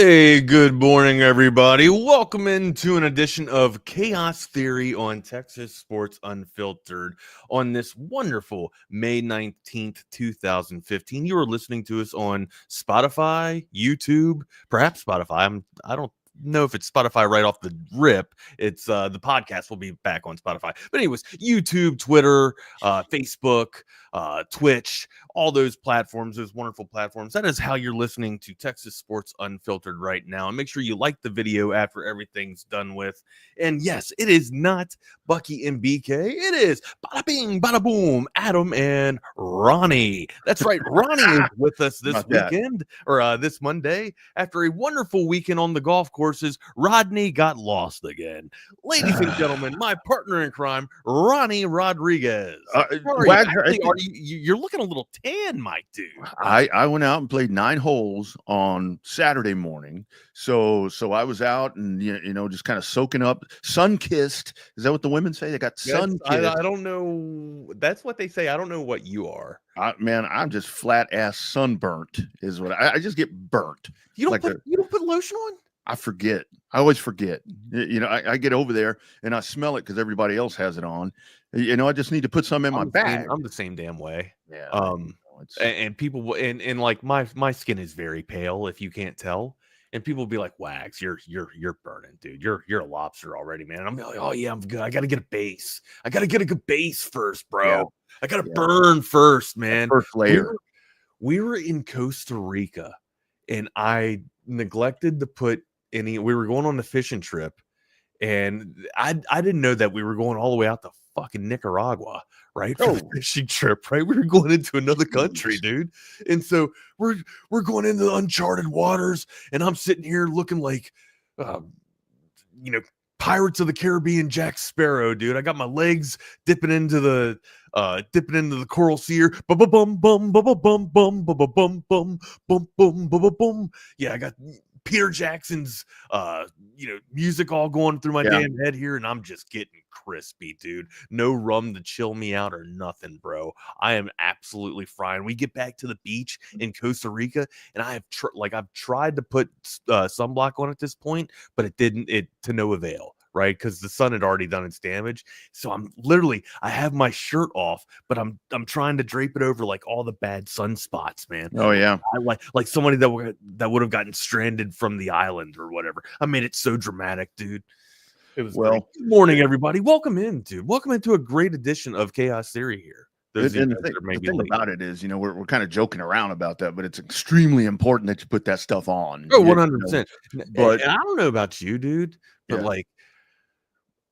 Hey, good morning, everybody. Welcome into an edition of Chaos Theory on Texas Sports Unfiltered on this wonderful May 19th, 2015. You are listening to us on Spotify, YouTube, perhaps Spotify. I don't know if it's Spotify right off the rip. It's the podcast will be back on Spotify. But anyways, YouTube, Twitter, Facebook, Twitch, all those platforms, those wonderful platforms. That is how you're listening to Texas Sports Unfiltered right now. And make sure you like the video after everything's done with. And yes, it is not Bucky and BK. It is bada bing, bada boom, Adam and Ronnie. That's right. Ronnie is with us this weekend or this Monday. After a wonderful weekend on the golf courses, Rodney got lost again. Ladies and gentlemen, my partner in crime, Ronnie Rodriguez. You're looking a little tan, my dude. I went out and played 9 holes on Saturday morning. So I was out and, you know, just kind of soaking up, sun-kissed. Is that what the women say? They got sun-kissed. I don't know. That's what they say. I don't know what you are. Man, I'm just flat-ass sunburnt is what I just get burnt. You don't put lotion on? I forget. I always forget. You know, I get over there and I smell it because everybody else has it on. You know, I just need to put some in my bag. I'm the same damn way. Yeah. And people will, and like my skin is very pale, if you can't tell. And people will be like, "Wags, you're burning, dude. You're a lobster already, man." And I'm like, "Oh yeah, I'm good. I gotta get a base. I gotta get a good base first, bro. Yeah. I gotta burn first, man." First layer. We were in Costa Rica, and I neglected to put any. We were going on a fishing trip, and I didn't know that we were going all the way out to fucking Nicaragua, right? For the fishing trip, right? We were going into another country, dude. And so we're going into the uncharted waters, and I'm sitting here looking like Pirates of the Caribbean Jack Sparrow, dude. I got my legs dipping into the coral sea. Bum bum bum bum bum bum bum bum bum bum bum bum bum. Yeah, I got Peter Jackson's music all going through my damn head here, and I'm just getting crispy, dude. No rum to chill me out or nothing, bro. I am absolutely frying. We get back to the beach in Costa Rica, and I've tried to put sunblock on at this point, but it to no avail, right? Because the sun had already done its damage. So I have my shirt off, but I'm trying to drape it over like all the bad sunspots, man. Oh yeah, I like somebody that would have gotten stranded from the island or whatever. I made it so dramatic, dude. It was great. Good morning, everybody. Welcome into a great edition of Chaos Theory here. The thing about it is, we're kind of joking around about that, but it's extremely important that you put that stuff on. Oh, 100%. But and I don't know about you, dude, but like,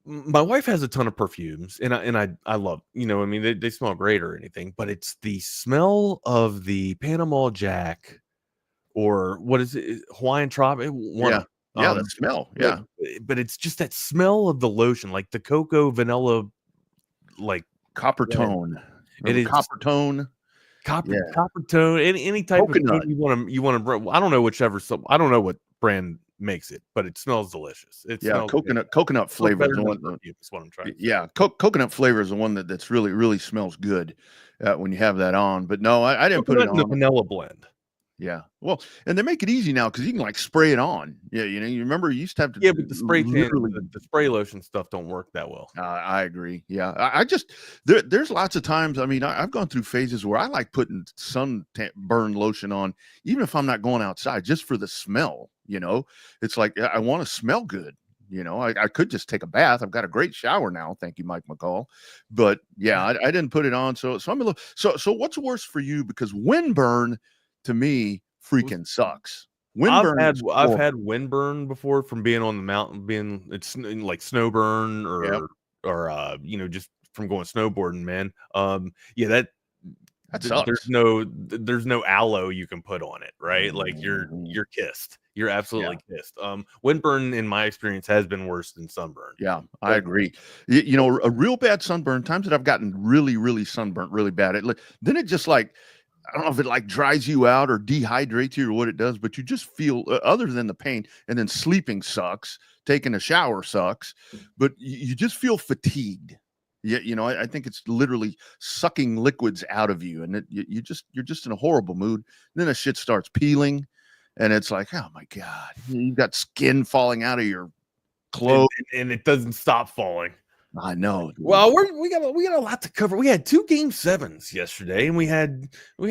my wife has a ton of perfumes, and I love, they smell great or anything, but it's the smell of the Panama Jack, or what is it, Hawaiian Tropic? The smell. Yeah, but it's just that smell of the lotion, like the cocoa vanilla, like copper tone. It is copper tone. Copper tone. Any type coconut. Of you want to. I don't know I don't know what brand makes it, but it smells delicious. Coconut flavor is the one. That's what I'm trying. Coconut flavor is the one that's really, really smells good when you have that on. But no, I didn't put it on the vanilla blend. Yeah, well, and they make it easy now because you can like spray it on. Yeah, you remember you used to have to. Yeah, but the spray the spray lotion stuff don't work that well. I agree. Yeah, I just there's lots of times. I mean, I've gone through phases where I like putting burn lotion on, even if I'm not going outside, just for the smell. It's like I want to smell good. I could just take a bath. I've got a great shower now. Thank you, Mike McCall. But yeah, I didn't put it on. So I'm a little. So what's worse for you? Because windburn, to me, freaking sucks. I've had windburn before from being on the mountain, it's like snowburn or just from going snowboarding, man. That sucks. There's no aloe you can put on it, right? Like you're kissed. You're absolutely kissed. Windburn, in my experience, has been worse than sunburn. Yeah, I agree. A real bad sunburn, times that I've gotten really, really sunburnt, really bad. Then it just like, I don't know if it like dries you out or dehydrates you or what it does, but you just feel, other than the pain, and then sleeping sucks, taking a shower sucks, but you just feel fatigued. Yeah, I think it's literally sucking liquids out of you, and you're just in a horrible mood. And then the shit starts peeling. and it's like, oh my God, you've got skin falling out of your clothes, and it doesn't stop falling. I know. Well, we got a lot to cover. We had 2 Game 7s yesterday, and we had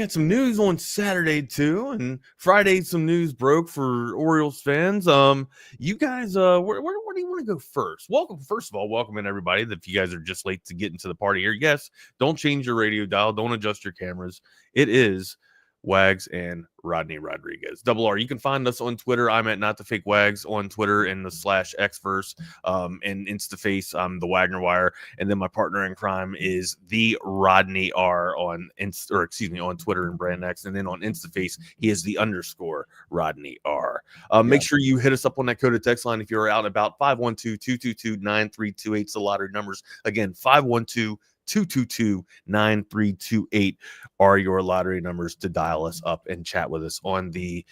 some news on Saturday too, and Friday some news broke for Orioles fans. You guys, where do you want to go first? First of all, welcome in everybody. If you guys are just late to get into the party here, yes, don't change your radio dial, don't adjust your cameras. It is Wags and Rodney Rodriguez. Double R. You can find us on Twitter. I'm at Not the Fake Wags on Twitter and the /Xverse. And InstaFace, I'm the Wagner Wire. And then my partner in crime is the Rodney R on Twitter and Brand X. And then on InstaFace, he is the _ Rodney R. Make sure you hit us up on that coded text line if you're out and about. 512-222-9328 is the lottery numbers. Again, 512-222-9328 are your lottery numbers to dial us up and chat with us on the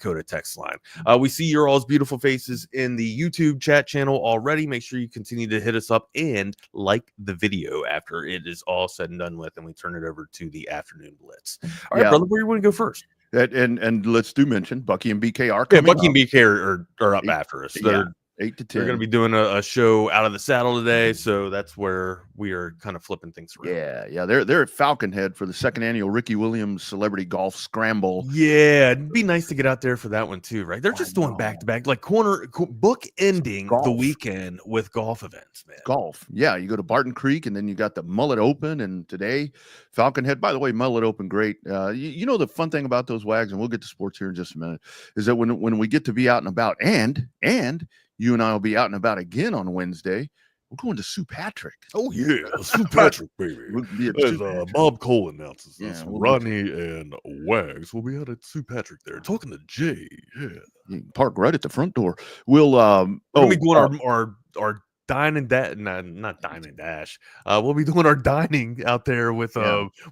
Coda text line. We see your all's beautiful faces in the YouTube chat channel already. Make sure you continue to hit us up and like the video after it is all said and done with, and we turn it over to the afternoon blitz. All right, brother, where do you want to go first? And let's do mention Bucky and BK are coming. Bucky and BK are up after us. They're 8 to 10. They're going to be doing a show out of the saddle today, so that's where we are kind of flipping things around. Yeah. They're at Falcon Head for the 2nd annual Ricky Williams Celebrity Golf Scramble. Yeah, it'd be nice to get out there for that one too, right? They're just doing back-to-back, like book ending the weekend with golf events, man. Golf, yeah. You go to Barton Creek, and then you got the Mullet Open, and today Falcon Head. By the way, Mullet Open, great. You know the fun thing about those Wags, and we'll get to sports here in just a minute, is that when we get to be out and about, and you and I will be out and about again on Wednesday. We're going to St. Patrick. Oh, yeah. St. Patrick, baby. As Bob Cole announces this, Rodney and Wags will be out at St. Patrick there talking to Jay. Yeah. You can park right at the front door. We'll be doing our dine and dash, not dine and dash. We'll be doing our dining out there with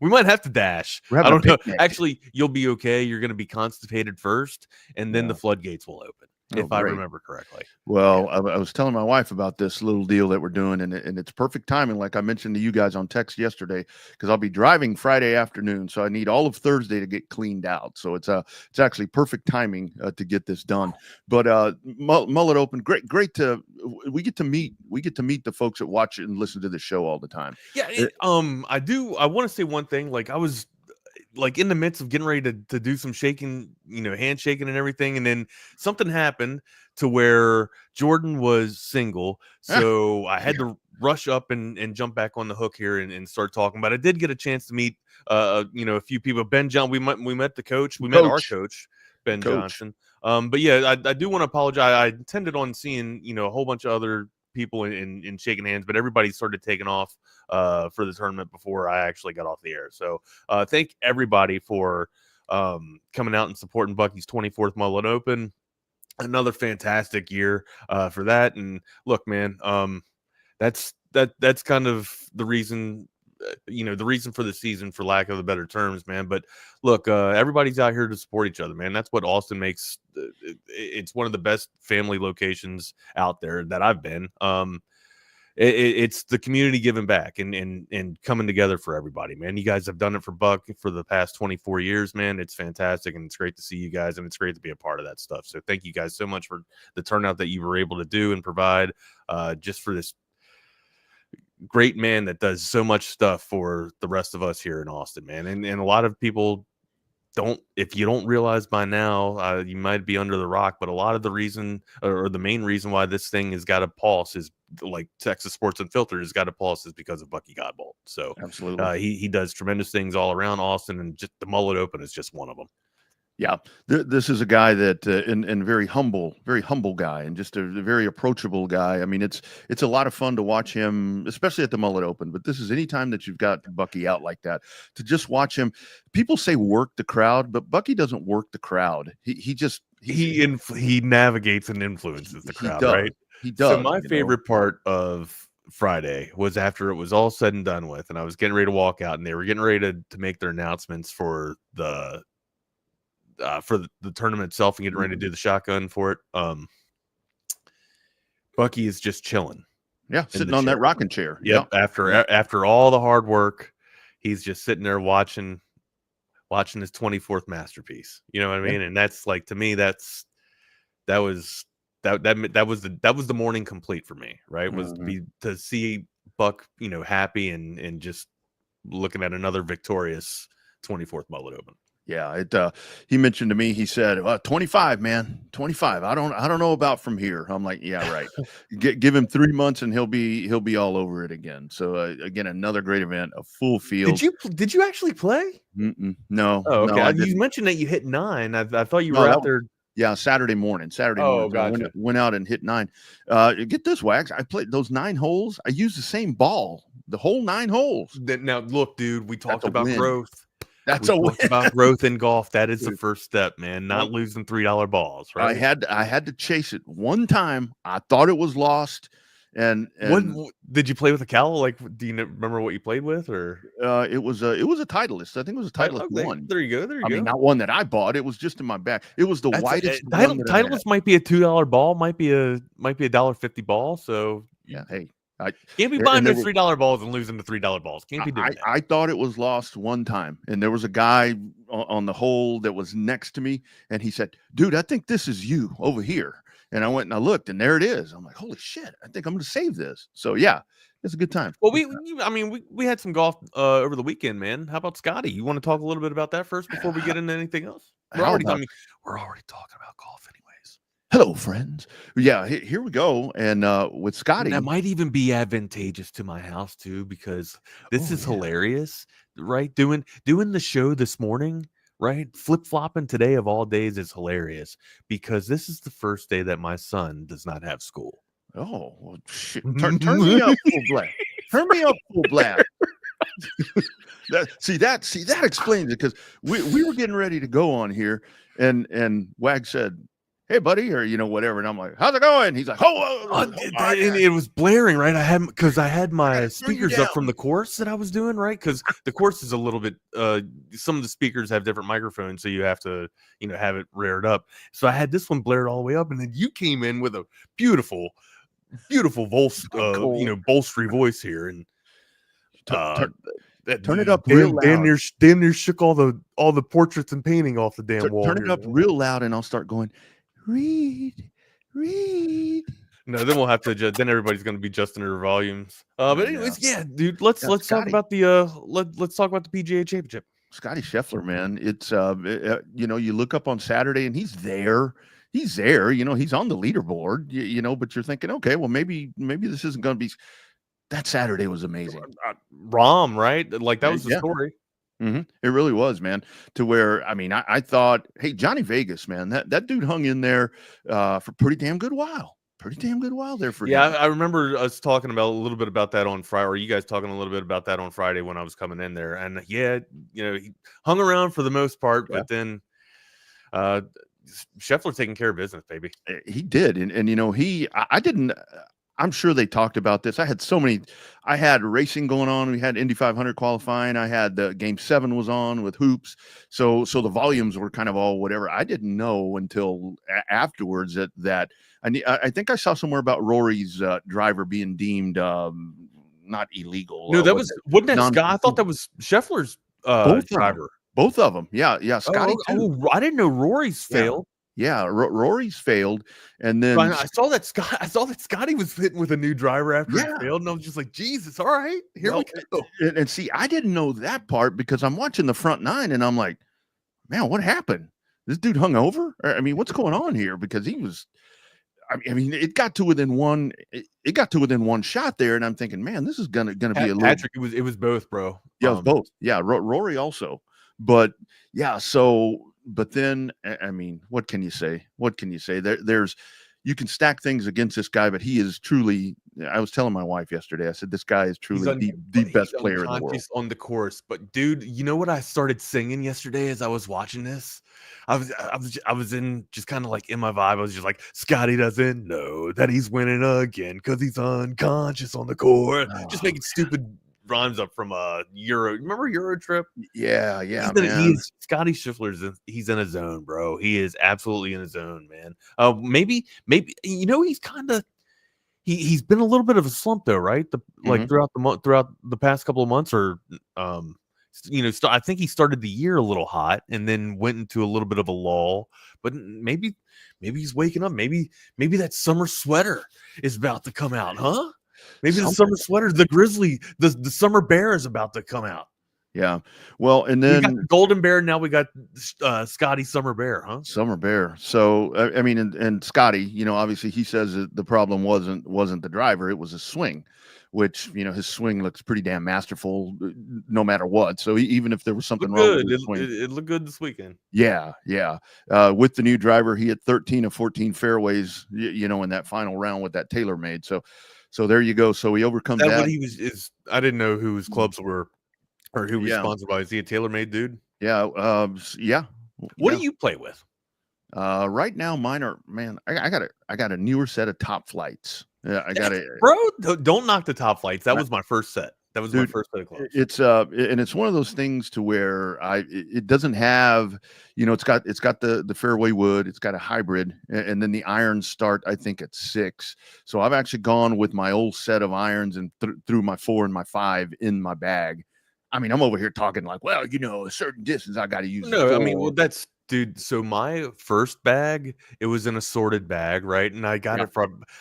we might have to dash. I don't know. Actually, you'll be okay. You're going to be constipated first, and then the floodgates will open. If I remember correctly. Well, I was telling my wife about this little deal that we're doing, and it's perfect timing, like I mentioned to you guys on text yesterday, because I'll be driving Friday afternoon, so I need all of Thursday to get cleaned out. So it's actually perfect timing to get this done. But Mullet Open, great we get to meet the folks that watch it and listen to the show all the time. Yeah, I want to say one thing. Like, I was in the midst of getting ready to do some shaking, handshaking and everything. And then something happened to where Jordan was single. So I had to rush up and jump back on the hook here and start talking. But I did get a chance to meet, a few people. Ben John, we met the coach. We met our coach, Ben Johnson. But yeah, I do want to apologize. I intended on seeing, a whole bunch of other people in shaking hands, but everybody started taking off for the tournament before I actually got off the air. So thank everybody for coming out and supporting Bucky's 24th Mullet Open. Another fantastic year for that. And look, man, that's kind of the reason, the reason for the season, for lack of the better terms, man. But look, everybody's out here to support each other, man. That's what Austin makes. It's one of the best family locations out there that I've been. It's the community giving back and coming together for everybody, man. You guys have done it for Buck for the past 24 years, man. It's fantastic, and it's great to see you guys, and it's great to be a part of that stuff. So thank you guys so much for the turnout that you were able to do and provide just for this great man that does so much stuff for the rest of us here in Austin, man. And a lot of people if you don't realize by now, you might be under the rock, but a lot of the reason, or the main reason why this thing has got a pulse is, like Texas Sports Unfiltered has got a pulse, is because of Bucky Godbolt. So absolutely, he does tremendous things all around Austin, and just the Mullet Open is just one of them. Yeah, this is a guy that and very humble guy, and just a very approachable guy. I mean, it's a lot of fun to watch him, especially at the Mullet Open. But this is any time that you've got Bucky out like that, to just watch him. People say work the crowd, but Bucky doesn't work the crowd. He navigates and influences the crowd, right? He does. So my favorite part of Friday was after it was all said and done with, and I was getting ready to walk out, and they were getting ready to make their announcements for the tournament itself and getting ready to do the shotgun for it. Bucky is just chilling. Yeah, sitting on that rocking chair. Yep. After all the hard work, he's just sitting there watching watching his 24th masterpiece. You know what I mean? And that's like, to me, that was the morning complete for me, right? Was to see Buck, happy and just looking at another victorious 24th mullet open. Yeah, he mentioned to me, he said, 25, man, 25. I don't know about from here. I'm like, yeah, right. Give him 3 months and he'll be all over it again. So again, another great event, a full field. Did you actually play? No. Oh, okay. No, you mentioned that you hit 9. I thought you No, were out there. Yeah, Saturday morning. Oh, gotcha. Went out and hit 9. Get this, Wags. I played those 9 holes. I used the same ball, the whole 9 holes. Now, look, dude, we talked That's a about win. growth. That's we talked about growth in golf. That is the first step, man. Not losing $3 balls, right? I had to chase it one time. I thought it was lost. And what did you play with a Cal? Like, do you remember what you played with? Or it was a Titleist. I think it was a Titleist one. There you go. I mean, not one that I bought. It was just in my bag. It was the whitest. Titleist might be a $2 ball. Might be a $1.50 ball. So yeah, hey. Can't be buying those $3 balls and losing the $3 balls. Can't be doing that. I thought it was lost one time, and there was a guy on the hole that was next to me, and he said, "Dude, I think this is you over here." And I went and I looked, and there it is. I'm like, "Holy shit! I think I'm going to save this." So yeah, it's a good time. Well, we had some golf over the weekend, man. How about Scottie? You want to talk a little bit about that first before we get into anything else? We're already talking about golf anyways. Hello, friends. Yeah, here we go. And with Scottie, that might even be advantageous to my house too, because this is hilarious, right? Doing the show this morning, right? Flip-flopping today of all days is hilarious because this is the first day that my son does not have school. Oh, well, shit. Turn me up full blast. Turn me up full blast. See that explains it, because we were getting ready to go on here, and Wag said, "Hey, buddy," or whatever, and I'm like, "How's it going?" He's like, it was blaring, right? I had my speakers up from the course that I was doing, right? Because the course is a little bit. Some of the speakers have different microphones, so you have to have it reared up. So I had this one blared all the way up, and then you came in with a beautiful bolstery voice here, and turn it up real loud. Damn near shook all the portraits and painting off the damn wall. Turn it up real loud, and I'll start going. Read. No, then we'll have to. Then everybody's going to be adjusting their volumes. But anyways, yeah, dude. Let's talk about the let's talk about the PGA Championship. Scottie Scheffler, man. It's you look up on Saturday and he's there. He's on the leaderboard. But you're thinking, okay, well maybe this isn't going to be. That Saturday was amazing. Rahm, right? Like that was the story. Mm-hmm. It really was, man. To where, I thought, hey, Johnny Vegas, man, that dude hung in there for pretty damn good while there for him. I remember us talking about a little bit about that on Friday, or you guys talking a little bit about that on Friday when I was coming in there, and he hung around for the most part, but then Scheffler taking care of business, baby. He did, and I didn't. I'm sure they talked about this. I had racing going on. We had Indy 500 qualifying. I had the Game 7 was on with hoops. So the volumes were kind of all whatever. I didn't know until afterwards that I think I saw somewhere about Rory's driver being deemed not illegal. No, wasn't that Scott? I thought that was Scheffler's driver. Both of them. Yeah. Scottie too. I didn't know Rory's failed. Yeah, Rory's failed, and then I saw that Scottie was hitting with a new driver after he failed, and I was just like, Jesus, all right, here we go. And see, I didn't know that part because I'm watching the front 9, and I'm like, man, what happened? This dude hung over? What's going on here? Because he was, it got to within one. It got to within one shot there, and I'm thinking, man, this is gonna be a little. Patrick, it was both, bro. Yeah, it was both. Yeah, Rory also, but yeah, so. But then, what can you say? There's, you can stack things against this guy, but he is truly. I was telling my wife yesterday. I said this guy is truly the best player in the world on the course. But dude, you know what I started singing yesterday as I was watching this? I was in just kind of like in my vibe. I was just like, Scottie doesn't know that he's winning again because he's unconscious on the court. Just making stupid rhymes up from Euro. Remember Euro Trip? Yeah, Scottie Scheffler's he's in a zone, bro. He is absolutely in a zone, man. Maybe he's kind of he's been a little bit of a slump though, right? Throughout the past couple of months, or I think he started the year a little hot and then went into a little bit of a lull. But maybe he's waking up. Maybe that summer sweater is about to come out, huh? Maybe the summer sweater, the summer bear is about to come out. Yeah. Well, and We got then the golden bear. Now we got Scottie Summer Bear, huh? Summer Bear. So I mean, and Scottie, obviously he says that the problem wasn't the driver, it was his swing, which his swing looks pretty damn masterful, no matter what. So even if there was something wrong with his swing, it looked good this weekend. Yeah. With the new driver, he had 13 of 14 fairways, in that final round with that TaylorMade. So there you go. So he overcomes that. What he was I didn't know who his clubs were or who was sponsored by. Is he a TaylorMade dude? Yeah. Yeah. What do you play with? Right now, mine are, man, I got a newer set of Top Flights. Yeah, I got it, bro. Don't knock the Top Flights. That was my first set. That was my first set of clubs. It's and it's one of those things to where it doesn't have, it's got the fairway wood, it's got a hybrid, and then the irons start, I think, at 6. So I've actually gone with my old set of irons and threw my 4 and my 5 in my bag. I mean, I'm over here talking like, well, a certain distance I got to use. No, I mean, well, that's, dude. So my first bag, it was an assorted bag, right? And I got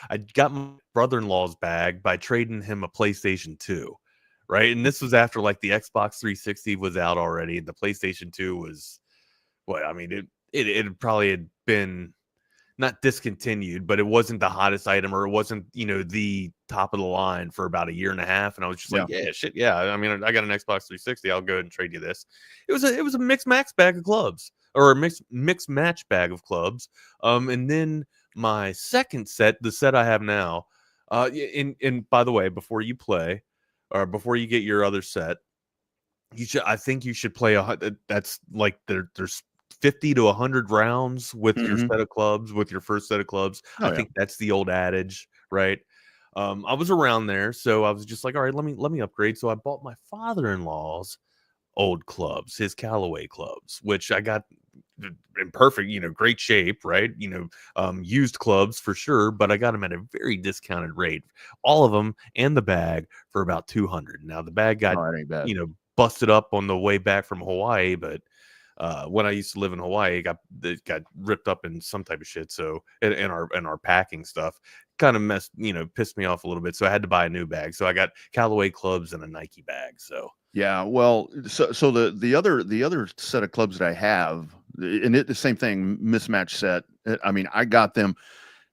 I got my brother-in-law's bag by trading him a PlayStation 2, right? And this was after like the Xbox 360 was out already, and the PlayStation 2 was, I mean, it probably had been not discontinued, but it wasn't the hottest item, or it wasn't, the top of the line for about a year and a half. And I was just like, yeah. I mean, I got an Xbox 360. I'll go ahead and trade you this. It was a mixed max bag of clubs, or a mixed match bag of clubs. And then my second set, the set I have now, and by the way, before you play, or before you get your other set, I think you should play that's like there's 50 to 100 rounds with your set of clubs, with your first set of clubs. I think that's the old adage, right? I was around there, so I was just like, all right, let me upgrade. So I bought my father-in-law's old clubs, his Callaway clubs, which I got in perfect, great shape, right? Used clubs for sure, but I got them at a very discounted rate. All of them and the bag for about $200. Now the bag got, busted up on the way back from Hawaii, but when I used to live in Hawaii, it got ripped up in some type of shit. So and our packing stuff kind of pissed me off a little bit. So I had to buy a new bag. So I got Callaway clubs and a Nike bag. So yeah, well, so the other set of clubs that I have, and the same thing, mismatch set. I mean, I got them,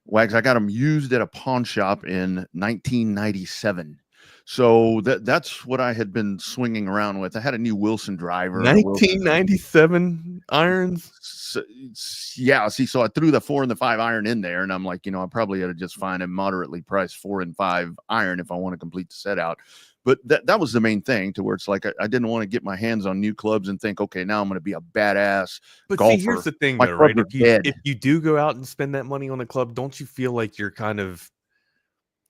Wags. I got them used at a pawn shop in 1997. So that's what I had been swinging around with. I had a new Wilson driver. 1997 irons. Yeah. See, so I threw the 4 and the 5 iron in there, and I'm like, I probably had to just find a moderately priced 4 and 5 iron if I want to complete the set out. But that was the main thing, to where it's like I didn't want to get my hands on new clubs and think, okay, now I'm going to be a badass golfer. See, here's the thing, though, right? If you do go out and spend that money on a club, don't you feel like you're kind of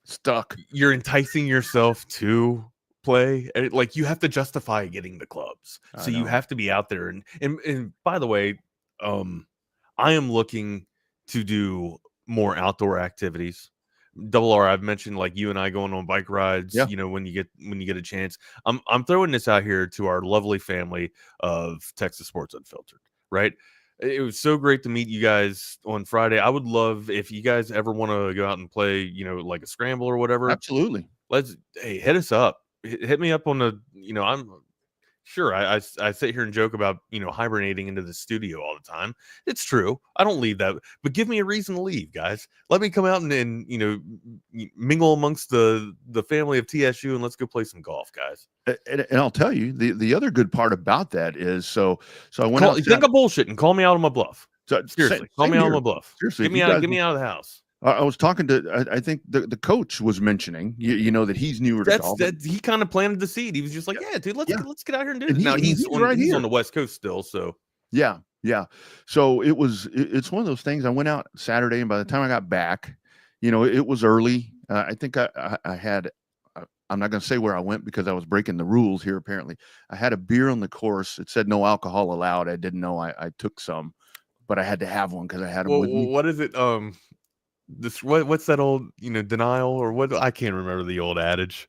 stuck? You're enticing yourself to play, like you have to justify getting the clubs, so you have to be out there. And by the way, I am looking to do more outdoor activities. Double R, I've mentioned, like, you and I going on bike rides, when you get a chance. I'm throwing this out here to our lovely family of Texas Sports Unfiltered, right? It was so great to meet you guys on Friday. I would love if you guys ever want to go out and play, like a scramble or whatever. Absolutely. Hit us up. Hit me up on the, I'm sure I sit here and joke about, hibernating into the studio all the time. It's true. I don't leave that, but give me a reason to leave, guys. Let me come out and mingle amongst the family of TSU, and let's go play some golf, guys. And I'll tell you, the other good part about that is, so I went out. You think I'm bullshitting? Call me out on my bluff. Seriously, call me out on my bluff. Seriously, get me out of the house. I was talking to, I think the coach was mentioning, that he's newer to golf. He kind of planted the seed. He was just like, yeah, dude, let's get out here and do it. Now he's on the West Coast still, so yeah. So it's one of those things. I went out Saturday, and by the time I got back, it was early. I think I had, I'm not going to say where I went because I was breaking the rules here. Apparently, I had a beer on the course. It said no alcohol allowed. I didn't know. I took some, but I had to have one because I had them with me. What is it? What's that old denial, or what? I can't remember the old adage.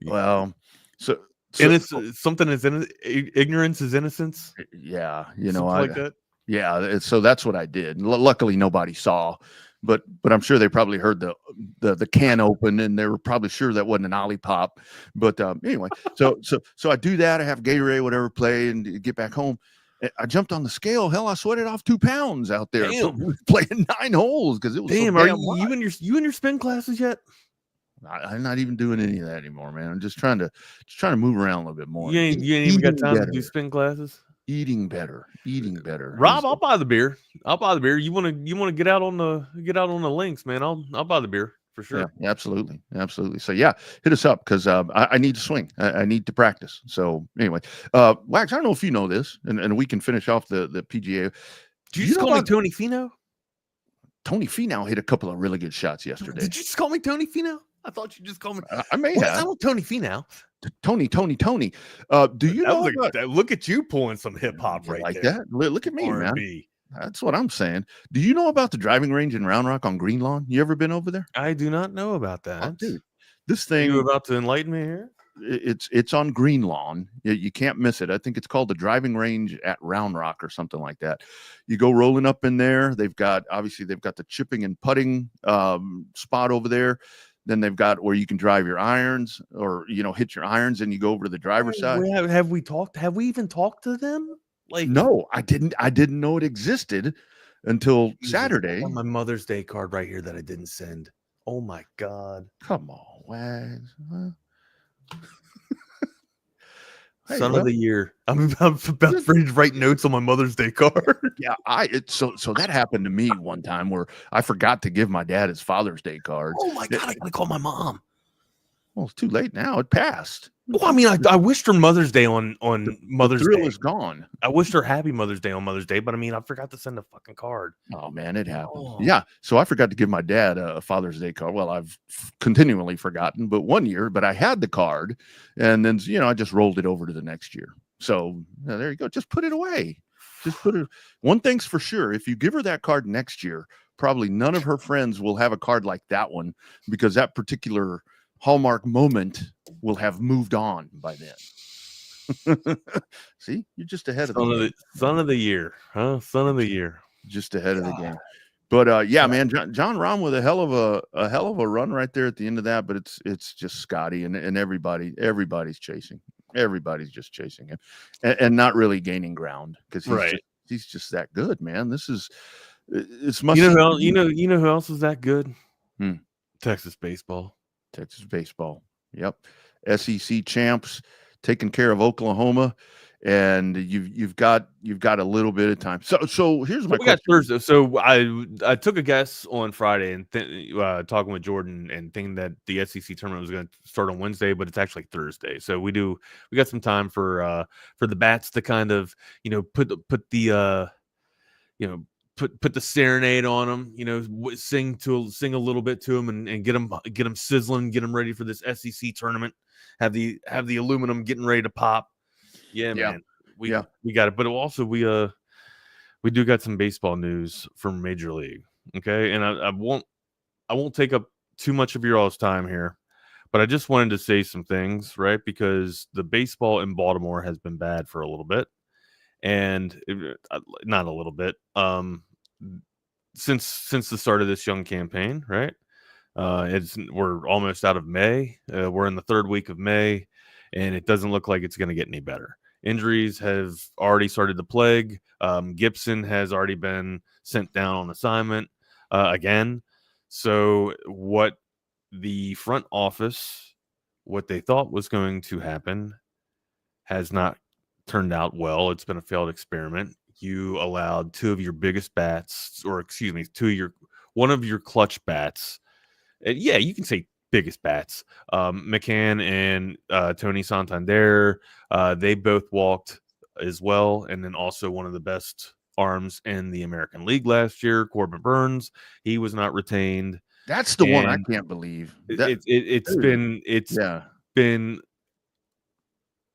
Well, so And it's something as ignorance is innocence. Yeah, Something like that. Yeah, so that's what I did. Luckily, nobody saw, but I'm sure they probably heard the can open, and they were probably sure that wasn't an OLIPOP. But anyway, so I do that. I have Gatorade, whatever, play, and get back home. I jumped on the scale. Hell, I sweated off 2 pounds out there playing 9 holes because it was damn. So Are damn you in your spin classes yet? I'm not even doing any of that anymore, man. I'm just trying to move around a little bit more. You ain't even got time to do spin classes. Eating better. Rob, I'll buy the beer. You want to get out on the links, man? I'll buy the beer for sure. Yeah, absolutely. So yeah, hit us up because I need to swing. I need to practice. So anyway, Wax, I don't know if you know this, and we can finish off the PGA. Did you just call me Tony Finau? Tony Finau hit a couple of really good shots yesterday. Did you just call me Tony Finau? I thought you just called me. I may have. I don't Tony Finau. Tony. Do you know? Look at you pulling some hip hop right like there. That. Look at me, R&B. Man. That's what I'm saying. Do you know about the driving range in Round Rock on Green Lawn? You ever been over there? I do not know about that. Oh, dude, this thing. You about to enlighten me here? It's on Green Lawn. You can't miss it. I think it's called the driving range at Round Rock or something like that. You go rolling up in there. They've got the chipping and putting spot over there. Then they've got where you can drive your irons or hit your irons, and you go over to the driver's side. Have we talked? Have we even talked to them? No, I didn't know it existed until Saturday. My Mother's Day card right here that I didn't send. Oh my God! Come on, Wags. Huh? Son of the year. I'm about ready to write notes on my Mother's Day card. Yeah, so that happened to me one time where I forgot to give my dad his Father's Day card. Oh my God, I gotta call my mom. Well, it's too late now. It passed. Well, I mean, I wished her Mother's Day on Mother's Day. The thrill is gone. I wished her Happy Mother's Day on Mother's Day, but I mean, I forgot to send a fucking card. Oh man, it happened. Oh. Yeah, so I forgot to give my dad a Father's Day card. Well, I've continually forgotten, but one year, I had the card, and then I just rolled it over to the next year. So there you go. Just put it away. Just put it. One thing's for sure: if you give her that card next year, probably none of her friends will have a card like that one because that particular Hallmark moment will have moved on by then. See, you're just ahead of the game. Son of the year, huh? Son of the year, just ahead of the game. But yeah, man, John Rahm with a hell of a run right there at the end of that. But it's just Scottie and everybody's chasing. Everybody's just chasing him, and not really gaining ground because he's just that good, man. It's must. You know who else is that good? Texas baseball. Yep. SEC champs taking care of Oklahoma, and you've got a little bit of time. So here's my question. Thursday. So I took a guess on Friday and talking with Jordan and thinking that the SEC tournament was going to start on Wednesday, but it's actually Thursday. So we got some time for the bats to kind of put the put the serenade on them, sing a little bit to them and get them sizzling, get them ready for this SEC tournament. Have the aluminum getting ready to pop. Yeah, man, we got it. But also we do got some baseball news from Major League. Okay, and I won't take up too much of your all's time here, but I just wanted to say some things, right? Because the baseball in Baltimore has been bad for a little bit, and not a little bit. Since the start of this young campaign, right? We're almost out of May. We're in the 3rd week of May, and it doesn't look like it's going to get any better. Injuries have already started to plague. Gibson has already been sent down on assignment again. So what the front office, what they thought was going to happen, has not turned out well. It's been a failed experiment. You allowed 2 of your biggest bats, or excuse me, one of your clutch bats. Yeah, you can say biggest bats. McCann and Tony Santander, they both walked as well. And then also one of the best arms in the American League last year, Corbin Burns, he was not retained. That's the one I can't believe. It's been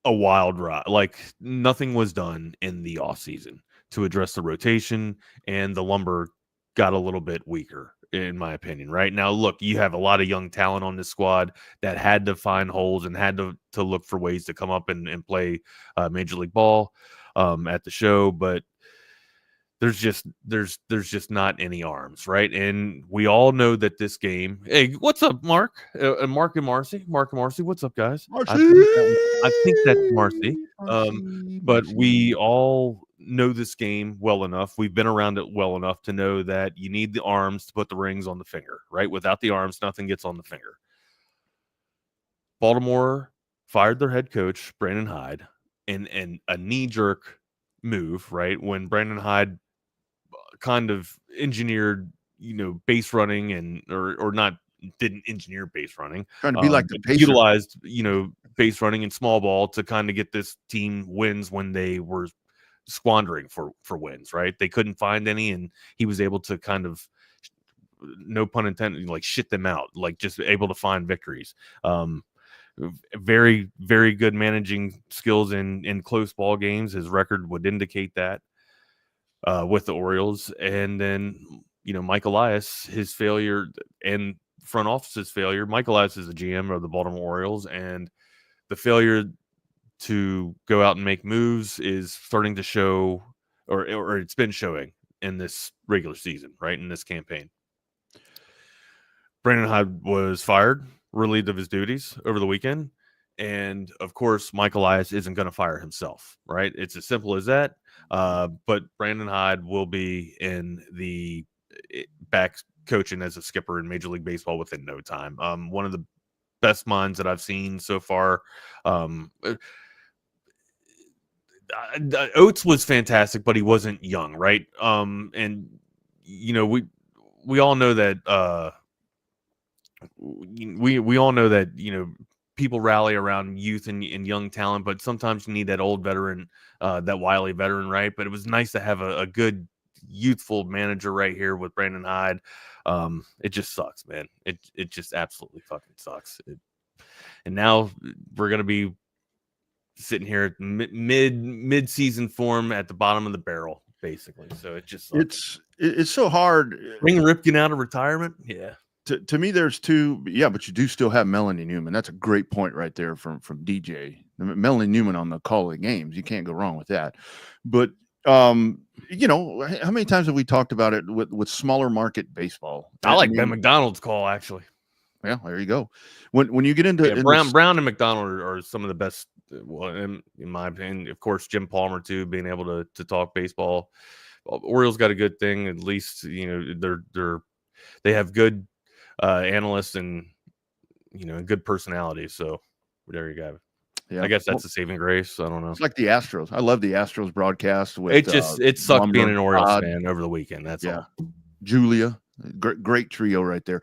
a wild ride. Like nothing was done in the offseason to address the rotation, and the lumber got a little bit weaker in my opinion. Right now, look, you have a lot of young talent on this squad that had to find holes and had to look for ways to come up and play Major League Ball at the show, but there's just not any arms, right? And we all know that this game. Hey, what's up, Mark? Mark and Marcy. What's up, guys? Marcy, I think that's Marcy. But Marcy. we all know this game well enough. We've been around it well enough to know that you need the arms to put the rings on the finger, right? Without the arms, nothing gets on the finger. Baltimore fired their head coach, Brandon Hyde, in a knee-jerk move, right? When Brandon Hyde kind of engineered, base running or not didn't engineer base running, Trying to be like the Pacers. Utilized, base running and small ball to kind of get this team wins when they were squandering for wins, right? They couldn't find any, and he was able to kind of, no pun intended, like shit them out, like just able to find victories. Very, very good managing skills in close ball games. His record would indicate that with the Orioles. And then, Mike Elias, his failure and front office's failure. Mike Elias is the GM of the Baltimore Orioles, and the failure to go out and make moves is starting to show, or it's been showing in this regular season, right? In this campaign. Brandon Hyde was fired, relieved of his duties over the weekend. And of course, Mike Elias isn't going to fire himself, right? It's as simple as that. But Brandon Hyde will be in the back coaching as a skipper in Major League Baseball within no time. One of the best minds that I've seen so far. Oates was fantastic, but he wasn't young, right? And we all know that we all know that people rally around youth and young talent, but sometimes you need that old veteran, that wily veteran, right? But it was nice to have a good youthful manager right here with Brandon Hyde. It just sucks, man. It just absolutely fucking sucks. And now we're gonna be sitting here at mid season form at the bottom of the barrel, basically. So it just sucks. It's so hard. Bring Ripken out of retirement, yeah. To me, there's two, but you do still have Melanie Newman. That's a great point right there from DJ. Melanie Newman on the call of the games. You can't go wrong with that. But how many times have we talked about it with smaller market baseball? I like Ben McDonald's call, actually. Yeah, there you go. When you get into Brown and McDonald are some of the best. Well, in my opinion, of course, Jim Palmer too, being able to talk baseball. Orioles got a good thing, at least. They have good analysts and good personality. So there you go. Yeah, I guess that's a saving grace. I don't know. It's like the Astros. I love the Astros broadcast. With it sucked being an Orioles fan over the weekend. That's all. Julia, great trio right there.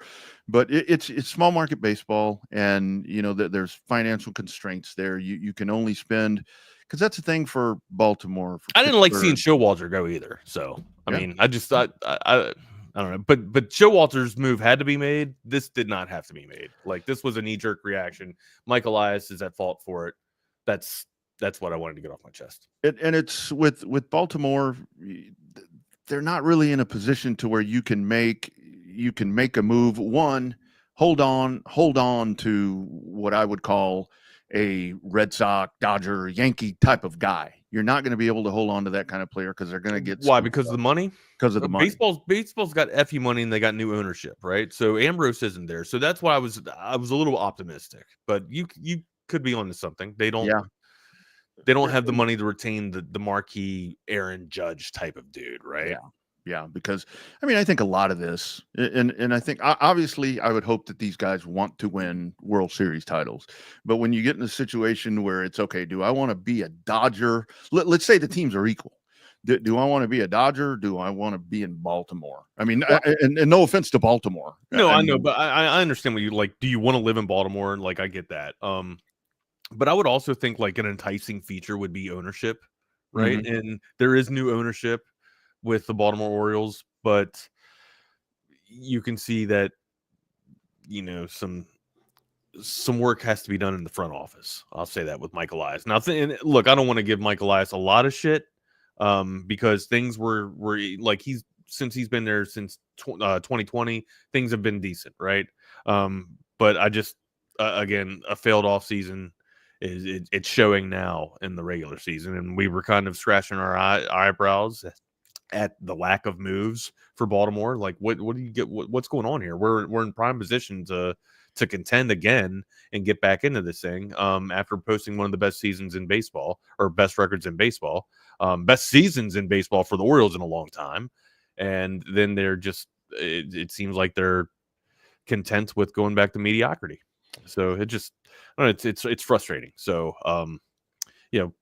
But it's small market baseball, and there's financial constraints there. You can only spend, because that's the thing for Baltimore. I didn't like seeing Showalter go either. So I mean, I just thought I don't know, but Showalter's move had to be made. This did not have to be made. Like, this was a knee-jerk reaction. Mike Elias is at fault for it. That's what I wanted to get off my chest. And it's with Baltimore, they're not really in a position to where you can make a move. One, hold on to what I would call a Red Sox, Dodger, Yankee type of guy. You're not going to be able to hold on to that kind of player because they're going to get why? Because of the money. Because of the money. Baseball's got FU money and they got new ownership, right? So Ambrose isn't there. So that's why I was a little optimistic. But you could be onto something. They don't. Yeah. They don't have the money to retain the marquee Aaron Judge type of dude, right? Yeah, because I think a lot of this, and I think obviously I would hope that these guys want to win World Series titles. But when you get in a situation where it's okay, do I want to be a Dodger? Let's say the teams are equal. Do I want to be a Dodger? Do I want to be in Baltimore? I mean, and no offense to Baltimore. No, I know, but I understand what you like. Do you want to live in Baltimore? Like, I get that. But I would also think like an enticing feature would be ownership, right? Mm-hmm. And there is new ownership with the Baltimore Orioles, but you can see that some work has to be done in the front office. I'll say that with Mike Elias. Now, look, I don't want to give Mike Elias a lot of shit because things were like, he's since he's been there since 2020, things have been decent, right? But I just again, a failed off season it's showing now in the regular season, and we were kind of scratching our eyebrows at the lack of moves for Baltimore. Like, what do you get? What's going on here? We're in prime position to contend again and get back into this thing. After posting one of the best seasons in baseball, or best records in baseball, best seasons in baseball for the Orioles in a long time, and then they're just it seems like they're content with going back to mediocrity. So it just, I don't know, it's frustrating. So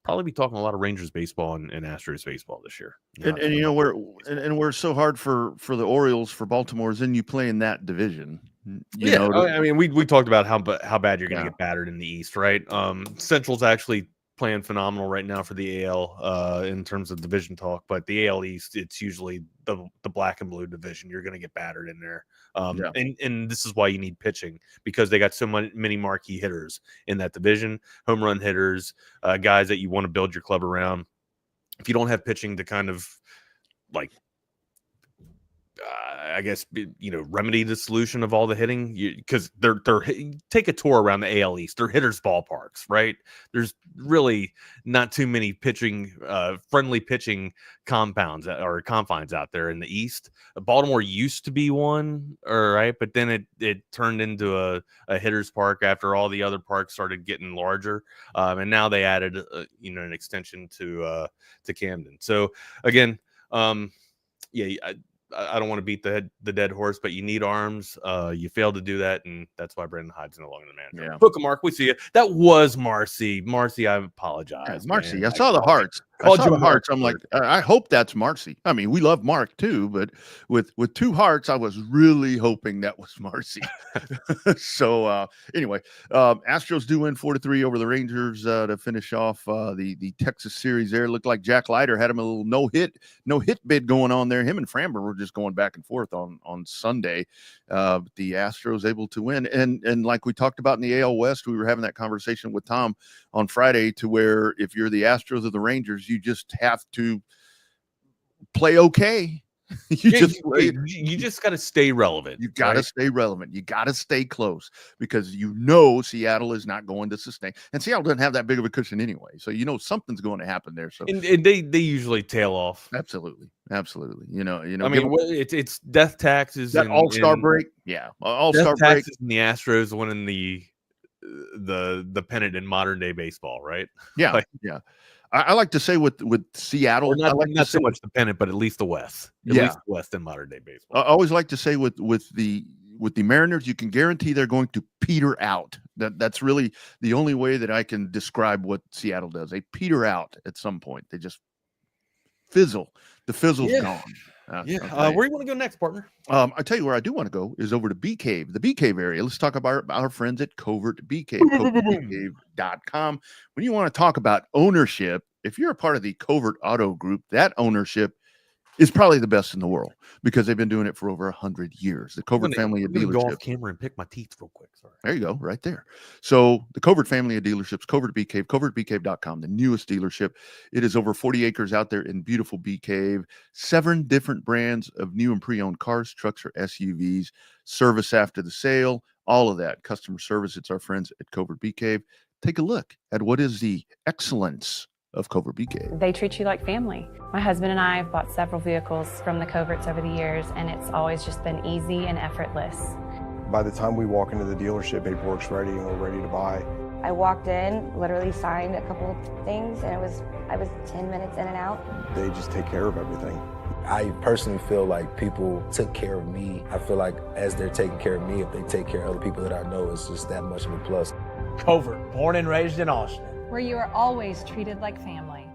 probably be talking a lot of Rangers baseball and Astros baseball this year. And you know, we're so hard for the Orioles, for Baltimore, is in you play in that division. You know, I mean, we talked about how bad you're going to get battered in the East, right? Central's actually playing phenomenal right now for the AL in terms of division talk, but the AL East, it's usually the black and blue division. You're going to get battered in there. And this is why you need pitching, because they got so many marquee hitters in that division, home run hitters, guys that you want to build your club around. If you don't have pitching to kind of like, I guess, remedy the solution of all the hitting, because they're take a tour around the AL East. They're hitters' ballparks, right? There's really not too many pitching, friendly pitching compounds or confines out there in the East. Baltimore used to be one, all right, but then it turned into a hitter's park after all the other parks started getting larger, and now they added an extension to Camden. So again, I don't want to beat the dead horse, but you need arms. You failed to do that, and that's why Brendan Hyde's no longer the manager. Hook a Mark, we see you. That was Marcy. Marcy, I apologize. Marcy, man. I saw the hearts. I saw the hearts. I'm like, I hope that's Marcy. I mean, we love Mark too, but with two hearts, I was really hoping that was Marcy. So anyway, Astros do win 4-3 over the Rangers to finish off the Texas series. There, looked like Jack Leiter had him a little no hit bid going on there. Him and Framber were just going back and forth on Sunday. The Astros able to win, and like we talked about in the AL West, we were having that conversation with Tom on Friday, to where if you're the Astros or the Rangers, you just have to play okay. You just got to stay relevant. You got to stay relevant. You got to stay close, because Seattle is not going to sustain, and Seattle doesn't have that big of a cushion anyway. So something's going to happen there. So and they usually tail off. Absolutely. I mean, it's death taxes. That All-Star break, All-Star break, and the Astros winning the pennant in modern day baseball, right? Yeah, yeah. I like to say with Seattle, not so much the pennant, but at least the West. At least the West in modern day baseball. I always like to say with the Mariners, you can guarantee they're going to peter out. That's really the only way that I can describe what Seattle does. They peter out at some point. They just fizzle. The fizzle's gone. Where do you want to go next, partner? I tell you where I do want to go is over to Bee Cave, the Bee Cave area. Let's talk about our friends at Covert Bee Cave, covertbeecave.com. When you want to talk about ownership, if you're a part of the Covert Auto Group, that ownership is probably the best in the world, because they've been doing it for over 100 years. The Covert family of dealerships. Go off camera and pick my teeth real quick. Sorry. There you go, right there. So the Covert family of dealerships, Covert Bee Cave, covertbeecave.com, the newest dealership. It is over 40 acres out there in beautiful Bee Cave. 7 different brands of new and pre-owned cars, trucks, or SUVs. Service after the sale, all of that. Customer service. It's our friends at Covert Bee Cave. Take a look at what is the excellence of Covert Bee Cave. They treat you like family. My husband and I have bought several vehicles from the Coverts over the years, and it's always just been easy and effortless. By the time we walk into the dealership, paperwork's ready and we're ready to buy. I walked in, literally signed a couple of things, and I was 10 minutes in and out. They just take care of everything. I personally feel like people took care of me. I feel like as they're taking care of me, if they take care of other people that I know, it's just that much of a plus. Covert, born and raised in Austin, where you are always treated like family.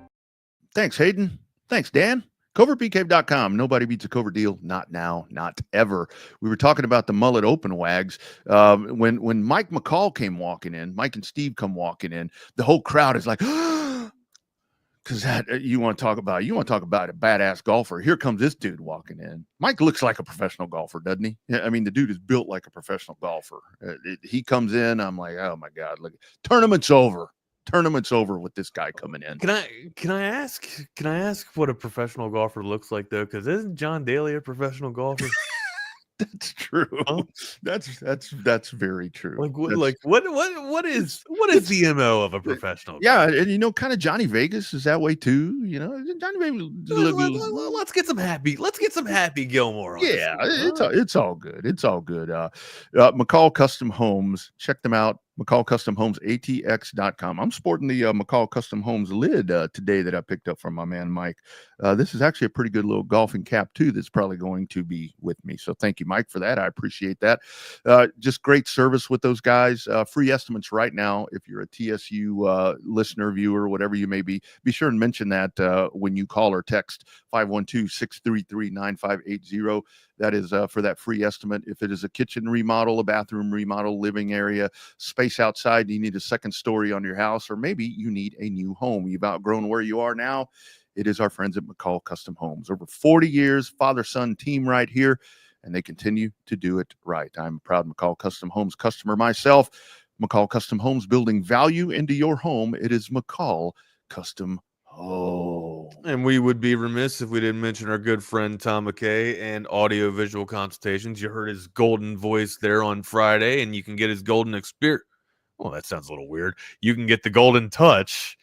Thanks, Hayden. Thanks, Dan. CovertBeeCave.com. Nobody beats a Covert deal. Not now, not ever. We were talking about the mullet open wags. When Mike McCall came walking in, Mike and Steve come walking in, the whole crowd is like, because you want to talk about a badass golfer. Here comes this dude walking in. Mike looks like a professional golfer, doesn't he? I mean, the dude is built like a professional golfer. He comes in, I'm like, oh my God, look, tournament's over. Tournament's over with this guy coming in. Can I ask what a professional golfer looks like though? Because isn't John Daly a professional golfer? That's true. Huh? That's very true. What is the MO of a professional? Yeah, and kind of Johnny Vegas is that way too. Johnny Vegas. Let's get some happy Gilmore. On Yeah, it's all good. It's all good. McCall Custom Homes, check them out. McCall Custom Homes, ATX.com. I'm sporting the McCall Custom Homes lid today that I picked up from my man Mike. This is actually a pretty good little golfing cap too that's probably going to be with me. So thank you, Mike, for that. I appreciate that. Just great service with those guys. Free estimates right now. If you're a TSU listener, viewer, whatever you may be sure and mention that when you call or text 512-633-9580. That is for that free estimate. If it is a kitchen remodel, a bathroom remodel, living area, space outside, you need a second story on your house, or maybe you need a new home. You've outgrown where you are now. It is our friends at McCall Custom Homes. Over 40 years, father-son team right here, and they continue to do it right. I'm a proud McCall Custom Homes customer myself. McCall Custom Homes, building value into your home. It is McCall Custom Homes. And we would be remiss if we didn't mention our good friend Tom McKay and Audio Visual Consultations. You heard his golden voice there on Friday, and you can get his golden experience. Well, that sounds a little weird. You can get the golden touch.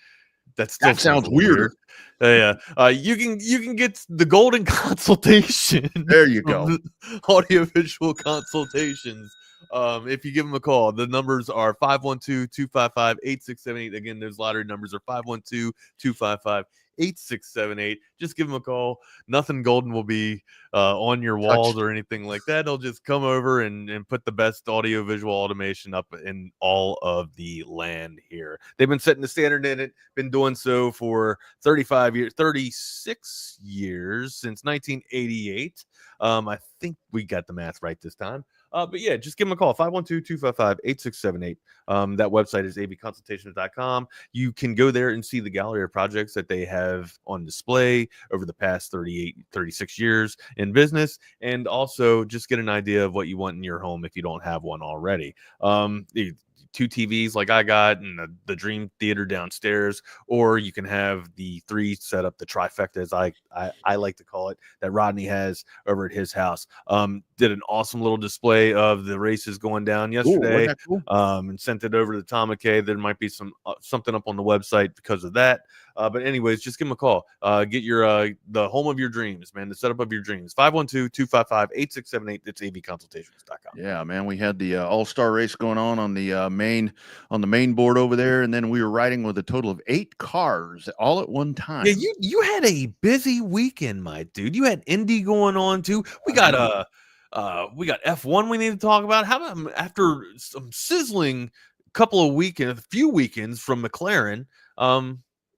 That sounds weird. Yeah. You can get the golden consultation. There you go. Audio Visual Consultations. If you give them a call, the numbers are 512-255-8678. Again, those lottery numbers are 512-255-8678. Just give them a call. Nothing golden will be on your walls or anything like that. They'll just come over and put the best audio visual automation up in all of the land here. They've been setting the standard in it, been doing so for 36 years, since 1988. I think we got the math right this time. But yeah, just give them a call, 512-255-8678. That website is avconsultations.com. You can go there and see the gallery of projects that they have on display over the past 36 years in business, and also just get an idea of what you want in your home if you don't have one already. 2 TVs like I got, and the Dream Theater downstairs, or you can have the 3 set up, the trifecta, as I like to call it, that Rodney has over at his house. Did an awesome little display of the races going down yesterday. Ooh, cool? And sent it over to Tom McKay. There might be something up on the website because of that. But anyways, just give him a call. Get your the home of your dreams, man, the setup of your dreams. 512-255-8678. It's avconsultations.com. Yeah, man, we had the all-star race going on the main board over there, and then we were riding with a total of 8 cars all at one time. Yeah, you had a busy weekend, my dude. You had Indy going on too. We got F1 we need to talk about. How about after some sizzling few weekends from McLaren,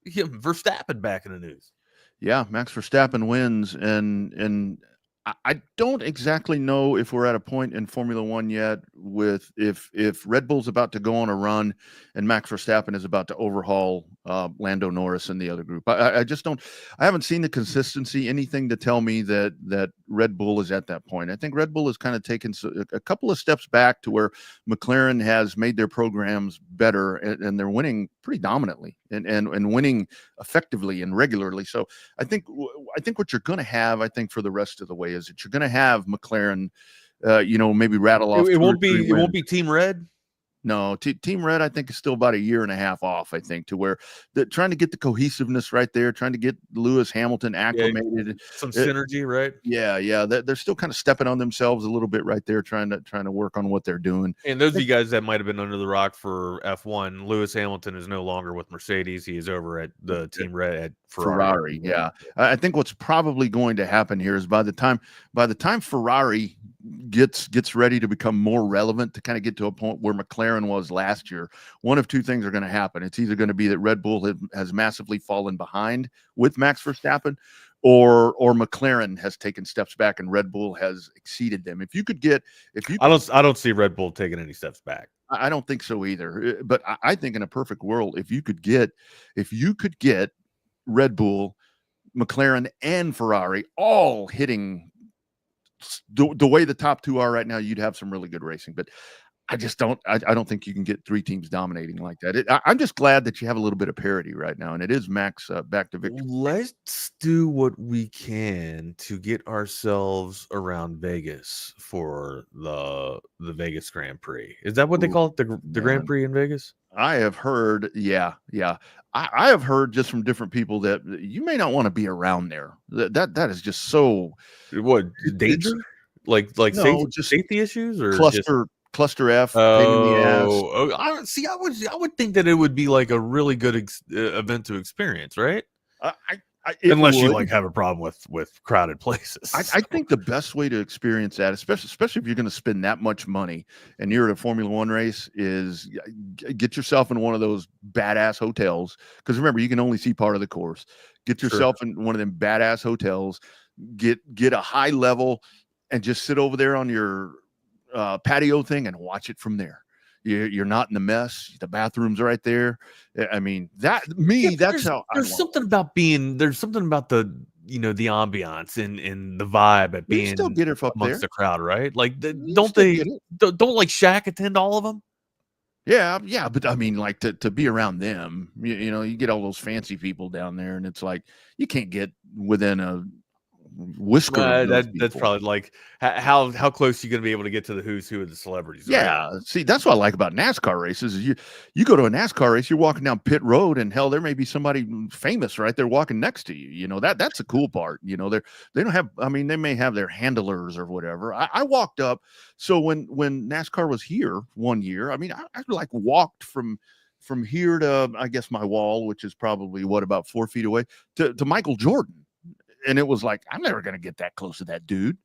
Verstappen back in the news. Yeah, Max Verstappen wins, and I don't exactly know if we're at a point in Formula One yet with if Red Bull's about to go on a run and Max Verstappen is about to overhaul Lando Norris and the other group. I just don't. I haven't seen the consistency, anything to tell me that Red Bull is at that point. I think Red Bull has kind of taken a couple of steps back to where McLaren has made their programs better, and they're winning pretty dominantly and winning effectively and regularly. So I think what you're going to have, I think, for the rest of the way is that you're going to have McLaren, maybe rattle off. It won't be Team Red. No, Team Red, I think, is still about a year and a half off, I think, to where trying to get the cohesiveness right there, trying to get Lewis Hamilton acclimated. Some synergy, right? Yeah. They're still kind of stepping on themselves a little bit right there, trying to work on what they're doing. And those of you guys that might have been under the rock for F1, Lewis Hamilton is no longer with Mercedes. He is over at the Team Red at Ferrari. Yeah. I think what's probably going to happen here is by the time Ferrari gets ready to become more relevant, to kind of get to a point where McLaren was last year, one of two things are going to happen. It's either going to be that Red Bull has massively fallen behind with Max Verstappen, or McLaren has taken steps back and Red Bull has exceeded them. I don't see Red Bull taking any steps back. I don't think so either. But I think in a perfect world, if you could get Red Bull, McLaren, and Ferrari all hitting the way the top 2 are right now, you'd have some really good racing. But I just don't. I don't think you can get 3 teams dominating like that. I'm just glad that you have a little bit of parity right now, and it is Max back to victory. Let's do what we can to get ourselves around Vegas for the Vegas Grand Prix. Is that what they Ooh, call it? The Grand man. Prix in Vegas? I have heard, yeah. I have heard just from different people that you may not want to be around there. That is just so What danger? Like no, safety, just safety issues or just cluster F, pain in the ass. I would think that it would be like a really good event to experience, right? It Unless you would. like have a problem with crowded places. I think the best way to experience that, especially if you're going to spend that much money and you're at a Formula One race, is get yourself in one of those badass hotels. Because remember, you can only see part of the course. Get yourself in one of them badass hotels. Get a high level and just sit over there on your patio thing and watch it from there. You're not in the mess. The bathroom's right there. I mean, that's how there's something about the the ambiance and the vibe at being still get it up amongst there. the crowd, right? Like don't like Shaq attend all of them? Yeah, but I mean, like to be around them, you get all those fancy people down there, and it's like you can't get within a whisker. That's probably like how close you going to be able to get to the who's who of the celebrities. Yeah, right? See, that's what I like about NASCAR races. Is you go to a NASCAR race, you're walking down pit road, and hell, there may be somebody famous right there walking next to you. That's a cool part. They don't have. I mean, they may have their handlers or whatever. I walked up. So when NASCAR was here one year, I mean, I like walked from here to, I guess, my wall, which is probably about 4 feet away, to Michael Jordan. And it was like, I'm never going to get that close to that dude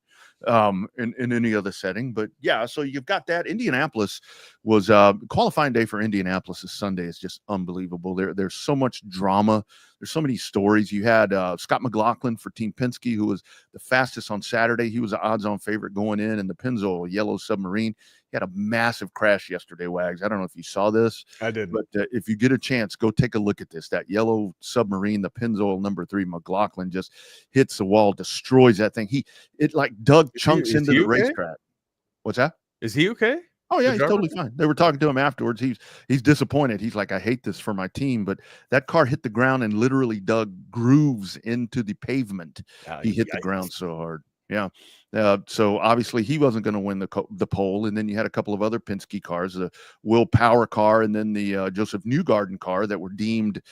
in any other setting. But yeah, so you've got that. Indianapolis was qualifying day for Indianapolis this Sunday is just unbelievable. There's so much drama. There's so many stories. You had Scott McLaughlin for Team Penske, who was the fastest on Saturday. He was an odds-on favorite going in the Pennzoil Yellow Submarine. He had a massive crash yesterday, Wags. I don't know if you saw this. I didn't. But if you get a chance, go take a look at this. That yellow submarine, the Pennzoil number 3, McLaughlin just hits the wall, destroys that thing. It like dug chunks into the racetrack. What's that? Is he okay? Oh yeah, he's totally fine. They were talking to him afterwards. He's disappointed. He's like, I hate this for my team, but that car hit the ground and literally dug grooves into the pavement. He hit the ground so hard. Yeah. So obviously he wasn't going to win the pole. And then you had a couple of other Penske cars, the Will Power car and then the Joseph Newgarden car that were deemed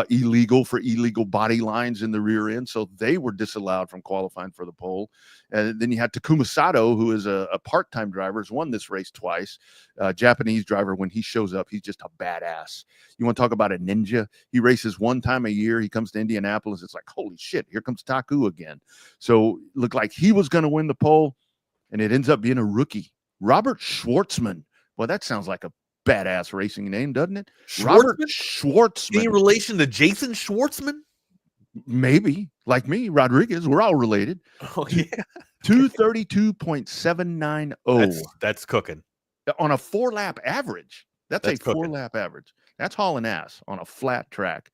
illegal for illegal body lines in the rear end. So they were disallowed from qualifying for the pole. And then you had Takuma Sato, who is a part-time driver, has won this race twice. Japanese driver, when he shows up, he's just a badass. You want to talk about a ninja? He races one time a year. He comes to Indianapolis. It's like, holy shit, here comes Taku again. So looked like he was going to win the pole, and it ends up being a rookie, Robert Schwartzman. Well, that sounds like a badass racing name, doesn't it? Robert Schwartzman. Any relation to Jason Schwartzman? Maybe. Like me, Rodriguez. We're all related. Oh yeah. 232.790. That's cooking on a 4-lap average. That's a cooking. 4-lap average. That's hauling ass on a flat track.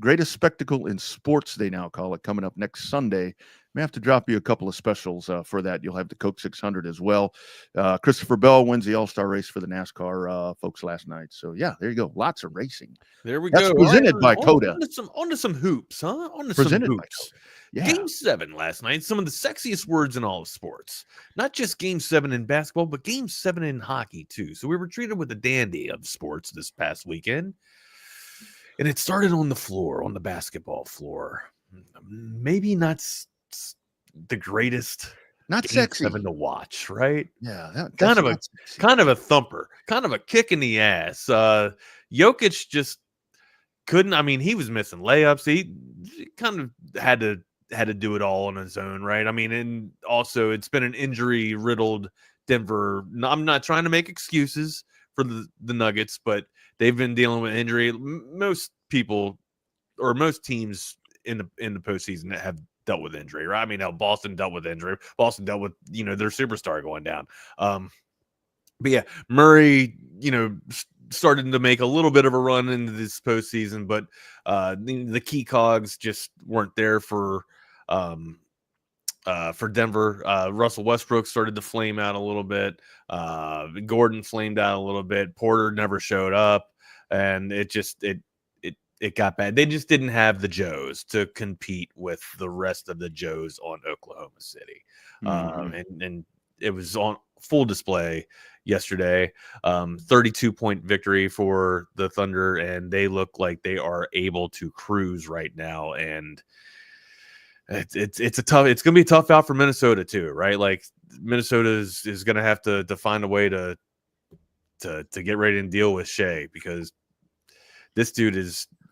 Greatest spectacle in sports, they now call it, coming up next Sunday. May have to drop you a couple of specials for that. You'll have the Coke 600 as well. Christopher Bell wins the All-Star race for the NASCAR folks last night. So, yeah, there you go. Lots of racing. There we That's go. presented by Coda. On to some hoops, huh? Presented some by hoops. Coda. Yeah. Game 7 last night. Some of the sexiest words in all of sports. Not just Game 7 in basketball, but Game 7 in hockey, too. So we were treated with a dandy of sports this past weekend. And it started on the floor, on the basketball floor. Maybe not the greatest, not sexy 7 to watch, right? Yeah, kind of a thumper, kind of a kick in the ass. Jokic just couldn't. I mean, he was missing layups. He kind of had to do it all on his own, right? I mean, and also it's been an injury riddled Denver. I'm not trying to make excuses for the Nuggets, but they've been dealing with injury. Most people or most teams in the postseason have dealt with injury, right? I mean, Boston dealt with injury. Boston dealt with, their superstar going down. But yeah, Murray, started to make a little bit of a run into this postseason, but the key cogs just weren't there for for Denver. Russell Westbrook started to flame out a little bit. Gordon flamed out a little bit. Porter never showed up, and it got bad. They just didn't have the Joes to compete with the rest of the Joes on Oklahoma City, and it was on full display yesterday. 32-point victory for the Thunder, and they look like they are able to cruise right now. And it's going to be a tough out for Minnesota too, right? Like Minnesota is going to have to find a way to get ready and deal with Shea, because this dude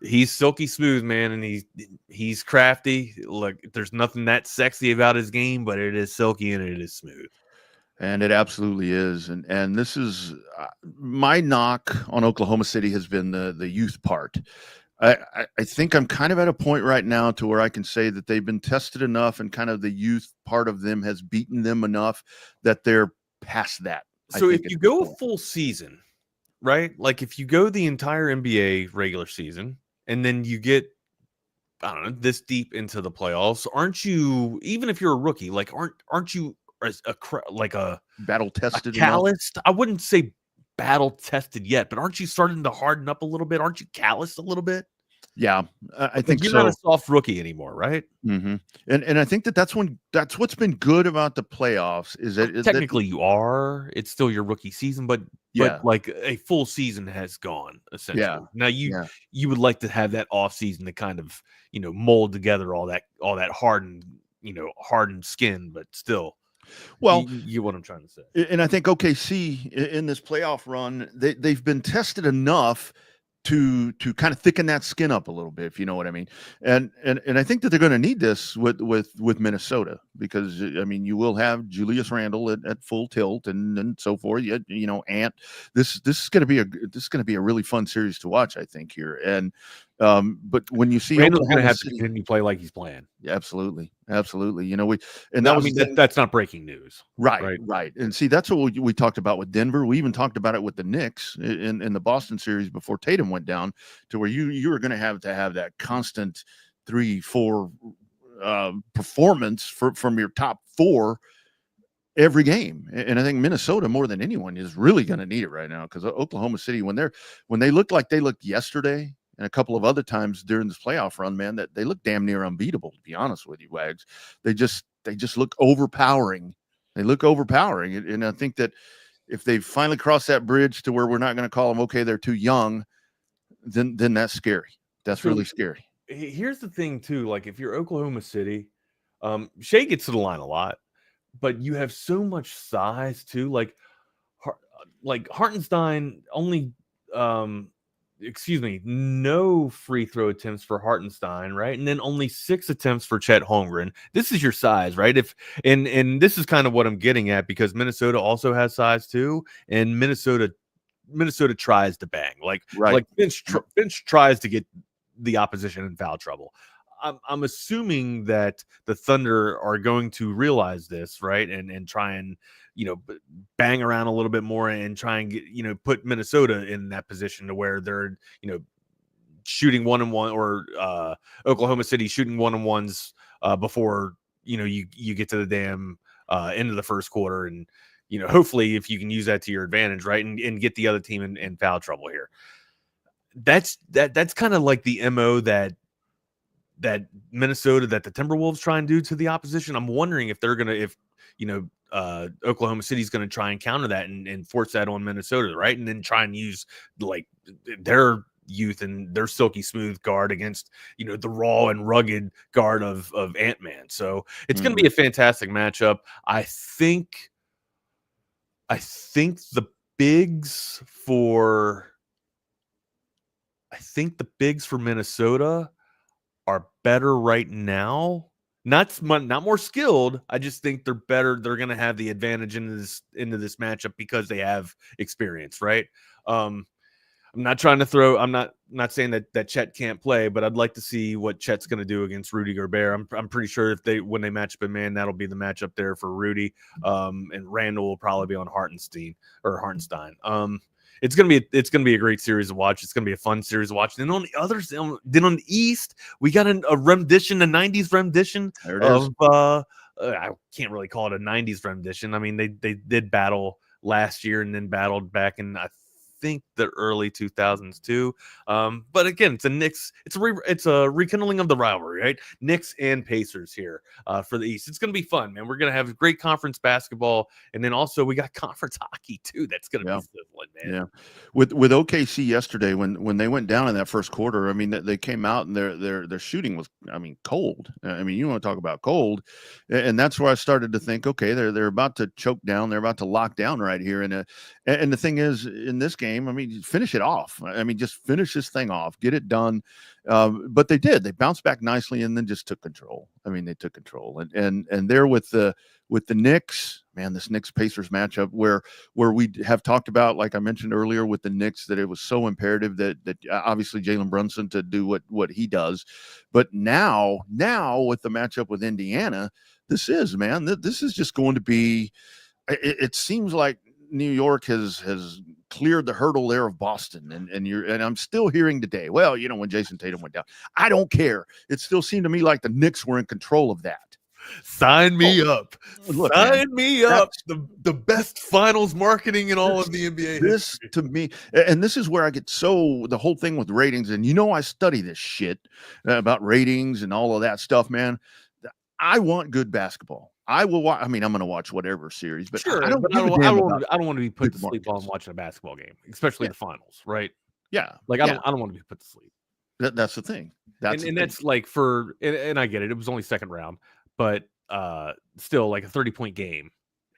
he's silky smooth, man, and he's crafty. Look, there's nothing that sexy about his game, but it is silky and it is smooth. And it absolutely is. And this is my knock on Oklahoma City has been the youth part. I think I'm kind of at a point right now to where I can say that they've been tested enough, and kind of the youth part of them has beaten them enough that they're past that. So if you go a full season, right? Like if you go the entire NBA regular season, and then you get, I don't know, this deep into the playoffs, aren't you, even if you're a rookie, like aren't you a battle tested, calloused? I wouldn't say battle tested yet, but aren't you starting to harden up a little bit? Aren't you calloused a little bit? Yeah, I think you're so. not a soft rookie anymore, right? Mm-hmm. And I think that's what's been good about the playoffs is that technically you are. It's still your rookie season, but like a full season has gone essentially. Yeah. Now you would like to have that off season to kind of mold together all that hardened skin, but still. Well, you what I'm trying to say. And I think OKC in this playoff run, they've been tested enough to kind of thicken that skin up a little bit, if you know what I mean. And I think that they're going to need this with Minnesota, because I mean, you will have Julius Randle at full tilt and so forth. Ant. This is going to be a really fun series to watch, I think, here. And but when you see Randall's going to have to continue to play like he's playing. Yeah, absolutely. That's not breaking news. Right. And see, that's what we talked about with Denver. We even talked about it with the Knicks in the Boston series before Tatum went down, to where you were going to have that constant 3-4 performance from your top four every game. And I think Minnesota, more than anyone, is really going to need it right now, because Oklahoma City, when they looked like they looked yesterday, and a couple of other times during this playoff run, man, that they look damn near unbeatable, to be honest with you, Wags. They just look overpowering. They look overpowering. And I think that if they finally cross that bridge to where we're not going to call them, okay, they're too young, then that's scary. That's really scary. Here's the thing too. Like if you're Oklahoma City, Shea gets to the line a lot, but you have so much size too. Like Hartenstein only, no free throw attempts for Hartenstein, right? And then only 6 attempts for Chet Holmgren. This is your size, right? And this is kind of what I'm getting at, because Minnesota also has size too, and Minnesota tries to bang. Like Finch tries to get the opposition in foul trouble. I'm assuming that the Thunder are going to realize this, right? And try and, bang around a little bit more and try and get, put Minnesota in that position to where they're, shooting 1-on-1, or Oklahoma City shooting 1-on-1s before, you get to the damn end of the first quarter. And, hopefully if you can use that to your advantage, right? And get the other team in foul trouble here. That's kind of like the MO that Minnesota, that the Timberwolves try and do to the opposition. I'm wondering if they're going to, Oklahoma City's going to try and counter that and force that on Minnesota, right? And then try and use like their youth and their silky smooth guard against, the raw and rugged guard of Ant-Man. So it's going to be a fantastic matchup. I think the bigs for Minnesota are better right now. Not more skilled. I just think they're better. They're going to have the advantage into this matchup because they have experience, right? I'm not saying that Chet can't play, but I'd like to see what Chet's going to do against Rudy Gobert. I'm pretty sure when they match up in man, that'll be the matchup there for Rudy. And Randall will probably be on Hartenstein. It's gonna be a great series to watch. It's gonna be a fun series to watch. Then on the East, we got a rendition, a '90s rendition of I can't really call it a 90s rendition. I mean, they did battle last year and then battled back in, I think, the early 2000s too. But again, it's a rekindling of the rivalry, right? Knicks and Pacers here for the East. It's going to be fun, man. We're going to have great conference basketball, and then also we got conference hockey too. That's going to be sizzling, man. Yeah, with OKC yesterday when they went down in that first quarter, I mean they came out and their shooting was, I mean, cold. I mean, you want to talk about cold, and that's where I started to think, okay, they're about to choke down, they're about to lock down right here, and the thing is, in this game, I mean, finish it off. I mean, just finish this thing off, get it done. But they did. They bounced back nicely and then just took control. I mean, they took control. And there with the Knicks, man, this Knicks Pacers matchup where we have talked about, like I mentioned earlier, with the Knicks, that it was so imperative that obviously Jalen Brunson to do what he does. But now with the matchup with Indiana, this is just going to be. It seems like New York has cleared the hurdle there of Boston, and I'm still hearing today, well, you know, when Jason Tatum went down, I don't care. It still seemed to me like the Knicks were in control of that. Sign me up. Look, Sign me up. The best finals marketing in all of the NBA. This to me, and this is where I get the whole thing with ratings, and you know, I study this shit about ratings and all of that stuff, man. I want good basketball. I will watch. I mean, I'm going to watch whatever series, but sure, I don't want to be put to sleep while I'm watching a basketball game, especially the finals, right? Yeah, like I don't want to be put to sleep. That's the thing. That's like and I get it. It was only second round, but still like a 30-point game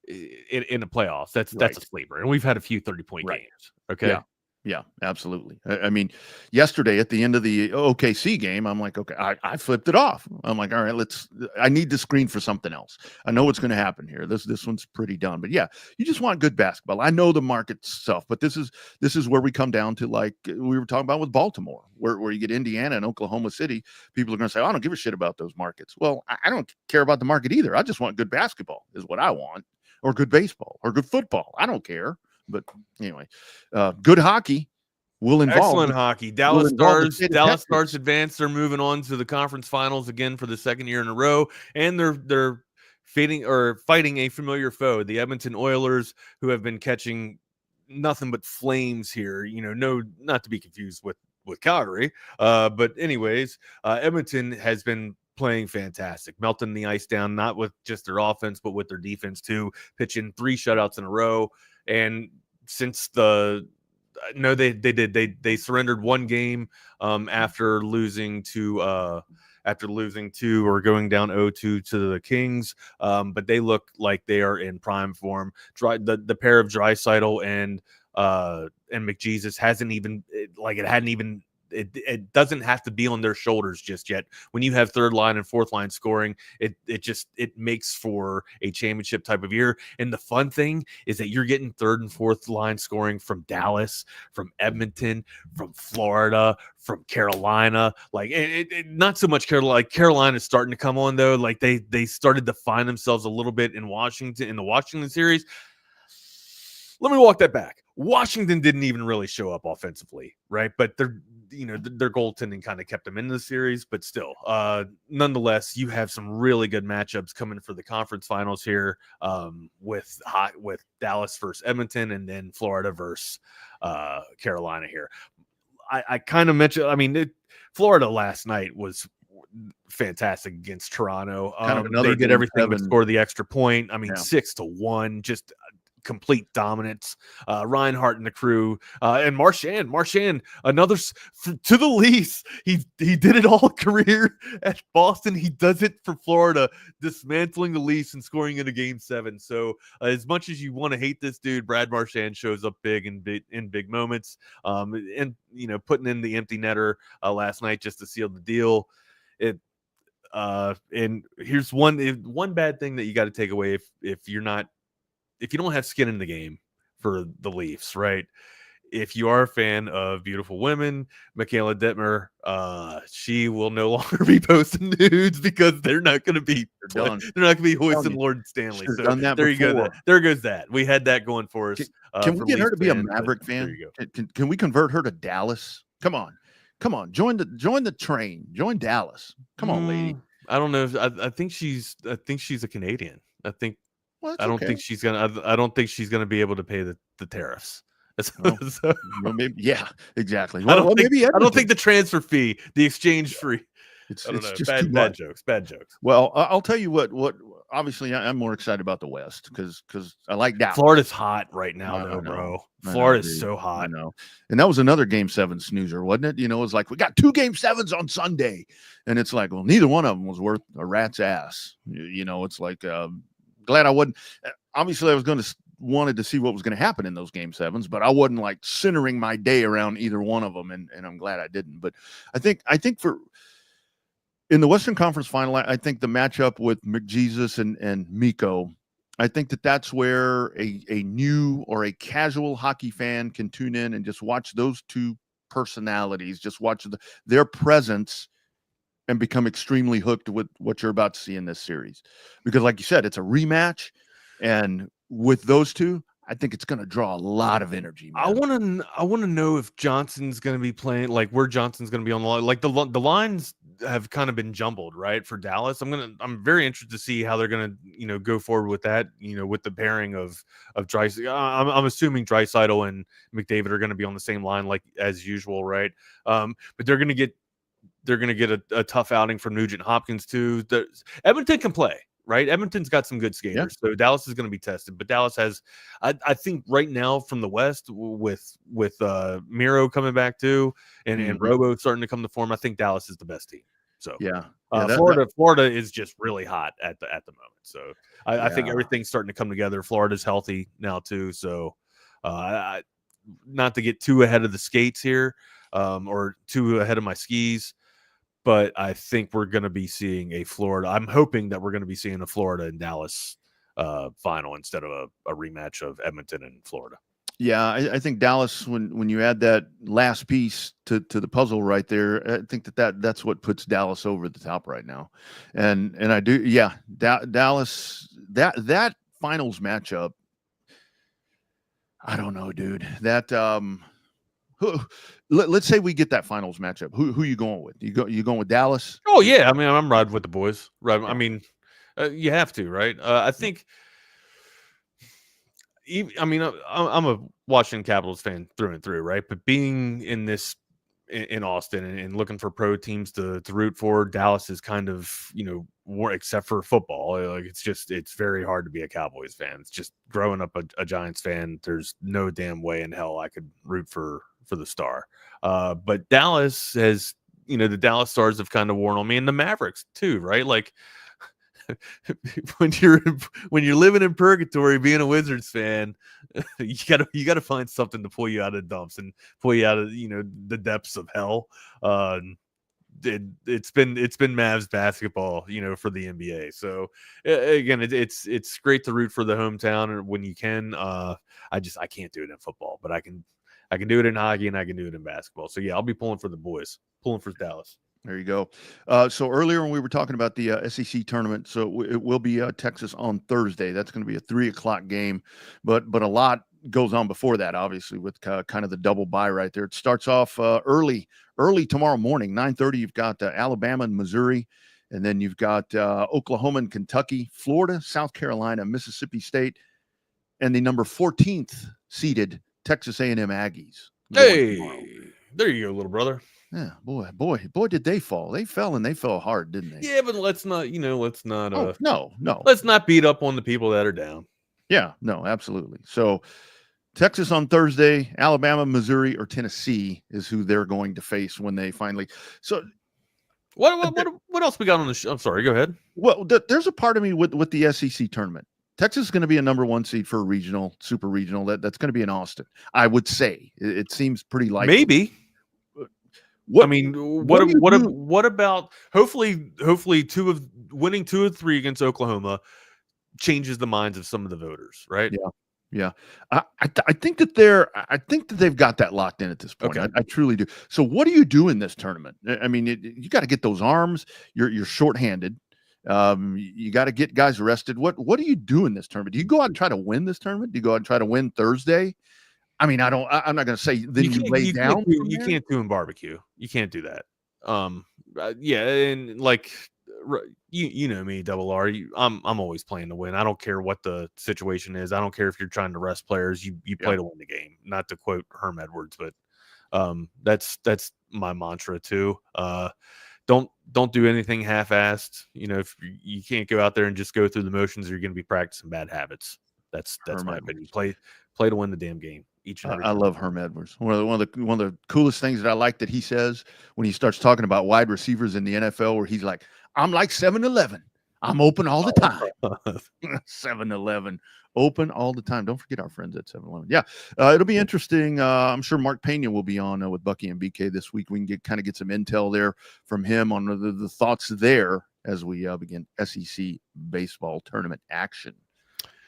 in the playoffs. That's a sleeper, and we've had a few 30-point games. Okay. Yeah, absolutely. I mean, yesterday at the end of the OKC game, I'm like, okay, I flipped it off. I'm like, all right, I need to screen for something else. I know what's going to happen here. This one's pretty done. But yeah, you just want good basketball. I know the market stuff, but this is where we come down to, like we were talking about with Baltimore, where you get Indiana and Oklahoma City. People are going to say, I don't give a shit about those markets. Well, I don't care about the market either. I just want good basketball is what I want, or good baseball, or good football. I don't care. But anyway, good hockey will involve excellent hockey. Dallas Stars advanced. They're moving on to the conference finals again for the second year in a row, and they're fighting a familiar foe, the Edmonton Oilers, who have been catching nothing but flames here. You know, not to be confused with Calgary. But anyways, Edmonton has been playing fantastic, melting the ice down, not with just their offense, but with their defense too, pitching 3 shutouts in a row. And since they surrendered one game after losing to or going down 0-2 to the Kings, but they look like they are in prime form. The pair of Draisaitl and McJesus it doesn't have to be on their shoulders just yet. When you have third line and fourth line scoring, it makes for a championship type of year. And the fun thing is that you're getting third and fourth line scoring from Dallas, from Edmonton, from Florida, from Carolina. Like not so much Carolina. Like Carolina's starting to come on though. Like they started to find themselves a little bit in the Washington series. Let me walk that back. Washington didn't even really show up offensively, right? But their goaltending kind of kept them in the series. But still, nonetheless, you have some really good matchups coming for the conference finals here, with Dallas versus Edmonton, and then Florida versus Carolina here. I kind of mentioned, I mean, Florida last night was fantastic against Toronto. They did everything but score the extra point. I mean, 6-1, just complete dominance. Reinhart and the crew, and Marchand, another to the Leafs. He did it all career at Boston. He does it for Florida, dismantling the Leafs and scoring in a Game 7. So as much as you want to hate this dude, Brad Marchand shows up big in big moments. And you know, putting in the empty netter last night just to seal the deal. And here's one bad thing that you got to take away if you don't have skin in the game for the Leafs, right? If you are a fan of beautiful women, Michaela Detmer, she will no longer be posting nudes because they're not going to be hoisting Lord Stanley. So there you go. There goes that. We had that going for us. Can we get her to be a Maverick fan? Can we convert her to Dallas? Come on. Join the train. Join Dallas. Come on, lady. I don't know. I think she's a Canadian. I don't okay. think she's gonna. I don't think she's gonna be able to pay the tariffs. Oh, So, well, maybe, yeah, exactly. I don't think. Maybe I don't Edmonton. think the transfer fee, the exchange free. It's I don't know. just too Bad much. Bad jokes. Well, I'll tell you what. Obviously, I'm more excited about the West because I like Dallas. Florida's hot right now, I though, know. bro. I know, Florida's dude. so I hot. know. And that was another Game 7 snoozer, wasn't it? You know, it was like we got 2 Game 7s on Sunday, and it's like, well, neither one of them was worth a rat's ass. You know, it's like glad I wasn't. Obviously, I was wanted to see what was going to happen in those Game 7s, but I wasn't like centering my day around either one of them, and I'm glad I didn't. But I think for in the Western Conference Final, I think the matchup with McJesus and Miko, I think that's where a new or a casual hockey fan can tune in and just watch those two personalities, just watch their presence and become extremely hooked with what you're about to see in this series. Because like you said, it's a rematch, and with those two, I think it's going to draw a lot of energy, man. I want to know if Johnson's going to be playing, like where Johnson's going to be on the line. Like the lines have kind of been jumbled, right, for Dallas. I'm very interested to see how they're going to, go forward with that, with the pairing of Draisaitl. I'm assuming Draisaitl and McDavid are going to be on the same line like as usual, right? But they're going to get a tough outing from Nugent Hopkins too. Edmonton can play. Right, Edmonton's got some good skaters, so Dallas is going to be tested. But Dallas has, I think, right now from the West with Miro coming back too, and Robo starting to come to form. I think Dallas is the best team. So Florida is just really hot at the moment. So I think everything's starting to come together. Florida's healthy now too. So not to get too ahead of the skates here, or too ahead of my skis. But I think we're going to be seeing I'm hoping that we're going to be seeing a Florida and Dallas final instead of a rematch of Edmonton and Florida. Yeah, I think Dallas, when you add that last piece to the puzzle right there, I think that's what puts Dallas over the top right now. And I do, Dallas, that finals matchup, I don't know, dude. Let's say we get that finals matchup. Who you going with? You going with Dallas? Oh yeah, I'm riding with the boys. Right? I mean, you have to, right? I think. I'm a Washington Capitals fan through and through, right? But being in Austin and looking for pro teams to root for, Dallas is kind of except for football, like it's very hard to be a Cowboys fan. It's just growing up a Giants fan. There's no damn way in hell I could root for the Star. But Dallas has, the Dallas Stars have kind of worn on me, and the Mavericks too, right? Like when you're living in purgatory, being a Wizards fan, you gotta find something to pull you out of the dumps and pull you out of the depths of hell. It's been Mavs basketball, for the NBA. So again, it's great to root for the hometown when you can. I can't do it in football, but I can do it in hockey and I can do it in basketball. So yeah, I'll be pulling for the boys, pulling for Dallas. There you go. So earlier when we were talking about the SEC tournament, so it will be Texas on Thursday. That's going to be a 3:00 game, but a lot goes on before that, obviously, with kind of the double bye right there. It starts off early tomorrow morning, 9:30. You've got Alabama and Missouri, and then you've got Oklahoma and Kentucky, Florida, South Carolina, Mississippi State, and the number 14th seeded Texas A&M Aggies. Hey, there you go, little brother. Yeah, boy, did they fall? They fell, and they fell hard, didn't they? Yeah, but let's not. No. Let's not beat up on the people that are down. Yeah, no, absolutely. So Texas on Thursday, Alabama, Missouri, or Tennessee is who they're going to face when they finally. So what else we got on the show? I'm sorry, go ahead. Well, there's a part of me with the SEC tournament. Texas is going to be a number 1 seed for a regional, super regional. That's going to be in Austin. I would say it seems pretty likely. Maybe. What about hopefully winning 2 of 3 against Oklahoma changes the minds of some of the voters, right? Yeah. I think that they've got that locked in at this point. Okay. I truly do. So what do you do in this tournament? I mean, you got to get those arms. You're shorthanded. You got to get guys rested. What do you do in this tournament? Do you go out and try to win this tournament? Do you go out and try to win Thursday? I mean, I'm not going to say then you lay down. You can't do in barbecue. You can't do that. Yeah, and like you know me, Double R. I'm always playing to win. I don't care what the situation is. I don't care if you're trying to rest players. You play to win the game. Not to quote Herm Edwards, but that's my mantra too. Don't do anything half-assed. If you can't go out there and just go through the motions, you're going to be practicing bad habits. That's my opinion. Play to win the damn game. I love Herm Edwards. One of the coolest things that I like that he says when he starts talking about wide receivers in the NFL, where he's like, "I'm like 7-Eleven. I'm open all the time." 7-Eleven, open all the time. Don't forget our friends at 7-Eleven. Yeah, it'll be interesting. I'm sure Mark Pena will be on with Bucky and BK this week. We can get some intel there from him on the thoughts there as we begin SEC baseball tournament action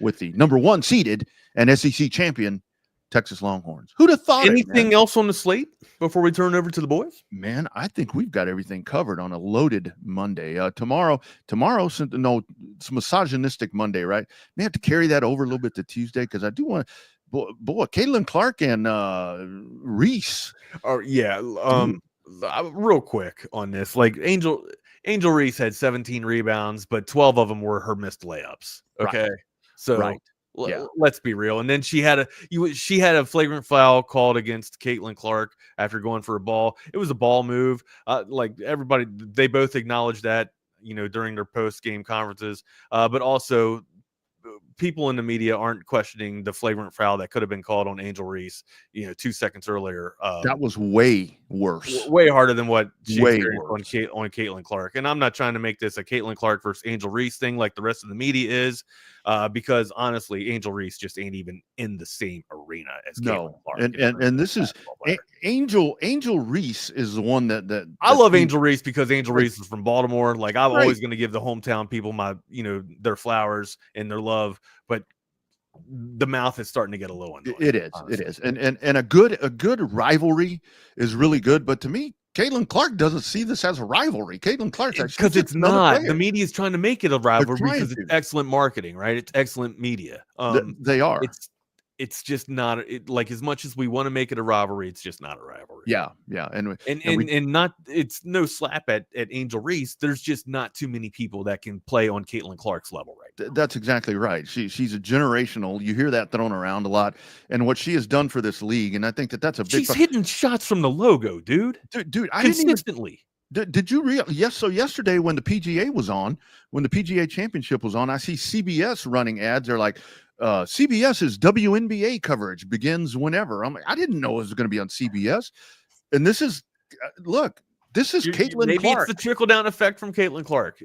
with the number 1 seeded and SEC champion Texas Longhorns. Who'd have thought anything else on the slate before we turn over to the boys? Man, I think we've got everything covered on a loaded Monday. Tomorrow, it's misogynistic Monday, right? May have to carry that over a little bit to Tuesday because I do want to. Boy, Caitlin Clark and Reese. Real quick on this, like Angel Reese had 17 rebounds, but 12 of them were her missed layups. Okay, right. So. Yeah. Let's be real. And then she had a flagrant foul called against Caitlin Clark after going for a ball. It was a ball move. Like everybody, they both acknowledged that, during their post-game conferences. But also people in the media aren't questioning the flagrant foul that could have been called on Angel Reese, 2 seconds earlier. That was way worse. Way harder than what she experienced on Caitlin Clark. And I'm not trying to make this a Caitlin Clark versus Angel Reese thing like the rest of the media is, because honestly, Angel Reese just ain't even in the same arena as Caitlin Clark. And this is Angel Reese is the one that I love Angel Reese because Angel Reese is from Baltimore. Like I'm always going to give the hometown people their flowers and their love, but the mouth is starting to get a little annoying. It is. And a good rivalry is really good. But to me, Caitlin Clark doesn't see this as a rivalry. Caitlin Clark's because it's not. The media is trying to make it a rivalry because it's excellent marketing, right? It's excellent media. They are. It's just not like as much as we want to make it a rivalry, it's just not a rivalry. Yeah, and not it's no slap at Angel Reese. There's just not too many people that can play on Caitlin Clark's level right now. That's exactly right. She's a generational. You hear that thrown around a lot, and what she has done for this league, and I think that's a big. She's hitting shots from the logo, dude. Dude, I consistently. Did you realize? Yes. So yesterday, when the PGA was on, when the PGA Championship was on, I see CBS running ads. They're like, CBS's WNBA coverage begins whenever. I'm like, I didn't know it was going to be on CBS. And this is, this is Caitlin Clark. Maybe it's the trickle down effect from Caitlin Clark.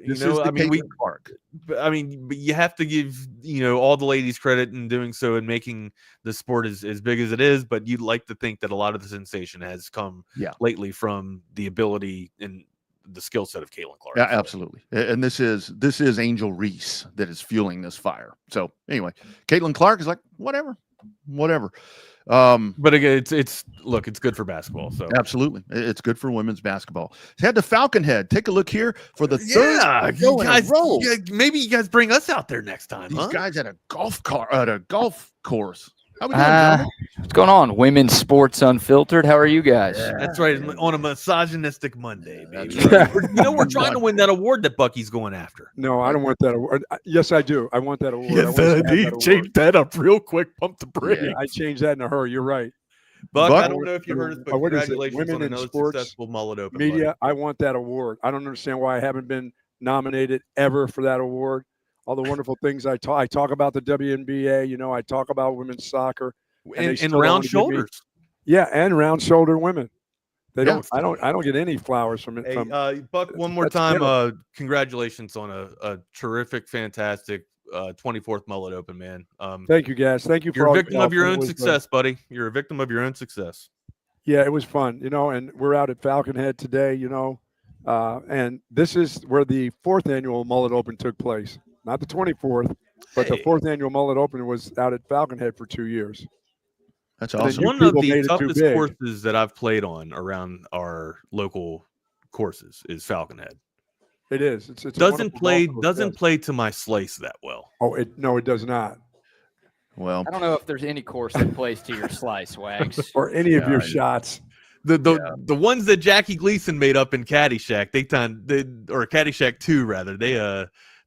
Clark. But you have to give all the ladies credit in doing so and making the sport as big as it is. But you'd like to think that a lot of the sensation has come lately from the ability and the skill set of Caitlin Clark. Yeah, absolutely. And this is Angel Reese that is fueling this fire. So anyway, Caitlin Clark is like, whatever. But again, it's good for basketball. So absolutely, it's good for women's basketball. Head to Falcon Head. Take a look here for the third show in a row. Maybe you guys bring us out there next time. These guys at a golf course. How we doing, what's going on? Women's Sports Unfiltered. How are you guys? Yeah, that's right. On a misogynistic Monday, baby. We're trying to win that award that Bucky's going after. No, I don't want that award. Yes, I do. I want that award. Yes, I changed that up real quick. Pump the brakes. Yeah, I changed that in a hurry. You're right. Buck, I don't know if you heard us, but congratulations Women on another successful mullet open. Media, buddy. I want that award. I don't understand why I haven't been nominated ever for that award. All the wonderful things I talk about the WNBA. I talk about women's soccer. And round shoulders. Yeah, and round shoulder women. They don't. I don't get any flowers from it. Hey, Buck, one more time. Congratulations on a terrific, fantastic 24th mullet open, man. Thank you, guys. Thank you for you're a victim of your own success, buddy. You're a victim of your own success. Yeah, it was fun, and we're out at Falcon Head today, and this is where the 4th annual mullet open took place. Not the 24th, but the 4th annual mullet open was out at Falcon Head for 2 years. That's awesome. One of the toughest courses that I've played on around our local courses is Falcon Head. It is. It's doesn't play to my slice that well. Oh, it does not. Well, I don't know if there's any course that plays to your slice, Wags, or any of your shots. The ones that Jackie Gleason made up in Caddyshack, or Caddyshack 2 rather,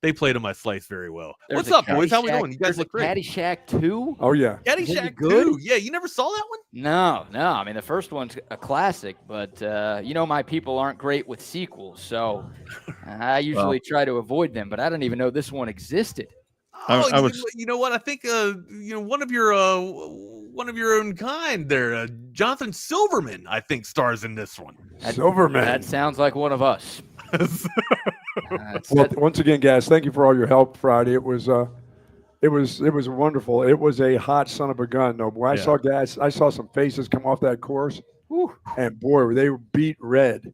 they played on my slice very well. What's up, boys? How we doing? You guys look great. Caddyshack 2? Oh yeah. Caddyshack 2. Yeah, you never saw that one? No. I mean, the first one's a classic, but my people aren't great with sequels, so I usually try to avoid them. But I didn't even know this one existed. You know what? I think one of your own kind there, Jonathan Silverman, I think stars in this one. Silverman. That sounds like one of us. Well, once again, guys, thank you for all your help Friday. It was wonderful. It was a hot son of a gun. No, when I saw some faces come off that course, and boy, they were beat red.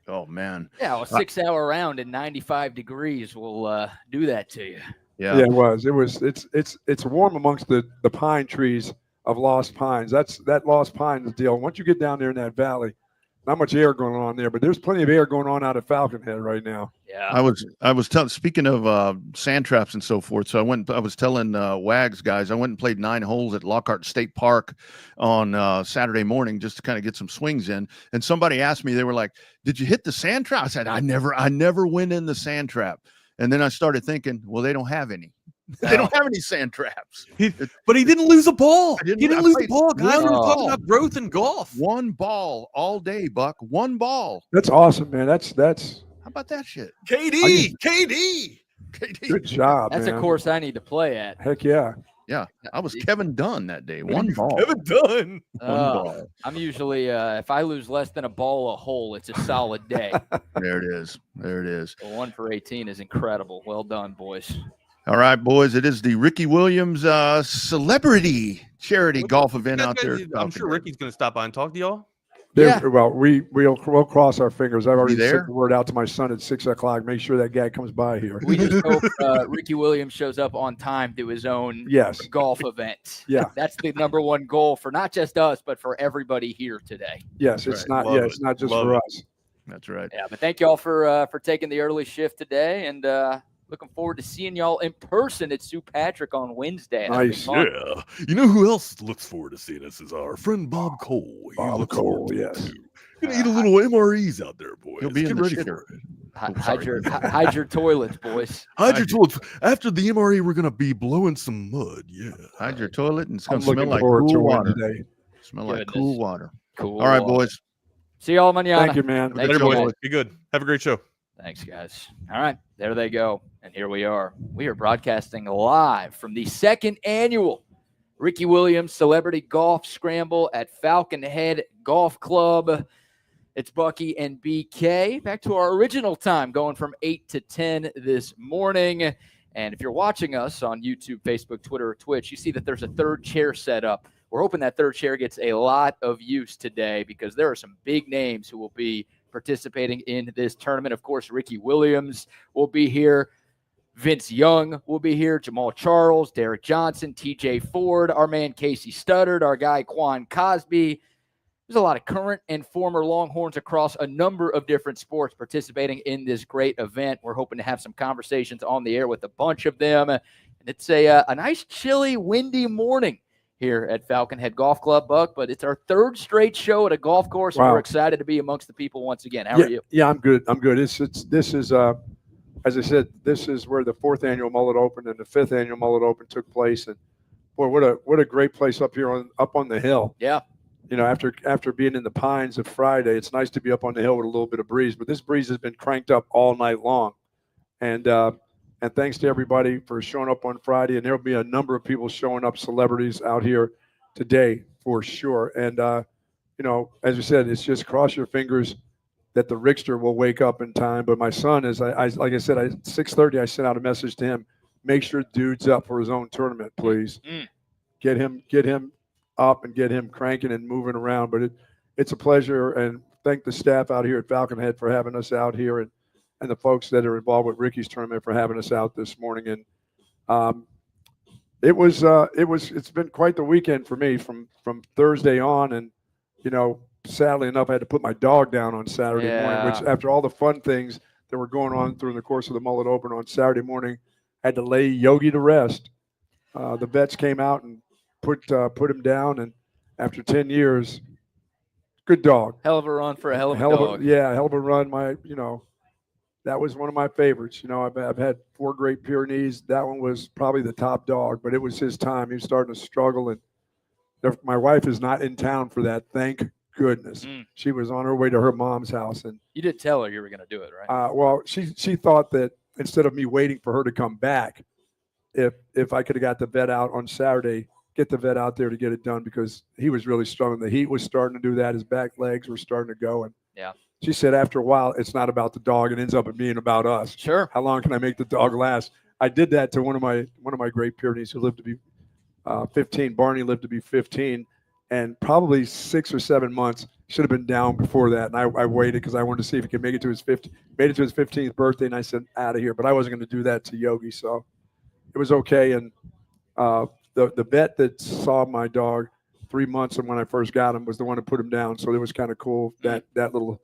Oh man. Yeah, a 6-hour round at 95 degrees will do that to you. Yeah, it was. It's warm amongst the pine trees of Lost Pines. That Lost Pines deal. Once you get down there in that valley, not much air going on there, but there's plenty of air going on out at Falcon Head right now. Yeah. I was telling, speaking of sand traps and so forth. So I was telling Wags guys, I went and played 9 holes at Lockhart State Park on Saturday morning just to kind of get some swings in. And somebody asked me, they were like, "Did you hit the sand trap?" I said, I never went in the sand trap. And then I started thinking, well, they don't have any. They don't have any sand traps. But he didn't lose a ball. He didn't lose the ball, guys. We're talking ball. about growth in golf. One ball all day, Buck. One ball. That's awesome, man. That's How about that shit? KD. good job. That's man. a course I need to play at. Heck yeah. Yeah, I was Kevin Dunn that day. One ball. Kevin Dunn. One ball. I'm usually, if I lose less than a ball a hole, it's a solid day. There it is. There it is. So 1 for 18 is incredible. Well done, boys. All right, boys. It is the Ricky Williams celebrity charity golf event out there. I'm sure Ricky's going to stop by and talk to y'all. Yeah. Well, we'll we'll cross our fingers. I've already there? sent the word out to my son at 6 o'clock. Make sure that guy comes by here. We just hope Ricky Williams shows up on time to his own golf event. Yeah. That's the #1 goal for not just us, but for everybody here today. Yes, it's not. Yeah, it's not just for us. That's right. Yeah, but thank y'all for taking the early shift today, and looking forward to seeing y'all in person at St. Patrick on Wednesday. Nice. Yeah. You know who else looks forward to seeing us is our friend Bob Cole. Bob Cole, yes. Gonna eat a little MREs out there, boys. He'll be in the ready shitter. for it. Hide your toilets, boys. Hide your toilets. After the MRE, we're gonna be blowing some mud. Yeah. Hide your toilet, and it's I'm gonna smell looking like forward cool to water. Wednesday. Smell like cool water. Cool. All right, boys. See y'all mañana. Thank you, man. Thanks, Later, y'all. boys. Be good. Have a great show. Thanks, guys. All right, there they go. And here we are. We are broadcasting live from the 2nd annual Ricky Williams Celebrity Golf Scramble at Falcon Head Golf Club. It's Bucky and BK. Back to our original time, going from 8 to 10 this morning. And if you're watching us on YouTube, Facebook, Twitter, or Twitch, you see that there's a 3rd chair set up. We're hoping that 3rd chair gets a lot of use today because there are some big names who will be participating in this tournament. Of course, Ricky Williams will be here. Vince Young will be here. Jamal Charles, Derek Johnson, TJ Ford, our man Casey Stutard, our guy Quan Cosby. There's a lot of current and former Longhorns across a number of different sports participating in this great event. We're hoping to have some conversations on the air with a bunch of them. And it's a nice, chilly, windy morning here at Falcon Head Golf Club, Buck, but it's our 3rd straight show at a golf course. Wow. And we're excited to be amongst the people once again. How are you? Yeah, I'm good. This is as I said, this is where the 4th annual Mullet Open and the 5th annual Mullet Open took place. And boy, what a great place up here up on the hill. Yeah. You know, after being in the pines of Friday, it's nice to be up on the hill with a little bit of breeze, but this breeze has been cranked up all night long. And thanks to everybody for showing up on Friday. And there'll be a number of people showing up, celebrities out here today for sure. And, you know, as you said, it's just cross your fingers that the Rickster will wake up in time. But my son is, like I said, at 6:30, I sent out a message to him. Make sure dude's up for his own tournament, please. Get him up and get him cranking and moving around. But it's a pleasure. And thank the staff out here at Falcon Head for having us out here, and the folks that are involved with Ricky's tournament for having us out this morning. And it's been quite the weekend for me from Thursday on. And, you know, sadly enough, I had to put my dog down on Saturday morning, which after all the fun things that were going on during the course of the Mullet Open on Saturday morning, I had to lay Yogi to rest. The vets came out and put him down. And after 10 years, Good dog. Hell of a run for a hell of a dog. Hell of a run. That was one of my favorites. I've had 4 Great Pyrenees. That one was probably the top dog, but it was his time. He was starting to struggle, and my wife is not in town for that. Thank goodness. She was on her way to her mom's house, and you did tell her you were going to do it, right? Well, she thought that instead of me waiting for her to come back, if I could have got the vet out on Saturday, get the vet out there to get it done, because he was really struggling. The heat was starting to do that. His back legs were starting to go, and yeah. She said after a while, it's not about the dog. It ends up being about us. Sure. How long can I make the dog last? I did that to one of my Great Pyrenees who lived to be 15. Barney lived to be 15, and probably 6 or 7 months. Should have been down before that, and I waited because I wanted to see if he could make it to his 15th birthday, and I said, out of here. But I wasn't going to do that to Yogi, so it was okay. And the vet that saw my dog 3 months and when I first got him was the one who put him down. So it was kind of cool, that little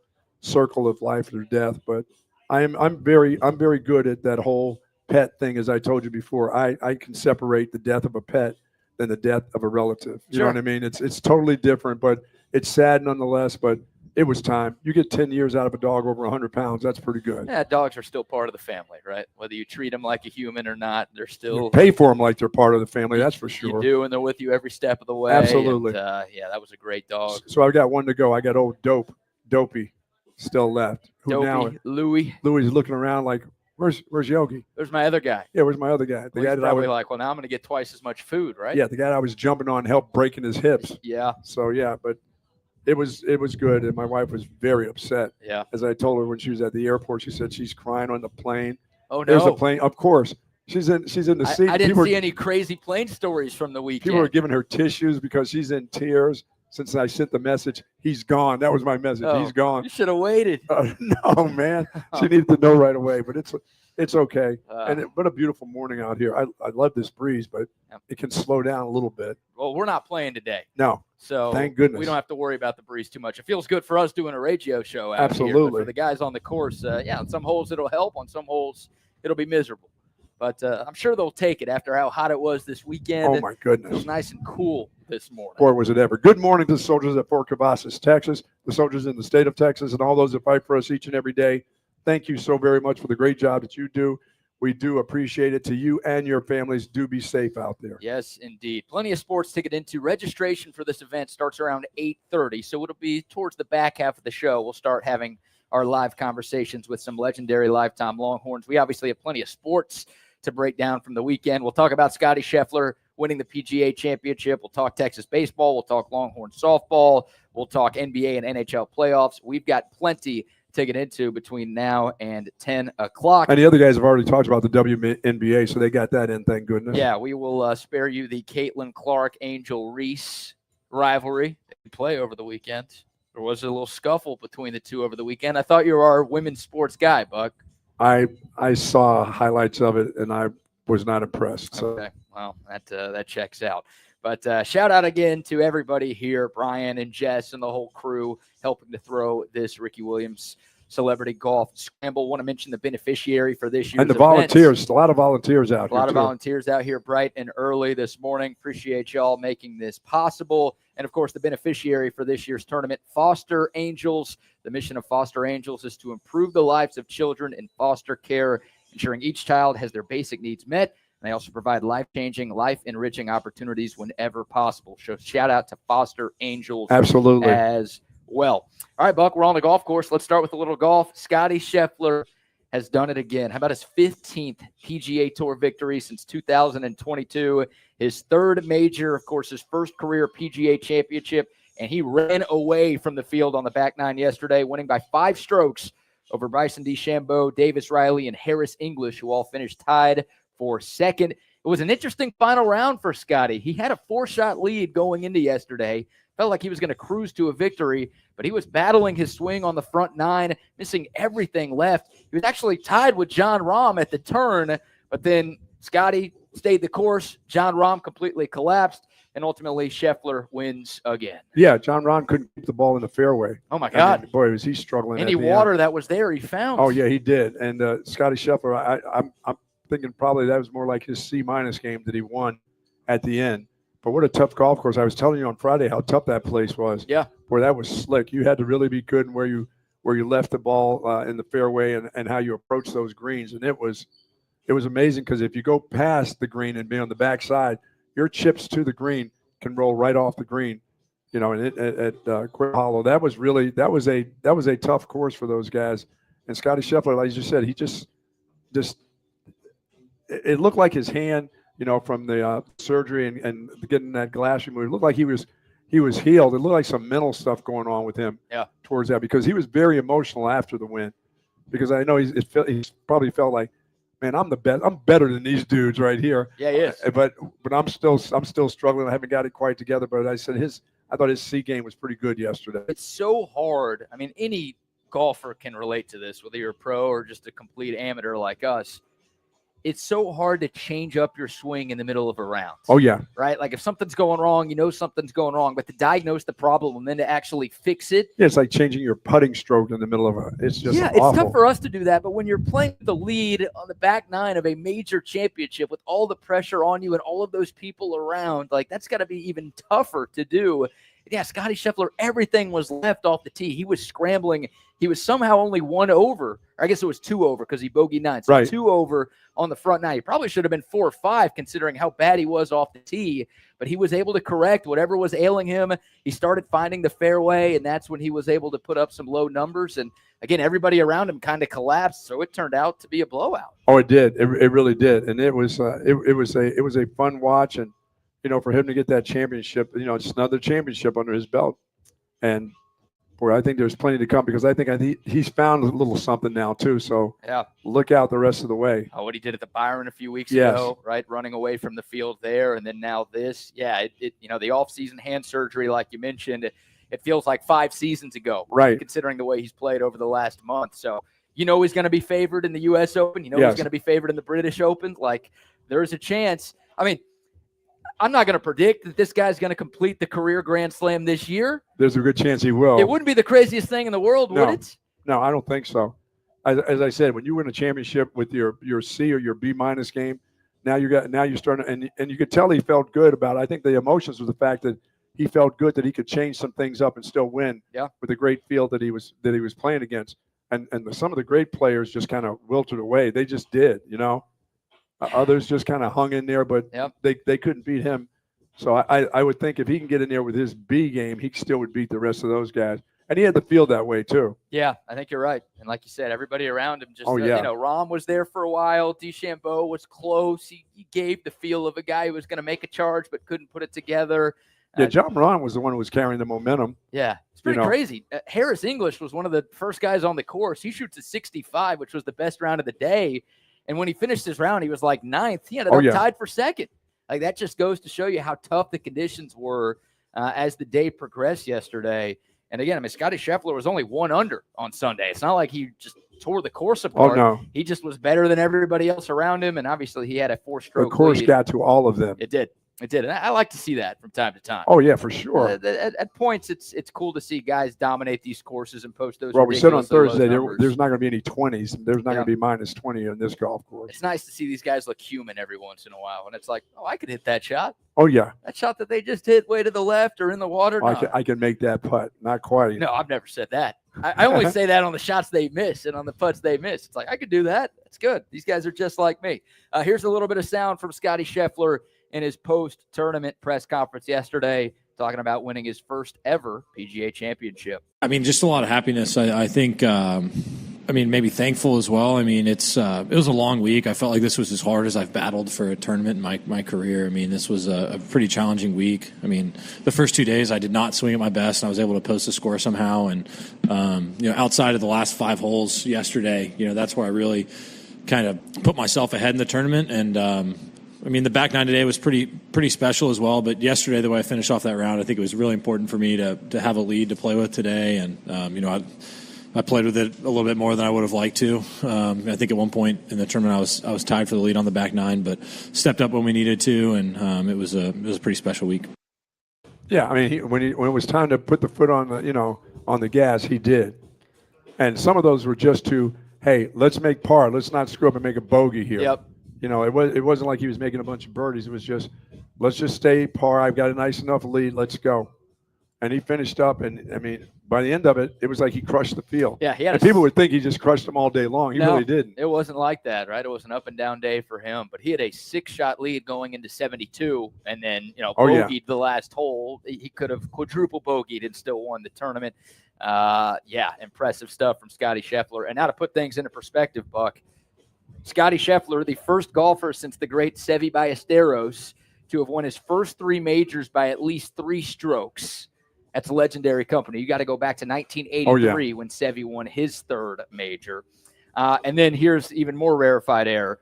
circle of life or death. But I'm very good at that whole pet thing. As I told you before, I can separate the death of a pet than the death of a relative. You know what I mean? It's totally different, but it's sad nonetheless. But it was time. You get 10 years out of a dog over 100 pounds. That's pretty good. Yeah, dogs are still part of the family, right? Whether you treat them like a human or not, they're still. You pay for them like they're part of the family. That's for sure. You do, and they're with you every step of the way. Absolutely. And, yeah, that was a great dog. So I've got one to go. I got old Dopey still left. Dopey, Louie. Louie's looking around like, where's Yogi? There's my other guy. Yeah, where's my other guy? The guy that probably like, well, now I'm going to get twice as much food, right? Yeah, the guy I was jumping on helped breaking his hips. Yeah. So yeah, but it was good, and my wife was very upset. Yeah. As I told her when she was at the airport, she said she's crying on the plane. Oh no. There's a plane. Of course, she's in the seat. I didn't see any crazy plane stories from the weekend. People were giving her tissues because she's in tears. Since I sent the message, he's gone. That was my message. Oh, he's gone. You should have waited. No, man. She needed to know right away, but it's okay. What a beautiful morning out here. I love this breeze, but it can slow down a little bit. Well, we're not playing today. No. So thank goodness. We don't have to worry about the breeze too much. It feels good for us doing a radio show out Absolutely. here. But for the guys on the course, on some holes it'll help. On some holes it'll be miserable. But I'm sure they'll take it after how hot it was this weekend. Oh, my goodness. It was nice and cool this morning. Boy, was it ever. Good morning to the soldiers at Fort Cavazos, Texas, the soldiers in the state of Texas, and all those that fight for us each and every day. Thank you so very much for the great job that you do. We do appreciate it. To you and your families, do be safe out there. Yes, indeed. Plenty of sports to get into. Registration for this event starts around 8:30, so it'll be towards the back half of the show. We'll start having our live conversations with some legendary lifetime Longhorns. We obviously have plenty of sports to break down from the weekend. We'll talk about Scottie Scheffler winning the PGA Championship. We'll talk Texas baseball. We'll talk Longhorn softball. We'll talk NBA and NHL playoffs. We've got plenty to get into between now and 10 o'clock. And the other guys have already talked about the WNBA, so they got that in, thank goodness. Yeah, we will spare you the Caitlin Clark, Angel Reese rivalry that we play over the weekend. There was a little scuffle between the two over the weekend. I thought you were our women's sports guy, Buck. I saw highlights of it, and I was not impressed. So. Okay, well, that checks out. But shout out again to everybody here, Brian and Jess and the whole crew helping to throw this Ricky Williams Celebrity Golf Scramble. Want to mention the beneficiary for this year's and the event. Volunteers. A lot of volunteers out here. A lot of too. volunteers out here bright and early this morning. Appreciate y'all making this possible. And, of course, the beneficiary for this year's tournament, Foster Angels. The mission of Foster Angels is to improve the lives of children in foster care, ensuring each child has their basic needs met. And they also provide life-changing, life-enriching opportunities whenever possible. So shout out to Foster Angels Absolutely. As well. All right, Buck, we're on the golf course. Let's start with a little golf. Scottie Scheffler has done it again. How about his 15th PGA Tour victory since 2022? His third major, of course, his first career PGA Championship, and he ran away from the field on the back nine yesterday, winning by 5 strokes over Bryson DeChambeau, Davis Riley, and Harris English, who all finished tied for second. It was an interesting final round for Scottie. He had a 4-shot lead going into yesterday. Felt like he was going to cruise to a victory, but he was battling his swing on the front nine, missing everything left. He was actually tied with Jon Rahm at the turn, but then Scottie stayed the course. Jon Rahm completely collapsed, and ultimately Scheffler wins again. Yeah, Jon Rahm couldn't keep the ball in the fairway. Oh, my God. I mean, boy, was he struggling. Any water that was there, he found. Oh, yeah, he did. And Scottie Scheffler, I'm thinking probably that was more like his C- game that he won at the end. But what a tough golf course. I was telling you on Friday how tough that place was. Yeah. Boy, that was slick. You had to really be good in where you left the ball in the fairway and how you approach those greens. And it was amazing because if you go past the green and be on the backside, your chips to the green can roll right off the green. You know, and at Quail Hollow, that was a tough course for those guys. And Scottie Scheffler, like you said, he just it looked like his hand, you know, from the surgery and getting that glass removed, it looked like he was healed. It looked like some mental stuff going on with him towards that, because he was very emotional after the win. Because I know he's probably felt like, man, I'm the best. I'm better than these dudes right here. Yeah, he is. But I'm still struggling. I haven't got it quite together. But I thought his C game was pretty good yesterday. It's so hard. I mean, any golfer can relate to this, whether you're a pro or just a complete amateur like us. It's so hard to change up your swing in the middle of a round. Oh, yeah. Right? Like if something's going wrong, you know something's going wrong, but to diagnose the problem and then to actually fix it. Yeah, it's like changing your putting stroke in the middle of it's just awful. It's tough for us to do that, but when you're playing the lead on the back nine of a major championship with all the pressure on you and all of those people around, like that's got to be even tougher to do. Yeah, Scottie Scheffler, everything was left off the tee. He was scrambling. He was somehow only 1 over. I guess it was 2 over because he bogeyed 9. So right. 2 over on the front nine. He probably should have been 4 or 5 considering how bad he was off the tee. But he was able to correct whatever was ailing him. He started finding the fairway, and that's when he was able to put up some low numbers. And, again, everybody around him kind of collapsed, so it turned out to be a blowout. Oh, it did. It really did. And it was a fun watch. And, you know, for him to get that championship, you know, it's another championship under his belt. And, boy, I think there's plenty to come because I think he's found a little something now, too. So yeah, look out the rest of the way. Oh, what he did at the Byron a few weeks ago, right? Running away from the field there. And then now this. Yeah, you know, the offseason hand surgery, like you mentioned, it feels like 5 seasons ago. Right. Considering the way he's played over the last month. So, you know, he's going to be favored in the U.S. Open. You know, he's going to be favored in the British Open. Like, there's a chance. I mean, I'm not going to predict that this guy's going to complete the career Grand Slam this year. There's a good chance he will. It wouldn't be the craziest thing in the world, would it? No, I don't think so. As I said, when you win a championship with your C or your B- game, now you're starting, and you could tell he felt good about it. I think the emotions was the fact that he felt good that he could change some things up and still win. Yeah. With the great field that he was playing against, and some of the great players just kind of wilted away. They just did, you know. Others just kind of hung in there, but they couldn't beat him. So I would think if he can get in there with his B game, he still would beat the rest of those guys. And he had the field that way too. Yeah, I think you're right. And like you said, everybody around him just, you yeah. know, Rahm was there for a while. DeChambeau was close. He gave the feel of a guy who was going to make a charge but couldn't put it together. Yeah, John Rahm was the one who was carrying the momentum. Yeah, it's pretty crazy. Harris English was one of the first guys on the course. He shoots a 65, which was the best round of the day. And when he finished his round, he was like 9th. He ended up tied for 2nd. Like that just goes to show you how tough the conditions were as the day progressed yesterday. And again, I mean, Scottie Scheffler was only 1 under on Sunday. It's not like he just tore the course apart. Oh, no. He just was better than everybody else around him. And obviously he had a 4-stroke The course lead. got to all of them. It did. It did. And I like to see that from time to time. Oh, yeah, for sure. At points, it's cool to see guys dominate these courses and post those. Well, we said on Thursday there's not going to be any 20s. There's not going to be minus 20 on this golf course. It's nice to see these guys look human every once in a while. And it's like, oh, I could hit that shot. Oh, yeah. That shot that they just hit way to the left or in the water. Oh, no. I can make that putt. Not quite. No, I've never said that. I only say that on the shots they miss and on the putts they miss. It's like, I could do that. That's good. These guys are just like me. Here's a little bit of sound from Scottie Scheffler in his post-tournament press conference yesterday, talking about winning his first ever PGA Championship. I mean, just a lot of happiness. I think, maybe thankful as well. I mean, it was a long week. I felt like this was as hard as I've battled for a tournament in my career. I mean, this was a pretty challenging week. I mean, the first 2 days I did not swing at my best, and I was able to post a score somehow. And, outside of the last 5 holes yesterday, that's where I really kind of put myself ahead in the tournament. And, the back nine today was pretty special as well. But yesterday, the way I finished off that round, I think it was really important for me to have a lead to play with today. And, I played with it a little bit more than I would have liked to. I think at one point in the tournament, I was tied for the lead on the back nine, but stepped up when we needed to, and it was a pretty special week. Yeah, I mean, when it was time to put the foot on the gas, he did. And some of those were just hey, let's make par. Let's not screw up and make a bogey here. Yep. It wasn't like he was making a bunch of birdies. It was just, let's just stay par. I've got a nice enough lead. Let's go. And he finished up, and I mean, by the end of it, it was like he crushed the field. Yeah, he had. And people would think he just crushed them all day long. He really didn't. It wasn't like that, right? It was an up and down day for him. But he had a 6-shot lead going into 72, and then bogeyed the last hole. He could have quadruple bogeyed and still won the tournament. Impressive stuff from Scottie Scheffler. And now to put things into perspective, Buck, Scottie Scheffler, the first golfer since the great Seve Ballesteros to have won his first 3 majors by at least 3 strokes. That's a legendary company. You got to go back to 1983 when Seve won his 3rd major. And then here's even more rarefied air.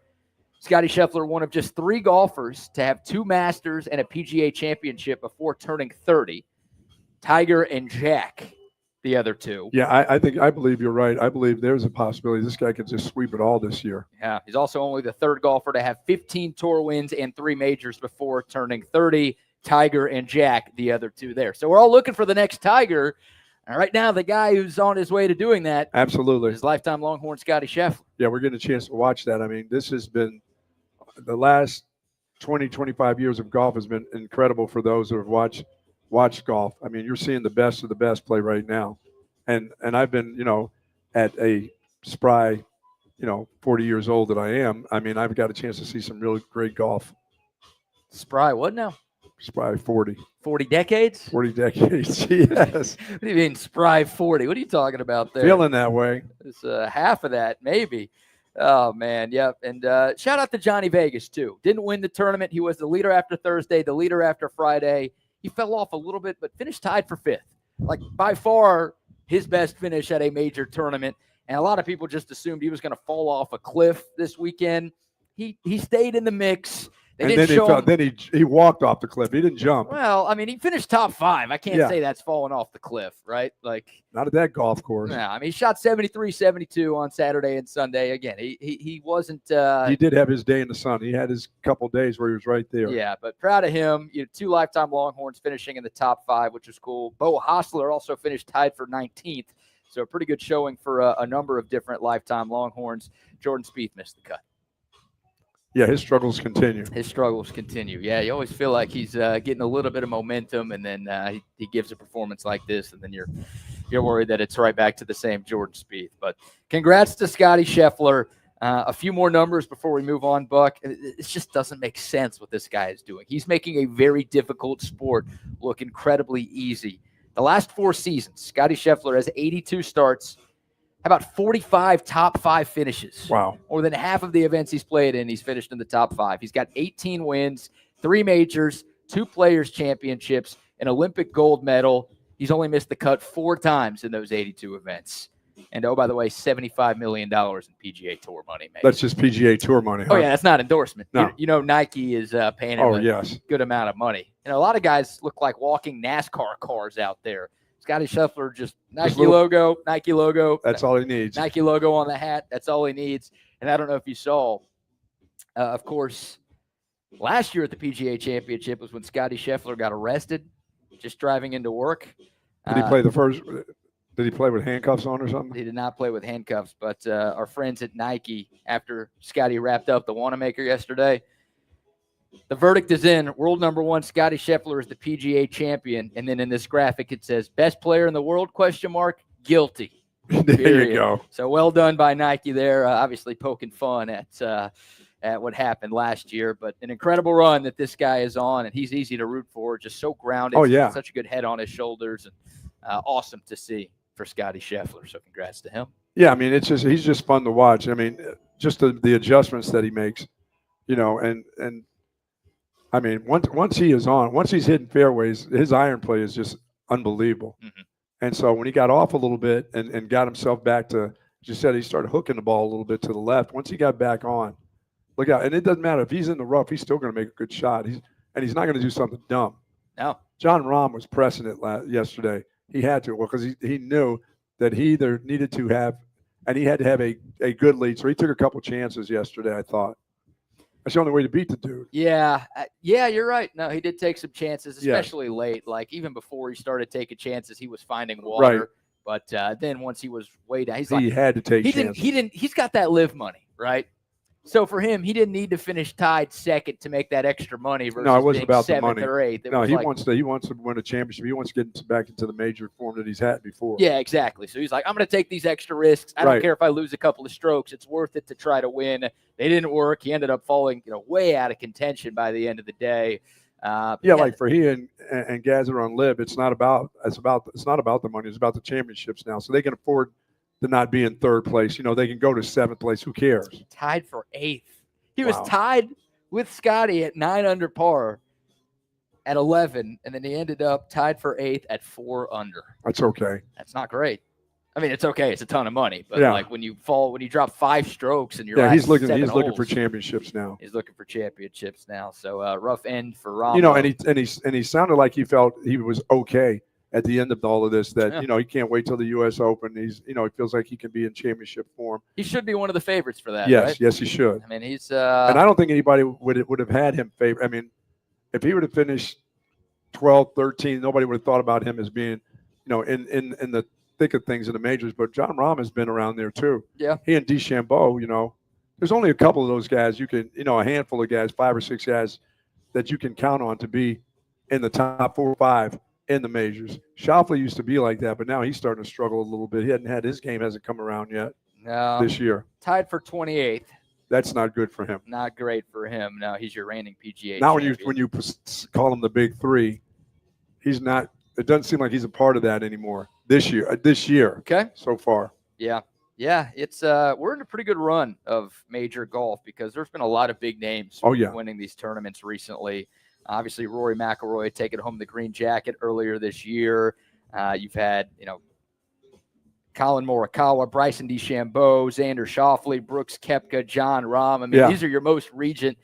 Scottie Scheffler, one of just 3 golfers to have 2 Masters and a PGA Championship before turning 30. Tiger and Jack, the other 2. Yeah, I believe you're right. I believe there's a possibility this guy could just sweep it all this year. Yeah, he's also only the 3rd golfer to have 15 tour wins and 3 majors before turning 30. Tiger and Jack, the other 2 there. So we're all looking for the next Tiger. And right now, the guy who's on his way to doing that is lifetime Longhorn Scottie Scheffler. Yeah, we're getting a chance to watch that. I mean, this has been the last 20, 25 years of golf has been incredible for those who have watched golf. I mean, you're seeing the best of the best play right now. And I've been, at a spry, 40 years old that I am. I mean, I've got a chance to see some really great golf. Spry what now? Spry 40. 40 decades? 40 decades, yes. What do you mean spry 40? What are you talking about there? Feeling that way. It's half of that, maybe. Oh, man, yep. And shout out to Johnny Vegas, too. Didn't win the tournament. He was the leader after Thursday, the leader after Friday. He fell off a little bit, but finished tied for 5th. Like, by far, his best finish at a major tournament. And a lot of people just assumed he was going to fall off a cliff this weekend. He stayed in the mix. Then he walked off the cliff. He didn't jump. Well, I mean, he finished top 5. I can't say that's falling off the cliff, right? Like, not at that golf course. Yeah, I mean, he shot 73, 72 on Saturday and Sunday. Again, he wasn't. He did have his day in the sun. He had his couple days where he was right there. Yeah, but proud of him. 2 lifetime Longhorns finishing in the top 5, which was cool. Bo Hostler also finished tied for 19th. So a pretty good showing for a number of different lifetime Longhorns. Jordan Spieth missed the cut. Yeah, his struggles continue. Yeah, you always feel like he's getting a little bit of momentum, and then he gives a performance like this, and then you're worried that it's right back to the same Jordan Spieth. But congrats to Scottie Scheffler. A few more numbers before we move on, Buck. It just doesn't make sense what this guy is doing. He's making a very difficult sport look incredibly easy. The last 4 seasons, Scottie Scheffler has 82 starts. How about 45 top 5 finishes? Wow. More than half of the events he's played in, he's finished in the top 5. He's got 18 wins, 3 majors, 2 Players' Championships, an Olympic gold medal. He's only missed the cut 4 times in those 82 events. And, oh, by the way, $75 million in PGA Tour money made. That's just PGA Tour money, huh? Oh, yeah, that's not endorsement. No. Nike is paying him a good amount of money. A lot of guys look like walking NASCAR cars out there. Scottie Scheffler, just Nike logo. That's all he needs. Nike logo on the hat. That's all he needs. And I don't know if you saw, of course, last year at the PGA Championship was when Scottie Scheffler got arrested just driving into work. Did he play Did he play with handcuffs on or something? He did not play with handcuffs, but our friends at Nike, after Scottie wrapped up the Wanamaker yesterday, the verdict is in. World number 1, Scottie Scheffler is the PGA champion. And then in this graphic, it says, best player in the world, ? Guilty. There you go. So well done by Nike there. Obviously poking fun at what happened last year. But an incredible run that this guy is on, and he's easy to root for. Just so grounded. Oh, yeah. Such a good head on his shoulders. And awesome to see for Scottie Scheffler. So congrats to him. Yeah, I mean, he's just fun to watch. I mean, just the adjustments that he makes, and I mean, once he is on, once he's hitting fairways, his iron play is just unbelievable. Mm-hmm. And so when he got off a little bit and got himself back to, as you said, he started hooking the ball a little bit to the left. Once he got back on, look out. And it doesn't matter if he's in the rough, he's still going to make a good shot. He's not going to do something dumb. No. John Rahm was pressing it yesterday. He had to, because he knew that he either needed to have, and he had to have a good lead. So he took a couple chances yesterday, I thought. That's the only way to beat the dude. Yeah, you're right. No, he did take some chances, especially late. Like, even before he started taking chances, he was finding water. Right. But then once he was way down, he had to take chances. He's got that live money, right? So for him, he didn't need to finish tied second to make that extra money versus No, it wasn't being about the seventh money. or eighth. No, he wants to win a championship. He wants to get back into the major form that he's had before. Yeah, exactly. So he's like, I'm going to take these extra risks. I don't care if I lose a couple of strokes. It's worth it to try to win. They didn't work. He ended up falling, way out of contention by the end of the day. Like for he and Gazer on Lib, it's not about the money. It's about the championships now. So they can afford to not be in third place. They can go to seventh place. Who cares? Tied for eighth. He was tied with Scottie at 9 under par at 11, and then he ended up tied for eighth at 4 under. That's okay. That's not great. I mean, it's okay. It's a ton of money, but when you drop 5 strokes and you're he's looking for championships now. He's looking for championships now. So rough end for Ramo. And he sounded like he felt he was okay at the end of all of this. That he can't wait till the U.S. Open. He feels like he can be in championship form. He should be one of the favorites for that. Yes, right? yes, he should. I mean, he's and I don't think anybody would have had him favorite. I mean, if he would have finished 12, 13, nobody would have thought about him as being, in the thick of things in the majors. But John Rahm has been around there too. Yeah. He and DeChambeau, there's only a couple of those guys you can, a handful of guys, 5 or 6 guys that you can count on to be in the top 4 or 5 in the majors. Scheffler used to be like that, but now he's starting to struggle a little bit. His game hasn't come around yet this year. Tied for 28th. That's not good for him. Not great for him. Now he's your reigning PGA Now champion. when you call him the big 3, he's not. It doesn't seem like he's a part of that anymore this year. Okay. So far. Yeah. It's we're in a pretty good run of major golf because there's been a lot of big names winning these tournaments recently. Obviously, Rory McIlroy taking home the green jacket earlier this year. You've had, Colin Morikawa, Bryson DeChambeau, Xander Schauffele, Brooks Koepka, John Rahm. I mean, these are your most recent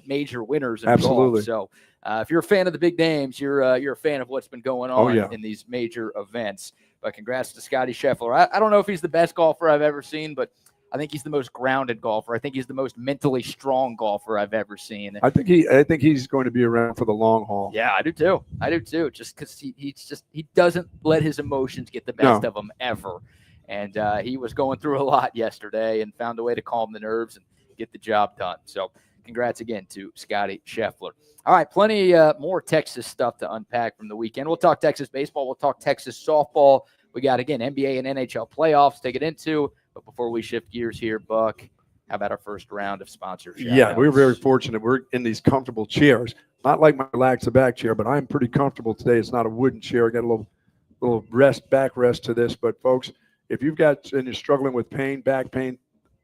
major winners in golf. So if you're a fan of the big names, you're a fan of what's been going on in these major events. But congrats to Scottie Scheffler. I don't know if he's the best golfer I've ever seen, but I think he's the most grounded golfer. I think he's the most mentally strong golfer I've ever seen. I think he's going to be around for the long haul. Yeah, I do too. Just because he doesn't let his emotions get the best of him ever. And he was going through a lot yesterday and found a way to calm the nerves and get the job done. So congrats again to Scottie Scheffler. All right, plenty more Texas stuff to unpack from the weekend. We'll talk Texas baseball. We'll talk Texas softball. We got, again, NBA and NHL playoffs to get into. But before we shift gears here, Buck, how about our first round of sponsors? Yeah, we're very fortunate. We're in these comfortable chairs. Not like my relax-the-back chair, but I'm pretty comfortable today. It's not a wooden chair. I got a little back rest to this. But, folks, if you've got and you're struggling with pain, back pain,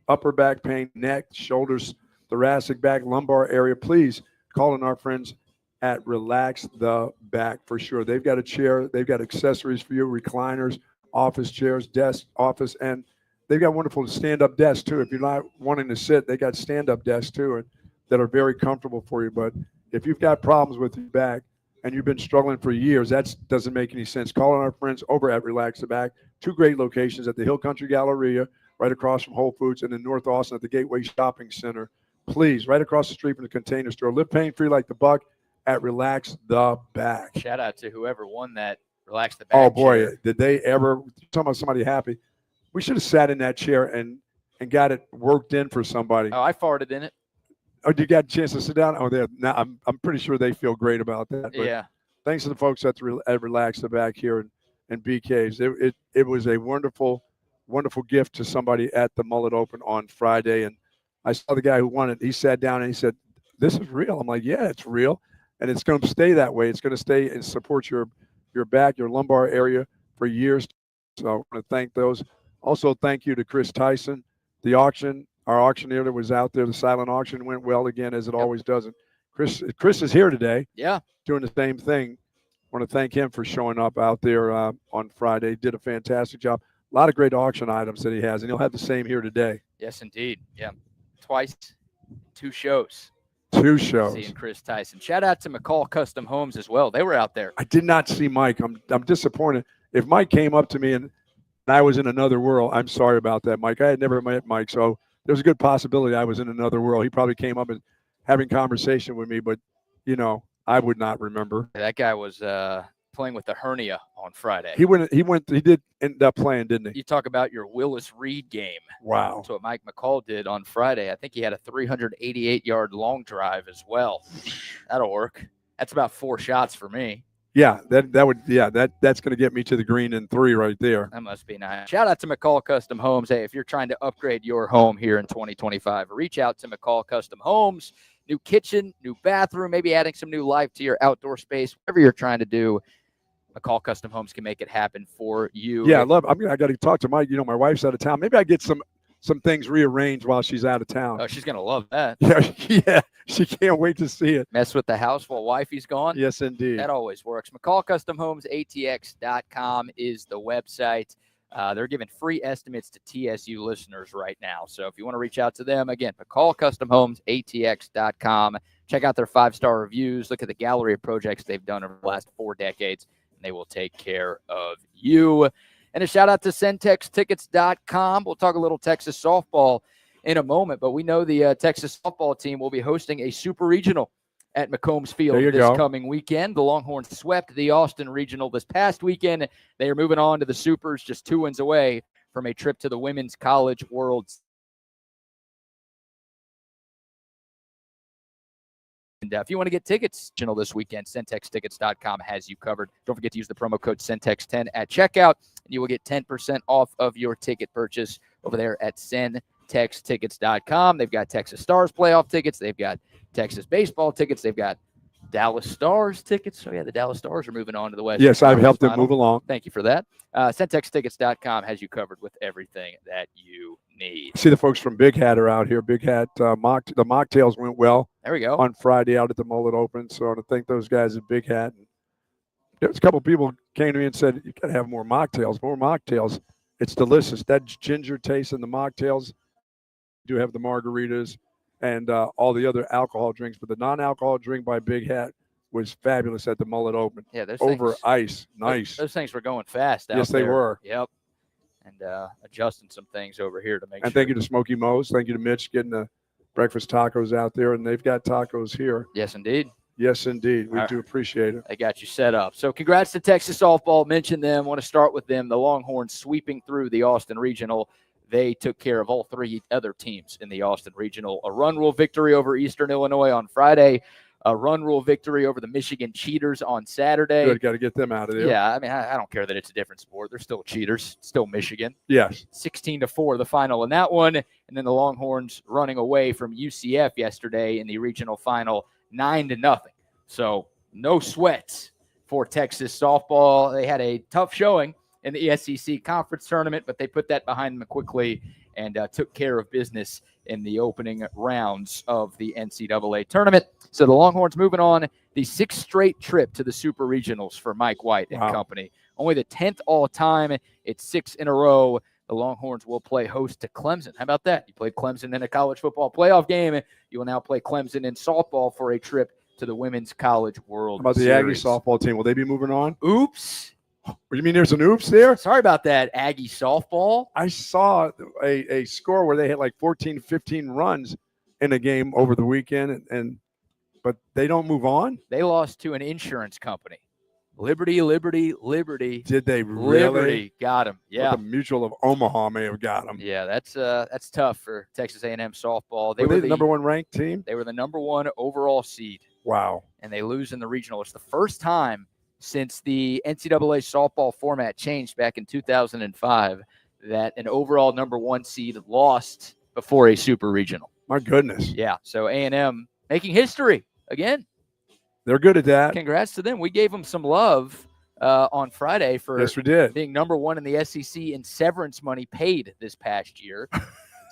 upper back pain, neck, shoulders, thoracic back, lumbar area, please call in our friends at Relax the Back for sure. They've got a chair. They've got accessories for you, recliners, office chairs, desk, office, and they've got wonderful stand-up desks, too. If you're not wanting to sit, they got stand-up desks, too, that are very comfortable for you. But if you've got problems with your back and you've been struggling for years, that doesn't make any sense. Call on our friends over at Relax the Back. 2 great locations at the Hill Country Galleria, right across from Whole Foods, and in North Austin at the Gateway Shopping Center. Please, right across the street from the Container Store. Live pain-free like the Buck at Relax the Back. Shout out to whoever won that Relax the Back. Oh, boy, chair. did they ever – talking about somebody happy. We should have sat in that chair and got it worked in for somebody. Oh, I farted in it. Oh, you got a chance to sit down? Oh, now I'm pretty sure they feel great about that. But yeah. Thanks to the folks at Relax the Back here in BK's. It was a wonderful, wonderful gift to somebody at the Mullet Open on Friday. And I saw the guy who won it. He sat down and he said, "This is real." I'm like, "Yeah, it's real. And it's going to stay that way. It's going to stay and support your back, your lumbar area for years." So I want to thank those. Also, thank you to Chris Tyson. The auction, our auctioneer that was out there, the silent auction went well again, as it always does. And Chris is here today. Yeah. Doing the same thing. I want to thank him for showing up out there on Friday. Did a fantastic job. A lot of great auction items that he has, and he'll have the same here today. Yes, indeed. Yeah. Twice, 2 shows. 2 shows. Seeing Chris Tyson. Shout out to McCall Custom Homes as well. They were out there. I did not see Mike. I'm disappointed. If Mike came up to me and I was in another world, I'm sorry about that, Mike. I had never met Mike, so there's a good possibility I was in another world. He probably came up and having conversation with me, but, I would not remember. That guy was playing with a hernia on Friday. He did end up playing, didn't he? You talk about your Willis Reed game. Wow. That's what Mike McCall did on Friday. I think he had a 388-yard long drive as well. That'll work. That's about 4 shots for me. Yeah, that's going to get me to the green in 3 right there. That must be nice. Shout out to McCall Custom Homes. Hey, if you're trying to upgrade your home here in 2025, reach out to McCall Custom Homes. New kitchen, new bathroom, maybe adding some new life to your outdoor space, whatever you're trying to do. McCall Custom Homes can make it happen for you. Yeah, I got to talk to Mike. My wife's out of town. Maybe I get some things rearranged while she's out of town. Oh, she's going to love that. Yeah, she can't wait to see it. Mess with the house while wifey's gone? Yes, indeed. That always works. McCall Custom Homes, ATX.com is the website. They're giving free estimates to TSU listeners right now. So if you want to reach out to them, again, McCall Custom Homes, ATX.com. Check out their 5-star reviews. Look at the gallery of projects they've done over the last 4 decades, and they will take care of you. And a shout out to CentexTickets.com. We'll talk a little Texas softball in a moment, but we know the Texas softball team will be hosting a super regional at McCombs Field this coming weekend. The Longhorns swept the Austin Regional this past weekend. They are moving on to the Supers, just 2 wins away from a trip to the Women's College World. And if you want to get tickets this weekend, CentexTickets.com has you covered. Don't forget to use the promo code CENTEX10 at checkout, and you will get 10% off of your ticket purchase over there at CentexTickets.com. They've got Texas Stars playoff tickets. They've got Texas baseball tickets. They've got Dallas Stars tickets. So, yeah, the Dallas Stars are moving on to the West. Yes, I've helped them move along. Thank you for that. CentexTickets.com has you covered with everything that you need. See the folks from Big Hat are out here. Big Hat, the mocktails went well. There we go. On Friday out at the Mullet Open. So I want to thank those guys at Big Hat. There was a couple of people came to me and said, you got to have more mocktails. It's delicious. That ginger taste in the mocktails. You do have the margaritas and all the other alcohol drinks, but the non-alcohol drink by Big Hat was fabulous at the Mullet Open. Yeah, those over things, ice, nice. Those things were going fast out Yes, there. they were. Yep. And adjusting some things over here to make sure. And thank you to Smokey Mo's. Thank you to Mitch getting the breakfast tacos out there, and they've got tacos here. Yes, indeed. Yes, indeed. We do appreciate it. They got you set up. So congrats to Texas softball. Mention them. Want to start with them. The Longhorns sweeping through the Austin Regional. They took care of all 3 other teams in the Austin Regional. A run rule victory over Eastern Illinois on Friday. A run rule victory over the Michigan Cheaters on Saturday. Good, got to get them out of there. Yeah, I mean, I don't care that it's a different sport. They're still Cheaters, still Michigan. Yes. 16-4 the final in that one. And then the Longhorns running away from UCF yesterday in the regional final, 9-0. So no sweats for Texas softball. They had a tough showing in the SEC conference tournament, but they put that behind them quickly and took care of business in the opening rounds of the NCAA tournament. So the Longhorns moving on the 6th straight trip to the Super Regionals for Mike White and company. Only the 10th all time. It's 6 in a row. The Longhorns will play host to Clemson. How about that? You played Clemson in a college football playoff game. You will now play Clemson in softball for a trip to the Women's College World How about Series. the Aggie softball team? Will they be moving on? Oops. You mean there's an oops there? Sorry about that, Aggie softball. I saw a score where they had like 14, 15 runs in a game over the weekend, but they don't move on? They lost to an insurance company. Liberty. Did they really? Liberty got him. Yeah. Well, the Mutual of Omaha may have got them. Yeah, that's tough for Texas A&M softball. Were they the number 1 ranked team? They were the number 1 overall seed. Wow. And they lose in the regional. It's the first time since the NCAA softball format changed back in 2005 that an overall number 1 seed lost before a super regional. My goodness. Yeah, so A&M making history again. They're good at that. Congrats to them. We gave them some love on Friday for yes, we did. being number 1 in the SEC in severance money paid this past year.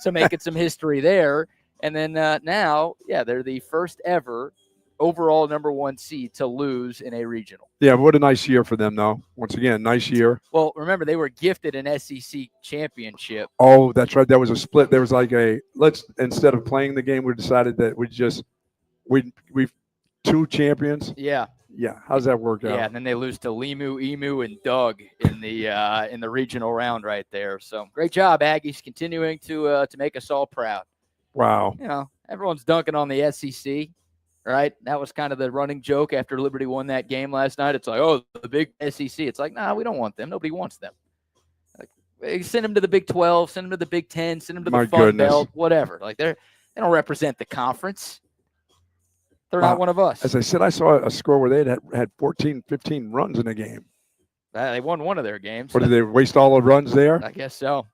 So making some history there. And then now, they're the first ever overall number 1 seed to lose in a regional. Yeah, what a nice year for them, though. Once again, nice year. Well, remember, they were gifted an SEC championship. Oh, that's right. That was a split. There was like instead of playing the game, we decided that we've 2 champions. Yeah. Yeah. How's that work out? Yeah, and then they lose to Limu, Emu, and Doug in the regional round right there. So great job, Aggies, continuing to make us all proud. Wow. Everyone's dunking on the SEC. right? That was kind of the running joke after Liberty won that game last night. It's like, oh, the big SEC. It's like, nah, we don't want them. Nobody wants them. Like, send them to the Big 12, send them to the Big 10, send them to the Fun Belt, whatever. Like, they don't represent the conference. They're not one of us. As I said, I saw a score where they had 14, 15 runs in a game. They won one of their games. Or did they waste all the runs there? I guess so.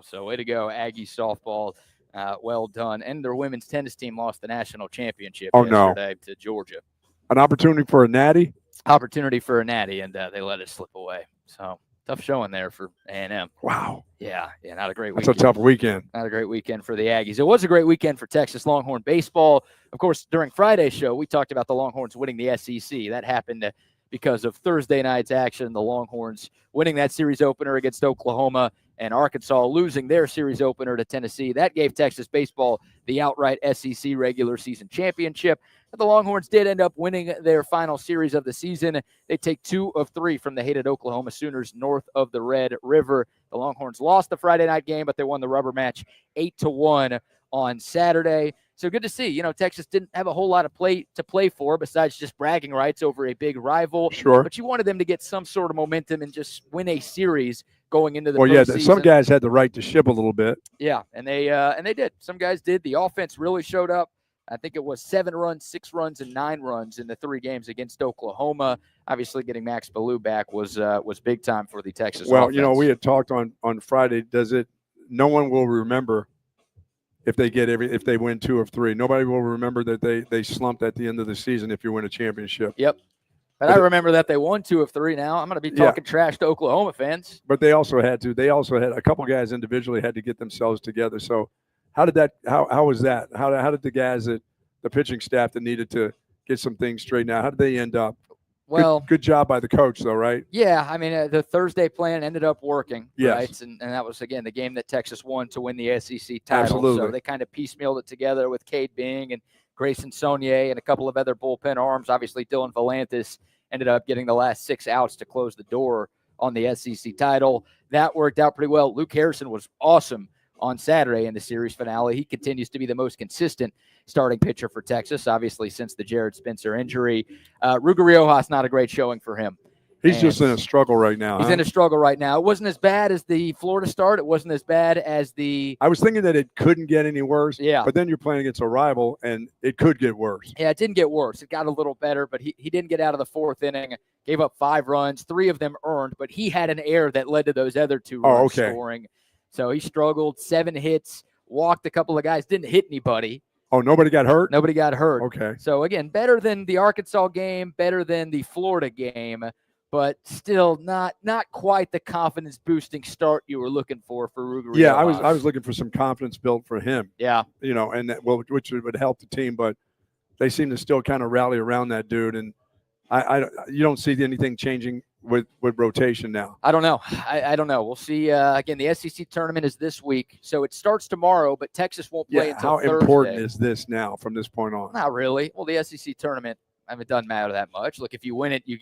So way to go, Aggie softball. Well done. And their women's tennis team lost the national championship yesterday to Georgia. An opportunity for a natty? Opportunity for a natty, and they let it slip away. So tough showing there for A&M. Wow. Yeah, not a great weekend. That's a tough weekend. Not a great weekend for the Aggies. It was a great weekend for Texas Longhorn Baseball. Of course, during Friday's show, we talked about the Longhorns winning the SEC. That happened because of Thursday night's action, the Longhorns winning that series opener against Oklahoma and Arkansas losing their series opener to Tennessee. That gave Texas baseball the outright SEC regular season championship. But the Longhorns did end up winning their final series of the season. They take 2 of 3 from the hated Oklahoma Sooners north of the Red River. The Longhorns lost the Friday night game, but they won the rubber match 8-1 on Saturday. So good to see. Texas didn't have a whole lot of to play for besides just bragging rights over a big rival. Sure. But you wanted them to get some sort of momentum and just win a series going into the postseason. Yeah, some guys had the right to ship a little bit. Yeah, and they did. Some guys did. The offense really showed up. I think it was 7 runs, 6 runs, and 9 runs in the 3 games against Oklahoma. Obviously, getting Max Ballou back was big time for the Texas offense. Well, we had talked on Friday. No one will remember if they win 2 of 3. Nobody will remember that they slumped at the end of the season if you win a championship. Yep. But I remember that they won 2 of 3 now. I'm going to be talking trash to Oklahoma fans. But they also had a couple guys individually had to get themselves together. So how was that? How did the guys the pitching staff that needed to get some things straightened out, how did they end up? Well, good job by the coach, though, right? Yeah, I mean, the Thursday plan ended up working, yes. Right? And that was, again, the game that Texas won to win the SEC title. Absolutely. So they kind of piecemealed it together with Cade Bing and Grayson Saunier and a couple of other bullpen arms. Obviously, Dylan Volantis ended up getting the last 6 outs to close the door on the SEC title. That worked out pretty well. Luke Harrison was awesome on Saturday in the series finale. He continues to be the most consistent starting pitcher for Texas, obviously, since the Jared Spencer injury. Ruger Riojas, not a great showing for him. He's just in a struggle right now. He's in a struggle right now. It wasn't as bad as the Florida start. It wasn't as bad as I was thinking that it couldn't get any worse. Yeah. But then you're playing against a rival, and it could get worse. Yeah, it didn't get worse. It got a little better, but he didn't get out of the 4th inning. Gave up 5 runs, 3 of them earned, but he had an error that led to those other 2 runs scoring. So he struggled, 7 hits, walked a couple of guys, didn't hit anybody. Oh, nobody got hurt? Nobody got hurt. Okay. So, again, better than the Arkansas game, better than the Florida game, but still not quite the confidence-boosting start you were looking for Ruger. Yeah, I was looking for some confidence built for him. Yeah. And that which would help the team, but they seem to still kind of rally around that dude, and you don't see anything changing with rotation now. I don't know. I don't know. We'll see. Again, the SEC tournament is this week, so it starts tomorrow, but Texas won't play until Thursday. How important is this now from this point on? Not really. Well, the SEC tournament, it doesn't matter that much. Look, if you win it, you've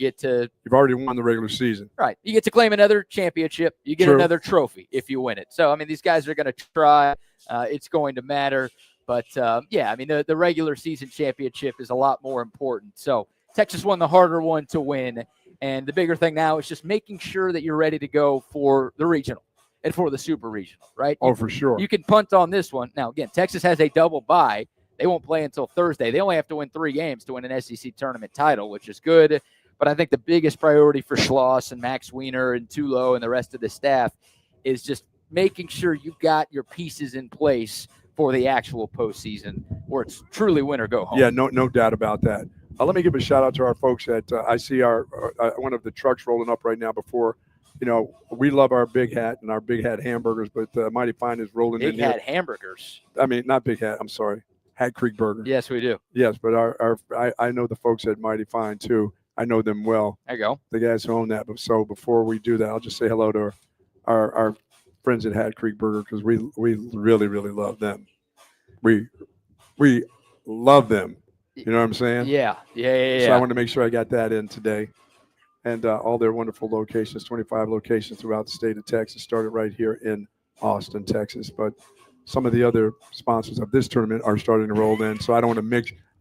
already won the regular season. Right. You get to claim another championship. You get another trophy if you win it. So, these guys are going to try. It's going to matter. But, the regular season championship is a lot more important. So, Texas won the harder one to win. And the bigger thing now is just making sure that you're ready to go for the regional and for the super regional, right? Oh, for sure. You can punt on this one. Now, again, Texas has a double bye. They won't play until Thursday. They only have to win 3 games to win an SEC tournament title, which is good. But I think the biggest priority for Schloss and Max Wiener and Tulo and the rest of the staff is just making sure you've got your pieces in place for the actual postseason where it's truly win or go home. Yeah, no doubt about that. Let me give a shout out to our folks at I see our one of the trucks rolling up right now before. We love our Big Hat and our Big Hat hamburgers, but Mighty Fine is rolling in here. Big Hat hamburgers. Not Big Hat. I'm sorry. Hat Creek Burger. Yes, we do. Yes, but I know the folks at Mighty Fine too. I know them well. There you go. The guys who own that. So before we do that, I'll just say hello to our friends at Hat Creek Burger because we really, really love them. We love them. You know what I'm saying? Yeah. So I wanted to make sure I got that in today. And all their wonderful locations, 25 locations throughout the state of Texas, started right here in Austin, Texas. But some of the other sponsors of this tournament are starting to roll in. So I don't want to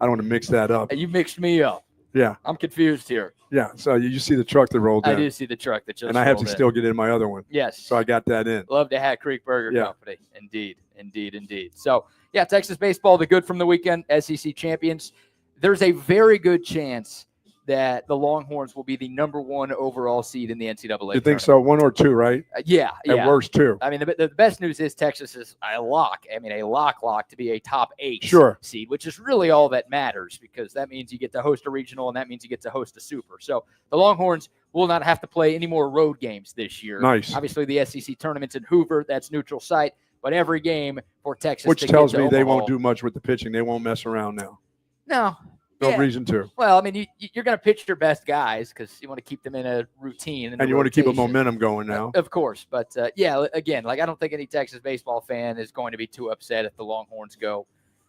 I don't want to mix that up. You mixed me up. Yeah. I'm confused here. Yeah. So you see the truck that rolled in. I do see the truck that just and I have to rolled in. still get in my other one. Yes. So I got that in. Love the Hat Creek Burger Company. Indeed. So, yeah, Texas baseball, the good from the weekend, SEC champions. There's a very good chance that the Longhorns will be the number 1 overall seed in the NCAA. You think so? 1 or 2, right? Yeah. At worst, 2. I mean, the best news is Texas is a lock. I mean, a lock to be a top 8 seed, which is really all that matters because that means you get to host a regional and that means you get to host a super. So the Longhorns will not have to play any more road games this year. Nice. Obviously, the SEC tournament's in Hoover. That's neutral site. But every game for Texas. Which tells me they won't do much with the pitching. They won't mess around now. No. No reason to. Well, I mean, you're going to pitch your best guys because you want to keep them in a routine. And you want to keep a momentum going now. Of course. But, again, I don't think any Texas baseball fan is going to be too upset if the Longhorns go,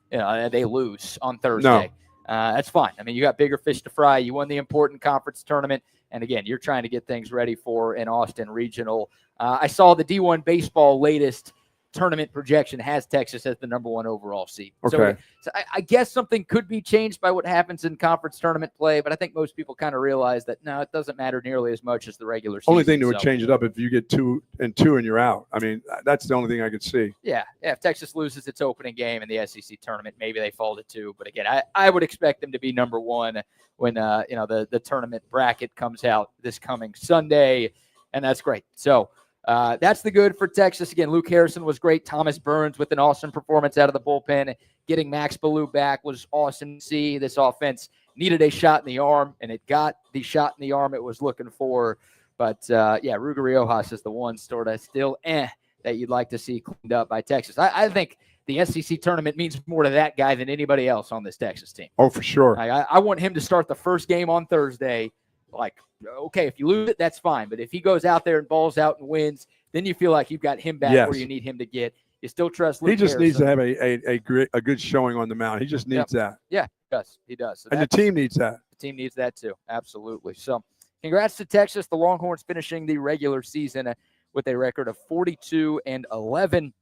they lose on Thursday. No. That's fine. I mean, you got bigger fish to fry. You won the important conference tournament. And, again, you're trying to get things ready for an Austin regional. I saw the D1 baseball latest tournament projection has Texas as the number 1 overall seed. Okay. So I guess something could be changed by what happens in conference tournament play, but I think most people kind of realize that, no, it doesn't matter nearly as much as the regular season. Only thing that would change it up if you get 2 and 2 and you're out. I mean, that's the only thing I could see. Yeah. If Texas loses its opening game in the SEC tournament, maybe they fall to 2. But again, I would expect them to be number 1 when, the tournament bracket comes out this coming Sunday, and that's great. So, that's the good for Texas. Again, Luke Harrison was great. Thomas Burns with an awesome performance out of the bullpen. Getting Max Ballou back was awesome to see. This offense needed a shot in the arm, and it got the shot in the arm it was looking for. But, Ruger Riojas is the one sort of still that you'd like to see cleaned up by Texas. I think the SEC tournament means more to that guy than anybody else on this Texas team. Oh, for sure. I want him to start the first game on Thursday. Okay, if you lose it, that's fine. But if he goes out there and balls out and wins, then you feel like you've got him back where you need him to get. You still trust Luke He just Harrison. needs to have a good showing on the mound. He just needs that. Yeah, he does. So and the team needs that. The team needs that too. Absolutely. So congrats to Texas. The Longhorns finishing the regular season with a record of 42-11.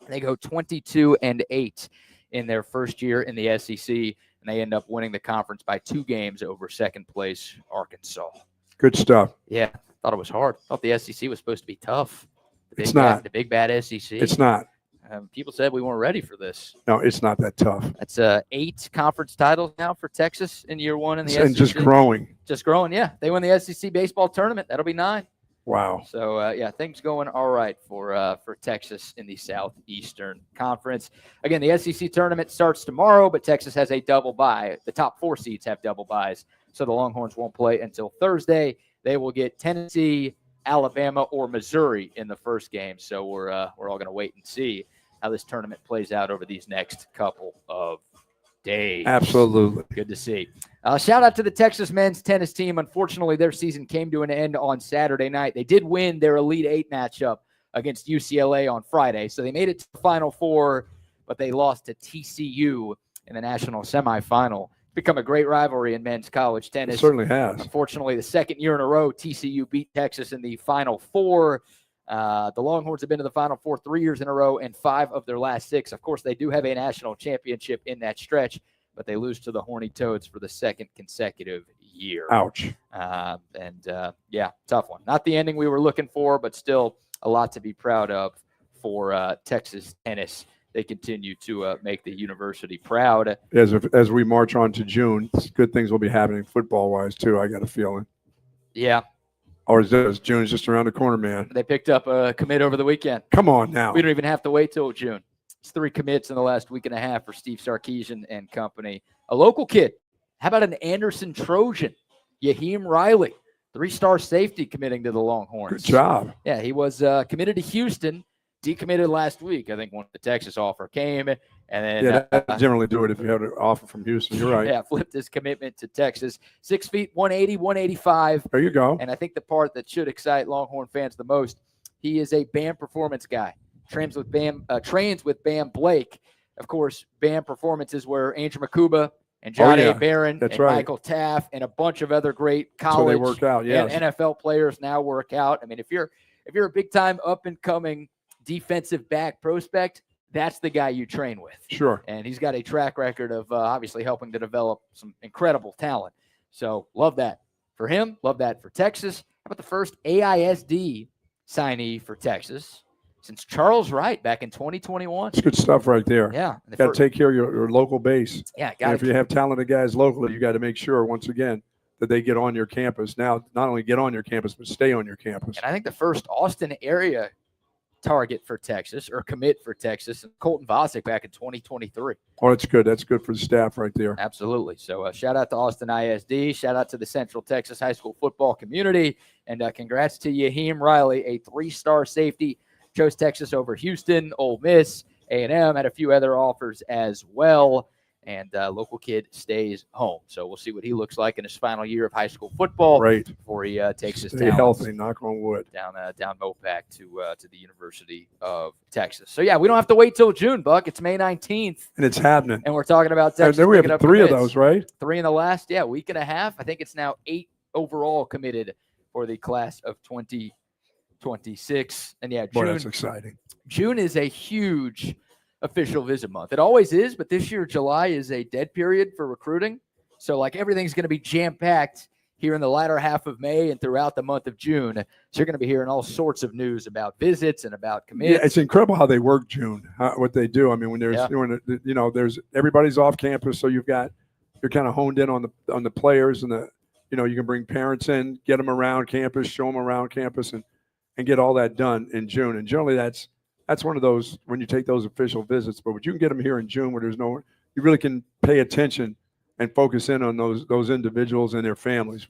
They go 22-8 in their first year in the SEC. And they end up winning the conference by 2 games over second place Arkansas. Good stuff. Yeah, thought it was hard. Thought the SEC was supposed to be tough. It's not. The big bad SEC. It's not. People said we weren't ready for this. No, it's not that tough. That's 8 conference titles now for Texas in year 1 in the SEC. And just growing. Just growing, yeah. They win the SEC baseball tournament. That'll be 9. Wow. So, things going all right for Texas in the Southeastern Conference. Again, the SEC tournament starts tomorrow, but Texas has a double bye. The top 4 seeds have double byes, so the Longhorns won't play until Thursday. They will get Tennessee, Alabama, or Missouri in the first game. So we're all going to wait and see how this tournament plays out over these next couple of days. Absolutely. Good to see. Shout out to the Texas men's tennis team. Unfortunately, their season came to an end on Saturday night. They did win their Elite 8 matchup against UCLA on Friday, so they made it to the Final Four, but they lost to TCU in the national semifinal. It's become a great rivalry in men's college tennis. It certainly has. Unfortunately, the second year in a row, TCU beat Texas in the Final Four. The Longhorns have been to the Final Four 3 years in a row and 5 of their last 6. Of course, they do have a national championship in that stretch, but they lose to the Horny Toads for the second consecutive year. Ouch. Tough one. Not the ending we were looking for, but still a lot to be proud of for Texas tennis. They continue to make the university proud. As we march on to June, good things will be happening football-wise, too, I got a feeling. Yeah. Or is June's just around the corner, man? They picked up a commit over the weekend. Come on now. We don't even have to wait till June. It's 3 commits in the last week and a half for Steve Sarkisian and company. A local kid. How about an Anderson Trojan? Yaheem Riley, 3-star safety committing to the Longhorns. Good job. Yeah, he was committed to Houston, decommitted last week. I think when the Texas offer came. And then that generally do it if you have an offer from Houston. You're right. Yeah, flipped his commitment to Texas. 6 feet, 180, 185. There you go. And I think the part that should excite Longhorn fans the most, he is a BAM performance guy. Trains with Bam Blake. Of course, BAM Performance is where Andrew Makuba and John A. Barron and Michael Taff and a bunch of other great college work out, and NFL players now work out. I mean, if you're a big time up and coming defensive back prospect, that's the guy you train with. Sure. And he's got a track record of obviously helping to develop some incredible talent. So love that for him. Love that for Texas. How about the first AISD signee for Texas since Charles Wright back in 2021? It's good stuff right there. Yeah. You got to take care of your local base. Yeah. And if you have talented guys locally, you got to make sure, once again, that they get on your campus. Now, not only get on your campus, but stay on your campus. And I think the first Austin area target for Texas or commit for Texas, and Colton Vosick back in 2023. Oh, that's good. That's good for the staff right there. Absolutely. So shout out to Austin ISD. Shout out to the Central Texas high school football community. And congrats to Yaheem Riley, a 3-star safety. Chose Texas over Houston, Ole Miss, A&M, had a few other offers as well. And local kid stays home. So we'll see what he looks like in his final year of high school football. Right. Before he takes his Stay healthy, knock on wood. Down Mopac to the University of Texas. So, yeah, we don't have to wait till June, Buck. It's May 19th. And it's happening. And we're talking about Texas. And then we have 3 of those, right? 3 in the last, week and a half. I think it's now 8 overall committed for the class of 2026. And, June. Boy, that's exciting. June is a huge official visit month. It always is, but this year July is a dead period for recruiting. So everything's going to be jam-packed here in the latter half of May and throughout the month of June. So you're going to be hearing all sorts of news about visits and about commits. Yeah, it's incredible how they work June, what they do. I mean, when there's there's everybody's off campus, so you're kind of honed in on the players, and you can bring parents in, get them around campus, show them around campus, and get all that done in June. And generally that's one of those when you take those official visits. But when you can get them here in June, where you really can pay attention and focus in on those individuals and their families,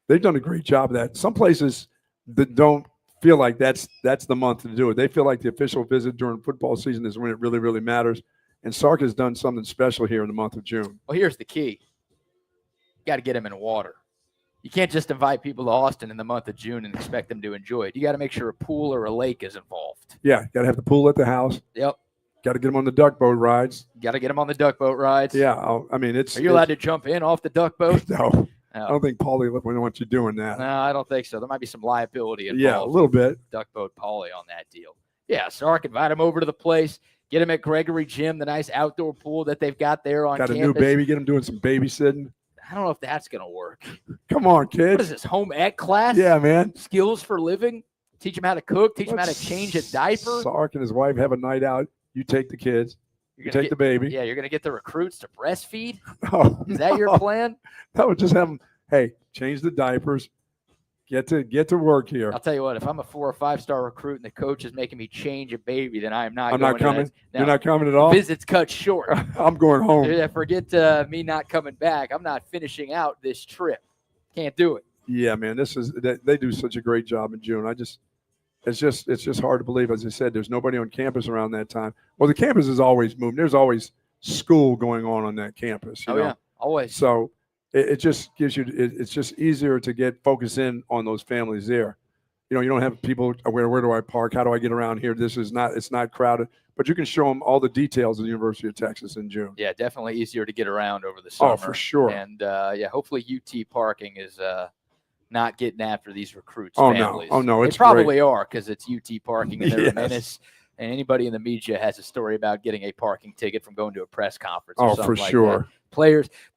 they've done a great job of that. Some places that don't feel like that's the month to do it. They feel like the official visit during football season is when it really, really matters. And Sark has done something special here in the month of June. Well, here's the key. You got to get them in water. You can't just invite people to Austin in the month of June and expect them to enjoy it. You got to make sure a pool or a lake is involved. Yeah, got to have the pool at the house. Yep. Got to get them on the duck boat rides. Got to get them on the duck boat rides. Yeah, I mean, Are you allowed to jump in off the duck boat? No. I don't think Paulie would want you doing that. No, I don't think so. There might be some liability involved. Yeah, a little bit. Duck boat Paulie on that deal. Yeah, Sark, invite him over to the place. Get him at Gregory Gym, the nice outdoor pool that they've got there on campus. Got a new baby. Get him doing some babysitting. I don't know if that's going to work. Come on, kids. What is this, home ec class? Yeah, man. Skills for living? Teach them how to cook. Teach them how to change a diaper. Sark and his wife have a night out. You take the kids. You take the baby. Yeah, you're going to get the recruits to breastfeed? Oh, is that your plan? That would just have them, hey, change the diapers. Get to work here. I'll tell you what, if I'm a 4 or 5-star recruit and the coach is making me change a baby, then I am not I'm going not coming. No, you're not coming at all? Visit's cut short. I'm going home. Yeah, forget me not coming back. I'm not finishing out this trip. Can't do it. Yeah, man, they do such a great job in June. It's just hard to believe. As I said, there's nobody on campus around that time. Well, the campus is always moving. There's always school going on that campus. You know? Yeah, always. So it just gives you. It's just easier to get focused in on those families there. You don't have people where do I park? How do I get around here? It's not crowded, but you can show them all the details of the University of Texas in June. Yeah, definitely easier to get around over the summer. Oh, for sure. And hopefully UT parking is not getting after these recruits' Oh, families. No, it's probably are because it's UT parking and they're Yes. a menace. And anybody in the media has a story about getting a parking ticket from going to a press conference. Or something for like sure. That.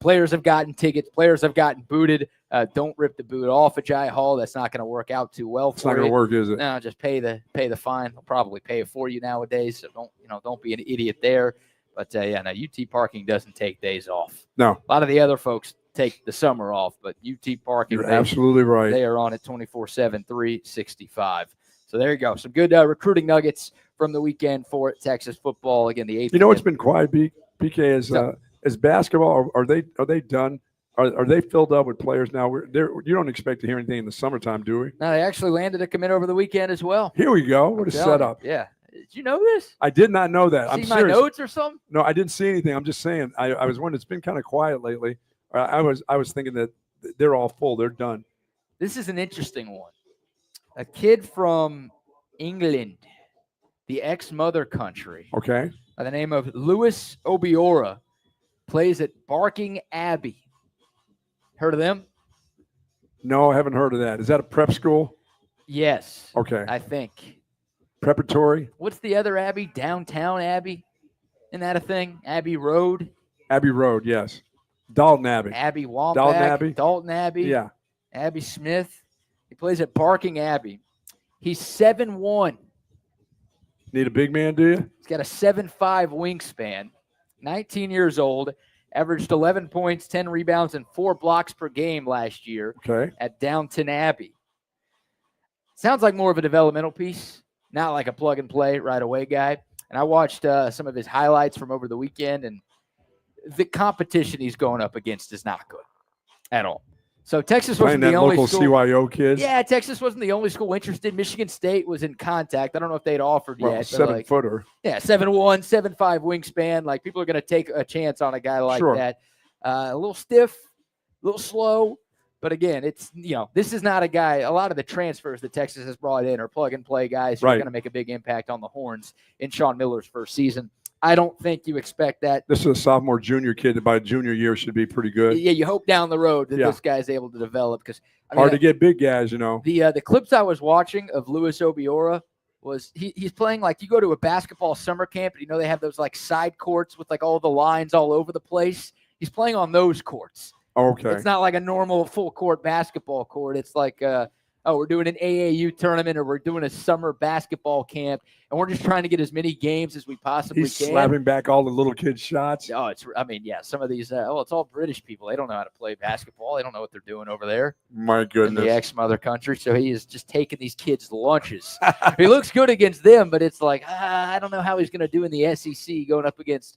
Players have gotten tickets. Players have gotten booted. Don't rip the boot off at Jai Hall. That's not going to work out too well for you. It's not going to work, is it? No, just pay the fine. They'll probably pay it for you nowadays. So don't be an idiot there. But UT parking doesn't take days off. No. A lot of the other folks take the summer off, but UT parking. You're absolutely right. They are on it 24/7, 365. So there you go. Some good recruiting nuggets from the weekend for Texas football. Again, the 8th. You know what's been quiet, PK, is basketball. Are they done? Are they filled up with players now? You don't expect to hear anything in the summertime, do we? No, they actually landed a commit over the weekend as well. Here we go. What a setup. Yeah. Did you know this? I did not know that. See I'm my serious. notes or something? No, I didn't see anything. I'm just saying. I was wondering. It's been kind of quiet lately. I was thinking that they're all full. They're done. This is an interesting one. A kid from England, the ex-mother country. Okay. By the name of Louis Obiora, plays at Barking Abbey. Heard of them? No, I haven't heard of that. Is that a prep school? Yes. Okay. I think. Preparatory. What's the other Abbey? Downtown Abbey? Isn't that a thing? Abbey Road? Abbey Road, yes. Dalton Abbey. Abbey Wambach. Dalton Abbey. Yeah. Abbey Smith. He plays at Barking Abbey. He's 7'1". Need a big man, do you? He's got a 7'5" wingspan. 19 years old. Averaged 11 points, 10 rebounds, and 4 blocks per game last year at Downton Abbey. Sounds like more of a developmental piece, not like a plug-and-play right-away guy. And I watched some of his highlights from over the weekend, and the competition he's going up against is not good at all. So Texas wasn't the only local school. CYO kids. Yeah, Texas wasn't the only school interested. Michigan State was in contact. I don't know if they'd offered yet. 7-footer. Yeah, 7'1", 7'5" wingspan. Like, people are going to take a chance on a guy like that. A little stiff, a little slow. But again, it's, this is not a guy. A lot of the transfers that Texas has brought in are plug-and-play guys who are going to make a big impact on the Horns in Sean Miller's first season. I don't think you expect that. This is a sophomore, junior kid that by junior year should be pretty good. Yeah, you hope down the road that this guy's able to develop, because hard to get big guys, The clips I was watching of Luis Obiora was he's playing like, you go to a basketball summer camp and they have those like side courts with like all the lines all over the place. He's playing on those courts. Okay. It's not like a normal full court basketball court. It's like we're doing an AAU tournament, or we're doing a summer basketball camp, and we're just trying to get as many games as we possibly can. He's slapping back all the little kids' shots. Oh, some of these, it's all British people. They don't know how to play basketball. They don't know what they're doing over there. My goodness. In the ex-mother country. So he is just taking these kids' lunches. He looks good against them, but it's like, I don't know how he's going to do in the SEC going up against,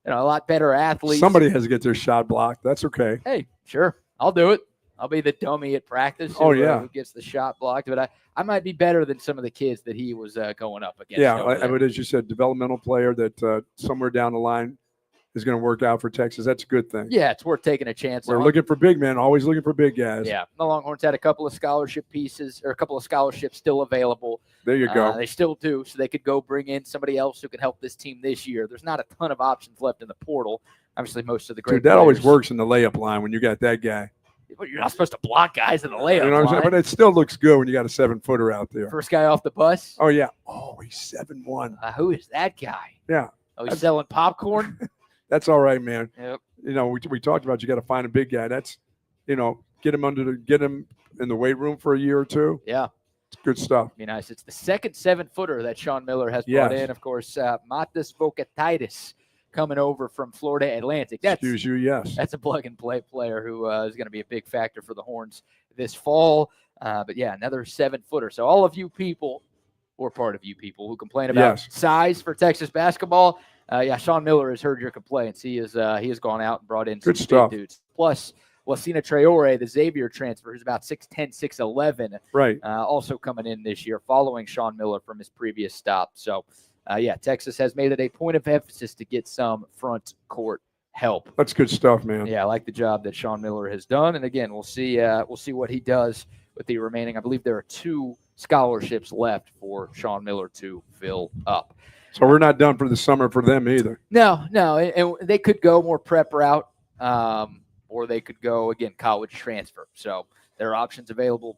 a lot better athletes. Somebody has to get their shot blocked. That's okay. Hey, sure. I'll do it. I'll be the dummy at practice who gets the shot blocked. But I might be better than some of the kids that he was going up against. Yeah, but as you said, developmental player that somewhere down the line is going to work out for Texas. That's a good thing. Yeah, it's worth taking a chance on. We're looking for big men, always looking for big guys. Yeah, the Longhorns had a couple of scholarship pieces, or a couple of scholarships still available. There you go. They still do, so they could go bring in somebody else who can help this team this year. There's not a ton of options left in the portal. Obviously, most of the great that always works in the layup line when you got that guy. But you're not supposed to block guys in the layup line. What I'm saying? But it still looks good when you got a 7-footer out there. First guy off the bus? Oh, yeah. Oh, he's 7'1". Who is that guy? Yeah. Oh, he's selling popcorn? That's all right, man. Yep. We talked about you got to find a big guy. That's, get him in the weight room for a year or two. Yeah. It's good stuff. Be nice. It's the second 7-footer that Sean Miller has brought in. Of course, Matas Vokataitis coming over from Florida Atlantic. Excuse you, yes. That's a plug-and-play player who is going to be a big factor for the Horns this fall. But, yeah, another 7-footer. So all of you people, or part of you people, who complain about size for Texas basketball, Sean Miller has heard your complaints. He has gone out and brought in some big dudes. Plus, Wasina Traore, the Xavier transfer, who's about 6'10", 6'11", right? Also coming in this year, following Sean Miller from his previous stop. So, Texas has made it a point of emphasis to get some front court help. That's good stuff, man. Yeah, I like the job that Sean Miller has done. And again, we'll see what he does with the remaining. I believe there are 2 scholarships left for Sean Miller to fill up. So we're not done for the summer for them either. No, and they could go more prep route, or they could go, again, college transfer. So there are options available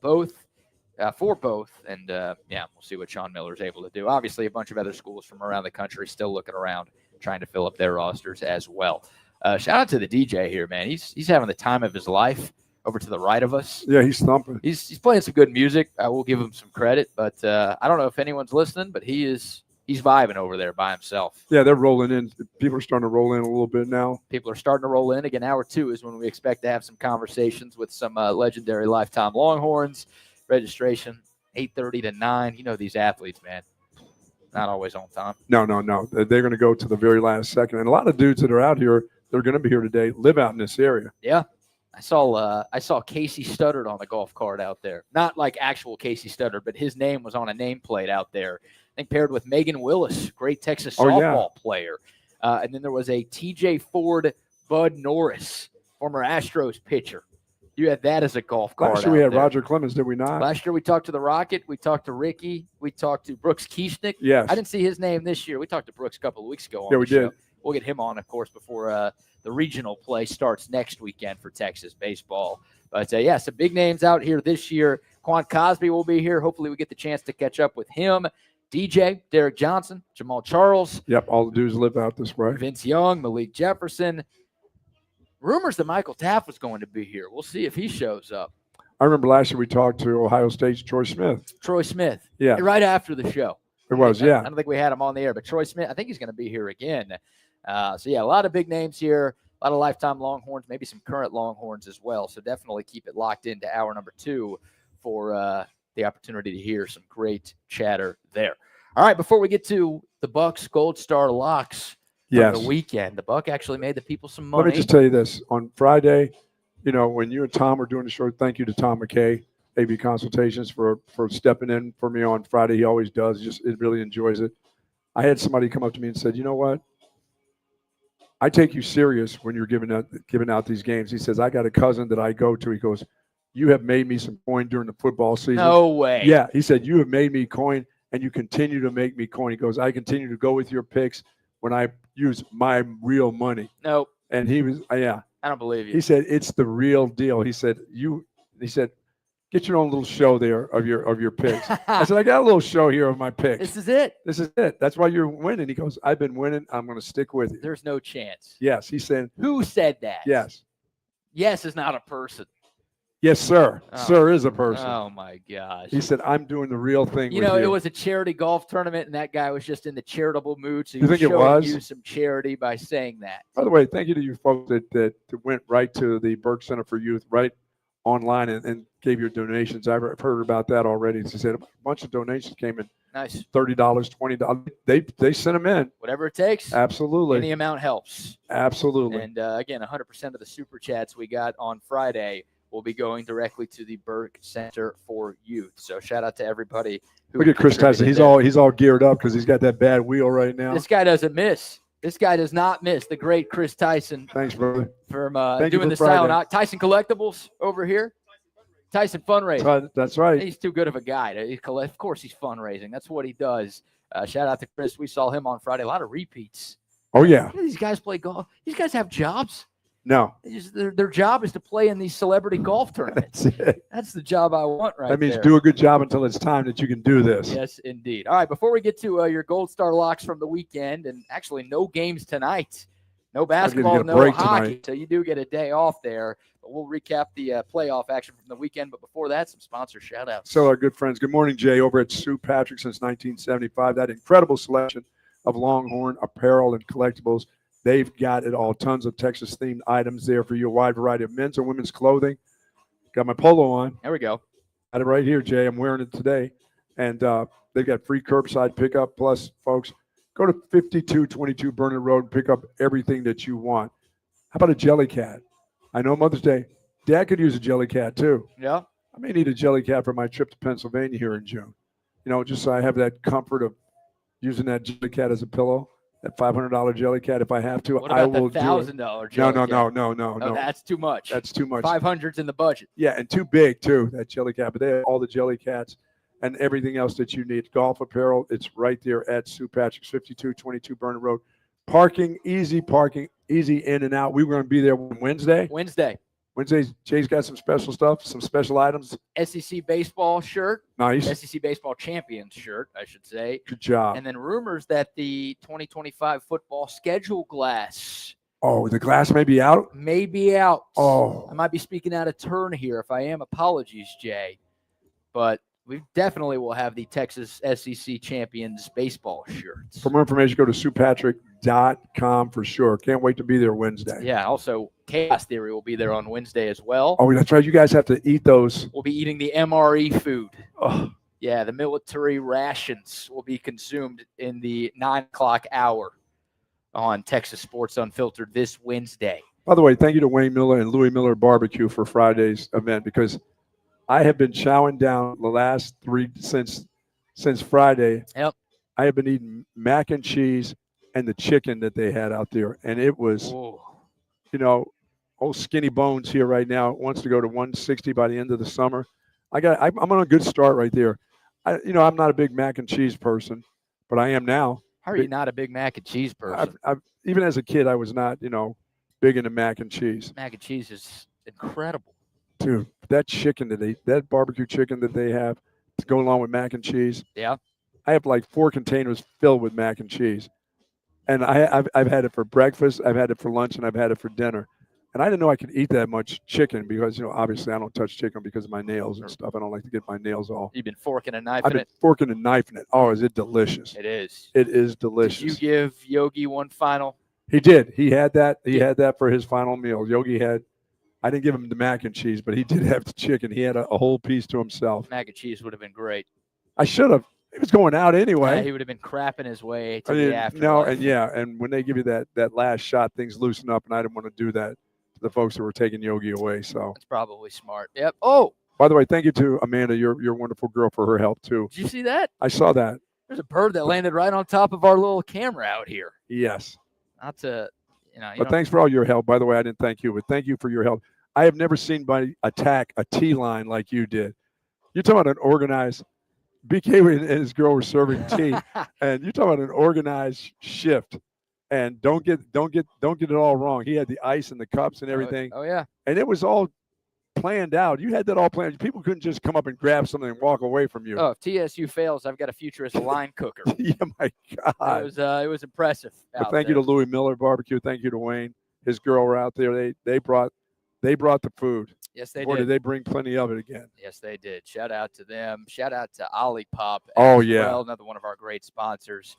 for both. And, we'll see what Sean Miller is able to do. Obviously, a bunch of other schools from around the country still looking around, trying to fill up their rosters as well. Shout out to the DJ here, man. He's having the time of his life over to the right of us. Yeah, he's thumping. He's playing some good music. I will give him some credit. But I don't know if anyone's listening, but he's vibing over there by himself. Yeah, they're rolling in. People are starting to roll in a little bit now. People are starting to roll in. Again, hour 2 is when we expect to have some conversations with some legendary lifetime Longhorns. Registration, 8:30 to 9. You know these athletes, man. Not always on time. No. They're going to go to the very last second. And a lot of dudes that are out here, they're going to be here today, live out in this area. Yeah. I saw Casey Stutard on the golf cart out there. Not like actual Casey Stutard, but his name was on a nameplate out there. I think paired with Megan Willis, great Texas softball player. And then there was a TJ Ford, Bud Norris, former Astros pitcher. You had that as a golf cart. Last year we had Roger Clemens, did we not? Last year we talked to the Rocket. We talked to Ricky. We talked to Brooks Kieshnick. Yes. I didn't see his name this year. We talked to Brooks a couple of weeks ago on we the show. did. We'll get him on, of course, before the regional play starts next weekend for Texas baseball. But, some big names out here this year. Quan Cosby will be here. Hopefully we get the chance to catch up with him. DJ, Derek Johnson, Jamal Charles. Yep, all the dudes live out this way. Vince Young, Malik Jefferson. Rumors that Michael Taft was going to be here. We'll see if he shows up. I remember last year we talked to Ohio State's Troy Smith. Troy Smith. Yeah. Right after the show. It was, yeah. I don't think we had him on the air, but Troy Smith, I think he's going to be here again. So, yeah, a lot of big names here, a lot of lifetime Longhorns, maybe some current Longhorns as well. So definitely keep it locked into hour number 2 for the opportunity to hear some great chatter there. All right, before we get to the Bucks Gold Star locks from the weekend, the Buck actually made the people some money. Let me just tell you this. On Friday, you know, when you and Tom were doing the show, thank you to Tom McKay, AB Consultations, for stepping in for me on Friday. He always does. It really enjoys it. I had somebody come up to me and said, you know what? I take you serious when you're giving out these games. He says, I got a cousin that I go to. He goes, you have made me some coin during the football season. No way. Yeah. He said, you have made me coin and you continue to make me coin. He goes, I continue to go with your picks when I use my real money. Nope. And he was, yeah. I don't believe you. He said, it's the real deal. He said, get your own little show there of your picks. I said, I got a little show here of my picks. This is it. This is it. That's why you're winning. He goes, I've been winning. I'm going to stick with you. There's no chance. Yes. He said. Who said that? Yes. Yes is not a person. Yes, sir. Oh. Sir is a person. Oh, my gosh. He said, I'm doing the real thing You with know, you. it was a charity golf tournament, and that guy was just in the charitable mood. So You think it showing was? you some charity by saying that. By the way, thank you to you folks that went right to the Burke Center for Youth, right online and gave your donations. I've heard about that already. He said a bunch of donations came in. Nice. $30, $20. They sent them in. Whatever it takes. Absolutely. Any amount helps. Absolutely. And again, 100% of the super chats we got on Friday will be going directly to the Burke Center for Youth. So shout out to everybody who Look at Chris Tyson. He's all geared up because he's got that bad wheel right now. This guy doesn't miss. This guy does not miss. The great Chris Tyson. Thanks, brother. From Thank you doing for the silent Friday. Tyson Collectibles over here. Tyson Fundraising. That's right. He's too good of a guy. Of course, he's fundraising. That's what he does. Shout out to Chris. We saw him on Friday. A lot of repeats. Oh, yeah. These guys play golf. These guys have jobs. No. Their job is to play in these celebrity golf tournaments. That's it. That's the job I want right there. That means do a good job until it's time that you can do this. Yes, indeed. All right, before we get to your Gold Star locks from the weekend, and actually no games tonight, no basketball, no hockey, tonight. so you do get a day off there. But we'll recap the playoff action from the weekend. But before that, some sponsor shout-outs. So our good friends, good morning, Jay, over at Sue Patrick since 1975. That incredible selection of Longhorn apparel and collectibles. They've got it all. Tons of Texas-themed items there for you. A wide variety of men's and women's clothing. Got my polo on. There we go. Got it right here, Jay. I'm wearing it today. And they've got free curbside pickup. Plus, folks, go to 5222 Burnett Road and pick up everything that you want. How about a jelly cat? I know Mother's Day. Dad could use a jelly cat, too. Yeah. I may need a jelly cat for my trip to Pennsylvania here in June. You know, just so I have that comfort of using that jelly cat as a pillow. That $500 jelly cat, if I have to, What about I will the do it. $1,000 jelly cat? No. That's too much. That's too much. 500's in the budget. Yeah, and too big, too, that jelly cat. But they have all the jelly cats and everything else that you need. Golf apparel, it's right there at Sue Patrick's, 5222 Burnett Road. Parking, easy in and out. We were going to be there Wednesday. Wednesday, Jay's got some special stuff, some special items. SEC baseball shirt. Nice. SEC baseball champion shirt, I should say. Good job. And then rumors that the 2025 football schedule glass. Oh, the glass may be out? May be out. Oh. I might be speaking out of turn here. If I am, apologies, Jay. But we definitely will have the Texas SEC champions baseball shirts. For more information, go to SuePatrick.com for sure. Can't wait to be there Wednesday. Yeah, also Chaos Theory will be there on Wednesday as well. Oh, that's right. You guys have to eat those. We'll be eating the MRE food. Oh. Yeah, the military rations will be consumed in the 9 o'clock hour on Texas Sports Unfiltered this Wednesday. By the way, thank you to Wayne Miller and Louis Miller Barbecue for Friday's event, because I have been chowing down the last 3 since Friday. Yep. I have been eating mac and cheese and the chicken that they had out there, and it was, you know, old Skinny Bones here right now wants to go to 160 by the end of the summer. I'm on a good start right there. I'm not a big mac and cheese person, but I am now. How are you not a big mac and cheese person? Even as a kid, I was not, big into mac and cheese. Mac and cheese is incredible. Dude, that chicken that barbecue chicken that they have to go along with mac and cheese. Yeah. I have like 4 containers filled with mac and cheese. And I've had it for breakfast, I've had it for lunch, and I've had it for dinner. And I didn't know I could eat that much chicken because, obviously I don't touch chicken because of my nails and stuff. I don't like to get my nails all. You've been forking and knifing I've been forking and knifing it. Oh, is it delicious? It is. It is delicious. Did you give Yogi one final? He did. He had that. He had that for his final meal. Yogi had. I didn't give him the mac and cheese, but he did have the chicken. He had a whole piece to himself. Mac and cheese would have been great. I should have. He was going out anyway. Yeah, he would have been crapping his way to the afterlife. No, and when they give you that last shot, things loosen up, and I didn't want to do that to the folks that were taking Yogi away. So that's probably smart. Yep. Oh, by the way, thank you to Amanda, your wonderful girl, for her help too. Did you see that? I saw that. There's a bird that landed right on top of our little camera out here. Yes. Not to, But thanks for all your help. By the way, I didn't thank you, but thank you for your help. I have never seen anybody attack a tee line like you did. You're talking about an organized. BK and his girl were serving tea, and you're talking about an organized shift. And don't get it all wrong. He had the ice and the cups and everything. Oh yeah. And it was all planned out. You had that all planned. People couldn't just come up and grab something and walk away from you. Oh, if TSU fails, I've got a future as a line cooker. Yeah, my God. It was impressive. But thank you to Louis Miller Barbecue. Thank you to Wayne. His girl were out there. They brought the food. Yes, they Boy, did. Did they bring plenty of it again. Yes, they did. Shout out to them. Shout out to OLIPOP. Oh, yeah. Well, another one of our great sponsors.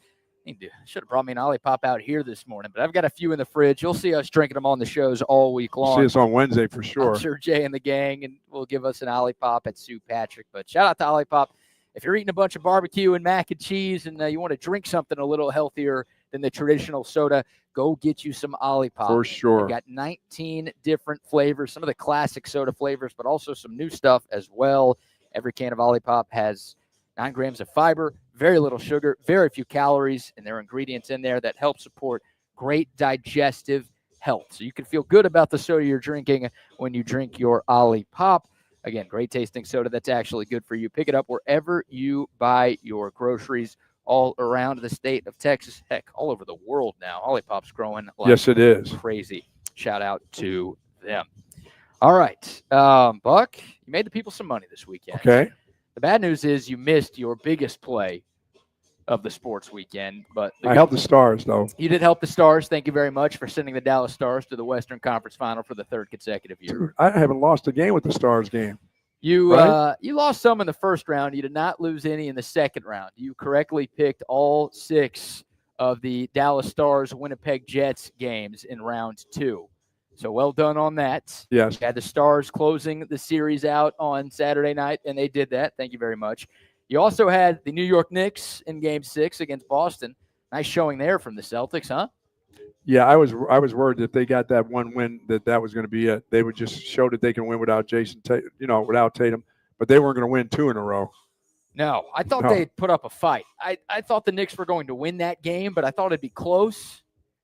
Should have brought me an OLIPOP out here this morning, but I've got a few in the fridge. You'll see us drinking them on the shows all week long. See us on Wednesday for sure. I'm sure Jay and the gang will give us an OLIPOP at Sue Patrick. But shout out to OLIPOP. If you're eating a bunch of barbecue and mac and cheese and you want to drink something a little healthier than the traditional soda, go get you some OLIPOP. For sure. We've got 19 different flavors, some of the classic soda flavors, but also some new stuff as well. Every can of OLIPOP has 9 grams of fiber, very little sugar, very few calories, and there are ingredients in there that help support great digestive health. So you can feel good about the soda you're drinking when you drink your OLIPOP. Again, great tasting soda that's actually good for you. Pick it up wherever you buy your groceries all around the state of Texas. Heck, all over the world now. OLIPOP's growing like yes, it is. Crazy. Shout out to them. All right. Buck, you made the people some money this weekend. Okay. The bad news is you missed your biggest play of the sports weekend. But I helped the Stars, though. You did help the Stars. Thank you very much for sending the Dallas Stars to the Western Conference Final for the 3rd consecutive year. Dude, I haven't lost a game with the Stars game. You right? You lost some in the first round. You did not lose any in the second round. You correctly picked all 6 of the Dallas Stars Winnipeg Jets games in round 2. So well done on that. Yes. You had the Stars closing the series out on Saturday night, and they did that. Thank you very much. You also had the New York Knicks in Game 6 against Boston. Nice showing there from the Celtics, huh? Yeah, I was worried that if they got that one win that was going to be it. They would just show that they can win without without Tatum, but they weren't going to win 2 in a row. No, I thought they'd put up a fight. I thought the Knicks were going to win that game, but I thought it'd be close.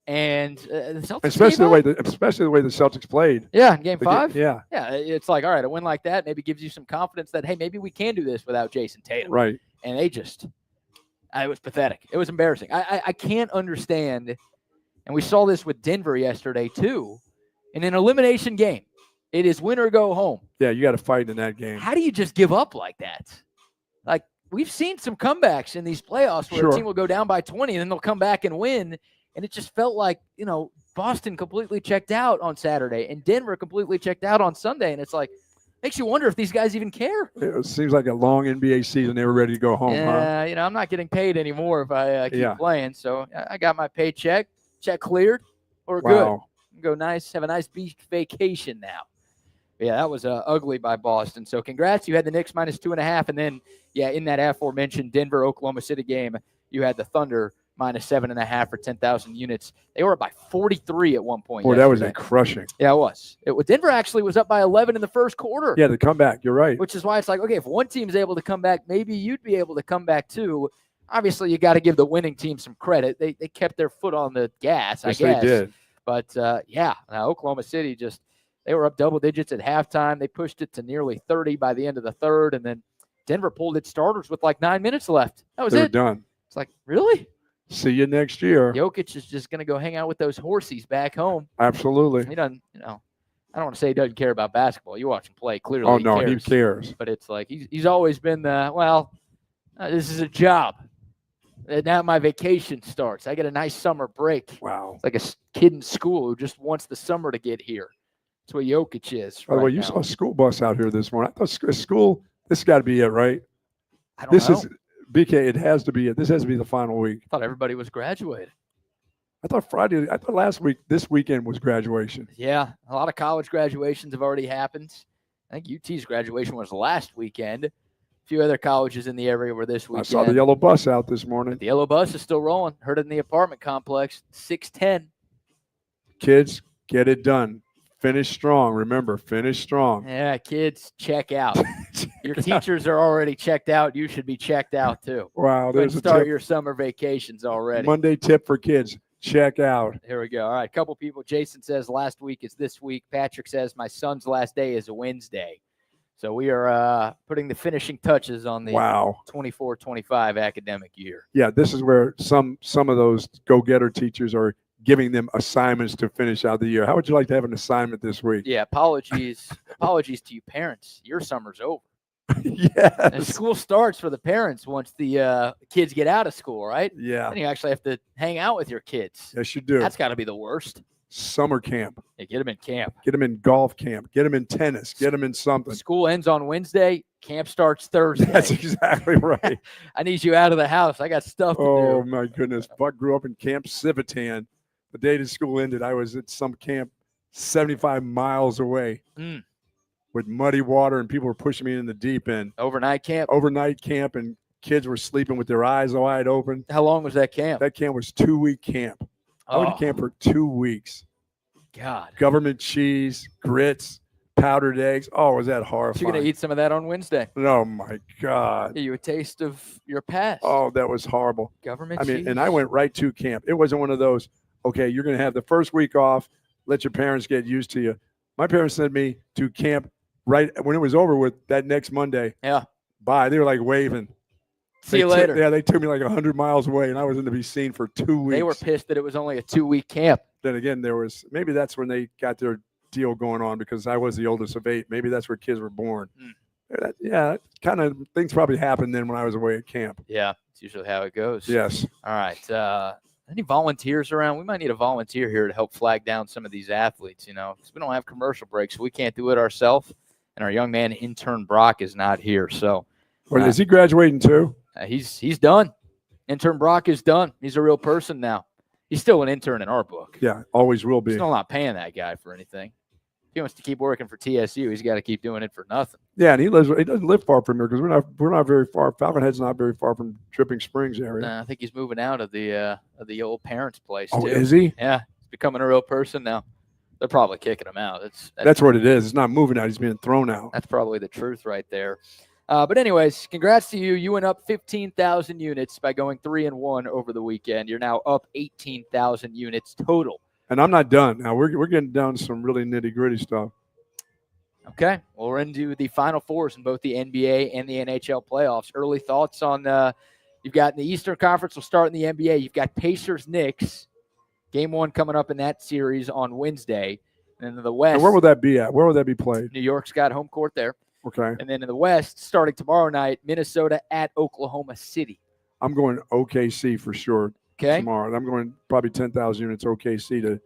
And the Celtics, especially the way the Celtics played. Yeah, in Game 5. Yeah, it's like, all right, a win like that maybe gives you some confidence that hey, maybe we can do this without Jason Tatum. Right. And they just, it was pathetic. It was embarrassing. I can't understand. And we saw this with Denver yesterday too. In an elimination game, it is win or go home. Yeah, you got to fight in that game. How do you just give up like that? Like we've seen some comebacks in these playoffs where a team will go down by 20 and then they'll come back and win. And it just felt like, Boston completely checked out on Saturday and Denver completely checked out on Sunday. And it's like, makes you wonder if these guys even care. It seems like a long NBA season. They were ready to go home. Yeah, huh? I'm not getting paid anymore if I keep playing. So I got my paycheck. Check cleared. We're good. Go nice. Have a nice beach vacation now. Yeah, that was ugly by Boston. So congrats. You had the Knicks minus 2.5. And then, in that aforementioned Denver-Oklahoma City game, you had the Thunder minus 7.5 for 10,000 units. They were up by 43 at one point. Boy, that was a crushing. Yeah, it was. Denver actually was up by 11 in the first quarter. Yeah, the comeback. You're right. Which is why it's like, okay, if one team's able to come back, maybe you'd be able to come back too. Obviously, you got to give the winning team some credit. They kept their foot on the gas, I guess. They did. But, now Oklahoma City they were up double digits at halftime. They pushed it to nearly 30 by the end of the third. And then Denver pulled its starters with like 9 minutes left. That was it. They were done. It's like, really? See you next year. Jokic is just going to go hang out with those horsies back home. Absolutely. He doesn't, I don't want to say he doesn't care about basketball. You watch him play, clearly. Oh, he cares. But it's like he's always been this is a job. And now my vacation starts. I get a nice summer break. Wow. It's like a kid in school who just wants the summer to get here. That's what Jokic is. By the way, you saw a school bus out here this morning. I thought school, this has got to be it, right? I don't know. BK, it has to be it. This has to be the final week. I thought everybody was graduated. I thought this weekend was graduation. Yeah, a lot of college graduations have already happened. I think UT's graduation was last weekend. A few other colleges in the area were this weekend. I saw the yellow bus out this morning. But the yellow bus is still rolling. Heard it in the apartment complex. 6:10. Kids, get it done. Finish strong. Remember, finish strong. Yeah, kids, check out. Your teachers are already checked out. You should be checked out too. Wow, there's a start tip. your summer vacations already. Monday tip for kids. Check out. Here we go. All right, a couple people. Jason says last week is this week. Patrick says my son's last day is a Wednesday. So we are putting the finishing touches on the 24-25 academic year. Yeah, this is where some of those go-getter teachers are giving them assignments to finish out the year. How would you like to have an assignment this week? Yeah, apologies to you parents. Your summer's over. Yes. And school starts for the parents once the kids get out of school, right? Yeah. Then you actually have to hang out with your kids. Yes, you do. That's got to be the worst. Summer camp. Yeah, get them in camp. Get them in golf camp. Get them in tennis. Get them in something. School ends on Wednesday. Camp starts Thursday. That's exactly right. I need you out of the house. I got stuff to do. Oh, my goodness. Buck grew up in Camp Civitan. The day the school ended, I was at some camp 75 miles away with muddy water, and people were pushing me in the deep end. Overnight camp? Overnight camp, and kids were sleeping with their eyes wide open. How long was that camp? That camp was 2-week camp. I went to camp for 2 weeks. God. Government cheese, grits, powdered eggs. Oh, was that horrifying. You're going to eat some of that on Wednesday. Oh, my God. Give you a taste of your past. Oh, that was horrible. Government cheese. cheese. And I went right to camp. It wasn't one of those, okay, you're going to have the first week off, let your parents get used to you. My parents sent me to camp right when it was over with that next Monday. Yeah. Bye. They were like waving. See you later. Yeah, they took me like 100 miles away, and I was going to be seen for 2 weeks. They were pissed that it was only a 2-week camp. Then again, maybe that's when they got their deal going on because I was the oldest of 8. Maybe that's where kids were born. Yeah, kind of things probably happened then when I was away at camp. Yeah, it's usually how it goes. Yes. All right. Any volunteers around? We might need a volunteer here to help flag down some of these athletes, because we don't have commercial breaks, so we can't do it ourselves. And our young man, intern Brock, is not here. So, is he graduating too? He's done. Intern Brock is done. He's a real person now. He's still an intern in our book. Yeah, always will be. Still not paying that guy for anything. If he wants to keep working for TSU, he's got to keep doing it for nothing. Yeah, and he doesn't live far from here because we're not very far. Falcon Head's not very far from Dripping Springs area. I think he's moving out of the old parents' place. Oh, too. Is he? Yeah, he's becoming a real person now. They're probably kicking him out. That's what it is. It's not moving out. He's being thrown out. That's probably the truth right there. But anyways, congrats to you. You went up 15,000 units by going 3-1 over the weekend. You're now up 18,000 units total. And I'm not done. Now we're getting down to some really nitty gritty stuff. Okay, well, we're into the Final Fours in both the NBA and the NHL playoffs. Early thoughts on you've got in the Eastern Conference. We'll start in the NBA. You've got Pacers-Knicks. Game 1 coming up in that series on Wednesday. And in the West. And where will that be at? Where will that be played? New York's got home court there. Okay. And then in the West, starting tomorrow night, Minnesota at Oklahoma City. I'm going OKC for sure. Okay. Tomorrow. I'm going probably 10,000 units OKC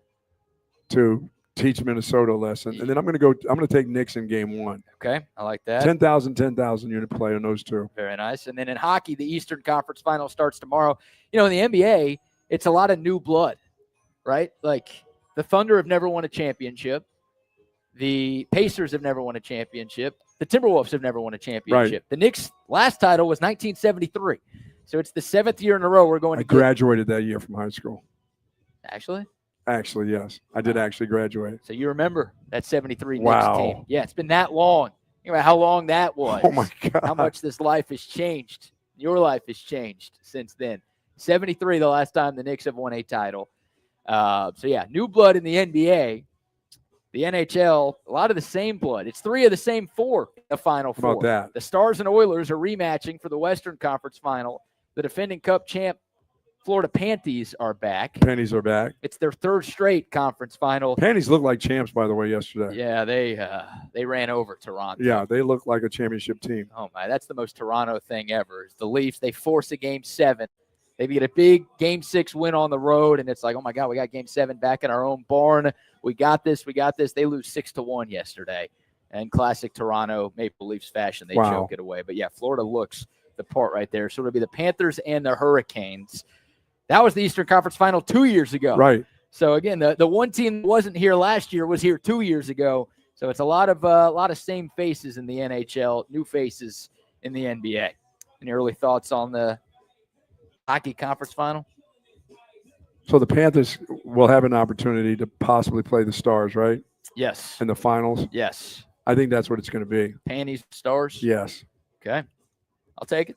to teach Minnesota a lesson. And then I'm going to take Knicks in game 1. Okay. I like that. 10,000 unit play on those two. Very nice. And then in hockey, the Eastern Conference Final starts tomorrow. In the NBA, it's a lot of new blood, right? Like the Thunder have never won a championship. The Pacers have never won a championship. The Timberwolves have never won a championship. Right. The Knicks' last title was 1973. So it's the 7th year in a row we're going to graduated that year from high school. Actually? Actually, yes. I did actually graduate. So you remember that 73 wow. Knicks team. Yeah, it's been that long. Think about how long that was. Oh, my God. How much this life has changed. Your life has changed since then. 73, the last time the Knicks have won a title. New blood in the NBA. The NHL, a lot of the same blood. It's 3 of the same 4 in the Final Four. How about that? The Stars and Oilers are rematching for the Western Conference Final. The defending Cup champ Florida Panthers are back. Panties are back. It's their 3rd straight conference final. Panties looked like champs, by the way, yesterday. Yeah, they ran over Toronto. Yeah, they look like a championship team. Oh, my. That's the most Toronto thing ever. Is the Leafs, they force a Game 7 They get a big Game 6 win on the road, and it's like, oh, my God, we got Game 7 back in our own barn. We got this. They lose 6-1 yesterday. And classic Toronto Maple Leafs fashion, they choke it away. But, yeah, Florida looks the part right there. So it'll be the Panthers and the Hurricanes. That was the Eastern Conference Final 2 years ago. Right. So, again, the one team that wasn't here last year was here 2 years ago. So it's a lot of same faces in the NHL, new faces in the NBA. Any early thoughts on the hockey conference final? So the Panthers will have an opportunity to possibly play the Stars, right? Yes. In the finals? Yes. I think that's what it's going to be. Panties, Stars? Yes. Okay. I'll take it.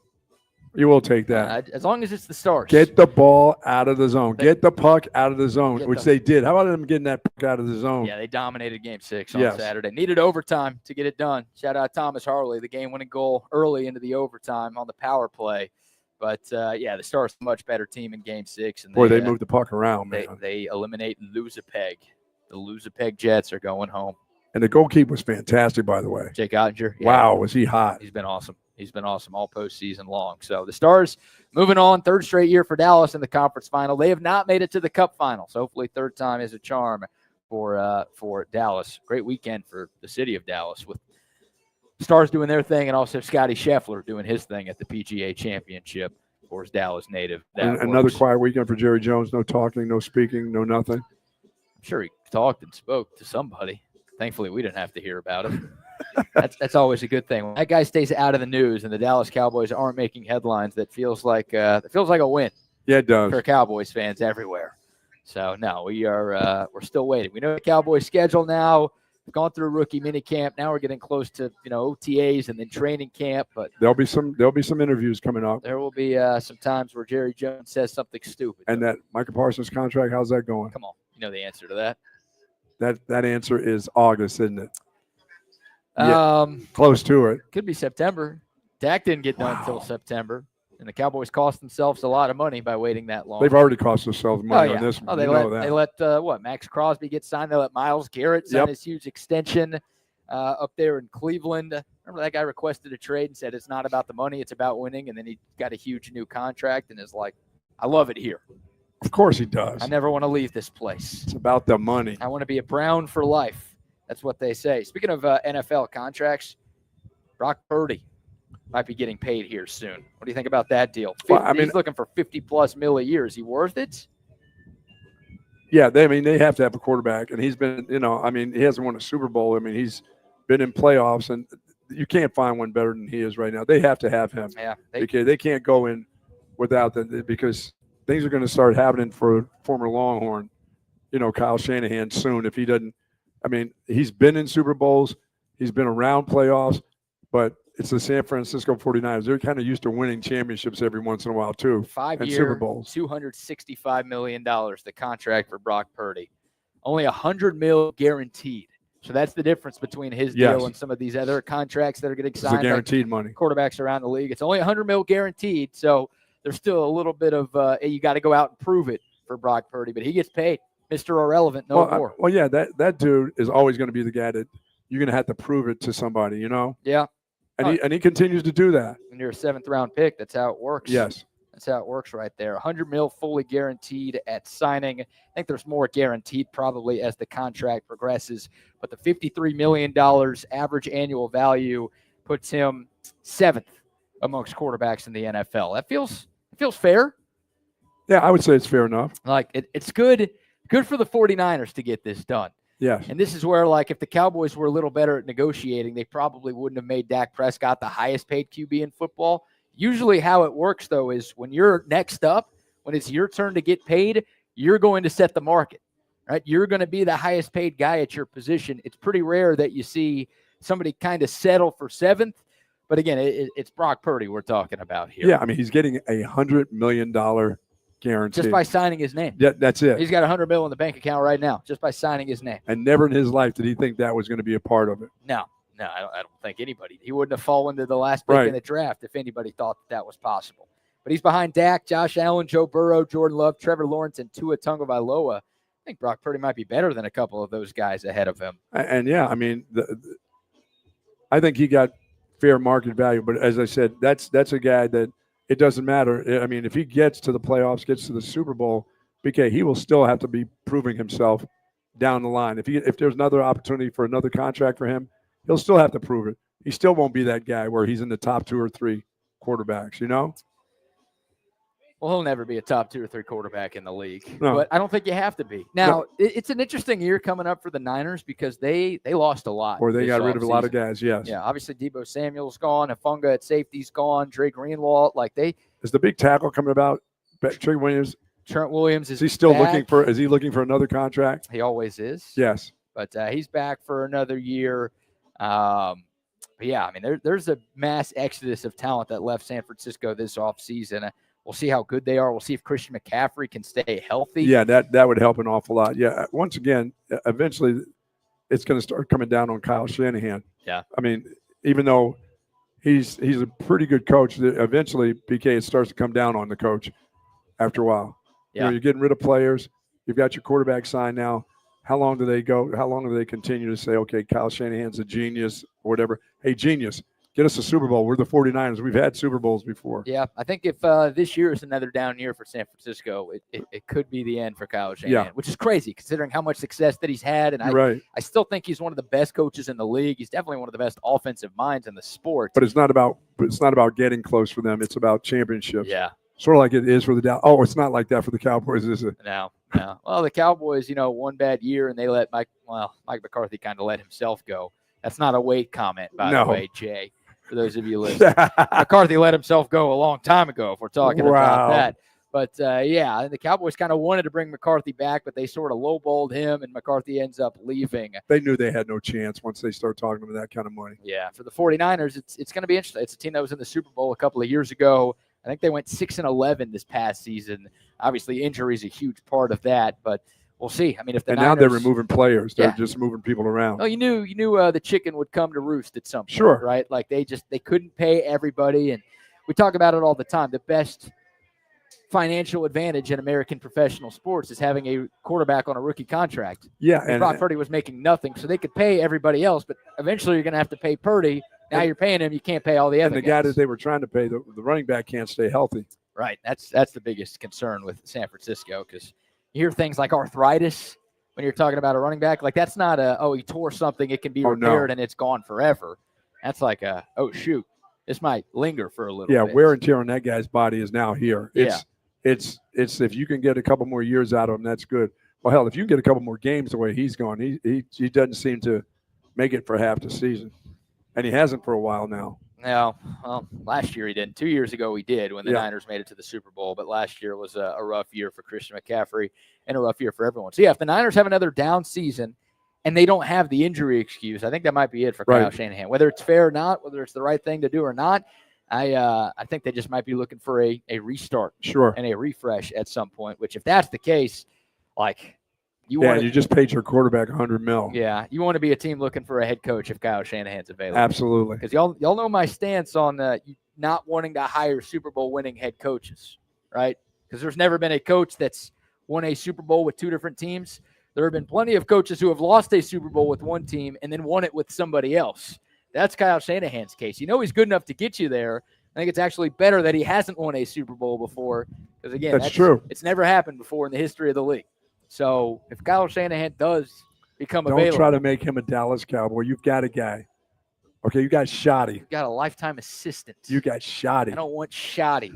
You will take that. As long as it's the Stars. Get the ball out of the zone. Get the puck out of the zone, which they did. How about them getting that puck out of the zone? Yeah, they dominated Game 6 on Saturday. Needed overtime to get it done. Shout out Thomas Harley, the game-winning goal early into the overtime on the power play. But, the Stars are a much better team in Game 6. And they moved the puck around, man. They eliminate Lose-A-Peg. The Lose-A-Peg Jets are going home. And the goalkeeper was fantastic, by the way. Jake Ottinger. Yeah. Wow, was he hot. He's been awesome. He's been awesome all postseason long. So the Stars moving on, third straight year for Dallas in the conference final. They have not made it to the Cup final, so hopefully third time is a charm for Dallas. Great weekend for the city of Dallas with Stars doing their thing and also Scottie Scheffler doing his thing at the PGA Championship for his Dallas native. Another quiet weekend for Jerry Jones. No talking, no speaking, no nothing. I'm sure he talked and spoke to somebody. Thankfully, we didn't have to hear about it. That's always a good thing. When that guy stays out of the news and the Dallas Cowboys aren't making headlines, that feels like a win. Yeah, it does. For Cowboys fans everywhere. So, no, we're still waiting. We know the Cowboys schedule now. We've gone through rookie minicamp. Now we're getting close to, OTAs and then training camp. But there'll be some interviews coming up. There will be some times where Jerry Jones says something stupid. And that Micah Parsons contract, how's that going? Come on. You know the answer to that. That answer is August, isn't it? Close to it. Could be September. Dak didn't get done until September, and the Cowboys cost themselves a lot of money by waiting that long. They've already cost themselves money on this one. They let Max Crosby get signed. They let Myles Garrett sign his huge extension up there in Cleveland. Remember that guy requested a trade and said it's not about the money, it's about winning, and then he got a huge new contract and is like, I love it here. Of course he does. I never want to leave this place. It's about the money. I want to be a Brown for life. That's what they say. Speaking of NFL contracts, Brock Purdy might be getting paid here soon. What do you think about that deal? He's looking for $50+ million a year. Is he worth it? Yeah, they have to have a quarterback, and he's been, he hasn't won a Super Bowl. He's been in playoffs, and you can't find one better than he is right now. They have to have him. Yeah, they can't go in without them because things are going to start happening for former Longhorn, Kyle Shanahan soon if he doesn't. He's been in Super Bowls. He's been around playoffs, but it's the San Francisco 49ers. They're kind of used to winning championships every once in a while, too. 5-year, Super Bowls. $265 million, the contract for Brock Purdy. Only $100 million guaranteed. So that's the difference between his deal and some of these other contracts that are getting signed. It's guaranteed money. Quarterbacks around the league. It's only $100 million guaranteed, so there's still a little bit of you got to go out and prove it for Brock Purdy, but he gets paid. Mr. Irrelevant, more. That dude is always going to be the guy that you're going to have to prove it to somebody, Yeah. And he continues to do that. When you're a 7th-round pick, that's how it works. Yes. That's how it works right there. $100 million fully guaranteed at signing. I think there's more guaranteed probably as the contract progresses, but the $53 million average annual value puts him 7th amongst quarterbacks in the NFL. That feels fair. Yeah, I would say it's fair enough. Like it's good for the 49ers to get this done. Yes. And this is where, like, if the Cowboys were a little better at negotiating, they probably wouldn't have made Dak Prescott the highest paid QB in football. Usually how it works, though, is when you're next up, when it's your turn to get paid, you're going to set the market, right? You're going to be the highest paid guy at your position. It's pretty rare that you see somebody kind of settle for 7th. But, again, it's Brock Purdy we're talking about here. Yeah, he's getting $100 million guarantee. Just by signing his name. Yeah, that's it. He's got $100 million in the bank account right now just by signing his name. And never in his life did he think that was going to be a part of it. No, I don't think anybody. He wouldn't have fallen to the last pick in the draft if anybody thought that was possible. But he's behind Dak, Josh Allen, Joe Burrow, Jordan Love, Trevor Lawrence, and Tua Tagovailoa. I think Brock Purdy might be better than a couple of those guys ahead of him. And I think he got fair market value. But as I said, that's a guy that it doesn't matter. I mean, if he gets to the playoffs, gets to the Super Bowl, BK, he will still have to be proving himself down the line. If there's another opportunity for another contract for him, he'll still have to prove it. He still won't be that guy where he's in the top 2 or 3 quarterbacks, you know? Well, he'll never be a top 2 or 3 quarterback in the league, No. but I don't think you have to be. Now, it's an interesting year coming up for the Niners because they lost a lot. Or they got rid of a lot of offseason. guys, yes. Yeah, obviously Deebo Samuel's gone, Afunga at safety's gone, Dre Greenlaw, Is the big tackle coming about? Trey Williams. Trent Williams Is he still looking for? Is he looking for another contract? He always is. Yes, but he's back for another year. But yeah, I mean, there's a mass exodus of talent that left San Francisco this offseason. We'll see how good they are. We'll see if Christian McCaffrey can stay healthy. Yeah, that would help an awful lot. Yeah, once again, eventually, it's going to start coming down on Kyle Shanahan. Yeah, I mean, even though he's a pretty good coach, eventually, BK, it starts to come down on the coach after a while. Yeah. You know, you're getting rid of players. You've got your quarterback signed now. How long do they go? How long do they continue to say, okay, Kyle Shanahan's a genius or whatever? Hey, genius, get us a Super Bowl. We're the 49ers. We've had Super Bowls before. Yeah, I think if this year is another down year for San Francisco, it could be the end for Kyle Shanahan, which is crazy considering how much success that he's had. And I still think he's one of the best coaches in the league. He's definitely one of the best offensive minds in the sport. But it's not about getting close for them. It's about championships. Yeah. Sort of like it is for the Dallas. Oh, it's not like that for the Cowboys, is it? No. Well, the Cowboys, one bad year, and they let Mike McCarthy kind of let himself go. That's not a weight comment, by the way, Jay, for those of you listening. McCarthy let himself go a long time ago, if we're talking about that. But, yeah, the Cowboys kind of wanted to bring McCarthy back, but they sort of lowballed him, and McCarthy ends up leaving. They knew they had no chance once they start talking about that kind of money. Yeah, for the 49ers, it's going to be interesting. It's a team that was in the Super Bowl a couple of years ago. I think they went 6-11 this past season. Obviously, injury is a huge part of that, but we'll see. I mean, if the Niners, now they're removing players, they're just moving people around. Oh, you knew the chicken would come to roost at some point, sure, right? Like they couldn't pay everybody, and we talk about it all the time. The best financial advantage in American professional sports is having a quarterback on a rookie contract. Yeah, and Brock Purdy was making nothing, so they could pay everybody else, but eventually you're going to have to pay Purdy. Now you're paying him, you can't pay all the other guys. And the guy that they were trying to pay, the running back can't stay healthy. Right. That's the biggest concern with San Francisco because you hear things like arthritis when you're talking about a running back. Like that's not he tore something, it can be repaired and it's gone forever. That's like shoot, this might linger for a little bit. Yeah, wear and tear on that guy's body is now here. It's if you can get a couple more years out of him, that's good. Well, hell, if you can get a couple more games the way he's gone, he doesn't seem to make it for half the season. And he hasn't for a while now. No, well, last year he didn't. 2 years ago he did when the Niners made it to the Super Bowl. But last year was a rough year for Christian McCaffrey and a rough year for everyone. So, yeah, if the Niners have another down season and they don't have the injury excuse, I think that might be it for Kyle Shanahan. Whether it's fair or not, whether it's the right thing to do or not, I think they just might be looking for a restart and a refresh at some point, which if that's the case, like – you just paid your quarterback $100 million. Yeah, you want to be a team looking for a head coach if Kyle Shanahan's available. Absolutely. Because y'all know my stance on not wanting to hire Super Bowl winning head coaches, right? Because there's never been a coach that's won a Super Bowl with 2 different teams. There have been plenty of coaches who have lost a Super Bowl with one team and then won it with somebody else. That's Kyle Shanahan's case. He's good enough to get you there. I think it's actually better that he hasn't won a Super Bowl before. Because, again, that's true. It's never happened before in the history of the league. So if Kyle Shanahan does become available. Don't try to make him a Dallas Cowboy. You've got a guy. Okay, you got Shoddy. You've got a lifetime assistant. You got Shoddy. I don't want Shoddy.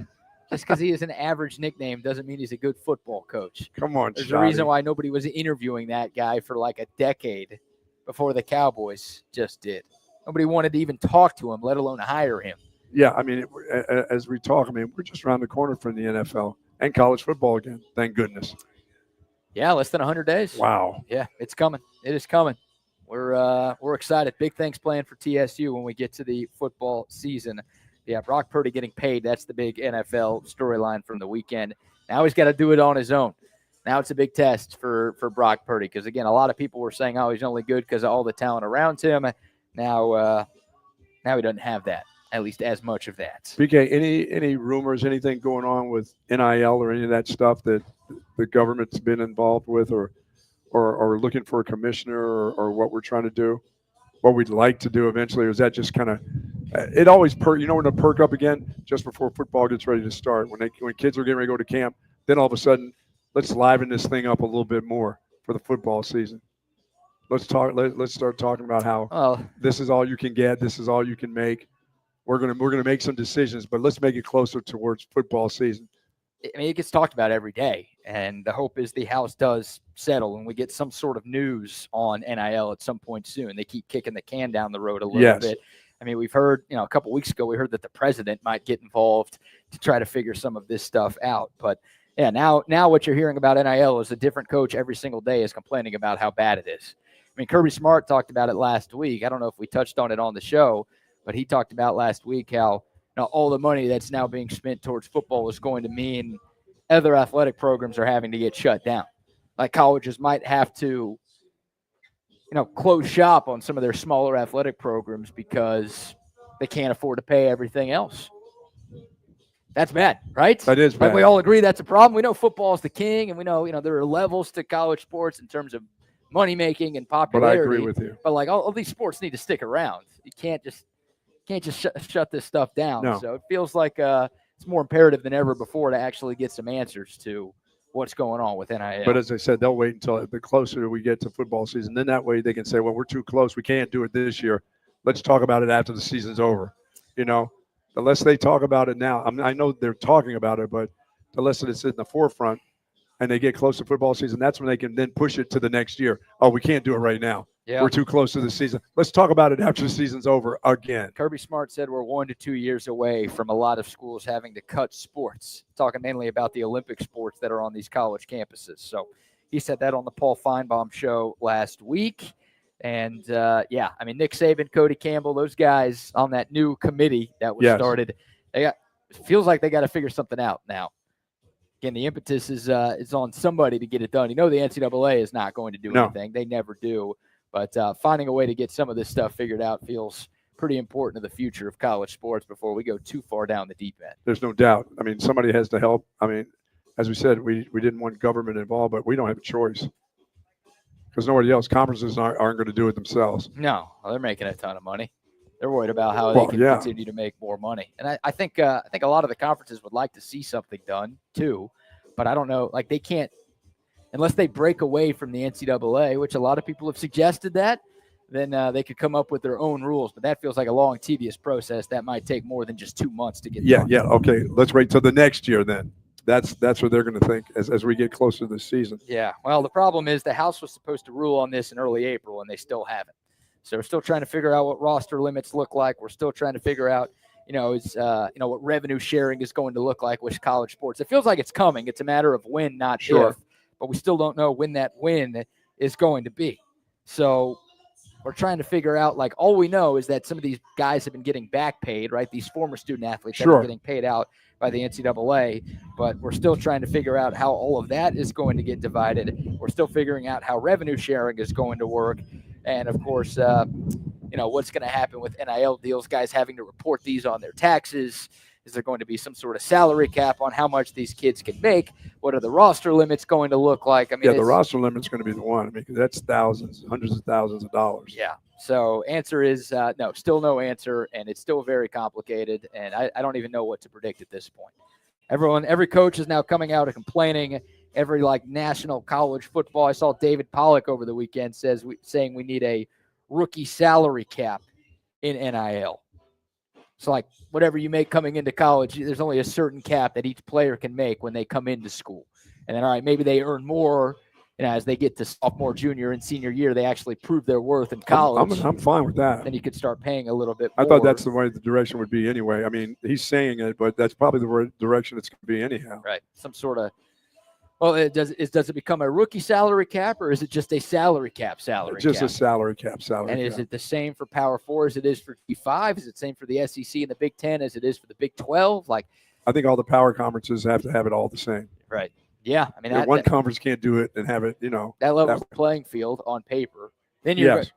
Just because he is an average nickname doesn't mean he's a good football coach. Come on, There's a reason why nobody was interviewing that guy for like a decade before the Cowboys just did. Nobody wanted to even talk to him, let alone hire him. Yeah, I mean, as we talk, we're just around the corner from the NFL and college football again. Thank goodness. Yeah, less than 100 days. Wow. Yeah, it's coming. It is coming. We're excited. Big things planned for TSU when we get to the football season. Yeah, Brock Purdy getting paid. That's the big NFL storyline from the weekend. Now he's got to do it on his own. Now it's a big test for Brock Purdy because, again, a lot of people were saying, he's only good because of all the talent around him. Now he doesn't have that, at least as much of that. BK, any rumors, anything going on with NIL or any of that stuff that the government's been involved with or looking for a commissioner or what we're trying to do, what we'd like to do eventually, or is that just kind of it always when to perk up again just before football gets ready to start. When kids are getting ready to go to camp, then all of a sudden, let's liven this thing up a little bit more for the football season. Let's start talking about how this is all you can get, this is all you can make. We're gonna make some decisions, but let's make it closer towards football season. I mean, it gets talked about every day, and the hope is the house does settle and we get some sort of news on NIL at some point soon. They keep kicking the can down the road a little bit. I mean, we've heard, a couple weeks ago, we heard that the president might get involved to try to figure some of this stuff out. But yeah, now what you're hearing about NIL is a different coach every single day is complaining about how bad it is. I mean, Kirby Smart talked about it last week. I don't know if we touched on it on the show, but he talked about last week how all the money that's now being spent towards football is going to mean other athletic programs are having to get shut down. Like colleges might have to, close shop on some of their smaller athletic programs because they can't afford to pay everything else. That's bad, right? That is bad. Like we all agree that's a problem. We know football is the king, and we know, there are levels to college sports in terms of money making and popularity. But I agree with you. But like all these sports need to stick around. You can't just shut this stuff down. No. So it feels like it's more imperative than ever before to actually get some answers to what's going on with NIL. But as I said, they'll wait until the closer we get to football season. Then that way they can say, well, we're too close. We can't do it this year. Let's talk about it after the season's over. Unless they talk about it now. I know they're talking about it, but unless it's in the forefront and they get close to football season, that's when they can then push it to the next year. Oh, we can't do it right now. Yeah. We're too close to the season. Let's talk about it after the season's over again. Kirby Smart said we're 1 to 2 years away from a lot of schools having to cut sports, talking mainly about the Olympic sports that are on these college campuses. So he said that on the Paul Feinbaum show last week. And, Nick Saban, Cody Campbell, those guys on that new committee that was started, it feels like they got to figure something out now. Again, the impetus is on somebody to get it done. The NCAA is not going to do anything. They never do. But finding a way to get some of this stuff figured out feels pretty important to the future of college sports before we go too far down the deep end. There's no doubt. I mean, somebody has to help. I mean, as we said, we didn't want government involved, but we don't have a choice because nobody else. Conferences aren't going to do it themselves. No, they're making a ton of money. They're worried about how they can continue to make more money. And I think a lot of the conferences would like to see something done too, but I don't know. Like they can't. Unless they break away from the NCAA, which a lot of people have suggested that, then they could come up with their own rules. But that feels like a long, tedious process. That might take more than just 2 months to get done. Yeah. Okay, let's wait till the next year then. That's what they're going to think as we get closer to the season. Yeah. Well, the problem is the House was supposed to rule on this in early April, and they still haven't. So we're still trying to figure out what roster limits look like. We're still trying to figure out, what revenue sharing is going to look like with college sports. It feels like it's coming. It's a matter of when, not if. But we still don't know when that win is going to be. So we're trying to figure out, all we know is that some of these guys have been getting back paid, right? These former student athletes have been getting paid out by the NCAA, but we're still trying to figure out how all of that is going to get divided. We're still figuring out how revenue sharing is going to work. And, of course, what's going to happen with NIL deals, guys having to report these on their taxes. Is there going to be some sort of salary cap on how much these kids can make? What are the roster limits going to look like? I mean, the roster limit's going to be the one. I mean, because that's thousands, hundreds of thousands of dollars. Yeah. So answer is no, still no answer, and it's still very complicated, and I don't even know what to predict at this point. Every coach is now coming out and complaining. Every national college football. I saw David Pollack over the weekend saying we need a rookie salary cap in NIL. So whatever you make coming into college, there's only a certain cap that each player can make when they come into school. And then, all right, maybe they earn more, as they get to sophomore, junior, and senior year, they actually prove their worth in college. I'm fine with that. Then you could start paying a little bit more. I thought that's the way the direction would be anyway. I mean, he's saying it, but that's probably the direction it's going to be anyhow. Right. Some sort of – well, does it become a rookie salary cap, or is it just a salary cap salary just cap? A salary cap And is it the same for Power 4 as it is for G5? Is it the same for the SEC and the Big 10 as it is for the Big 12? I think all the power conferences have to have it all the same. Right. Yeah. I mean, one conference can't do it and have it, that level of playing field on paper. Then if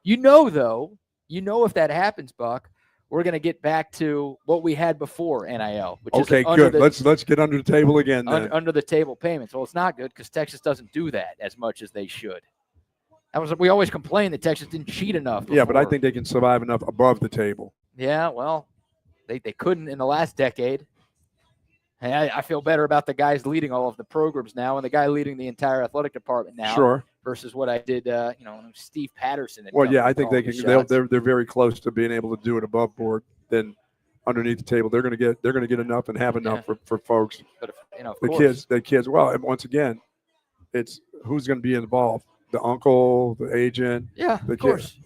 that happens, Buck, we're going to get back to what we had before NIL. Which okay, good. Let's get under the table again then. Under the table payments. Well, it's not good because Texas doesn't do that as much as they should. We always complain that Texas didn't cheat enough before. Yeah, but I think they can survive enough above the table. Yeah, well, They couldn't in the last decade. And I feel better about the guys leading all of the programs now and the guy leading the entire athletic department now. Sure. Versus what I did, Steve Patterson. Well, yeah, I think they can. They're very close to being able to do it above board than underneath the table. They're going to get enough and have enough for folks. But the kids. Well, and once again, it's who's going to be involved. The uncle, the agent. Yeah, the of course.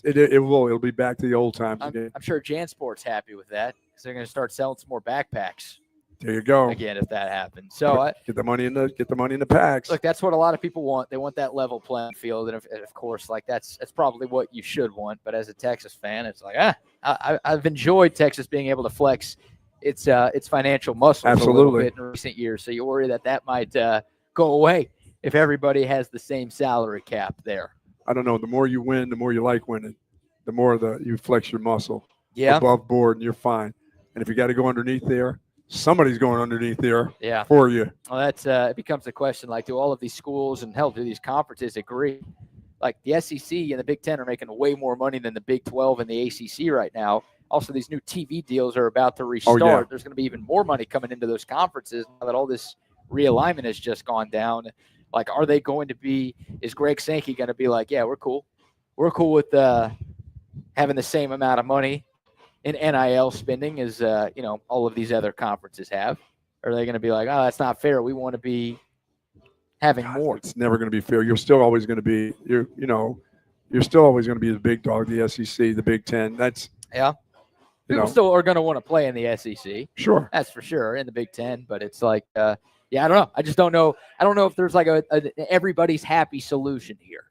It'll be back to the old times again. I'm sure JanSport's happy with that because they're going to start selling some more backpacks. There you go. Again, if that happens. So get the money in the packs. Look, that's what a lot of people want. They want that level playing field, and of course, like that's probably what you should want. But as a Texas fan, it's like I've enjoyed Texas being able to flex its financial muscles a little bit in recent years. So you worry that might go away if everybody has the same salary cap there. I don't know. The more you win, the more you like winning. The more you flex your muscle. Yeah. Above board, and you're fine. And if you got to go underneath there. Somebody's going underneath there yeah. for you. Well, that's it becomes a question, like, do all of these schools and hell, do these conferences agree? Like the SEC and the Big Ten are making way more money than the Big 12 and the ACC right now. Also, these new TV deals are about to restart. Oh, yeah. There's going to be even more money coming into those conferences now that all this realignment has just gone down. Like, are they going to be – is Greg Sankey going to be like, yeah, we're cool. We're cool with having the same amount of money in NIL spending as all of these other conferences have? Or are they going to be like, oh, that's not fair. We want to be having more. It's never going to be fair. You're still always going to be you're still always going to be the big dog, the SEC, the Big Ten. That's people still are going to want to play in the SEC. Sure, that's for sure, in the Big Ten. But it's like, I don't know. I just don't know. I don't know if there's like a everybody's happy solution here.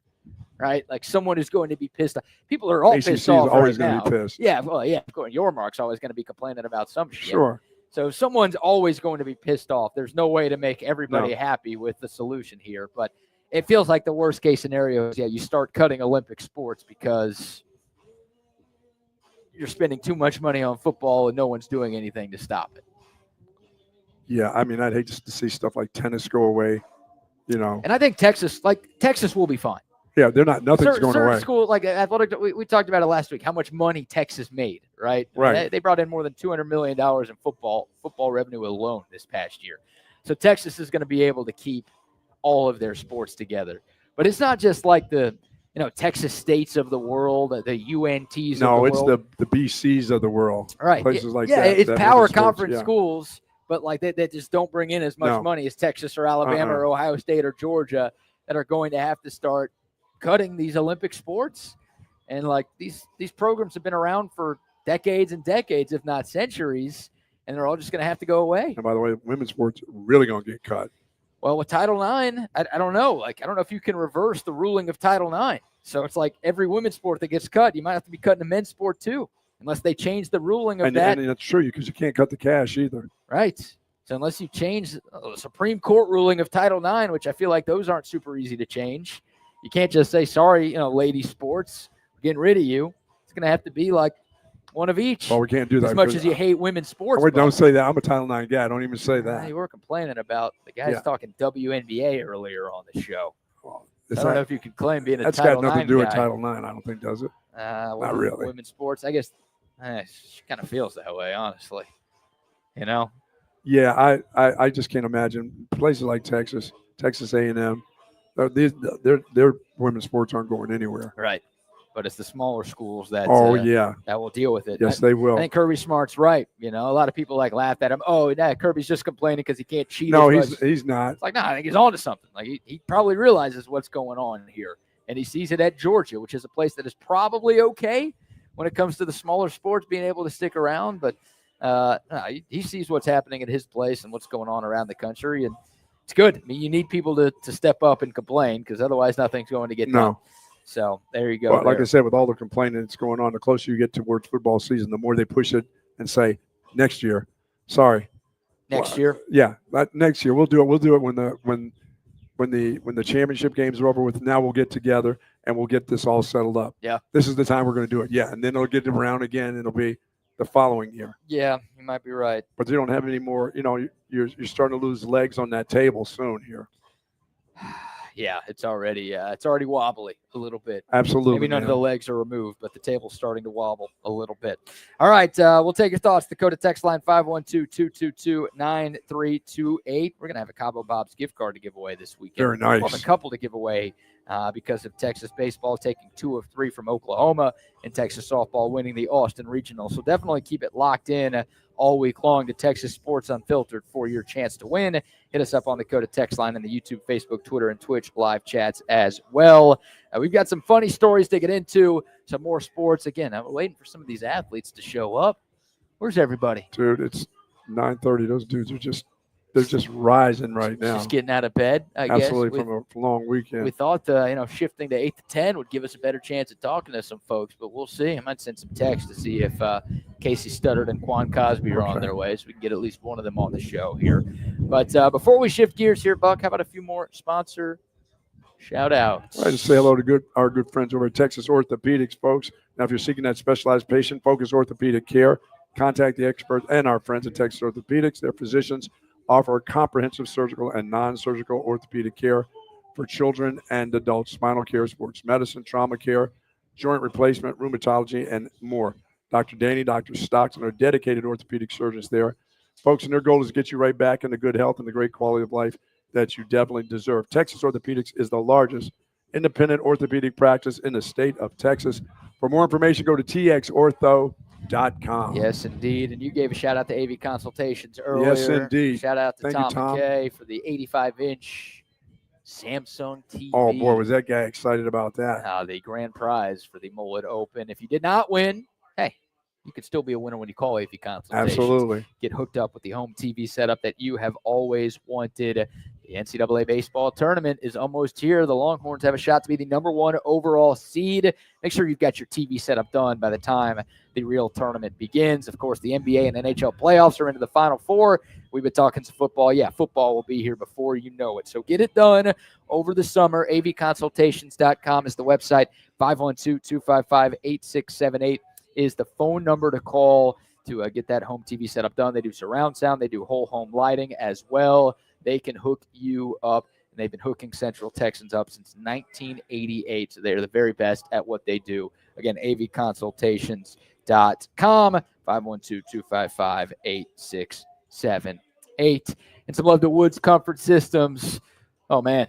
Right, like someone is going to be pissed off. People are all ACC pissed off. Is always right going now. to be pissed. Yeah, well, yeah. Of course, your mark's always going to be complaining about some shit. Sure. So someone's always going to be pissed off. There's no way to make everybody happy with the solution here. But it feels like the worst case scenario is, you start cutting Olympic sports because you're spending too much money on football and no one's doing anything to stop it. Yeah, I mean, I'd hate to see stuff like tennis go away. And I think Texas will be fine. Yeah, they're not. Nothing's going away. School like athletic. We talked about it last week. How much money Texas made, right? Right. They brought in more than $200 million in football revenue alone this past year. So Texas is going to be able to keep all of their sports together. But it's not just like the Texas States of the world, the UNTs. No, of the world. It's the BCs of the world. Right. Places like that. Yeah, it's power conference schools, but like they just don't bring in as much money as Texas or Alabama or Ohio State or Georgia that are going to have to start cutting these Olympic sports. And like these programs have been around for decades and decades, if not centuries, and they're all just going to have to go away. And by the way, women's sports really going to get cut. Well, with Title IX, I don't know. Like, I don't know if you can reverse the ruling of Title IX. So it's like every women's sport that gets cut, you might have to be cutting the men's sport too, unless they change the ruling of that. And that's true, because you can't cut the cash either. Right. So unless you change the Supreme Court ruling of Title IX, which I feel like those aren't super easy to change, you can't just say, sorry, ladies sports, we're getting rid of you. It's going to have to be like one of each. Well, we can't do that. As much as you hate women's sports. Don't say that. I'm a Title IX guy. Don't even say that. You were complaining about the guys talking WNBA earlier on the show. Well, I don't know if you can claim being a Title IX. Title IX That's got nothing to do with guy. Title IX, I don't think, does it? Not really. Women's sports, I guess, she kind of feels that way, honestly. Yeah, I just can't imagine places like Texas A&M. Their women's sports aren't going anywhere. Right. But it's the smaller schools that that will deal with it. Yes, they will. I think Kirby Smart's right. A lot of people laugh at him. Oh, Kirby's just complaining because he can't cheat. No, he's not. It's like, I think he's on to something. Like he probably realizes what's going on here, and he sees it at Georgia, which is a place that is probably okay when it comes to the smaller sports being able to stick around. But he sees what's happening at his place and what's going on around the country, and it's good. I mean, you need people to step up and complain, because otherwise nothing's going to get done. So there you go. Well, like I said, with all the complaining that's going on, the closer you get towards football season, the more they push it and say, next year. Sorry. Next year? Yeah, next year. We'll do it. We'll do it when the championship games are over with. Now we'll get together and we'll get this all settled up. Yeah. This is the time we're going to do it. Yeah, and then it'll get around again, and it'll be the following year. Yeah, you might be right. But you don't have any more. You're starting to lose legs on that table soon here. Yeah, it's already wobbly a little bit. Absolutely. Maybe none of the legs are removed, but the table's starting to wobble a little bit. All right, we'll take your thoughts. Dakota text line 512-222-9328. We're going to have a Cabo Bob's gift card to give away this weekend. Very nice. Well, a couple to give away because of Texas baseball taking 2 of 3 from Oklahoma and Texas softball winning the Austin Regional. So definitely keep it locked in all week long to Texas Sports Unfiltered for your chance to win. Hit us up on the Dakota text line and the YouTube, Facebook, Twitter, and Twitch live chats as well. We've got some funny stories to get into, some more sports. Again, I'm waiting for some of these athletes to show up. Where's everybody? Dude, it's 9:30. Those dudes are they're just rising right now. Just getting out of bed, I guess. Absolutely, from a long weekend. We thought, shifting to 8 to 10 would give us a better chance at talking to some folks, but we'll see. I might send some text to see if Casey Stutard and Quan Cosby are on their way, so we can get at least one of them on the show here. But before we shift gears here, Buck, how about a few more sponsor shout-outs? I'd like to say hello to our good friends over at Texas Orthopedics, folks. Now, if you're seeking that specialized patient-focused orthopedic care, contact the experts and our friends at Texas Orthopedics. Their physicians offer comprehensive surgical and non-surgical orthopedic care for children and adults, spinal care, sports medicine, trauma care, joint replacement, rheumatology, and more. Dr. Danny, Dr. Stockton are dedicated orthopedic surgeons there. Folks, and their goal is to get you right back into good health and the great quality of life that you definitely deserve. Texas Orthopedics is the largest independent orthopedic practice in the state of Texas. For more information, go to txortho.com. Yes, indeed. And you gave a shout-out to AV Consultations earlier. Yes, indeed. Shout-out to Thank Tom you, Tom McKay for the 85-inch Samsung TV. Oh, boy, was that guy excited about that. The grand prize for the Mullet Open. If you did not win, hey, you could still be a winner when you call AV Consultations. Absolutely. Get hooked up with the home TV setup that you have always wanted. The NCAA baseball tournament is almost here. The Longhorns have a shot to be the #1 overall seed. Make sure you've got your TV setup done by the time the real tournament begins. Of course, the NBA and NHL playoffs are into the Final Four. We've been talking some football. Yeah, football will be here before you know it. So get it done over the summer. avconsultations.com is the website. 512-255-8678 is the phone number to call to get that home TV setup done. They do surround sound. They do whole home lighting as well. They can hook you up, and they've been hooking Central Texans up since 1988. So they're the very best at what they do. Again, avconsultations.com, 512-255-8678. And some love to Woods Comfort Systems. Oh, man.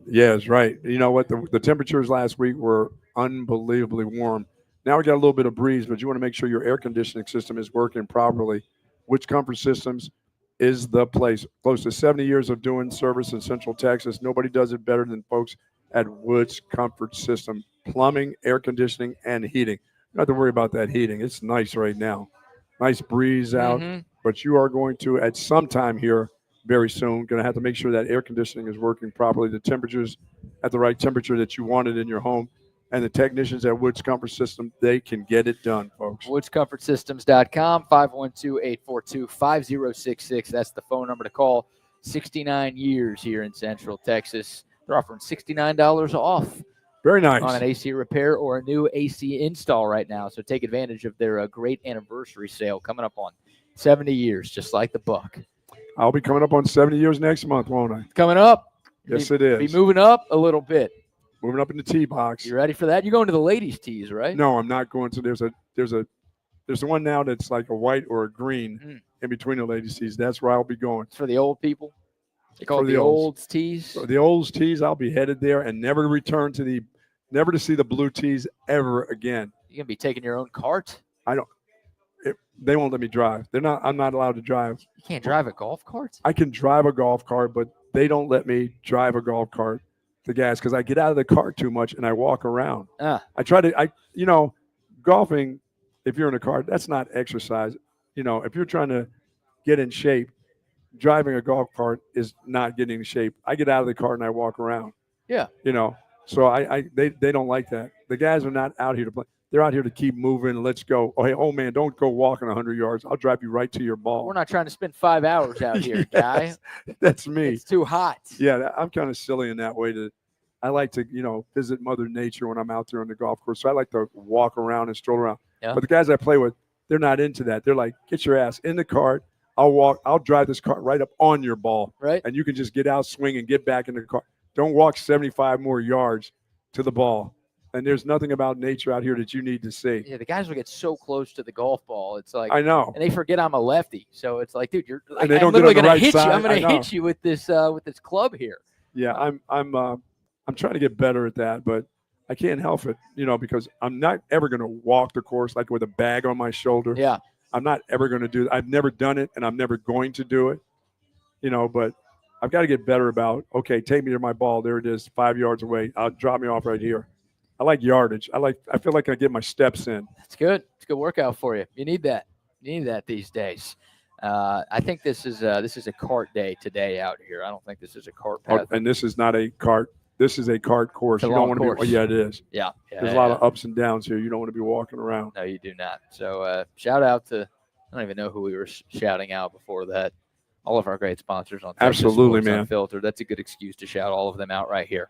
Yeah, it's right. You know what? The temperatures last week were unbelievably warm. Now we got a little bit of breeze, but you want to make sure your air conditioning system is working properly. Woods Comfort Systems is the place. Close to 70 years of doing service in Central Texas. Nobody does it better than folks at Woods Comfort System. Plumbing, air conditioning, and heating. You don't have to worry about that heating. It's nice right now. Nice breeze out. But you are going to, at some time here very soon, going to have to make sure that air conditioning is working properly. The temperature's at the right temperature that you want it in your home. And the technicians at Woods Comfort System, they can get it done, folks. WoodsComfortSystems.com, 512-842-5066. That's the phone number to call. 69 years here in Central Texas. They're offering $69 off. Very nice. On an AC repair or a new AC install right now. So take advantage of their great anniversary sale coming up on 70 years, just like the Buck. I'll be coming up on 70 years next month, won't I? Coming up. Yes, it is. Be moving up a little bit. Moving up in the tee box. You ready for that? You're going to the ladies' tees, right? No, I'm not going to. There's the one now that's like a white or a green in between the ladies' tees. That's where I'll be going. It's for the old people. They call it the olds tees. For the olds tees, I'll be headed there and never to see the blue tees ever again. You're gonna be taking your own cart? They won't let me drive. I'm not allowed to drive. You can't drive a golf cart? I can drive a golf cart, but they don't let me drive a golf cart. The gas, because I get out of the cart too much and I walk around. Golfing, if you're in a cart, that's not exercise. If you're trying to get in shape, driving a golf cart is not getting in shape. I get out of the cart and I walk around. Yeah. So they don't like that. The guys are not out here to play. They're out here to keep moving. Let's go. Oh, hey, man, don't go walking 100 yards. I'll drive you right to your ball. We're not trying to spend 5 hours out here, guy. That's me. It's too hot. Yeah, I'm kind of silly in that way. I like to, visit Mother Nature when I'm out there on the golf course. So I like to walk around and stroll around. Yeah. But the guys I play with, they're not into that. They're like, get your ass in the cart. I'll drive this cart right up on your ball. Right. And you can just get out, swing, and get back in the car. Don't walk 75 more yards to the ball. And there's nothing about nature out here that you need to see. Yeah, the guys will get so close to the golf ball. It's like, I know. And they forget I'm a lefty. So it's like, dude, And they don't I'm literally get on the going right to hit you. side. I'm going I to know. hit you with this club here. Yeah, I'm trying to get better at that, but I can't help it, because I'm not ever going to walk the course like with a bag on my shoulder. Yeah. I'm not ever going to do that. I've never done it, and I'm never going to do it, but I've got to get better about, okay, take me to my ball. There it is, 5 yards away. I'll drop me off right here. I like yardage. I feel like I get my steps in. That's good. It's a good workout for you. You need that. You need that these days. I think this is a cart day today out here. I don't think this is a cart path. And this is not a cart. This is a cart course. It's a You don't long want to be. course. Oh, yeah, it is. Yeah. There's a lot of ups and downs here. You don't want to be walking around. No, you do not. So shout out to, I don't even know who we were shouting out before that. All of our great sponsors on Texas Absolutely, Sports man. Unfiltered. That's a good excuse to shout all of them out right here.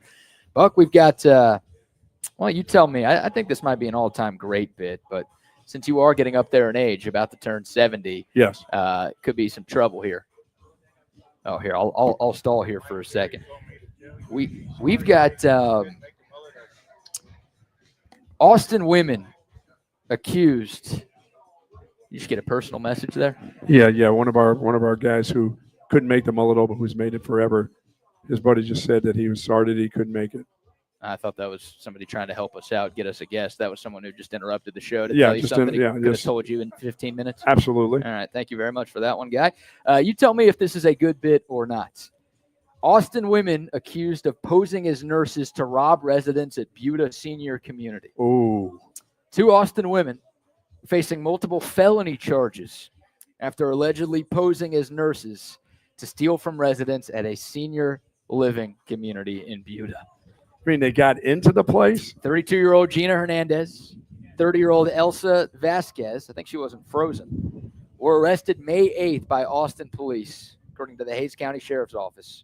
Buck, we've got, well, you tell me. I think this might be an all-time great bit, but since you are getting up there in age, about to turn 70, yes, could be some trouble here. Oh, here, I'll stall here for a second. We've got Austin women accused. You just get a personal message there. Yeah. One of our guys who couldn't make the mullet open, who's made it forever. His buddy just said that he was sorry that he couldn't make it. I thought that was somebody trying to help us out, get us a guest. That was someone who just interrupted the show to Yeah, tell you just something he could have just- told you in 15 minutes. Absolutely. All right. Thank you very much for that one, guy. You tell me if this is a good bit or not. Austin women accused of posing as nurses to rob residents at Buda Senior Community. Oh. 2 Austin women facing multiple felony charges after allegedly posing as nurses to steal from residents at a senior living community in Buda. I mean, they got into the place? 32-year-old Gina Hernandez, 30-year-old Elsa Vasquez, I think she wasn't frozen, were arrested May 8th by Austin police, according to the Hays County Sheriff's Office.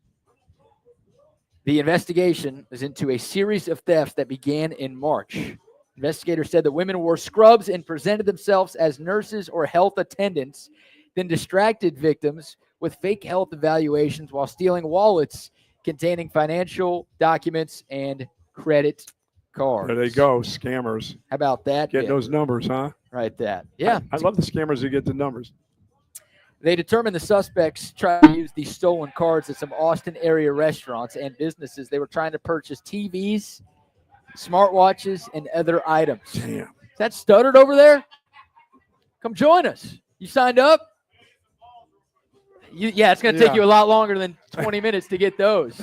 The investigation is into a series of thefts that began in March. Investigators said the women wore scrubs and presented themselves as nurses or health attendants, then distracted victims with fake health evaluations while stealing wallets containing financial documents and credit cards. There they go, scammers. How about that? Getting those numbers, huh? Right, that. Yeah. I love the scammers who get the numbers. They determined the suspects tried to use these stolen cards at some Austin area restaurants and businesses. They were trying to purchase TVs, smartwatches, and other items. Damn. Is that Stutard over there? Come join us. You signed up? Yeah, it's going to take you a lot longer than 20 minutes to get those.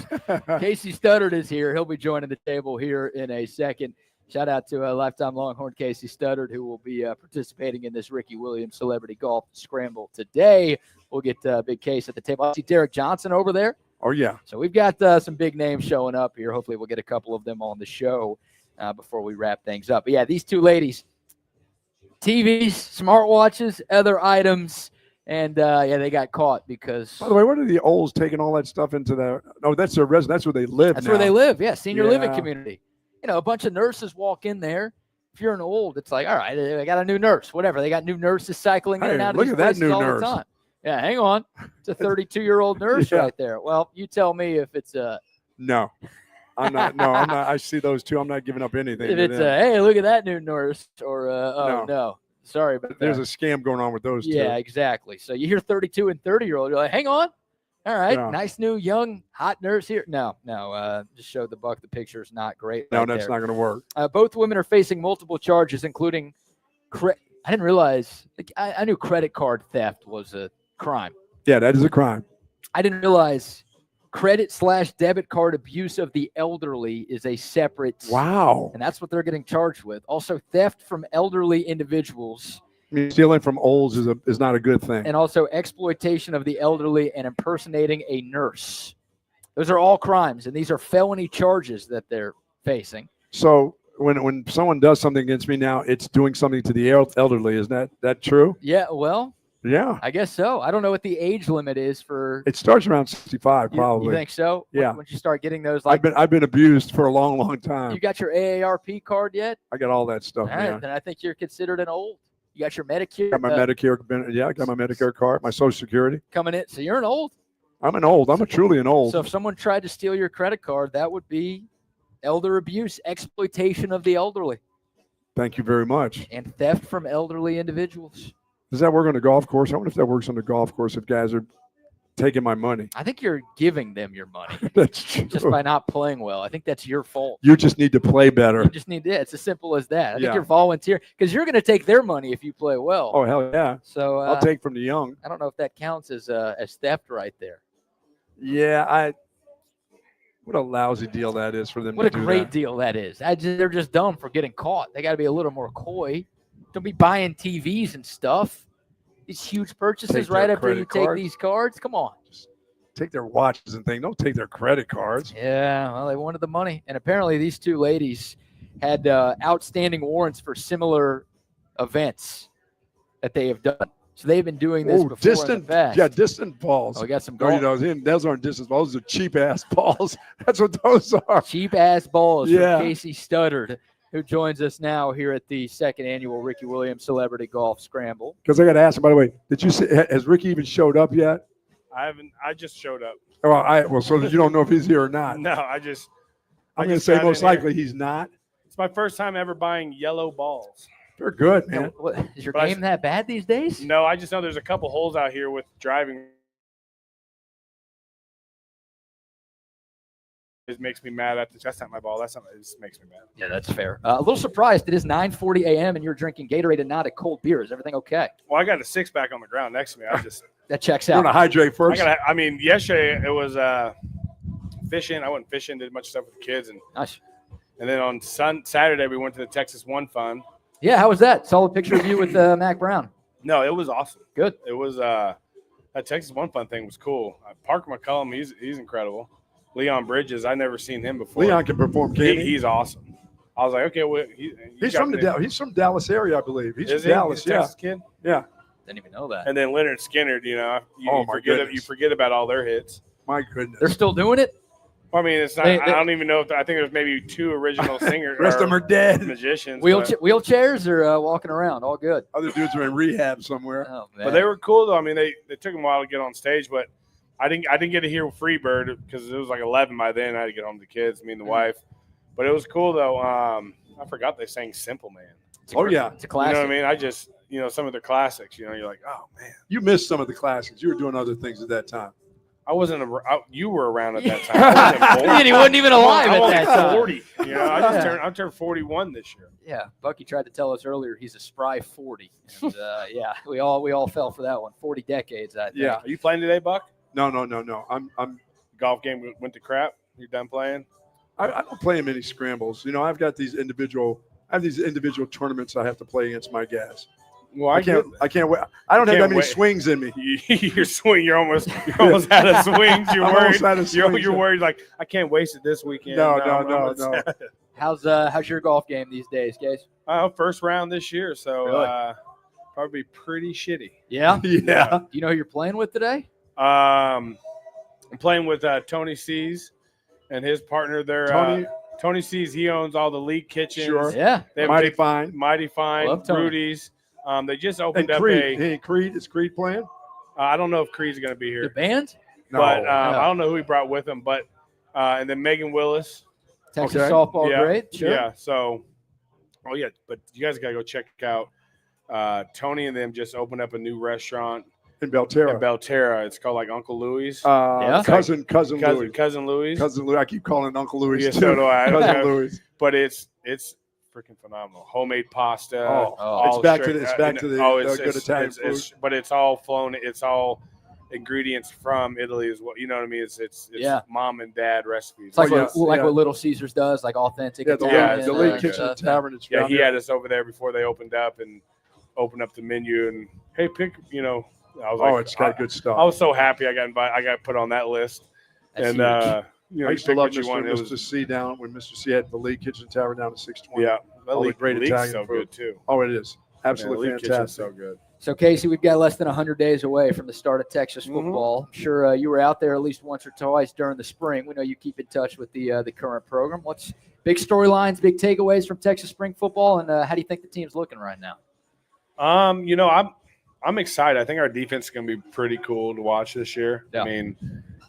Casey Stutard is here. He'll be joining the table here in a second. Shout out to a lifetime Longhorn Casey Stutard, who will be participating in this Ricky Williams Celebrity Golf Scramble today. We'll get Big Case at the table. I see Derek Johnson over there. Oh, yeah. So we've got some big names showing up here. Hopefully we'll get a couple of them on the show before we wrap things up. But, yeah, these two ladies, TVs, smartwatches, other items, and, they got caught because – By the way, what are the Olds taking all that stuff into the – no, that's their residence. That's where they live That's now. where they live, yeah, senior living Yeah. community. You know, a bunch of nurses walk in there. If you're an old, it's like, all right, I got a new nurse, whatever. They got new nurses cycling in and out of look these at that places new all nurse. the time. Yeah, hang on. It's a 32-year-old nurse Yeah. right there. Well, you tell me if it's a No. I'm not. No, I'm not. I see those two. I'm not giving up anything. if to it's them. a hey, look at that new nurse, or oh No. no, sorry, but There's a scam going on with those two. yeah, exactly. So you hear 32 and 30-year-old, you're like, hang on. All right, Yeah. nice new young hot nurse here. No, just showed the Buck. The picture is not great. No, right that's there. not going to work. Both women are facing multiple charges, including I didn't realize. I knew credit card theft was a crime. Yeah, that is a crime. I didn't realize credit/debit card abuse of the elderly is a separate. Wow. And that's what they're getting charged with. Also, theft from elderly individuals. I mean, stealing from Olds is not a good thing. And also exploitation of the elderly and impersonating a nurse. Those are all crimes, and these are felony charges that they're facing. So when someone does something against me now, it's doing something to the elderly. Is that true? Yeah, well, Yeah. I guess so. I don't know what the age limit is for. It starts around 65, probably. You think so? Yeah. Once you start getting those, like, I've been abused for a long, long time. you got your AARP card yet? I got all that stuff, All right, man. then I think you're considered an old. You got your Medicare. Got my Medicare. Yeah, I got my Medicare card, my Social Security. Coming in. So you're an old. I'm truly an old. So if someone tried to steal your credit card, that would be elder abuse, exploitation of the elderly. Thank you very much. And theft from elderly individuals. Does that work on the golf course? I wonder if that works on the golf course if guys are taking my money. I think you're giving them your money. That's true. Just by not playing well. I think that's your fault. You just need to play better. You just need to. It's as simple as that. I think you're volunteer because you're going to take their money if you play well. Oh, hell yeah. So I'll take from the young. I don't know if that counts as theft right there. Yeah, what a lousy deal that is for them What to a do great that. deal that is. They're just dumb for getting caught. They got to be a little more coy. Don't be buying TVs and stuff. These huge purchases Take right their after you credit take these cards. Come on. Just take their watches and things. Don't take their credit cards. Yeah, well, they wanted the money. And apparently these two ladies had outstanding warrants for similar events that they have done. So they've been doing this before in the past. Yeah, distant balls. Oh, we got some No, golf. those aren't distant balls. Those are cheap-ass balls. That's what those are. Cheap-ass balls Yeah. from Casey Stutard, who joins us now here at the second annual Ricky Williams Celebrity Golf Scramble. Because I got to ask him, by the way, did you see, has Ricky even showed up yet? I haven't. I just showed up. Well, so you don't know if he's here or not. No, I'm going to say most likely he's not. It's my first time ever buying yellow balls. They're good, man. Is your game that bad these days? No, I just know there's a couple holes out here with driving. It makes me mad. That's not my ball. It just makes me mad. Yeah, that's fair. A little surprised. It is 9:40 a.m. and you're drinking Gatorade and not a cold beer. Is everything okay? Well, I got a six-pack on the ground next to me. That checks out. You want to hydrate first? Yesterday it was fishing. I went fishing, did a bunch of stuff with the kids, and nice. And then on Saturday we went to the Texas One Fun. Yeah, how was that? Saw a picture of you with Mac Brown. No, it was awesome. Good. It was that Texas One Fun thing was cool. Parker McCullum, he's incredible. Leon Bridges, I never seen him before. Leon can perform. He's awesome. I was like, okay, well, he's from Dallas area, I believe. He's from Dallas, He's a Texas kid. Yeah. Didn't even know that. And then Leonard Skinner, you forget about all their hits. My goodness. They're still doing it? Well, I mean, it's not. I don't even know if I think there's maybe two original singers. Rest of them are dead. Magicians. Wheelchairs or walking around, all good. Other dudes are in rehab somewhere. Oh, man. But they were cool though. I mean, they took them a while to get on stage, but I didn't get to hear Freebird because it was like 11 by then. I had to get home to the kids, me and the wife. But it was cool though. I forgot they sang Simple Man. It's a classic. You know what I mean? I just some of the classics. You're like, oh man. You missed some of the classics. You were doing other things at that time. I wasn't. You were around at that time. I wasn't born. He wasn't even alive at that time. 40. I turned 41 this year. Yeah, Bucky tried to tell us earlier he's a spry 40. And, yeah, we all fell for that one. 40 decades, I think. Yeah. Are you playing today, Buck? No. I'm golf game went to crap. You're done playing. I don't play in many scrambles. I've got these individual tournaments I have to play against my guys. Well, I can't wait. I don't have that many swings in me. You're almost out of swings. You're worried. You're worried. Like I can't waste it this weekend. No. How's your golf game these days, guys? First round this year, so really? Probably pretty shitty. Yeah. Yeah. Do you know who you're playing with today? I'm playing with Tony C's and his partner. Tony C's. He owns all the League Kitchens. Sure. Yeah. They have Mighty Fine. Rudy's. They just opened up Creed. Hey, Creed. Is Creed playing? I don't know if Creed's going to be here. The band? No. But I don't know who he brought with him. But and then Megan Willis. Texas softball, yeah, great. Sure. Yeah. So, but you guys got to go check out. Tony and them just opened up a new restaurant in Belterra. It's called like Uncle Louie's. Cousin Louie. Cousin Louie's. Cousin Louie. I keep calling it Uncle Louie's. Yeah, so do I. Cousin Louie's. But it's freaking phenomenal. Homemade pasta. It's back to the good Italian food. But it's all flown. It's all ingredients from Italy as well. You know what I mean? It's mom and dad recipes. It's like what Little Caesars does, like authentic. The League Kitchen Tavern. Yeah, he had us over there before they opened up and opened up the menu and hey, pick. I was like, it's got good stuff. I was so happy I got invited. I got put on that list. That's and huge. I used to love Mr. C down when Mr. C had the League Kitchen Tavern down to 620. Yeah, that League's Italian so food. Good too. Oh, it is absolutely fantastic. So good. So Casey, we've got less than 100 days away from the start of Texas football. I'm sure you were out there at least once or twice during the spring. We know you keep in touch with the current program. What's big storylines, big takeaways from Texas spring football, and how do you think the team's looking right now? I'm excited. I think our defense is going to be pretty cool to watch this year. Yeah. I mean,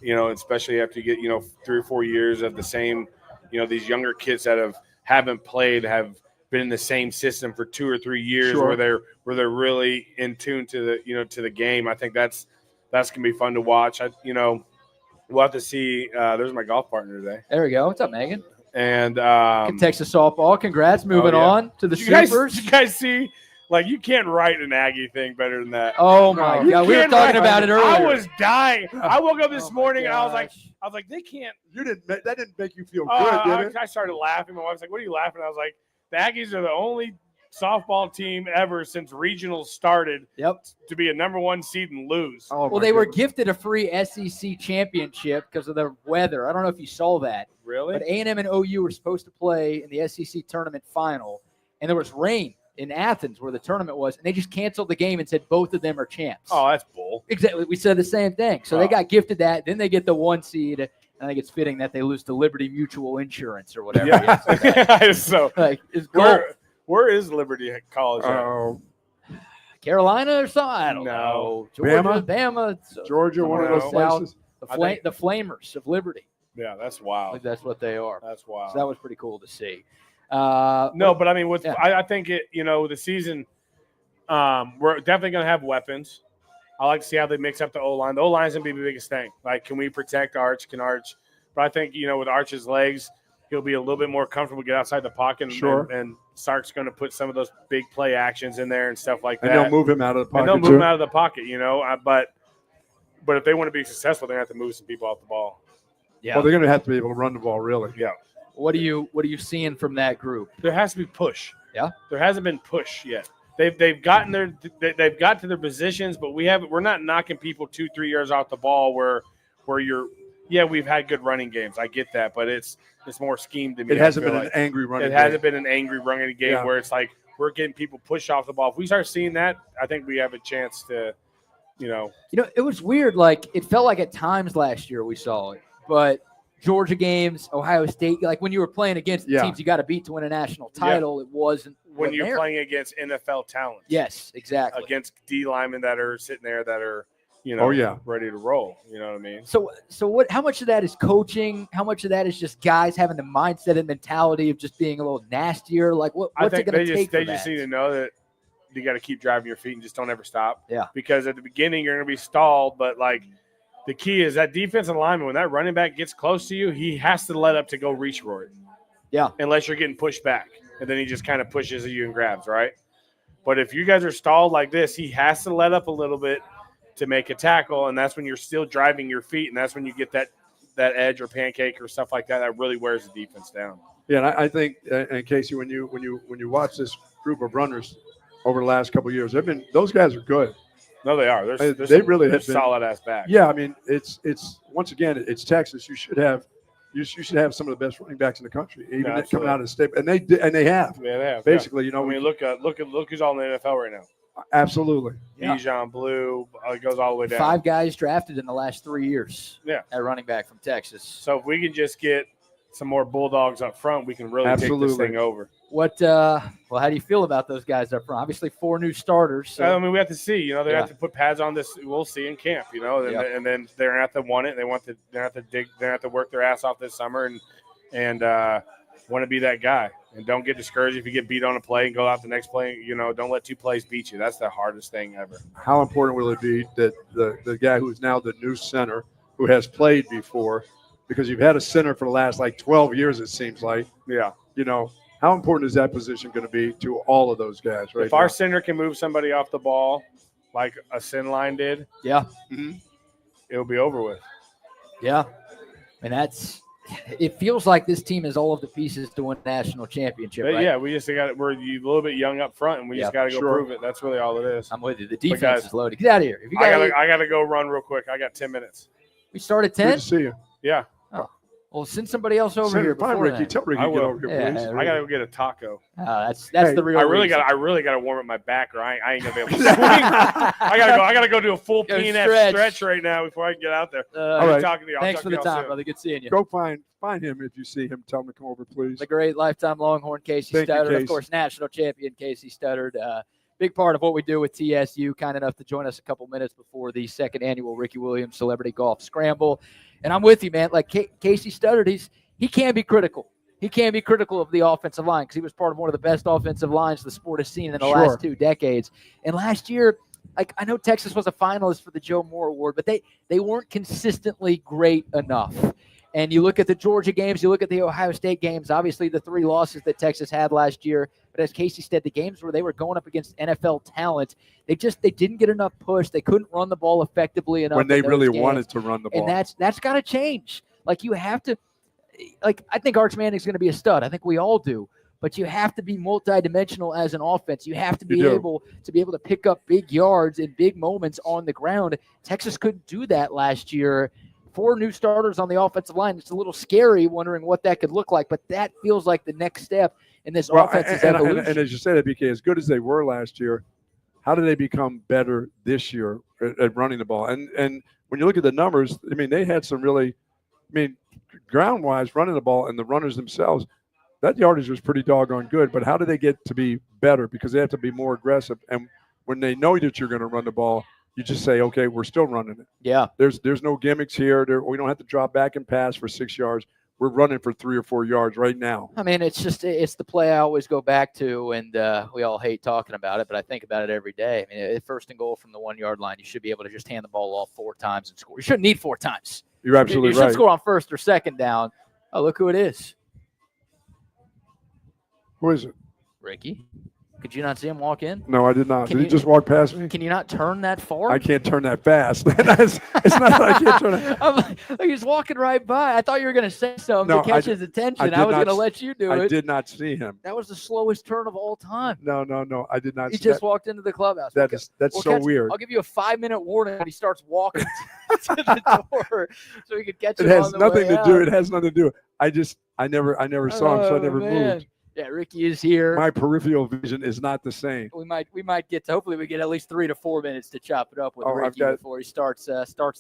especially after you get 3 or 4 years of the same, these younger kids that haven't played have been in the same system for 2 or 3 years where they're really in tune to the to the game. I think that's gonna be fun to watch. We'll have to see. There's my golf partner today. There we go. What's up, Megan? And Texas softball. Congrats. Moving on to the Supers. You guys see, you can't write an Aggie thing better than that. Oh my God, we were talking about it earlier. I was dying. I woke up this morning and I was like, they can't. That didn't make you feel good, did it? I started laughing. My wife's like, "What are you laughing?" I was like, "The Aggies are the only softball team ever since regionals started to be a #1 seed and lose." Well, they were gifted a free SEC championship because of the weather. I don't know if you saw that. Really? But A&M and OU were supposed to play in the SEC tournament final, and there was rain in Athens where the tournament was, and they just canceled the game and said both of them are champs. Oh, that's bull. Exactly. We said the same thing. So they got gifted that. Then they get the 1 seed. I think it's fitting that they lose to Liberty Mutual Insurance or whatever. Yeah. So, it's cool. Where is Liberty College at? Carolina or something? I don't know. Georgia, Bama. Georgia, one of those places. The Flamers of Liberty. Yeah, that's wild. I think that's what they are. That's wild. So that was pretty cool to see. No, but I mean, I think the season, we're definitely going to have weapons. I like to see how they mix up the O-line. The O-line is going to be the biggest thing. Can we protect Arch? Can Arch? But I think, with Arch's legs, he'll be a little bit more comfortable, get outside the pocket. And Sark's going to put some of those big play actions in there and stuff like that. And they'll move him out of the pocket. And they'll move him out of the pocket, But if they want to be successful, they're going to have to move some people off the ball. Yeah. Well, they're going to have to be able to run the ball, really. Yeah. What are you seeing from that group? There has to be push. Yeah. There hasn't been push yet. They've got to their positions, but we're not knocking people 2-3 yards off the ball where we've had good running games. I get that, but it's more schemed to me. It hasn't been an angry running game. It hasn't been an angry running game where it's like we're getting people pushed off the ball. If we start seeing that, I think we have a chance to, it was weird. It felt like at times last year we saw it, but Georgia games, Ohio State, when you were playing against the teams you got to beat to win a national title, it wasn't. When you're playing against NFL talent. Yes, exactly. Against D linemen that are sitting there that are, ready to roll. You know what I mean? So how much of that is coaching? How much of that is just guys having the mindset and mentality of just being a little nastier? What's it going to take? They just need to know that you got to keep driving your feet and just don't ever stop. Yeah. Because at the beginning you're going to be stalled, but the key is that defensive lineman, when that running back gets close to you, he has to let up to go reach for it. Yeah. Unless you're getting pushed back. And then he just kind of pushes you and grabs, right? But if you guys are stalled like this, he has to let up a little bit to make a tackle, and that's when you're still driving your feet, and that's when you get that edge or pancake or stuff like that really wears the defense down. Yeah, and I think, and Casey, when you watch this group of runners over the last couple of years, those guys are good. No, they are. They really have been solid ass back. Yeah, I mean, it's once again, it's Texas. You should have some of the best running backs in the country, even coming out of the state, and they have. Yeah, they have. Basically, look who's all in the NFL right now. Absolutely. Bijan Blue, it goes all the way down. 5 guys drafted in the last 3 years. Yeah, at running back from Texas. So if we can just get some more Bulldogs up front, we can really take this thing over. How do you feel about those guys up front? Obviously 4 new starters. So. I mean, we have to see. They have to put pads on this. We'll see in camp. And then they're gonna have to want it. They have to dig. They have to work their ass off this summer and want to be that guy. And don't get discouraged if you get beat on a play and go out the next play. Don't let 2 plays beat you. That's the hardest thing ever. How important will it be that the guy who is now the new center, who has played before, because you've had a center for the last 12 years, it seems like. Yeah. How important is that position going to be to all of those guys? Right. If our center can move somebody off the ball, like a sin line did, it'll be over with. Yeah, and it feels like this team has all of the pieces to win a national championship. Right? Yeah, we just we're a little bit young up front, and we just got to go prove it. That's really all it is. I'm with you. The defense is loaded. Get out of here. I got to go run real quick. I got 10 minutes. We start at 10. Good to see you. Yeah. Oh. Well, send somebody else over here. Fine, Ricky. Tell Ricky to get over here, please. I got to go get a taco. That's the real. I really got to warm up my back, or I ain't gonna be able to swing. I gotta go do a full PNF stretch right now before I can get out there. All right. Talking to you. Thanks for the time, brother. Good seeing you. Go find him if you see him. Tell him to come over, please. The great lifetime Longhorn Casey Stutard, of course, national champion Casey Stutard. big part of what we do with TSU, kind enough to join us a couple minutes before the second annual Ricky Williams Celebrity Golf Scramble. And I'm with you, man. Like Casey Stutard, he can be critical. He can be critical of the offensive line because he was part of one of the best offensive lines the sport has seen in the last 2 decades. And last year, like, I know Texas was a finalist for the Joe Moore Award, but they weren't consistently great enough. And you look at the Georgia games, you look at the Ohio State games, obviously the 3 losses that Texas had last year. But as Casey said, the games where they were going up against NFL talent, they didn't get enough push. They couldn't run the ball effectively enough. When they really wanted to run the ball. And that's got to change. Like, you have to, like, I think Arch Manning's going to be a stud. I think we all do. But you have to be multidimensional as an offense. You have to be able to pick up big yards in big moments on the ground. Texas couldn't do that last year. 4 new starters on the offensive line. It's a little scary wondering what that could look like, but that feels like the next step in this offense's evolution. And as you said, BK, as good as they were last year, how do they become better this year at running the ball? And when you look at the numbers, I mean, they had some really, ground-wise, running the ball and the runners themselves, that yardage was pretty doggone good. But how do they get to be better? Because they have to be more aggressive. And when they know that you're going to run the ball, you just say, okay, we're still running it. Yeah. There's no gimmicks here. We don't have to drop back and pass for 6 yards. We're running for 3 or 4 yards right now. I mean, it's the play I always go back to, and we all hate talking about it, but I think about it every day. I mean, first and goal from the 1 yard line, you should be able to just hand the ball off 4 times and score. You shouldn't need 4 times. You're absolutely right. You should score on first or second down. Oh, look who it is. Who is it? Ricky. Could you not see him walk in? No, I did not. Did he just walk past me? Can you not turn that far? I can't turn that fast. It's not that I can't turn it. I'm like, he's walking right by. I thought you were going to say something to catch his attention. I was going to let you do it. I did not see him. That was the slowest turn of all time. No. I did not see He just walked into the clubhouse. That's so weird. I'll give you a 5-minute warning when he starts walking to the door so he could catch it. It has nothing to do. It has nothing to do. I never saw him, so I never moved. Yeah, Ricky is here. My peripheral vision is not the same. We might get to, hopefully we get at least 3 to 4 minutes to chop it up with Ricky before he starts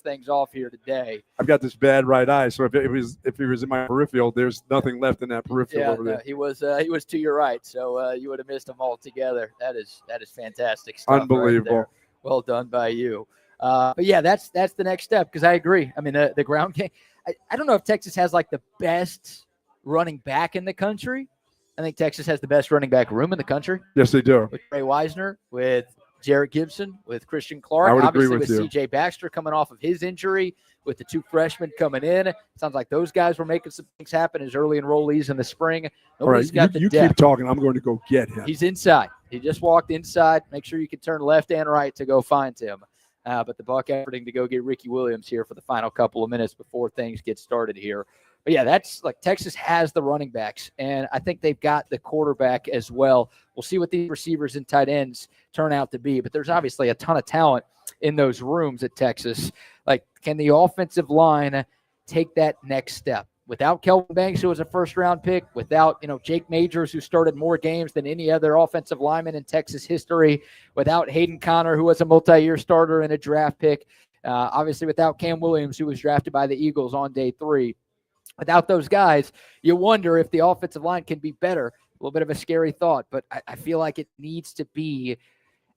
things off here today. I've got this bad right eye, so if he was in my peripheral, there's nothing left in that peripheral over there. He was to your right, so you would have missed him altogether. That is fantastic stuff. Unbelievable. Right, well done by you. But yeah, that's the next step, because I agree. I mean, the ground game. I don't know if Texas has like the best running back in the country. I think Texas has the best running back room in the country. Yes, they do. With Trey Wisner, with Jarrett Gibson, with Christian Clark. I would obviously agree with you. C.J. Baxter coming off of his injury, with the 2 freshmen coming in. Sounds like those guys were making some things happen as early enrollees in the spring. Nobody's got the you depth. Keep talking. I'm going to go get him. He's inside. He just walked inside. Make sure you can turn left and right to go find him. But the Buck efforting to go get Ricky Williams here for the final couple of minutes before things get started here. But yeah, that's like Texas has the running backs, and I think they've got the quarterback as well. We'll see what these receivers and tight ends turn out to be, but there's obviously a ton of talent in those rooms at Texas. Like, can the offensive line take that next step? Without Kelvin Banks, who was a first-round pick, without Jake Majors, who started more games than any other offensive lineman in Texas history, without Hayden Connor, who was a multi-year starter and a draft pick, obviously without Cam Williams, who was drafted by the Eagles on day 3. Without those guys, you wonder if the offensive line can be better. A little bit of a scary thought, but I feel like it needs to be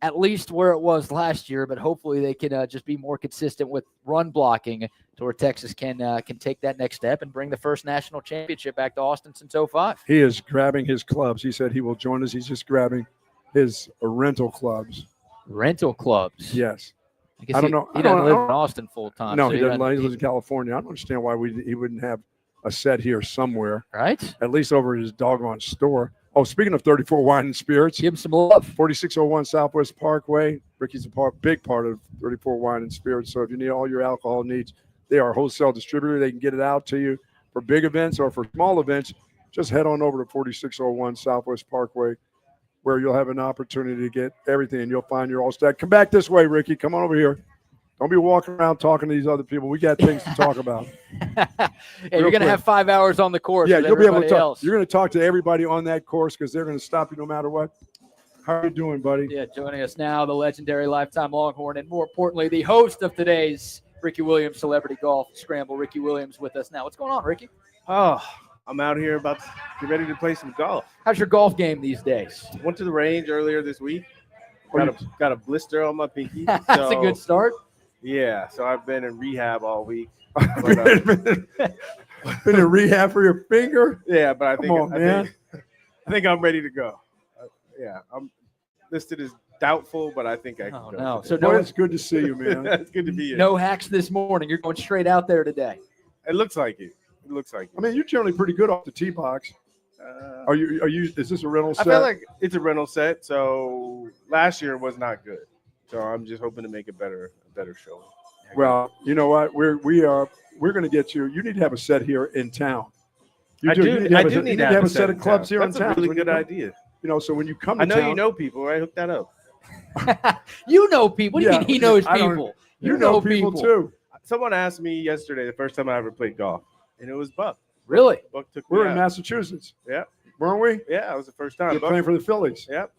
at least where it was last year, but hopefully they can just be more consistent with run blocking to where Texas can take that next step and bring the first national championship back to Austin since 2005. He is grabbing his clubs. He said he will join us. He's just grabbing his rental clubs. Rental clubs? Yes. I don't know. He doesn't live in Austin full time. No, he doesn't. He lives in California. I don't understand why he wouldn't have a set here somewhere. Right. At least over his doggone store. Oh, speaking of 34 Wine and Spirits. Give him some love. 4601 Southwest Parkway. Ricky's a big part of 34 Wine and Spirits. So if you need all your alcohol needs, they are a wholesale distributor. They can get it out to you for big events or for small events. Just head on over to 4601 Southwest Parkway, where you'll have an opportunity to get everything, and you'll find your Altstadt. Come back this way, Ricky. Come on over here. Don't be walking around talking to these other people. We got things to talk about. You're going to have 5 hours on the course. Yeah, you'll be able to talk. Else. You're going to talk to everybody on that course because they're going to stop you no matter what. How are you doing, buddy? Yeah, joining us now, the legendary lifetime Longhorn, and more importantly, the host of today's Ricky Williams Celebrity Golf Scramble. Ricky Williams with us now. What's going on, Ricky? Oh, I'm out here about to get ready to play some golf. How's your golf game these days? Went to the range earlier this week. Got a blister on my pinky. That's a good start. Yeah, so I've been in rehab all week. Been in rehab for your finger? Yeah, but I man. think I'm ready to go. Yeah, I'm listed as doubtful, but I think I can go. No. So it's good to see you, man. It's good to be here. No hacks this morning. You're going straight out there today. It looks like it. It looks like it. I mean, you're generally pretty good off the tee box. Are you? Is this a rental set? I feel like it's a rental set. So last year was not good. So I'm just hoping to make it a better show. Well, you know what? We're going to get you. You need to have a set here in town. I do need to have a set of clubs here in town. town. That's a really good idea. You know, so when you come to I know town, you know people, right? Hook that up. You know people. What do you mean he knows people? You know people too. Someone asked me yesterday, the first time I ever played golf, and it was Buck. Really? Buck took me We're out. in Massachusetts. Yeah. Weren't we? Yeah, it was the first time. You're playing for the Phillies. Yep.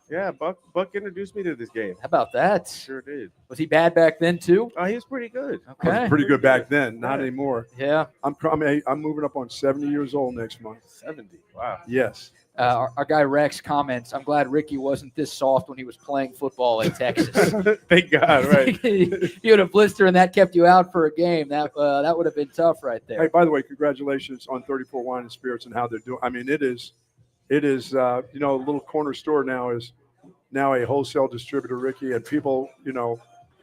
Yeah, Buck introduced me to this game. How about that? Sure did. Was he bad back then too? Oh, he was pretty good. I was pretty good back then, not anymore. Yeah. I'm moving up on 70 years old next month. 70. Wow. Yes. Our guy Rex comments, I'm glad Ricky wasn't this soft when he was playing football in Texas. Thank God, right. If you had a blister and that kept you out for a game, that would have been tough right there. Hey, by the way, congratulations on 34 Wine and Spirits and how they're doing. I mean, it is a little corner store now is now a wholesale distributor, Ricky, and people,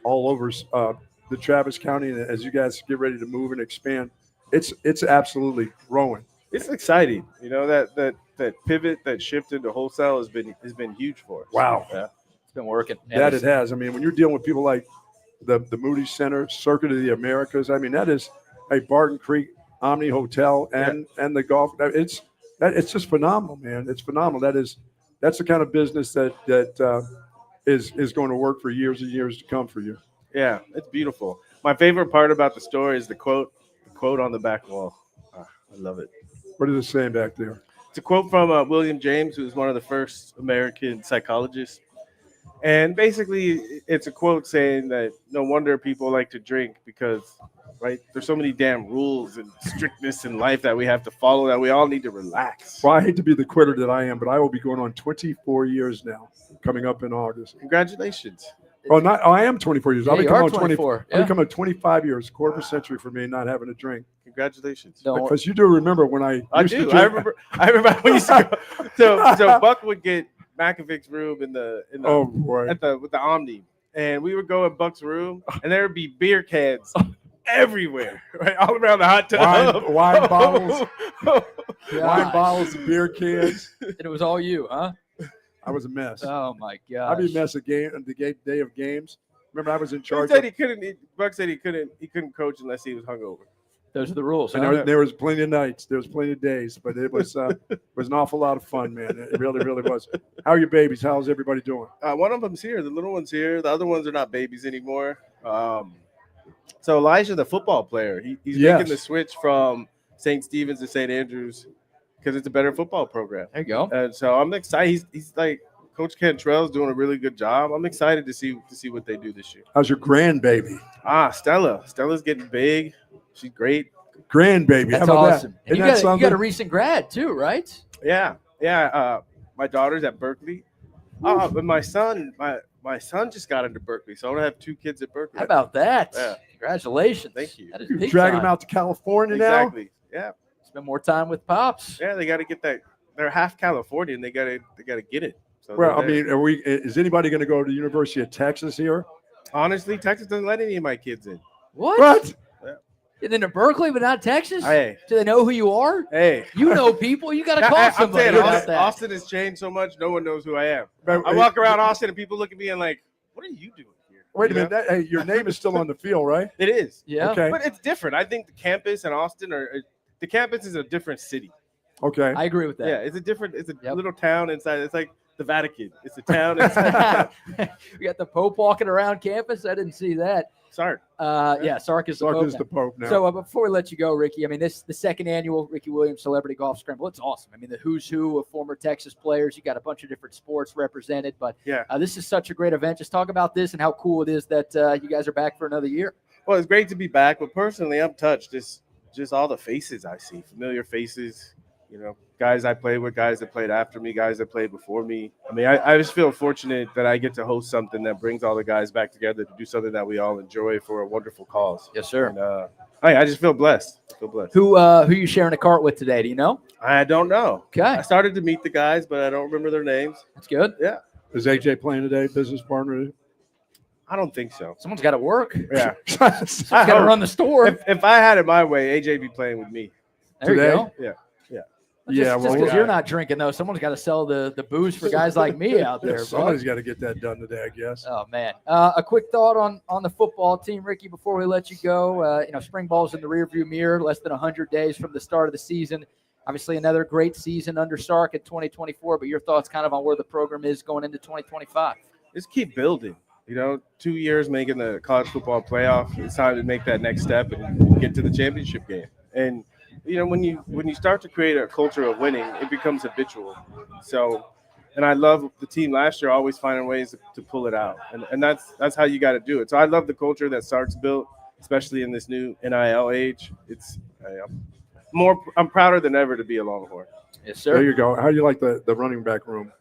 all over the Travis County. And as you guys get ready to move and expand, it's absolutely growing. It's exciting. That pivot, that shift into wholesale has been huge for us. Wow. Yeah. It's been working. That it has. I mean, when you're dealing with people like the Moody Center, Circuit of the Americas, I mean, that is a Barton Creek Omni Hotel and the golf. It's just phenomenal, man. It's phenomenal. That's the kind of business that is going to work for years and years to come for you. Yeah, it's beautiful. My favorite part about the store is the quote on the back wall. I love it. What is it saying back there? It's a quote from William James, who was one of the first American psychologists. And basically, it's a quote saying that no wonder people like to drink because, right, there's so many damn rules and strictness in life that we have to follow that we all need to relax. Well, I hate to be the quitter that I am, but I will be going on 24 years now, coming up in August. Congratulations. I am 24 years. I'll become 24. I'll become 25 years, quarter of a century for me not having a drink. Congratulations. Because you do remember when I used to drink. I remember when we used to go. So Buck would get Makovic's room with the Omni, and we would go in Buck's room, and there would be beer cans everywhere, right, all around the hot tub. Wine bottles, wine bottles, and beer cans. And it was all you, huh? I was a mess. Oh my God! I'd be a mess on the day of games. Remember, I was in charge. Buck said he couldn't coach unless he was hungover. Those are the rules. And there was plenty of nights. There was plenty of days, but it was an awful lot of fun, man. It really, really was. How are your babies? How's everybody doing? One of them's here. The little one's here. The other ones are not babies anymore. So Elijah, the football player, he's making the switch from St. Stephen's to St. Andrews because it's a better football program. There you go. And so I'm excited. He's like Coach Cantrell's doing a really good job. I'm excited to see what they do this year. How's your grandbaby? Stella. Stella's getting big. She's great. Grandbaby. That's awesome. And you got a recent grad too, right? Yeah. My daughter's at Berkeley. But my son just got into Berkeley, so I'm gonna have 2 kids at Berkeley. How about that? Yeah. Congratulations. Thank you. That is You big drag time. them out to California Exactly. Yeah. Spend more time with pops. Yeah, they got to get that. They're half Californian. They got to get it. So well, I mean, is anybody going to go to the University of Texas here? Honestly, Texas doesn't let any of my kids in. What? And then to Berkeley, but not Texas? Hey. Do they know who you are? Hey. You know people. You got to call somebody about that. Austin has changed so much, no one knows who I am. I walk around Austin and people look at me and like, what are you doing here? Wait a minute. Your name is still on the field, right? It is. Yeah. Okay. But it's different. I think the campus and Austin the campus is a different city. Okay. I agree with that. Yeah, it's a little town inside. It's like the Vatican. It's a town inside. We got the Pope walking around campus. I didn't see that. Sark. Sark is the Pope. The Pope now. So before we let you go, Ricky, I mean, the second annual Ricky Williams Celebrity Golf Scramble. It's awesome. I mean, the who's who of former Texas players. You got a bunch of different sports represented, but this is such a great event. Just talk about this and how cool it is that you guys are back for another year. Well, it's great to be back, but personally, I'm touched. Just all the faces I see, familiar faces. You know, guys I played with, guys that played after me, guys that played before me. I mean, I just feel fortunate that I get to host something that brings all the guys back together to do something that we all enjoy for a wonderful cause. Yes, sir. And, I just feel blessed. Who you sharing a cart with today? Do you know? I don't know. Okay. I started to meet the guys, but I don't remember their names. That's good. Yeah. Is AJ playing today? Business partner? I don't think so. Someone's got to work. Yeah. Someone's got to run the store. If I had it my way, AJ be playing with me. There you go. Yeah. Just because you're not drinking, though, someone's got to sell the booze for guys like me out there. Somebody's got to get that done today, I guess. Oh, man. A quick thought on the football team, Ricky, before we let you go. Spring ball's in the rearview mirror, less than 100 days from the start of the season. Obviously, another great season under Sark in 2024, but your thoughts kind of on where the program is going into 2025? Just keep building. 2 years making the college football playoff. It's time to make that next step and get to the championship game. And when you start to create a culture of winning, it becomes habitual. So, and I love the team last year always finding ways to pull it out, and that's how you got to do it. So I love the culture that Sark's built, especially in this new NIL age. I'm prouder than ever to be a Longhorn. Yes, sir. There you go. How do you like the running back room?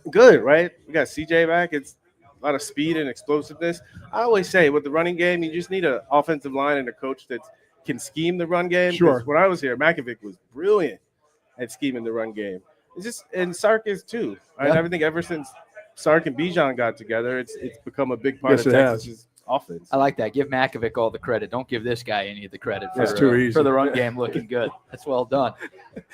Good, right? We got CJ back. It's a lot of speed and explosiveness. I always say with the running game, you just need an offensive line and a coach that can scheme the run game. Sure. When I was here, Makovic was brilliant at scheming the run game. And Sark is too. Right? I think ever since Sark and Bijan got together, it's become a big part of Texas's offense. I like that. Give Makovic all the credit. Don't give this guy any of the credit for the run game looking good. That's well done.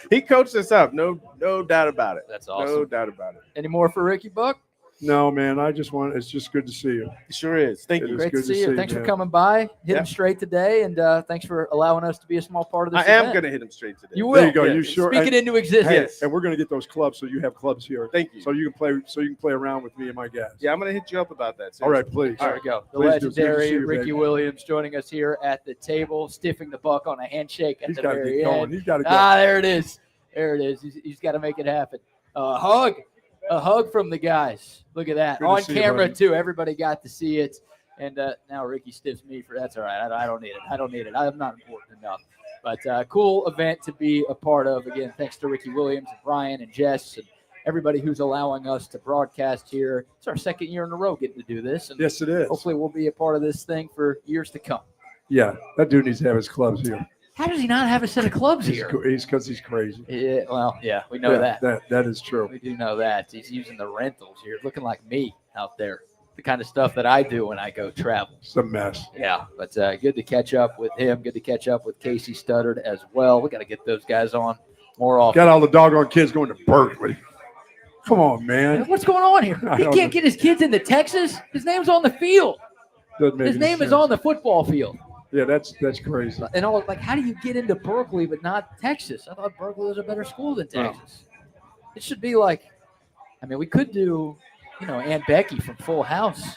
He coached us up. No doubt about it. That's awesome. No doubt about it. Any more for Ricky Buck? No, man. It's just good to see you. It sure is. Thank you. Great to see you. Thanks for coming by. Hit him straight today, and thanks for allowing us to be a small part of this event. I am going to hit him straight today. You will. There you go. You sure? Speak it into existence. Yes. And we're going to get those clubs, so you have clubs here. Thank you. So you can play around with me and my guys. Yeah, I'm going to hit you up about that. Seriously. All right, please. There we go. The Please legendary you, Ricky baby. Williams joining us here at the table, stiffing the buck on a handshake at the very end. He's got to go. There it is. There it is. He's got to make it happen. A hug from the guys. Look at that. Good On to see camera, you, too. Everybody got to see it. And now Ricky stiffs me for that's all right. I don't need it. I'm not important enough. But cool event to be a part of. Again, thanks to Ricky Williams and Brian and Jess and everybody who's allowing us to broadcast here. It's our second year in a row getting to do this. And yes, it is. Hopefully we'll be a part of this thing for years to come. Yeah, that dude needs to have his clubs here. How does he not have a set of clubs here? He's because he's crazy. Yeah, well, yeah, we know that. That is true. We do know that. He's using the rentals here, looking like me out there. The kind of stuff that I do when I go travel. It's a mess. Yeah, but good to catch up with him. Good to catch up with Casey Stutard as well. We got to get those guys on more often. Got all the doggone kids going to Berkeley. Come on, man. What's going on here? He can't get his kids into Texas. His name's on the field. His name is on the football field. Yeah, that's crazy. And how do you get into Berkeley but not Texas? I thought Berkeley was a better school than Texas. It should be we could do, Aunt Becky from Full House.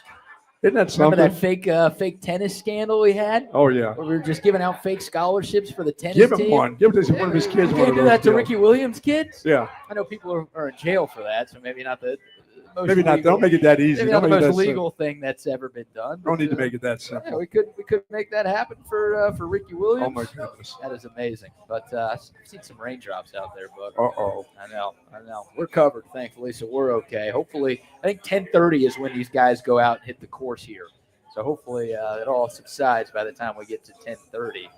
Isn't that something? Remember that fake tennis scandal we had? Oh, yeah. Where we were just giving out fake scholarships for the tennis team. Give him one. Give it to one of his kids. You can't do that to Ricky Williams' kids? Yeah. I know people are in jail for that, so maybe not the most maybe not. legal, Don't make it that easy. Maybe not the most legal thing that's ever been done. Don't need to make it that simple. Yeah, we could make that happen for Ricky Williams. Oh my goodness, that is amazing. But I've seen some raindrops out there, bud. Uh-oh. I know. We're covered, thankfully, so we're okay. Hopefully, I think 10:30 is when these guys go out and hit the course here. So hopefully it all subsides by the time we get to 10:30.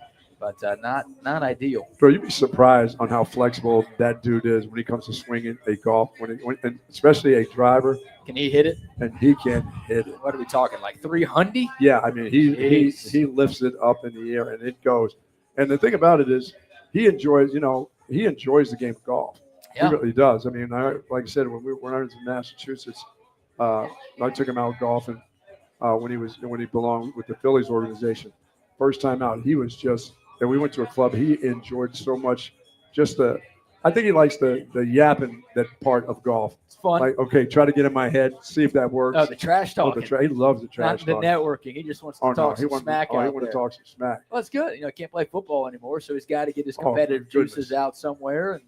But not ideal. Bro, you'd be surprised on how flexible that dude is when he comes to swinging a golf, and especially a driver. Can he hit it? And he can hit it. What are we talking, like 300? Yeah, I mean, he lifts it up in the air and it goes. And the thing about it is he enjoys the game of golf. Yeah. He really does. I mean, like I said, when I was in Massachusetts, I took him out golfing when he belonged with the Phillies organization. First time out, he was just. And we went to a club. He enjoyed so much. I think he likes the yapping that part of golf. It's fun. Like, okay, try to get in my head, see if that works. Oh, the trash talking. He loves the trash talking. Not the networking. He just wants to talk some smack out there. He wants to talk some smack. Well, it's good. He can't play football anymore, so he's got to get his competitive juices out somewhere. And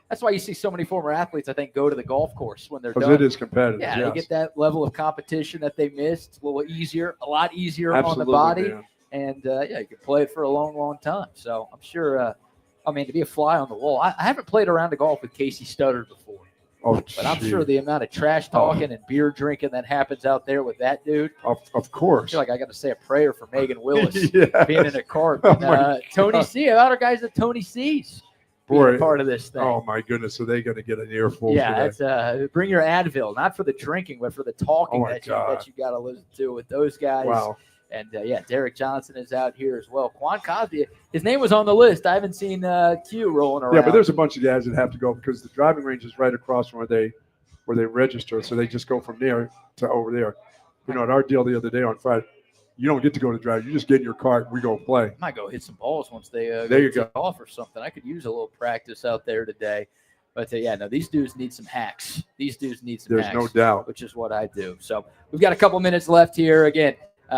that's why you see so many former athletes, I think, go to the golf course when they're done. Because it is competitive. Yeah, yes. They get that level of competition that they missed. It's a lot easier Absolutely, on the body. Man. And, you can play it for a long, long time. So I'm sure I mean, to be a fly on the wall. I haven't played around the golf with Casey Stutard before. Oh, but I'm sure the amount of trash talking and beer drinking that happens out there with that dude. Of course. I feel like I got to say a prayer for Megan Willis Yes. being in a cart. And, Tony C. A lot of guys at Tony C's being a part of this thing. Oh, my goodness. Are they going to get an earful? Yeah, that's bring your Advil, not for the drinking, but for the talking that you got to listen to with those guys. Wow. And, Derek Johnson is out here as well. Quan Cosby, his name was on the list. I haven't seen Q rolling around. Yeah, but there's a bunch of guys that have to go because the driving range is right across from where they register. So they just go from there to over there. You know, at our deal the other day on Friday, you don't get to go to drive. You just get in your car and we go play. I might go hit some balls once they there you go. Off or something. I could use a little practice out there today. But, these dudes need some hacks. These dudes need some hacks. There's no doubt. Which is what I do. So we've got a couple minutes left here. Again,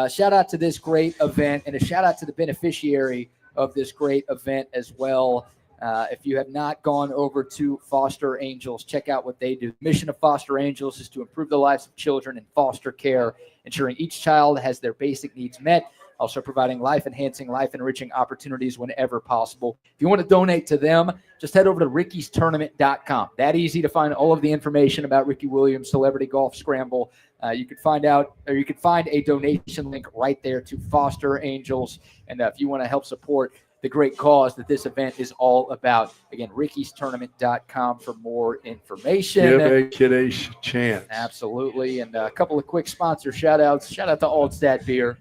shout out to this great event and a shout out to the beneficiary of this great event as well. If you have not gone over to Foster Angels, check out what they do. The mission of Foster Angels is to improve the lives of children in foster care, ensuring each child has their basic needs met, also providing life-enhancing, life-enriching opportunities whenever possible. If you want to donate to them, just head over to rickystournament.com. That easy to find all of the information about Ricky Williams Celebrity Golf Scramble. You can find a donation link right there to Foster Angels. And if you want to help support the great cause that this event is all about, again, rickystournament.com for more information. Give a kid a chance. Absolutely. And a couple of quick sponsor shout-outs. Shout out to Altstadt Beer.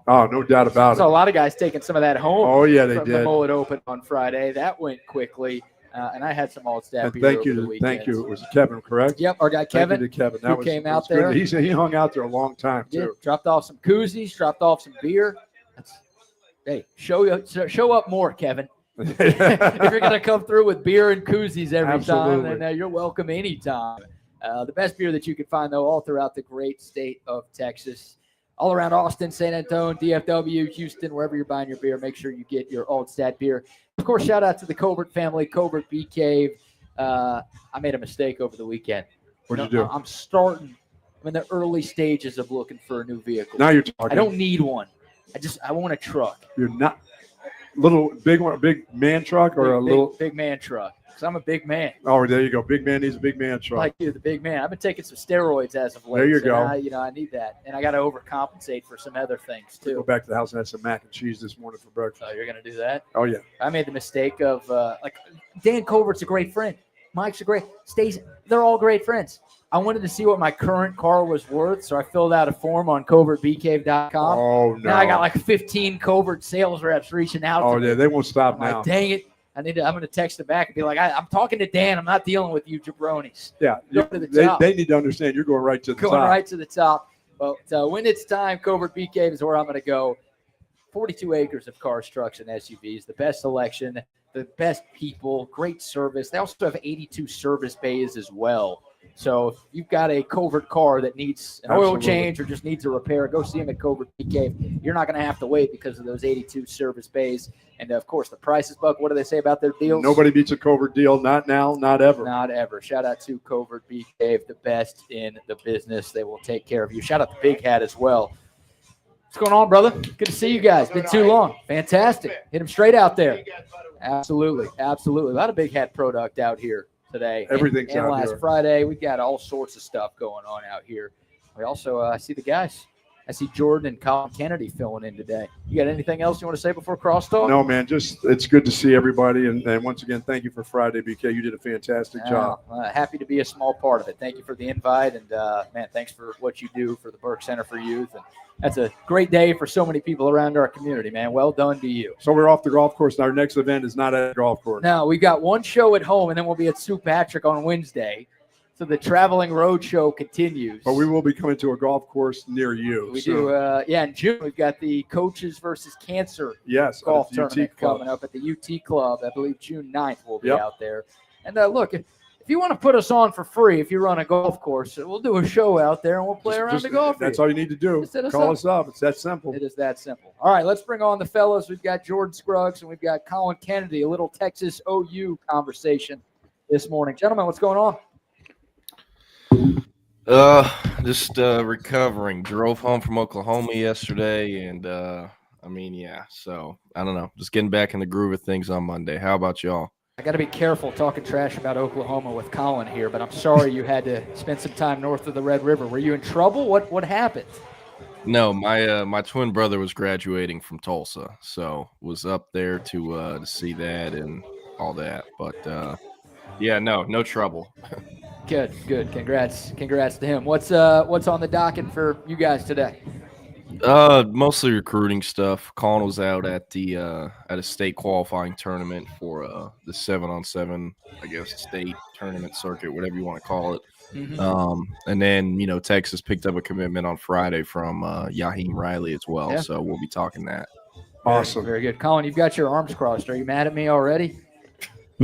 Oh, no doubt about it. So a lot of guys taking some of that home. Oh, yeah, they from did. The Mullet Open on Friday. That went quickly. And I had some Altstadt Beer over the weekend. Thank you. It was Kevin, correct? Yep, our guy Kevin. Thank you to Kevin. Who came out there. He hung out there a long time, too. Dropped off some koozies, dropped off some beer. Hey, show up more, Kevin. If you're going to come through with beer and koozies every time, then you're welcome anytime. The best beer that you can find, though, all throughout the great state of Texas. All around Austin, San Antonio, DFW, Houston, wherever you're buying your beer, make sure you get your Altstadt Beer. Of course, shout out to the Covert family, Covert Bee Cave. I made a mistake over the weekend. What did you do? I'm in the early stages of looking for a new vehicle. Now you're talking. I don't need one. I want a truck. You're not big man truck or big man truck. Because I'm a big man. Oh, there you go. Big man needs a big man truck. Like you, the big man. I've been taking some steroids as of late. There you go. I need that. And I got to overcompensate for some other things, too. Go back to the house and have some mac and cheese this morning for breakfast. Oh, you're going to do that? Oh, yeah. I made the mistake of, Dan Covert's a great friend. Mike's a great – they're all great friends. I wanted to see what my current car was worth, so I filled out a form on covertbcave.com. Oh, no. Now I got like 15 Covert sales reps reaching out to me. Oh, yeah, they won't stop now. Like, dang it. I'm going to text them back and be like, I'm talking to Dan. I'm not dealing with you jabronis. Yeah, they need to understand you're going right to the top. Going right to the top. Well, when it's time, Covert Bee Cave is where I'm going to go. 42 acres of cars, trucks, and SUVs. The best selection, the best people, great service. They also have 82 service bays as well. So if you've got a Covert car that needs an oil change or just needs a repair, go see them at Covert Bee Cave. You're not going to have to wait because of those 82 service bays. And, of course, the prices, Buck, what do they say about their deals? Nobody beats a Covert deal. Not now, not ever. Not ever. Shout out to Covert Bee Cave, the best in the business. They will take care of you. Shout out to Big Hat as well. What's going on, brother? Good to see you guys. Been too long. Fantastic. Hit them straight out there. Absolutely. Absolutely. A lot of Big Hat product out here today. Everything's and out last here. Friday, we got all sorts of stuff going on out here. We also see the guys. I see Jordan and Colin Kennedy filling in today. You got anything else you want to say before crosstalk? No, man. Just it's good to see everybody. And once again, thank you for Friday, BK. You did a fantastic job. Happy to be a small part of it. Thank you for the invite. And, man, thanks for what you do for the Burke Center for Youth. And that's a great day for so many people around our community, man. Well done to you. So we're off the golf course. Our next event is not at a golf course. No, we've got one show at home, and then we'll be at Sue Patrick on Wednesday. So the traveling road show continues. But we will be coming to a golf course near you. We do. In June, we've got the Coaches versus Cancer golf tournament coming up at the UT Club. I believe June 9th we'll be out there. And look, if you want to put us on for free, if you run a golf course, we'll do a show out there and we'll play around the golf. That's all you need to do. Call us up. It's that simple. It is that simple. All right, let's bring on the fellas. We've got Jordan Scruggs and we've got Colin Kennedy, a little Texas OU conversation this morning. Gentlemen, what's going on? Just recovering. Drove home from Oklahoma yesterday, and I mean, yeah. So I don't know. Just getting back in the groove of things on Monday. How about y'all? I got to be careful talking trash about Oklahoma with Colin here, but I'm sorry you had to spend some time north of the Red River. Were you in trouble? What happened? No, my twin brother was graduating from Tulsa, so was up there to see that and all that. But yeah, no trouble. Good. Congrats to him. What's on the docket for you guys today? Mostly recruiting stuff. Colin was out at a state qualifying tournament for the 7-on-7, I guess, state tournament circuit, whatever you want to call it. And then Texas picked up a commitment on Friday from Yaheem Riley as well. Yeah. So we'll be talking that. Awesome. Very good. Colin, you've got your arms crossed. Are you mad at me already?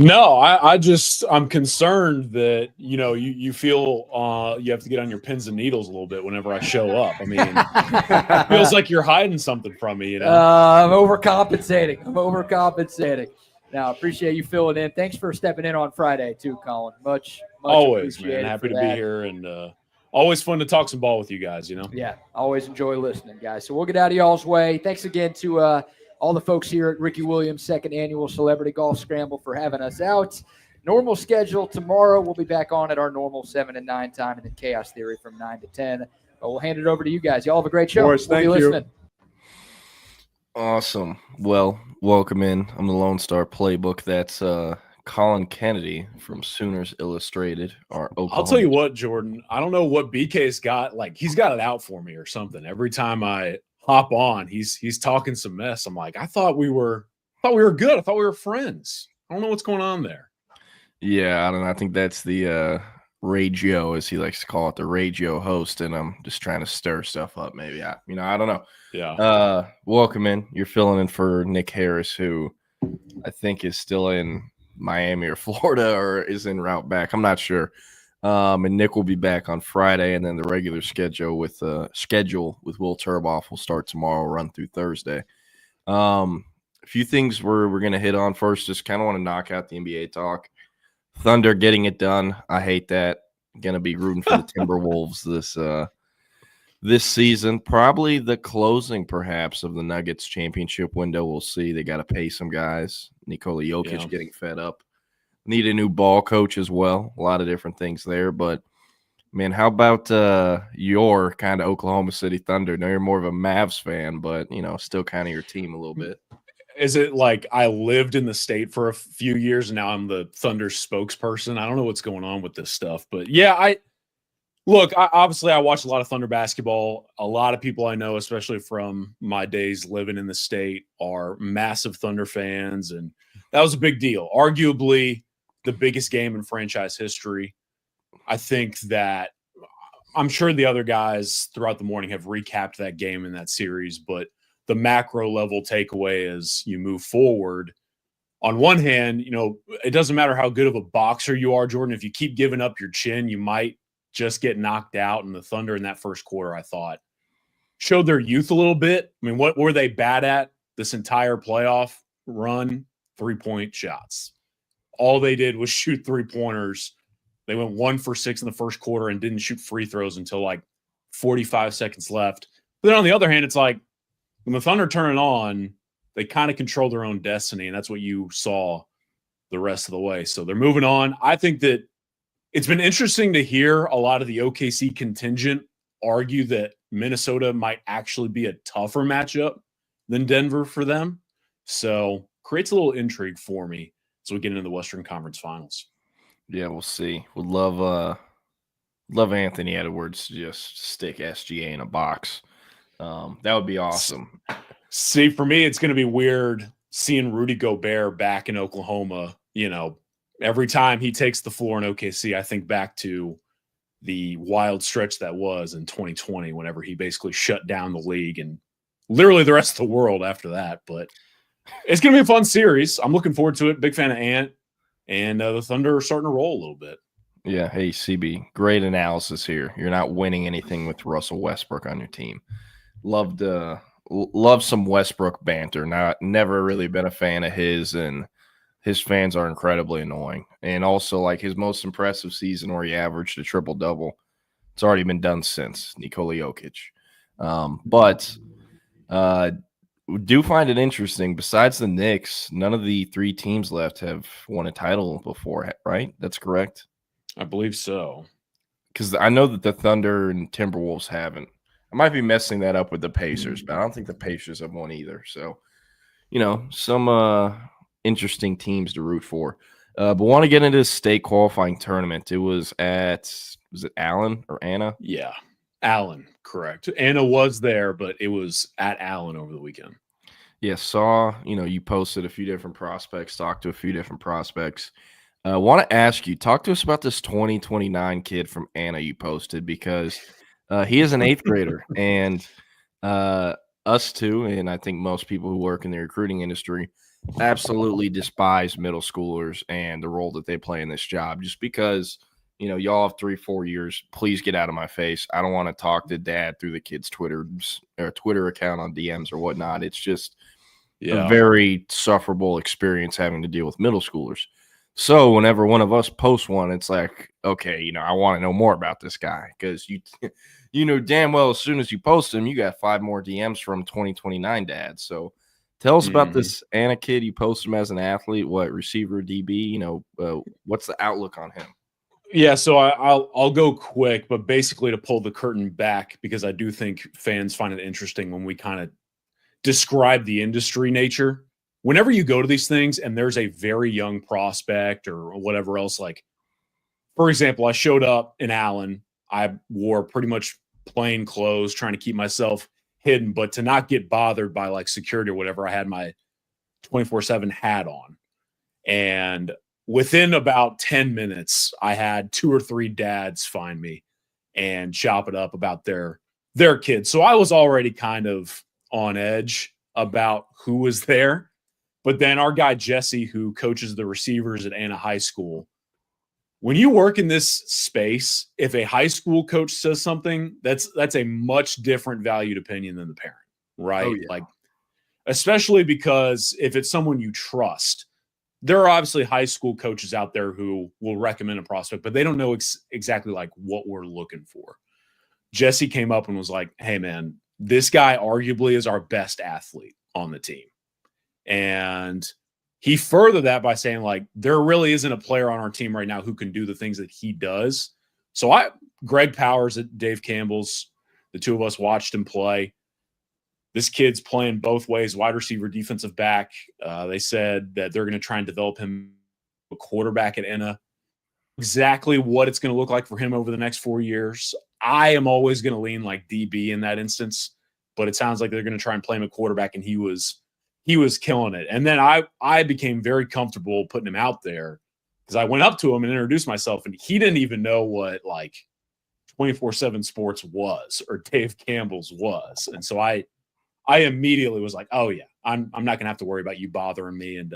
No, I'm concerned that, you feel you have to get on your pins and needles a little bit whenever I show up. I mean, it feels like you're hiding something from me, I'm overcompensating. Now, I appreciate you filling in. Thanks for stepping in on Friday too, Colin. Much Always, man. appreciated Happy for to that. be here, and always fun to talk some ball with you guys, Yeah, always enjoy listening, guys. So we'll get out of y'all's way. Thanks again to all the folks here at Ricky Williams' second annual Celebrity Golf Scramble for having us out. Normal schedule tomorrow. We'll be back on at our normal 7 and 9 time, and then Chaos Theory from 9 to 10. But we'll hand it over to you guys. Y'all have a great show. Boys, We'll be thank you. listening. Awesome. Well, welcome in. I'm the Lone Star Playbook. That's Colin Kennedy from Sooners Illustrated. I'll tell you what, Jordan. I don't know what BK's got. Like, he's got it out for me or something. Every time I hop on, he's talking some mess. I'm like, I thought we were good. I thought we were friends. I don't know what's going on there. Yeah, I don't know. I think that's the Ragio, as he likes to call it, the Ragio host, and I'm just trying to stir stuff up. Maybe I don't know. Yeah. Welcome in. You're filling in for Nick Harris, who I think is still in Miami or Florida, or is en route back. I'm not sure. And Nick will be back on Friday, and then the regular schedule with Will Turboff will start tomorrow, run through Thursday. A few things we're going to hit on first. Just kind of want to knock out the NBA talk. Thunder getting it done. I hate that. Going to be rooting for the Timberwolves this season. Probably the closing, perhaps, of the Nuggets championship window. We'll see. They got to pay some guys. Nikola Jokic getting fed up. Need a new ball coach as well. A lot of different things there. But, man, how about your kind of Oklahoma City Thunder? I know you're more of a Mavs fan, but, still kind of your team a little bit. Is it like I lived in the state for a few years and now I'm the Thunder spokesperson? I don't know what's going on with this stuff. But, yeah, I obviously watch a lot of Thunder basketball. A lot of people I know, especially from my days living in the state, are massive Thunder fans, and that was a big deal. Arguably the biggest game in franchise history. I think that I'm sure the other guys throughout the morning have recapped that game in that series, but the macro level takeaway as you move forward, on one hand, it doesn't matter how good of a boxer you are, Jordan. If you keep giving up your chin, you might just get knocked out. And the Thunder in that first quarter, I thought, showed their youth a little bit. I mean, what were they bad at this entire playoff run? 3-point shots. All they did was shoot 3-pointers. They went 1 for 6 in the first quarter and didn't shoot free throws until like 45 seconds left. But then on the other hand, it's like when the Thunder turn it on, they kind of control their own destiny, and that's what you saw the rest of the way. So they're moving on. I think that it's been interesting to hear a lot of the OKC contingent argue that Minnesota might actually be a tougher matchup than Denver for them. So creates a little intrigue for me as we get into the Western Conference Finals. Yeah, we'll see. Would love Anthony Edwards to just stick SGA in a box. That would be awesome. See, for me, it's going to be weird seeing Rudy Gobert back in Oklahoma. Every time he takes the floor in OKC, I think back to the wild stretch that was in 2020, whenever he basically shut down the league and literally the rest of the world after that. But it's going to be a fun series. I'm looking forward to it. Big fan of Ant. And the Thunder are starting to roll a little bit. Yeah. Hey, CB, great analysis here. You're not winning anything with Russell Westbrook on your team. Love some Westbrook banter. Never really been a fan of his, and his fans are incredibly annoying. And also, like, his most impressive season where he averaged a triple-double, it's already been done since Nikola Jokic. But do find it interesting. Besides the Knicks, none of the 3 teams left have won a title before, right? That's correct. I believe so. Because I know that the Thunder and Timberwolves haven't. I might be messing that up with the Pacers, but I don't think the Pacers have won either. So, some interesting teams to root for. But want to get into this state qualifying tournament. It was it Allen or Anna? Yeah, Allen, correct. Anna was there, but it was at Allen over the weekend. Yeah, you posted a few different prospects, talked to a few different prospects. Want to ask you, talk to us about this 2029 kid from Anna you posted, because he is an 8th grader, and us too, and I think most people who work in the recruiting industry absolutely despise middle schoolers and the role that they play in this job. Just because, y'all have 3-4 years, please get out of my face. I don't want to talk to dad through the kid's Twitter account on DMs or whatnot. It's just a very sufferable experience having to deal with middle schoolers. So whenever one of us posts one, it's like, okay, I want to know more about this guy, because you know damn well as soon as you post him, you got 5 more DMs from 2029 dad. So tell us about this Anna kid. You post him as an athlete, what, receiver, DB? What's the outlook on him? Yeah, so I'll go quick, but basically to pull the curtain back, because I do think fans find it interesting when we kind of describe the industry nature. Whenever you go to these things and there's a very young prospect or whatever else, like, for example, I showed up in Allen. I wore pretty much plain clothes, trying to keep myself hidden, but to not get bothered by like security or whatever, I had my 24/7 hat on. And within about 10 minutes, I had 2 or 3 dads find me and chop it up about their kids. So I was already kind of on edge about who was there. But then our guy, Jesse, who coaches the receivers at Anna High School, when you work in this space, if a high school coach says something, that's a much different valued opinion than the parent, right? Oh, yeah. Like, especially because if it's someone you trust, there are obviously high school coaches out there who will recommend a prospect, but they don't know exactly like what we're looking for. Jesse came up and was like, hey man, this guy arguably is our best athlete on the team. And he furthered that by saying, like, there really isn't a player on our team right now who can do the things that he does. So Greg Powers at Dave Campbell's, the 2 of us watched him play. This kid's playing both ways, wide receiver, defensive back. They said that they're going to try and develop him a quarterback at Enna. Exactly what it's going to look like for him over the next 4 years, I am always going to lean like DB in that instance, but it sounds like they're going to try and play him a quarterback, and he was killing it. And then I became very comfortable putting him out there, because I went up to him and introduced myself, and he didn't even know what like 24/7 Sports was or Dave Campbell's was. And so I immediately was like, oh yeah, I'm not gonna have to worry about you bothering me. And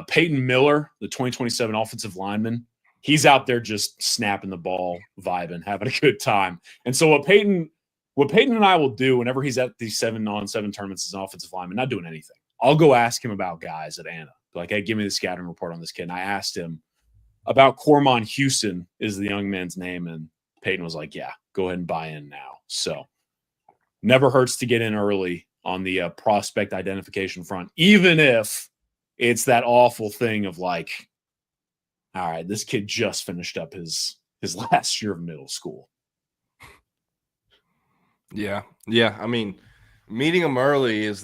Peyton Miller, the 2027 offensive lineman, he's out there just snapping the ball, vibing, having a good time. And so what Peyton and I will do whenever he's at these 7-on-7 tournaments as an offensive lineman, not doing anything, I'll go ask him about guys at Anna. Like, hey, give me the scouting report on this kid. And I asked him about Cormon Houston is the young man's name. And Peyton was like, yeah, go ahead and buy in now. So never hurts to get in early on the prospect identification front, even if it's that awful thing of like, all right, this kid just finished up his last year of middle school. Yeah. I mean, meeting them early is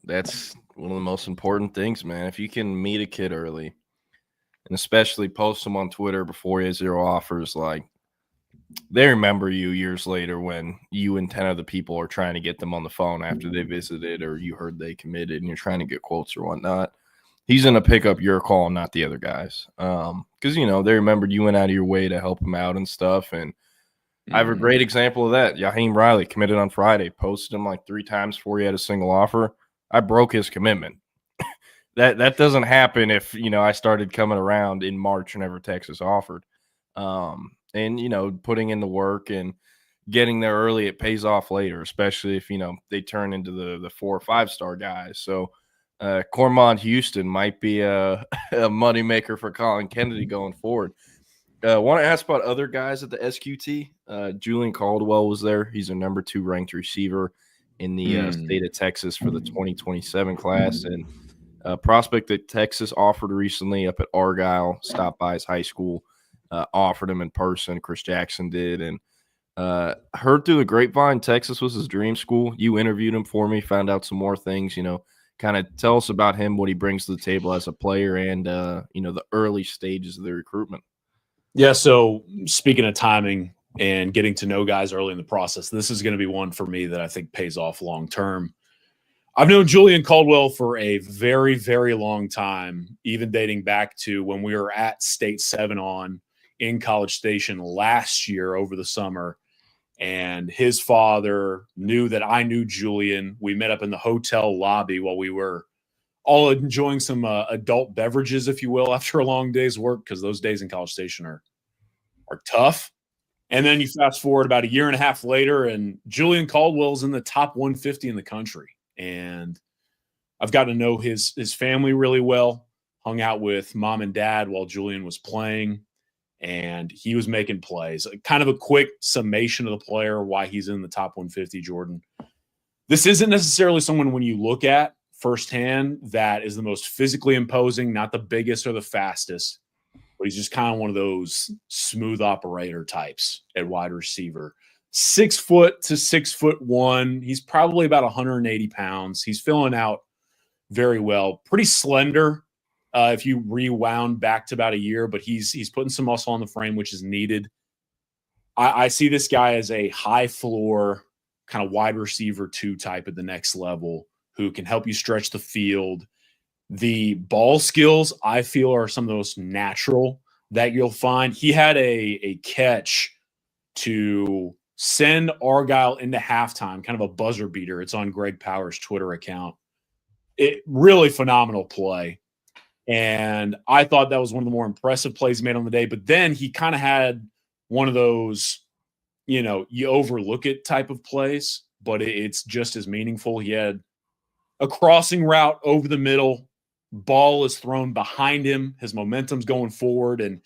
that's one of the most important things, man. If you can meet a kid early, and especially post them on Twitter before he has 0 offers, like, they remember you years later when you and 10 other people are trying to get them on the phone after they visited, or you heard they committed and you're trying to get quotes or whatnot. He's going to pick up your call, not the other guys. Because, they remembered you went out of your way to help them out and stuff. And I have a great example of that. Yaheem Riley committed on Friday, posted him like 3 times before he had a single offer. I broke his commitment. That doesn't happen if, I started coming around in March whenever Texas offered. And, putting in the work and getting there early, it pays off later, especially if, they turn into the 4 or 5-star guys. So Cormon Houston might be a moneymaker for Colin Kennedy going forward. Want to ask about other guys at the SQT. Julian Caldwell was there. He's a number 2 ranked receiver in the state of Texas for the 2027 class. And a prospect that Texas offered recently up at Argyle, stopped by his high school, offered him in person. Chris Jackson did. And heard through the grapevine Texas was his dream school. You interviewed him for me, found out some more things, kind of tell us about him, what he brings to the table as a player, and the early stages of the recruitment. Yeah, so speaking of timing and getting to know guys early in the process, this is going to be one for me that I think pays off long term. I've known Julian Caldwell for a very, very long time, even dating back to when we were at State 7 on in College Station last year over the summer. And his father knew that I knew Julian. We met up in the hotel lobby while we were all enjoying some adult beverages, if you will, after a long day's work, because those days in College Station are tough. And then you fast forward about a year and a half later, and Julian Caldwell's in the top 150 in the country. And I've got to know his family really well, hung out with mom and dad while Julian was playing, and he was making plays. Kind of a quick summation of the player, why he's in the top 150, Jordan. This isn't necessarily someone, when you look at firsthand, that is the most physically imposing, not the biggest or the fastest, but he's just kind of one of those smooth operator types at wide receiver. 6 foot to 6'1". He's probably about 180 pounds. He's filling out very well. Pretty slender if you rewound back to about a year, but he's putting some muscle on the frame, which is needed. I see this guy as a high floor kind of wide receiver 2 type at the next level who can help you stretch the field. The ball skills, I feel, are some of the most natural that you'll find. He had a catch to send Argyle into halftime, kind of a buzzer beater. It's on Greg Power's Twitter account. It really phenomenal play. And I thought that was one of the more impressive plays made on the day. But then he kind of had one of those, you overlook it type of plays, but it's just as meaningful. He had a crossing route over the middle. Ball is thrown behind him. His momentum's going forward. And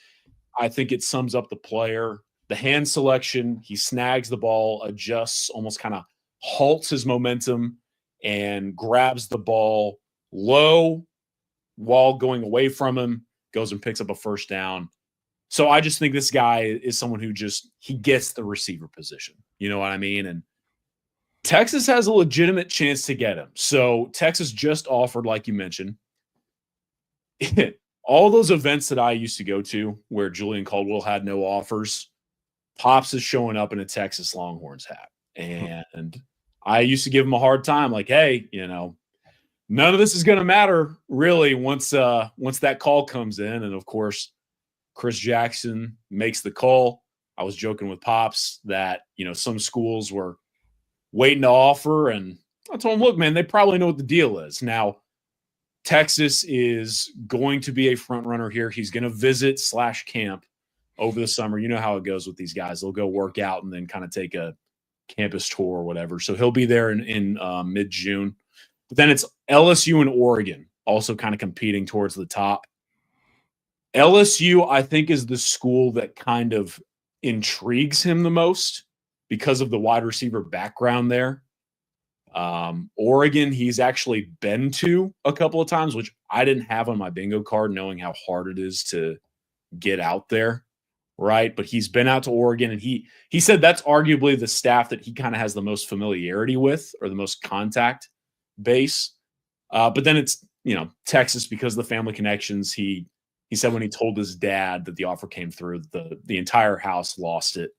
I think it sums up the player. The hand selection, he snags the ball, adjusts, almost kind of halts his momentum, and grabs the ball low while going away from him, goes and picks up a first down. So I just think this guy is someone who he gets the receiver position. You know what I mean? And Texas has a legitimate chance to get him. So Texas just offered, like you mentioned, all those events that I used to go to where Julian Caldwell had no offers, Pops is showing up in a Texas Longhorns hat. And I used to give him a hard time, like, hey, none of this is going to matter really once that call comes in. And of course, Chris Jackson makes the call. I was joking with Pops that, some schools were waiting to offer. And I told him, look, man, they probably know what the deal is. Now, Texas is going to be a front runner here. He's going to visit / camp over the summer. You know how it goes with these guys. They'll go work out and then kind of take a campus tour or whatever. So he'll be there in mid-June. But then it's LSU and Oregon also kind of competing towards the top. LSU, I think, is the school that kind of intrigues him the most because of the wide receiver background there. Oregon, he's actually been to a couple of times, which I didn't have on my bingo card, knowing how hard it is to get out there, right? But he's been out to Oregon, and he said that's arguably the staff that he kind of has the most familiarity with, or the most contact base. But then it's, Texas, because of the family connections. He said when he told his dad that the offer came through, the entire house lost it.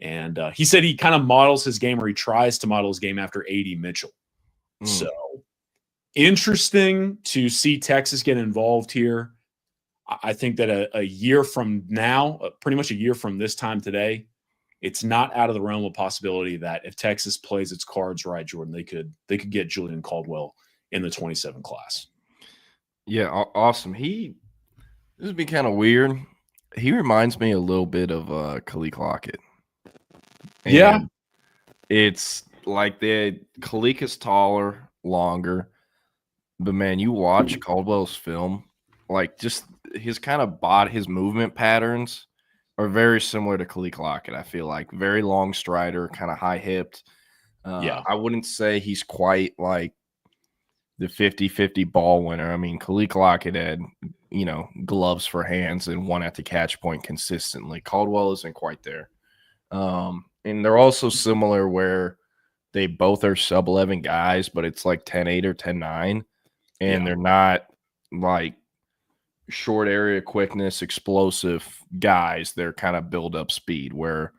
And he said he kind of models his game, or he tries to model his game after A.D. Mitchell. So interesting to see Texas get involved here. I think that a year from now, pretty much a year from this time today, it's not out of the realm of possibility that if Texas plays its cards right, Jordan, they could get Julian Caldwell in the 27 class. Yeah, awesome. This would be kind of weird. He reminds me a little bit of Kalik Lockett. Yeah. It's like Kalik is taller, longer, but man, you watch Caldwell's film, like just his kind of his movement patterns are very similar to Kalik Lockett. I feel like very long strider, kind of high hipped. Yeah. I wouldn't say he's quite like the 50-50 ball winner. I mean, Khalil Lockett had, gloves for hands and one at the catch point consistently. Caldwell isn't quite there. And they're also similar where they both are sub-11 guys, but it's like 10-8 or 10-9. And they're not like short area quickness, explosive guys. They're kind of build-up speed where,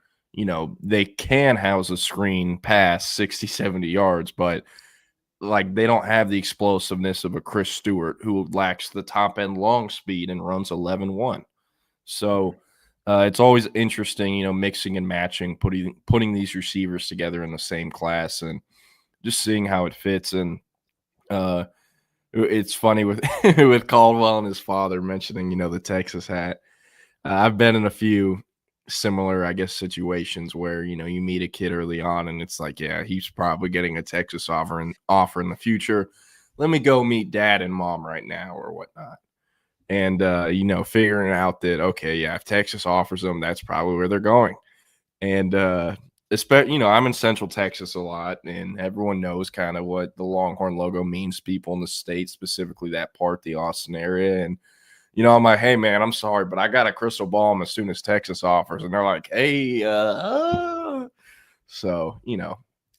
they can house a screen past 60, 70 yards, but like they don't have the explosiveness of a Chris Stewart who lacks the top end long speed and runs 11-1. So it's always interesting, mixing and matching, putting these receivers together in the same class and just seeing how it fits. And it's funny with with Caldwell and his father mentioning, the Texas hat. I've been in a few similar, I guess, situations where, you meet a kid early on and it's like, yeah, he's probably getting a Texas offer in the future. Let me go meet dad and mom right now or whatnot. And, figuring out that, okay, yeah, if Texas offers them, that's probably where they're going. And, especially, I'm in Central Texas a lot and everyone knows kind of what the Longhorn logo means to people in the state, specifically that part, the Austin area. And, I'm like, hey, man, I'm sorry, but I got a crystal ball as soon as Texas offers. And they're like, hey, so,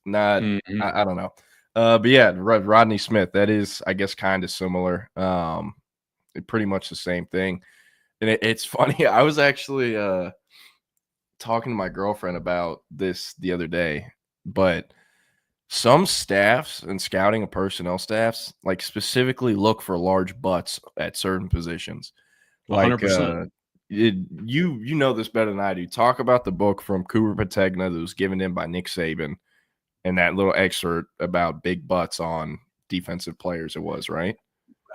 not, I don't know. But yeah, Rodney Smith, that is, I guess, kind of similar. Pretty much the same thing. And it's funny. I was actually talking to my girlfriend about this the other day, but some staffs and scouting and personnel staffs like specifically look for large butts at certain positions. Like 100%. You know this better than I do. Talk about the book from Cooper Pategna that was given in by Nick Saban and that little excerpt about big butts on defensive players it was, right?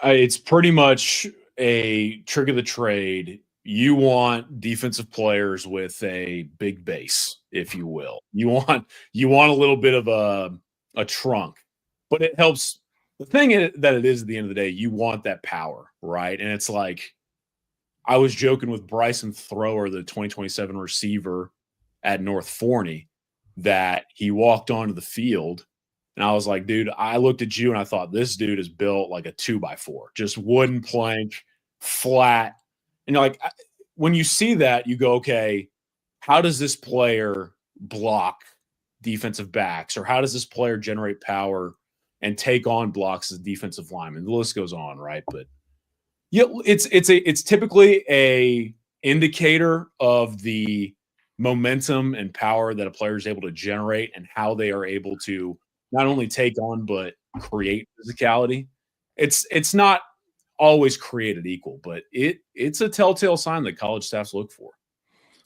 It's pretty much a trick of the trade. You want defensive players with a big base, if you will. You want a little bit of a trunk, but it helps. The thing that it is at the end of the day, you want that power, right? And it's like I was joking with Bryson Thrower, the 2027 receiver at North Forney, that he walked onto the field. And I was like, dude, I looked at you and I thought this dude is built like a 2x4, just wooden plank, flat. And you're like, when you see that, you go, okay, how does this player block defensive backs? Or how does this player generate power and take on blocks as a defensive lineman? The list goes on, right? But yeah, it's typically a indicator of the momentum and power that a player is able to generate and how they are able to not only take on but create physicality. It's not always created equal, but it's a telltale sign that college staffs look for.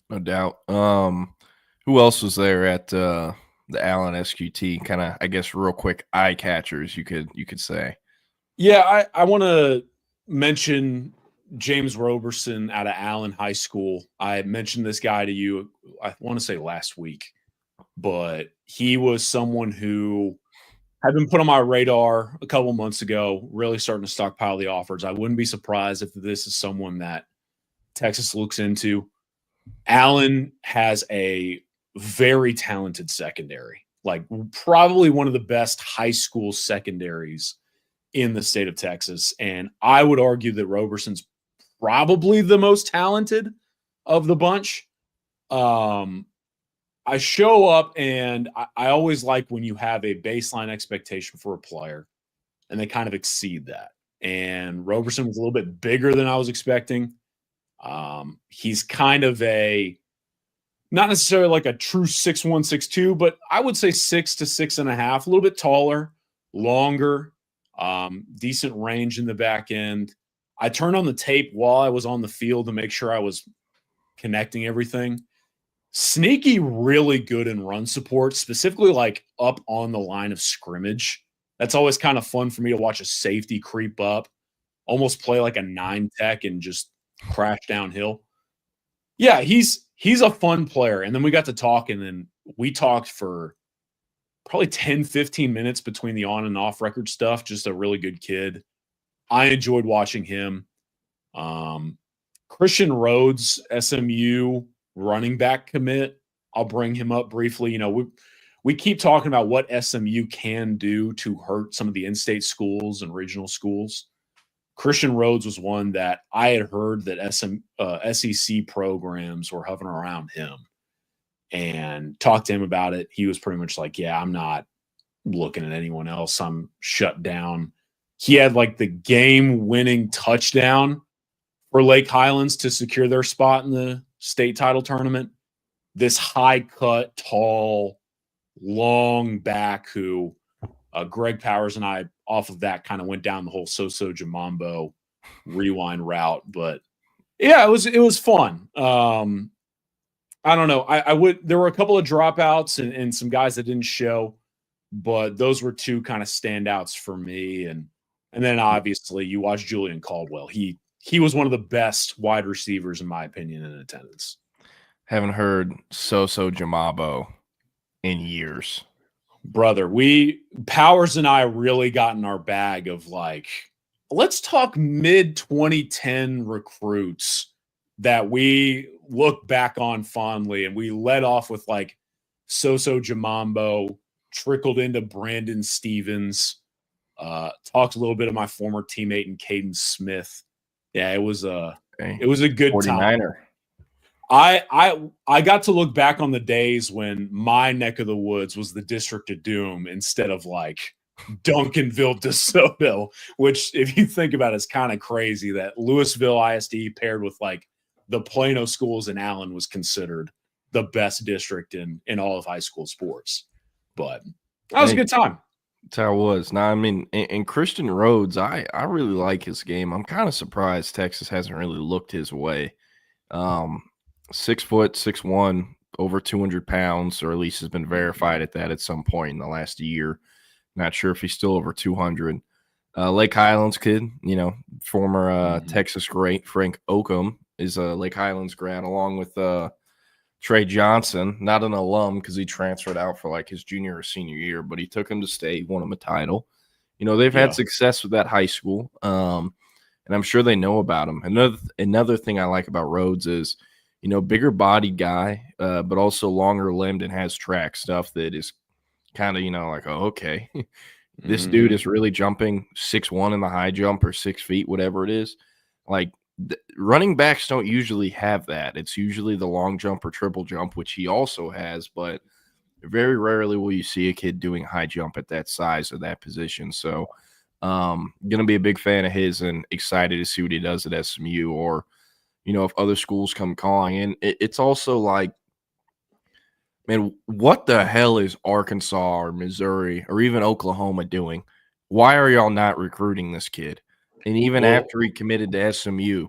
No doubt. Who else was there at the Allen SQT? Kind of, I guess, real quick eye catchers, you could say. Yeah, I want to mention James Roberson out of Allen High School. I mentioned this guy to you, I want to say last week, but he was someone who had been put on my radar a couple months ago, really starting to stockpile the offers. I wouldn't be surprised if this is someone that Texas looks into. Allen has a very talented secondary, like probably one of the best high school secondaries in the state of Texas. And I would argue that Roberson's probably the most talented of the bunch. I show up and I always like when you have a baseline expectation for a player and they kind of exceed that. And Roberson was a little bit bigger than I was expecting. He's kind of not necessarily like a true 6'1", 6'2", but I would say 6 to 6.5, a little bit taller, longer, decent range in the back end. I turned on the tape while I was on the field to make sure I was connecting everything. Sneaky, really good in run support, specifically like up on the line of scrimmage. That's always kind of fun for me to watch a safety creep up, almost play like a 9 tech and just crash downhill. Yeah, he's a fun player. And then we got to talk, and then we talked for probably 10, 15 minutes between the on and off record stuff. Just a really good kid. I enjoyed watching him. Christian Rhodes, SMU running back commit. I'll bring him up briefly. You know, we keep talking about what SMU can do to hurt some of the in-state schools and regional schools. Christian Rhodes was one that I had heard that SEC programs were hovering around him, and talked to him about it. He was pretty much like, yeah, I'm not looking at anyone else. I'm shut down. He had like the game-winning touchdown for Lake Highlands to secure their spot in the state title tournament. This high-cut, tall, long back who Greg Powers and I, off of that, kind of went down the whole Soso Jamambo rewind route. But yeah, it was fun. I don't know. There were a couple of dropouts and some guys that didn't show, but those were two kind of standouts for me. And then obviously you watch Julian Caldwell. He was one of the best wide receivers, in my opinion, in attendance. Haven't heard Soso Jamabo in years. Brother, Powers and I really got in our bag of like, let's talk mid-2010 recruits that we look back on fondly. And we led off with like Soso Jamambo, trickled into Brandon Stevens, talked a little bit of my former teammate in Caden Smith. Yeah, it was a good 49er. time. I got to look back on the days when my neck of the woods was the District of Doom instead of like Duncanville, DeSoto, which if you think about it, is kind of crazy that Louisville ISD paired with like the Plano schools in Allen was considered the best district in all of high school sports. But that was a good time. That's how it was. Now, I mean, and Christian Rhodes, I really like his game. I'm kind of surprised Texas hasn't really looked his way. 6 foot, 6'1", over 200 pounds, or at least has been verified at that at some point in the last year. Not sure if he's still over 200. Lake Highlands kid, former Texas great Frank Oakham is a Lake Highlands grad, along with Trey Johnson, not an alum because he transferred out for like his junior or senior year, but he took him to state, won him a title. They've had success with that high school, and I'm sure they know about him. Another thing I like about Rhodes is, bigger bodied guy, but also longer limbed and has track stuff that is kind of, like, oh, okay, this dude is really jumping 6'1" in the high jump or 6 feet, whatever it is. Like, running backs don't usually have that. It's usually the long jump or triple jump, which he also has, but very rarely will you see a kid doing high jump at that size or that position. So going to be a big fan of his and excited to see what he does at SMU, or, if other schools come calling. And it's also like, man, what the hell is Arkansas or Missouri or even Oklahoma doing? Why are y'all not recruiting this kid? And even after he committed to SMU,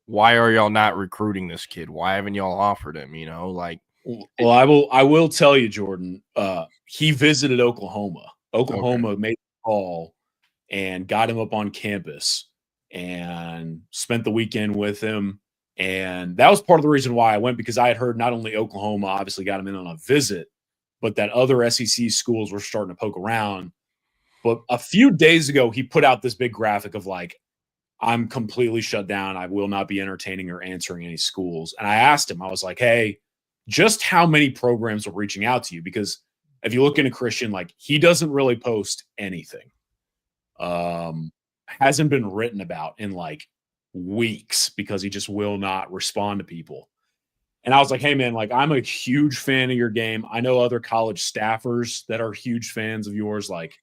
why are y'all not recruiting this kid? Why haven't y'all offered him? Well, I will tell you, Jordan. He visited Oklahoma. Oklahoma made a call and got him up on campus and spent the weekend with him. And that was part of the reason why I went, because I had heard not only Oklahoma obviously got him in on a visit, but that other SEC schools were starting to poke around. But a few days ago, he put out this big graphic of like, I'm completely shut down. I will not be entertaining or answering any schools. And I asked him, I was like, hey, just how many programs are reaching out to you? Because if you look into Christian, like, he doesn't really post anything. Hasn't been written about in like weeks because he just will not respond to people. And I was like, hey, man, like, I'm a huge fan of your game. I know other college staffers that are huge fans of yours. Like,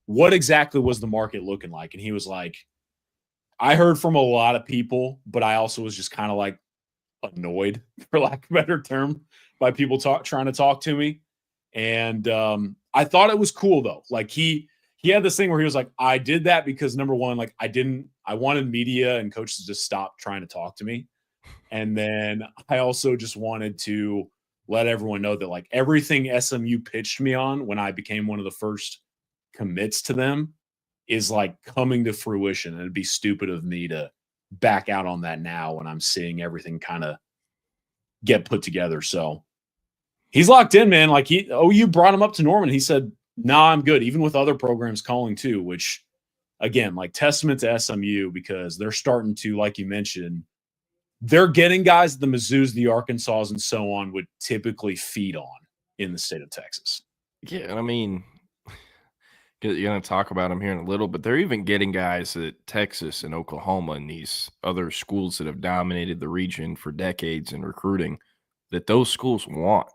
what exactly was the market looking like? And he was like, I heard from a lot of people, but I also was just kind of like annoyed, for lack of a better term, by people trying to talk to me. And I thought it was cool, though. Like, he had this thing where he was like, I did that because, number one, like, I wanted media and coaches to stop trying to talk to me. And then I also just wanted to let everyone know that, like, everything SMU pitched me on when I became one of the first commits to them is like coming to fruition. And it'd be stupid of me to back out on that now when I'm seeing everything kind of get put together. So he's locked in, man. Like, you brought him up to Norman. He said, nah, I'm good. Even with other programs calling too, which, again, like, testament to SMU, because they're starting to, like you mentioned, they're getting guys that the Mizzous, the Arkansas, and so on would typically feed on in the state of Texas. Yeah, and I mean, you're going to talk about them here in a little, but they're even getting guys at Texas and Oklahoma and these other schools that have dominated the region for decades in recruiting that those schools want.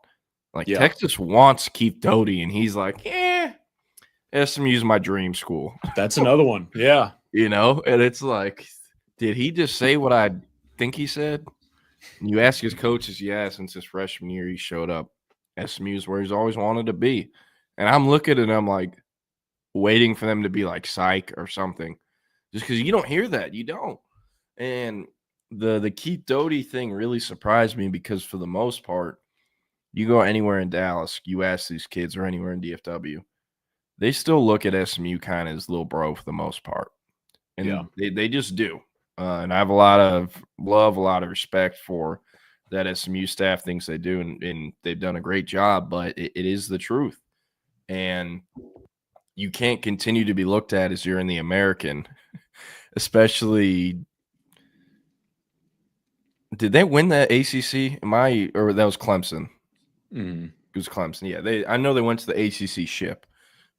Like Texas wants Keith Doty, and he's like, yeah, SMU's my dream school. That's another one. Yeah. And it's like, did he just say what I think he said? And you ask his coaches, since his freshman year, he showed up. SMU's where he's always wanted to be. And I'm looking at him like, waiting for them to be like psych or something, just because you don't hear that. You don't. And the Keith Doty thing really surprised me because for the most part, you go anywhere in Dallas, you ask these kids, or anywhere in DFW, they still look at SMU kind of as little bro for the most part. And they just do. And I have a lot of love, a lot of respect for that SMU staff, things they do, and they've done a great job, but it is the truth. And you can't continue to be looked at as you're in the American, especially. Did they win the ACC? Or that was Clemson? It was Clemson. Yeah, I know they went to the ACC ship,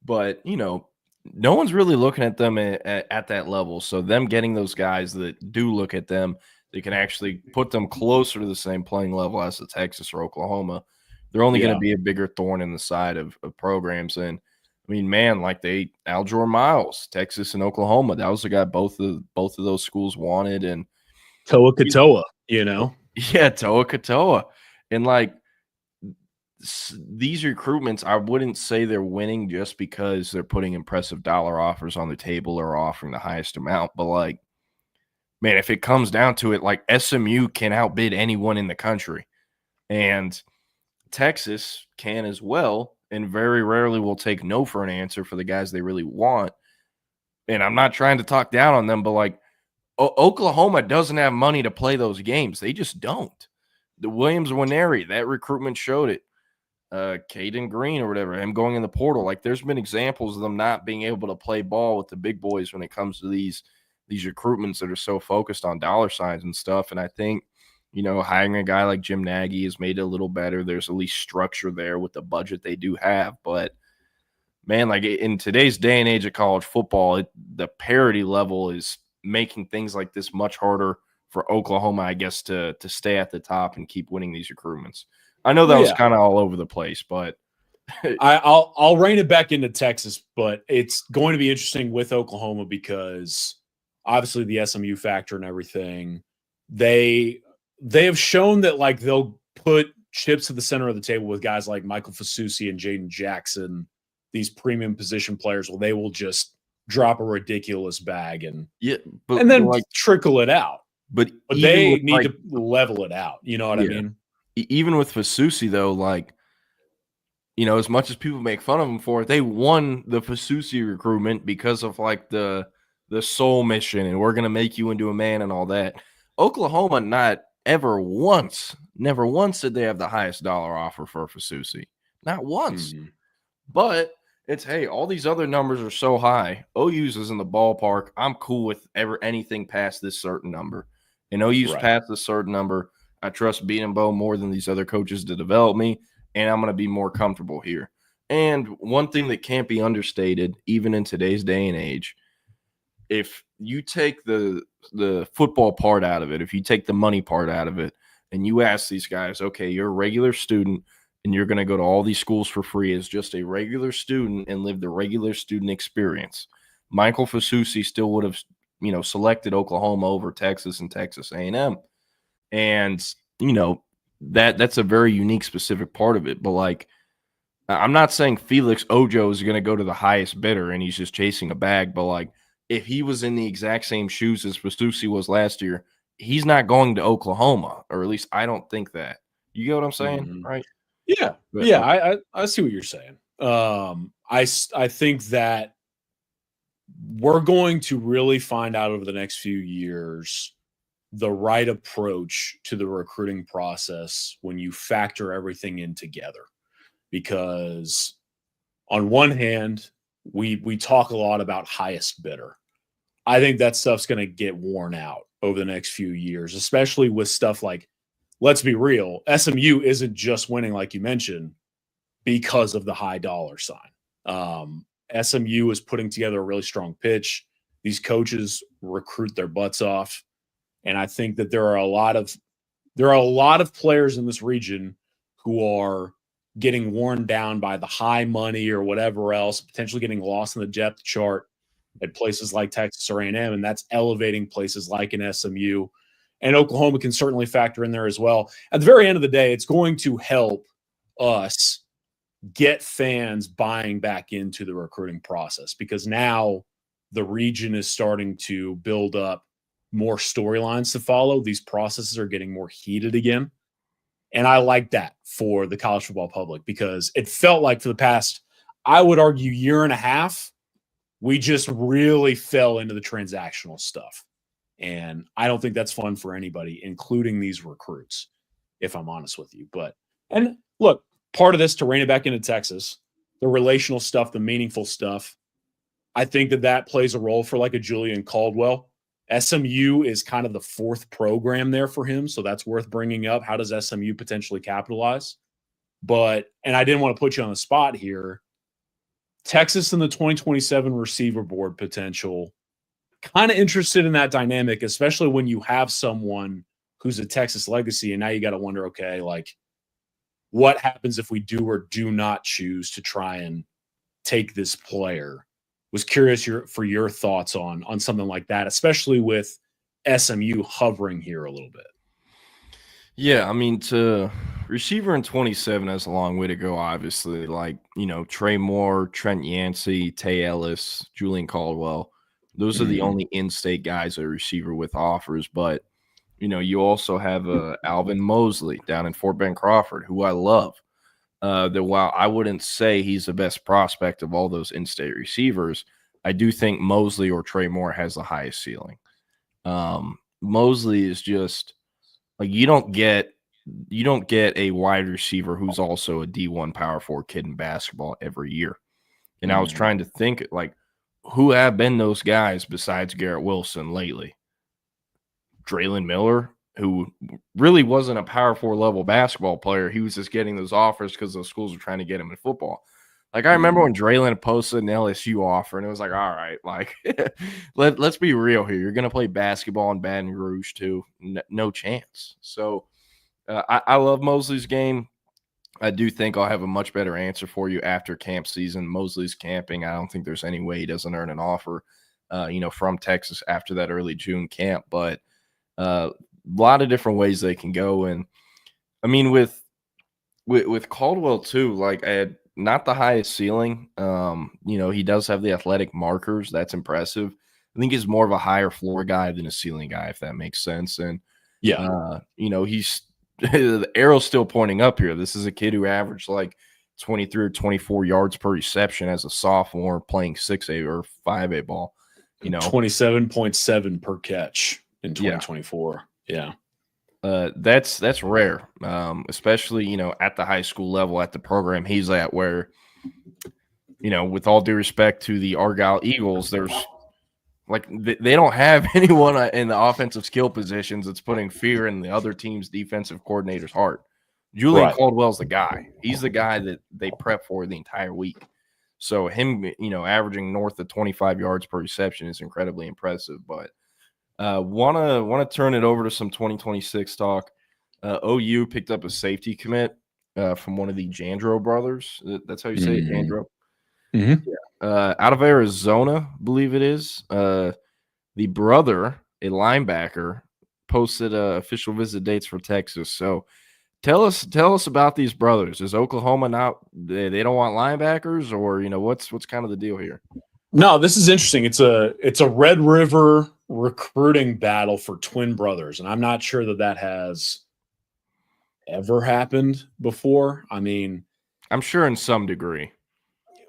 but no one's really looking at them at that level. So them getting those guys that do look at them, they can actually put them closer to the same playing level as the Texas or Oklahoma. They're only going to be a bigger thorn in the side of programs. And I mean, man, like Aljor Miles, Texas and Oklahoma, that was the guy both of those schools wanted. And Toa Katoa, Yeah, Toa Katoa. And like these recruitments, I wouldn't say they're winning just because they're putting impressive dollar offers on the table or offering the highest amount. But like, man, if it comes down to it, like SMU can outbid anyone in the country. And Texas can as well. And very rarely will take no for an answer for the guys they really want. And I'm not trying to talk down on them, but like Oklahoma doesn't have money to play those games. They just don't. The Williams-Winery, that recruitment showed it. Caden Green or whatever, him going in the portal. Like there's been examples of them not being able to play ball with the big boys when it comes to these recruitments that are so focused on dollar signs and stuff. And I think, hiring a guy like Jim Nagy has made it a little better. There's at least structure there with the budget they do have. But, man, like in today's day and age of college football, the parity level is making things like this much harder for Oklahoma, I guess, to stay at the top and keep winning these recruitments. I know that was kind of all over the place, but I'll rein it back into Texas, but it's going to be interesting with Oklahoma because obviously the SMU factor and everything. They have shown that like they'll put chips to the center of the table with guys like Michael Fasusi and Jaden Jackson, these premium position players. Well, they will just drop a ridiculous bag and then like trickle it out. But they need to level it out. You know what I mean? Even with Fasusi, though, like, as much as people make fun of him for it, they won the Fasusi recruitment because of like the soul mission and we're going to make you into a man and all that. Oklahoma, never once did they have the highest dollar offer for Fasusi. Not once. But it's, hey, all these other numbers are so high. OU's is in the ballpark. I'm cool with anything past this certain number. And OU's past this certain number. I trust Beat and Bo more than these other coaches to develop me, and I'm going to be more comfortable here. And one thing that can't be understated, even in today's day and age, if you take the football part out of it, if you take the money part out of it, and you ask these guys, okay, you're a regular student, and you're going to go to all these schools for free as just a regular student and live the regular student experience, Michael Fasusi still would have, selected Oklahoma over Texas and Texas A&M. And, that's a very unique, specific part of it. But, like, I'm not saying Felix Ojo is going to go to the highest bidder and he's just chasing a bag. But, like, if he was in the exact same shoes as Fasusi was last year, he's not going to Oklahoma. Or at least I don't think that. You get what I'm saying? Right? Yeah. But, I see what you're saying. I think that we're going to really find out over the next few years the right approach to the recruiting process when you factor everything in together. Because on one hand, we talk a lot about highest bidder. I think that stuff's going to get worn out over the next few years, especially with stuff like, let's be real, SMU isn't just winning, like you mentioned. because of the high dollar sign. SMU is putting together a really strong pitch. These coaches recruit their butts off. And I think that there are a lot of players in this region who are getting worn down by the high money or whatever else, potentially getting lost in the depth chart at places like Texas or A&M, and that's elevating places like an SMU. And Oklahoma can certainly factor in there as well. At the very end of the day, it's going to help us get fans buying back into the recruiting process, because now the region is starting to build up more storylines to follow. These processes are getting more heated again. And I like that for the college football public, because it felt like for the past, I would argue, year and a half, we just really fell into the transactional stuff. And I don't think that's fun for anybody, including these recruits, if I'm honest with you. And look, part of this, to rein it back into Texas, the relational stuff, the meaningful stuff, I think that plays a role for like a Julian Caldwell. SMU is kind of the fourth program there for him, so that's worth bringing up. How does SMU potentially capitalize? And I didn't want to put you on the spot here, Texas in the 2027 receiver board potential, kind of interested in that dynamic, especially when you have someone who's a Texas legacy, and now you got to wonder, okay, like, what happens if we do or do not choose to try and take this player? Was curious for your thoughts on something like that, especially with SMU hovering here a little bit. Yeah, I mean, to receiver in 27 has a long way to go, obviously. Like, Trey Moore, Trent Yancey, Tay Ellis, Julian Caldwell. Those are the only in-state guys at receiver with offers. But, you also have Alvin Mosley down in Fort Bend Crawford, who I love. That while I wouldn't say he's the best prospect of all those in-state receivers, I do think Mosley or Trey Moore has the highest ceiling. Mosley is just like, you don't get a wide receiver who's also a D1 Power 4 kid in basketball every year. And I was trying to think, like, who have been those guys besides Garrett Wilson lately? Draylon Miller, who really wasn't a Power 4 level basketball player. He was just getting those offers because those schools were trying to get him in football. Like, I remember when Draylon posted an LSU offer, and it was like, all right, like, let's be real here. You're going to play basketball in Baton Rouge, too. No chance. So I love Mosley's game. I do think I'll have a much better answer for you after camp season. Mosley's camping. I don't think there's any way he doesn't earn an offer, from Texas after that early June camp. But a lot of different ways they can go. And I mean, with Caldwell too, like, I had not the highest ceiling. He does have the athletic markers. That's impressive. I think he's more of a higher floor guy than a ceiling guy, if that makes sense. And he's the arrow's still pointing up here. This is a kid who averaged like 23 or 24 yards per reception as a sophomore playing 6A or 5A ball. 27.7 per catch in 2024. Yeah. That's rare, especially, at the high school level, at the program he's at, where, with all due respect to the Argyle Eagles, there's like, they don't have anyone in the offensive skill positions that's putting fear in the other team's defensive coordinator's heart. Julian Caldwell's the guy. He's the guy that they prep for the entire week. So him, averaging north of 25 yards per reception is incredibly impressive. But want to turn it over to some 2026 talk. OU picked up a safety commit from one of the Jandro brothers. That's how you say it, Jandro. Out of Arizona, I believe it is. The brother, a linebacker, posted official visit dates for Texas. So tell us about these brothers. Is Oklahoma not they don't want linebackers, or what's kind of the deal here? No, this is interesting. It's a Red River recruiting battle for twin brothers, and I'm not sure that has ever happened before. I mean, I'm sure in some degree.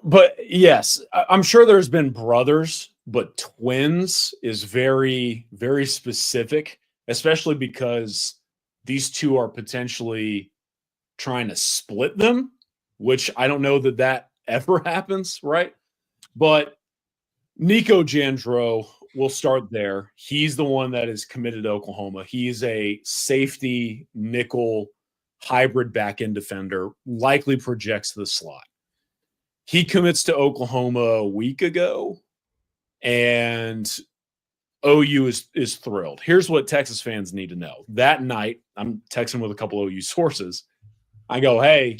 But yes, I'm sure there's been brothers, but twins is very, very specific, especially because these two are potentially trying to split them, which I don't know that ever happens, right? But Nico Jandro, we'll start there. He's the one that is committed to Oklahoma. He is a safety nickel hybrid back-end defender, likely projects to the slot. He commits to Oklahoma a week ago, and OU is thrilled. Here's what Texas fans need to know. That night, I'm texting with a couple OU sources. I go, hey,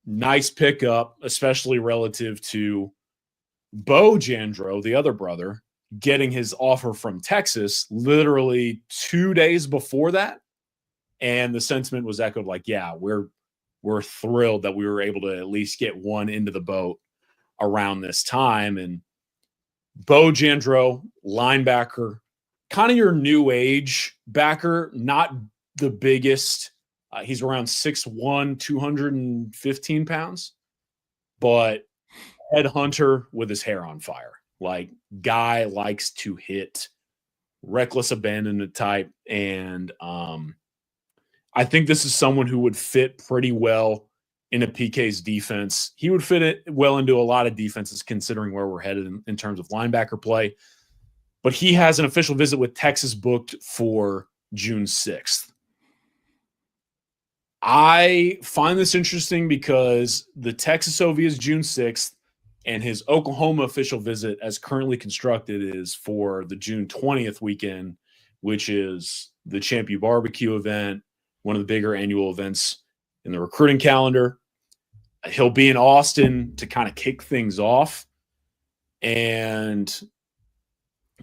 nice pickup, especially relative to Bo Jandro, the other brother, getting his offer from Texas literally 2 days before that. And the sentiment was echoed like, yeah, we're thrilled that we were able to at least get one into the boat around this time. And Bo Jandro, linebacker, kind of your new age backer, not the biggest. He's around 6'1", 215 pounds, but headhunter with his hair on fire. Like, guy likes to hit, reckless abandonment type. And I think this is someone who would fit pretty well in a PK's defense. He would fit it well into a lot of defenses considering where we're headed in terms of linebacker play. But he has an official visit with Texas booked for June 6th. I find this interesting because the Texas OV is June 6th, and his Oklahoma official visit, as currently constructed, is for the June 20th weekend, which is the Champion Barbecue event, one of the bigger annual events in the recruiting calendar. He'll be in Austin to kind of kick things off. And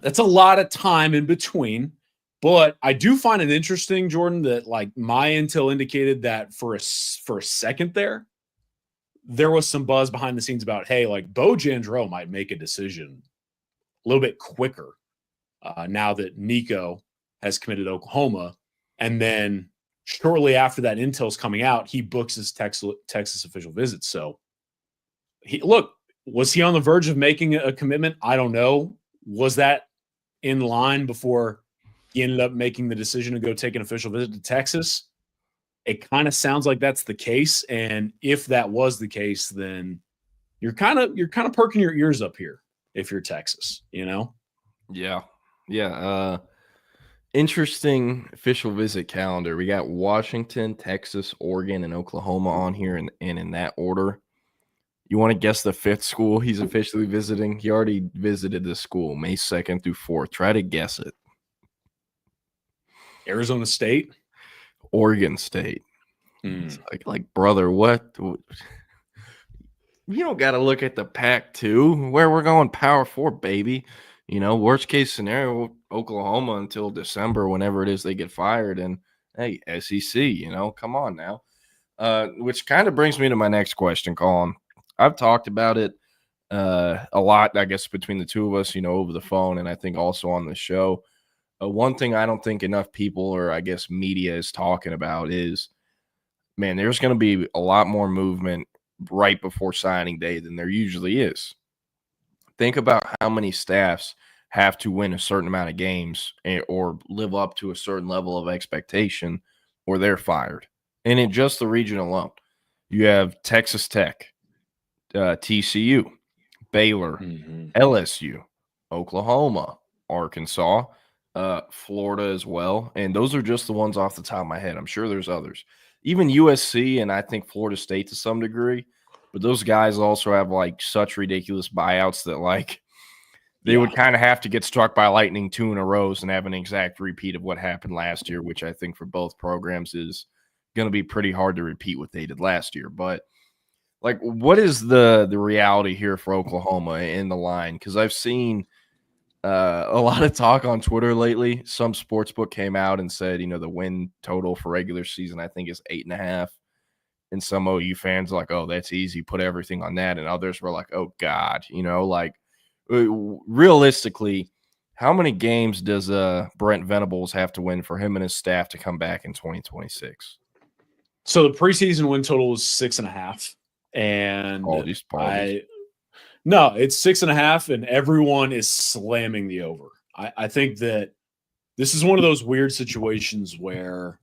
that's a lot of time in between. But I do find it interesting, Jordan, that like my intel indicated that for a second there was some buzz behind the scenes about, hey, like Bo Jandro might make a decision a little bit quicker now that Nico has committed to Oklahoma. And then shortly after that intel's coming out, he books his Texas official visit. So was he on the verge of making a commitment? I don't know. Was that in line before he ended up making the decision to go take an official visit to Texas? It kind of sounds like that's the case. And if that was the case, then you're kind of perking your ears up here if you're Texas, Yeah. Interesting official visit calendar. We got Washington, Texas, Oregon, and Oklahoma on here, and in that order. You want to guess the fifth school he's officially visiting? He already visited this school May 2nd through 4th. Try to guess it. Arizona State? Oregon State. It's like, brother, what? You don't got to look at the Pac-2, where we're going Power 4, baby. Worst case scenario, Oklahoma until December, whenever it is they get fired. And, hey, SEC, come on now. Which kind of brings me to my next question, Colin. I've talked about it a lot, I guess, between the two of us, over the phone, and I think also on the show. One thing I don't think enough people, or I guess media, is talking about is, man, there's going to be a lot more movement right before signing day than there usually is. Think about how many staffs have to win a certain amount of games or live up to a certain level of expectation or they're fired. And in just the region alone, you have Texas Tech, TCU, Baylor, LSU, Oklahoma, Arkansas, Florida as well. And those are just the ones off the top of my head. I'm sure there's others. Even USC and I think Florida State to some degree. But those guys also have like such ridiculous buyouts that they would kind of have to get struck by lightning 2 in a row and have an exact repeat of what happened last year, which I think for both programs is going to be pretty hard to repeat what they did last year. But what is the reality here for Oklahoma in the line? Because I've seen a lot of talk on Twitter lately. Some sportsbook came out and said, the win total for regular season, I think, is 8.5. And some OU fans are like, oh, that's easy. Put everything on that. And others were like, oh, God, realistically, how many games does Brent Venables have to win for him and his staff to come back in 2026? So the preseason win total is 6.5. And no, it's 6.5, and everyone is slamming the over. I think that this is one of those weird situations where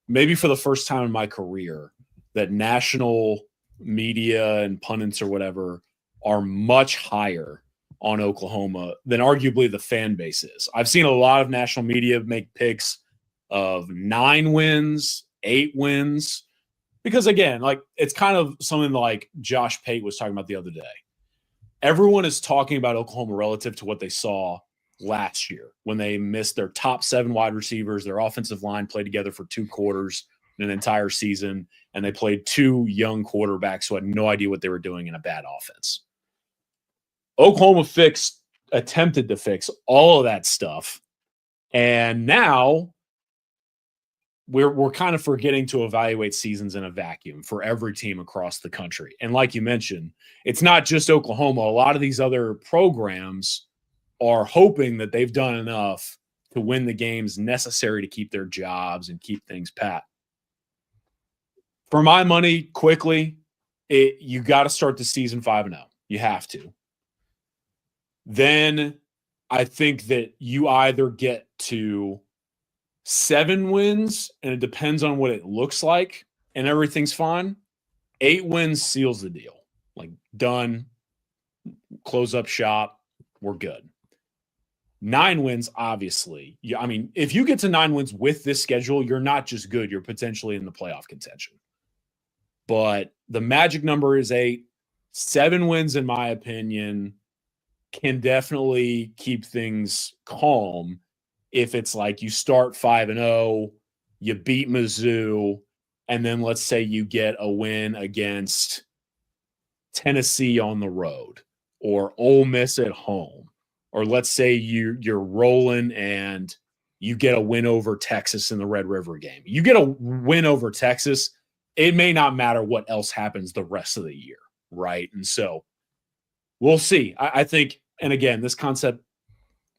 maybe for the first time in my career that national media and pundits or whatever are much higher on Oklahoma than arguably the fan base is. I've seen a lot of national media make picks of 9 wins, 8 wins. Because again, like it's kind of something like Josh Pate was talking about the other day. Everyone is talking about Oklahoma relative to what they saw last year when they missed their top 7 wide receivers. Their offensive line played together for 2 quarters in an entire season, and they played 2 young quarterbacks who had no idea what they were doing in a bad offense. Oklahoma attempted to fix all of that stuff, and now we're kind of forgetting to evaluate seasons in a vacuum for every team across the country. And like you mentioned, it's not just Oklahoma. A lot of these other programs are hoping that they've done enough to win the games necessary to keep their jobs and keep things pat. For my money, quickly, you got to start the season 5-0. You have to. Then I think that you either get to 7 wins, and it depends on what it looks like, and everything's fine. 8 wins seals the deal. Like, done, close up shop, we're good. 9 wins, obviously. I mean, if you get to 9 wins with this schedule, you're not just good, you're potentially in the playoff contention. But the magic number is 8. 7 wins, in my opinion, can definitely keep things calm. If it's like you start 5-0, you beat Mizzou, and then let's say you get a win against Tennessee on the road or Ole Miss at home, or let's say you're rolling and you get a win over Texas in the Red River game. You get a win over Texas, it may not matter what else happens the rest of the year, right? And so we'll see. I think, and again, this concept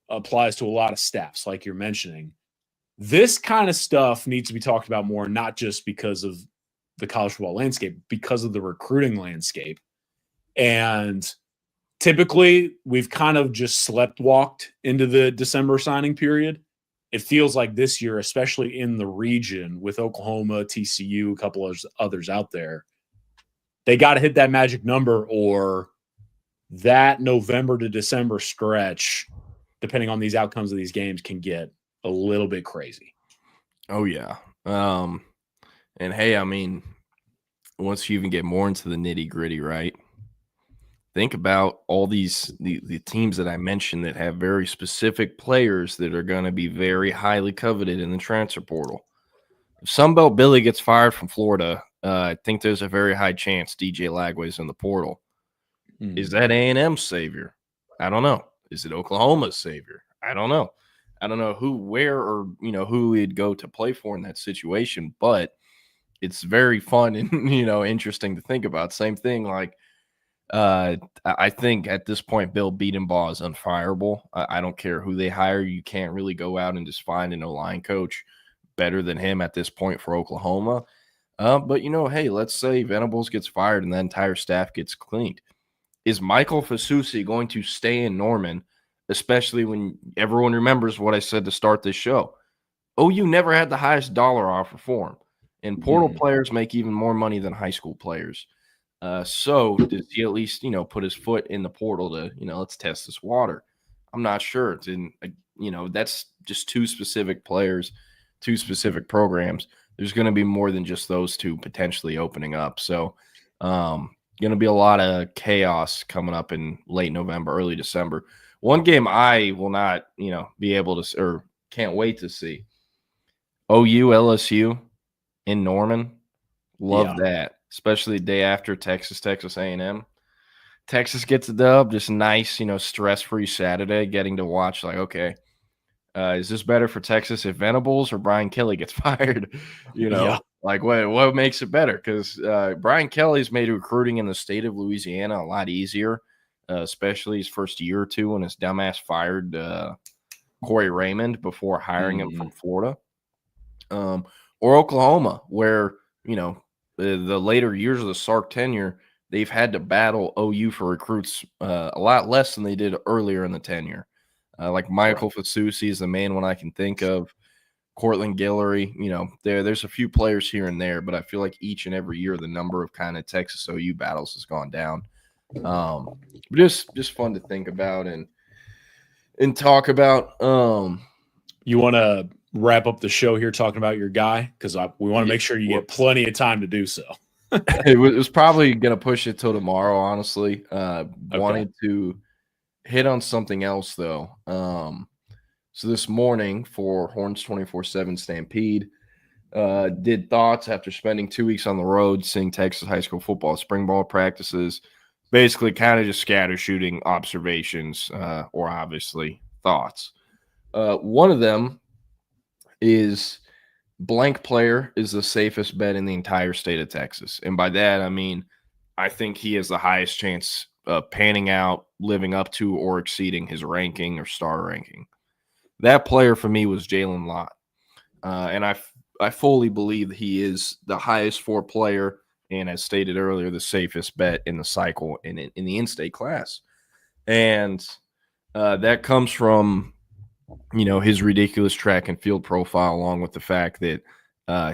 applies to a lot of staffs, like you're mentioning. This kind of stuff needs to be talked about more, not just because of the college football landscape, because of the recruiting landscape. And typically, we've kind of just sleptwalked into the December signing period. It feels like this year, especially in the region with Oklahoma, TCU, a couple of others out there, they got to hit that magic number, or that November to December stretch, depending on these outcomes of these games, can get a little bit crazy. Oh, yeah. And hey, I mean, once you even get more into the nitty gritty, right? Think about all these the teams that I mentioned that have very specific players that are going to be very highly coveted in the transfer portal. If Sunbelt Billy gets fired from Florida, I think there's a very high chance DJ Lagway's in the portal. Is that A&M's savior? I don't know. Is it Oklahoma's savior? I don't know. I don't know where, or who he'd go to play for in that situation, but it's very fun and interesting to think about. Same thing, like I think at this point Bill Bedenbaugh is unfireable. I don't care who they hire. You can't really go out and just find an O-line coach better than him at this point for Oklahoma. But hey, let's say Venables gets fired and the entire staff gets cleaned. Is Michael Fasusi going to stay in Norman, especially when everyone remembers what I said to start this show? OU never had the highest dollar offer for him, and portal players make even more money than high school players. So does he at least, put his foot in the portal to, let's test this water? I'm not sure. It's in, that's just 2 specific players, 2 specific programs. There's going to be more than just those 2 potentially opening up. So, going to be a lot of chaos coming up in late November, early December. One game I will not, be able to, or can't wait to see. OU LSU in Norman. Love that, especially the day after Texas A&M. Texas gets a dub, just nice, stress-free Saturday, getting to watch, like, okay, is this better for Texas if Venables or Brian Kelly gets fired? Like what makes it better? Because Brian Kelly's made recruiting in the state of Louisiana a lot easier, especially his first year or 2 when his dumbass fired Corey Raymond before hiring him from Florida. Or Oklahoma, where, the later years of the Sark tenure, they've had to battle OU for recruits a lot less than they did earlier in the tenure. Like Michael Fasusi is the main one I can think of. Cortland Guillory, there's a few players here and there, but I feel like each and every year the number of kind of Texas OU battles has gone down. Just fun to think about and talk about. You want to wrap up the show here talking about your guy? Because we want to make sure you get plenty of time to do so. It was probably going to push it till tomorrow, honestly. Wanted to hit on something else, though. So this morning for Horns 24/7 Stampede, did thoughts after spending 2 weeks on the road, seeing Texas high school football spring ball practices, basically kind of just scatter shooting observations or obviously thoughts. One of them is blank player is the safest bet in the entire state of Texas. And by that, I mean, I think he has the highest chance of panning out, living up to or exceeding his ranking or star ranking. That player for me was Jalen Lott. And I fully believe he is the highest for player and, as stated earlier, the safest bet in the cycle in the in-state class. And that comes from, his ridiculous track and field profile, along with the fact that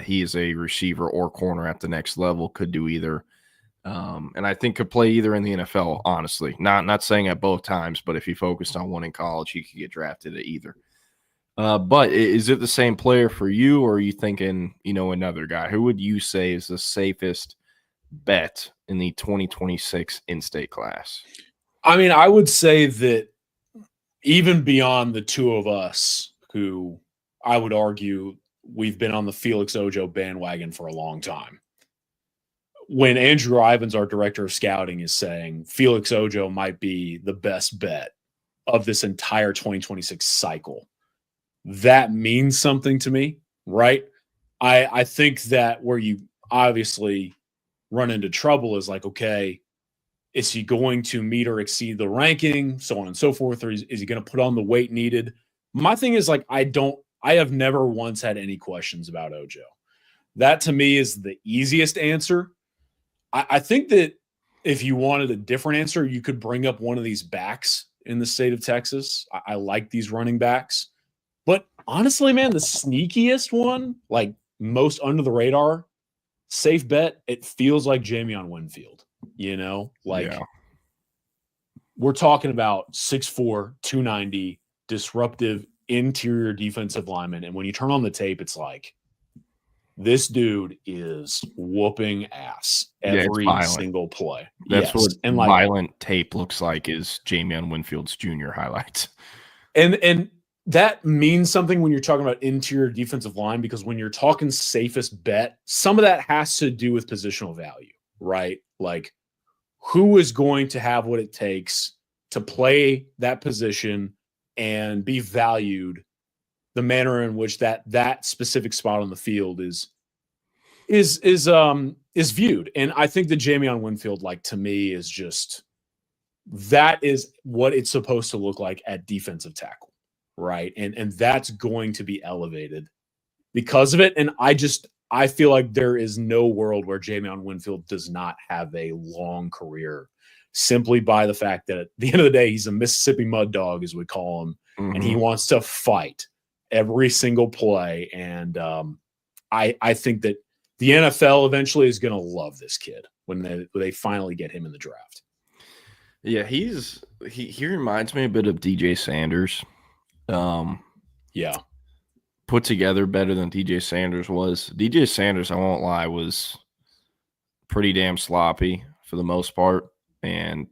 he is a receiver or corner at the next level, could do either. And I think could play either in the NFL, honestly. Not saying at both times, but if he focused on one in college, he could get drafted at either. But is it the same player for you, or are you thinking, another guy? Who would you say is the safest bet in the 2026 in-state class? I mean, I would say that even beyond the two of us, who I would argue we've been on the Felix Ojo bandwagon for a long time, when Andrew Ivins, our director of scouting, is saying Felix Ojo might be the best bet of this entire 2026 cycle, that means something to me, right? I think that where you obviously run into trouble is like, okay, is he going to meet or exceed the ranking, so on and so forth, or is he going to put on the weight needed? My thing is, like, I have never once had any questions about Ojo. That to me is the easiest answer. I think that if you wanted a different answer, you could bring up one of these backs in the state of Texas. I like these running backs. But honestly, man, the sneakiest one, like most under the radar, safe bet, it feels like Jamion Winfield. We're talking about 6'4", 290, disruptive interior defensive lineman. And when you turn on the tape, it's like, this dude is whooping ass every single play. That's what violent tape looks like, is Jamion Winfield's junior highlights. And that means something when you're talking about interior defensive line, because when you're talking safest bet, some of that has to do with positional value, right? Like, who is going to have what it takes to play that position and be valued the manner in which that specific spot on the field is viewed. And I think that Jamion Winfield, like, to me, is just, that is what it's supposed to look like at defensive tackle. Right. And that's going to be elevated because of it. And I feel like there is no world where Jamion Winfield does not have a long career, simply by the fact that at the end of the day, he's a Mississippi mud dog, as we call him, and he wants to fight every single play. And I think that the NFL eventually is going to love this kid when they finally get him in the draft. Yeah, he reminds me a bit of DJ Sanders. Put together better than DJ Sanders was. DJ Sanders, I won't lie, was pretty damn sloppy for the most part and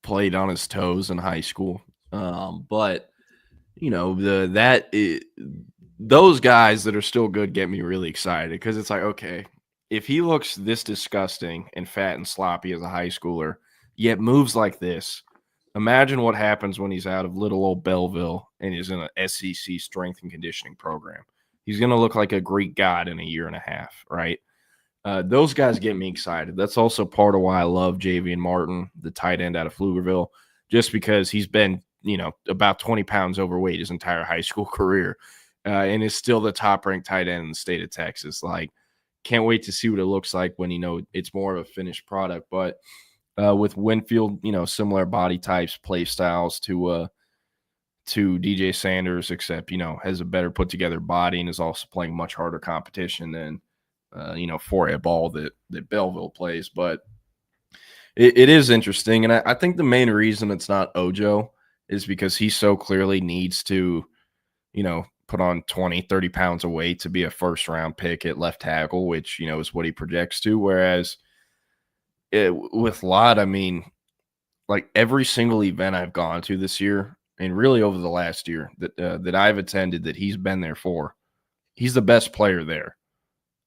played on his toes in high school. But those guys that are still good get me really excited, because it's like, okay, if he looks this disgusting and fat and sloppy as a high schooler, yet moves like this, imagine what happens when he's out of little old Belleville and is in an SEC strength and conditioning program. He's going to look like a Greek god in a year and a half, right? Those guys get me excited. That's also part of why I love Javian Martin, the tight end out of Pflugerville, just because he's been, about 20 pounds overweight his entire high school career and is still the top-ranked tight end in the state of Texas. Like, can't wait to see what it looks like when, it's more of a finished product. But with Winfield, similar body types, play styles to DJ Sanders, except, has a better put together body and is also playing much harder competition than, 4A ball that Belleville plays. But it is interesting. And I think the main reason it's not Ojo is because he so clearly needs to, put on 20, 30 pounds of weight to be a first-round pick at left tackle, which, is what he projects to. Whereas with Lott, I mean, like every single event I've gone to this year and really over the last year that I've attended that he's been there for, he's the best player there,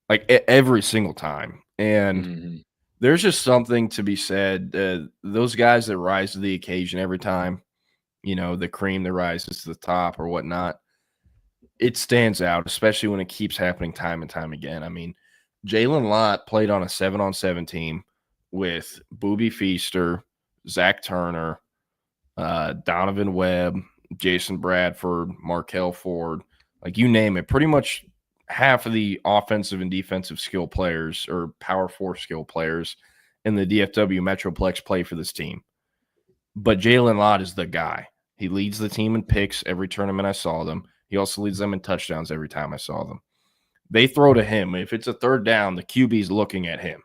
like every single time. And there's just something to be said. Those guys that rise to the occasion every time, the cream that rises to the top or whatnot, it stands out, especially when it keeps happening time and time again. I mean, Jalen Lott played on a 7-on-7 team with Booby Feaster, Zach Turner, Donovan Webb, Jason Bradford, Markel Ford, like you name it. Pretty much half of the offensive and defensive skill players or power four skill players in the DFW Metroplex play for this team. But Jalen Lott is the guy. He leads the team in picks every tournament I saw them. He also leads them in touchdowns every time I saw them. They throw to him. If it's a third down, the QB's looking at him.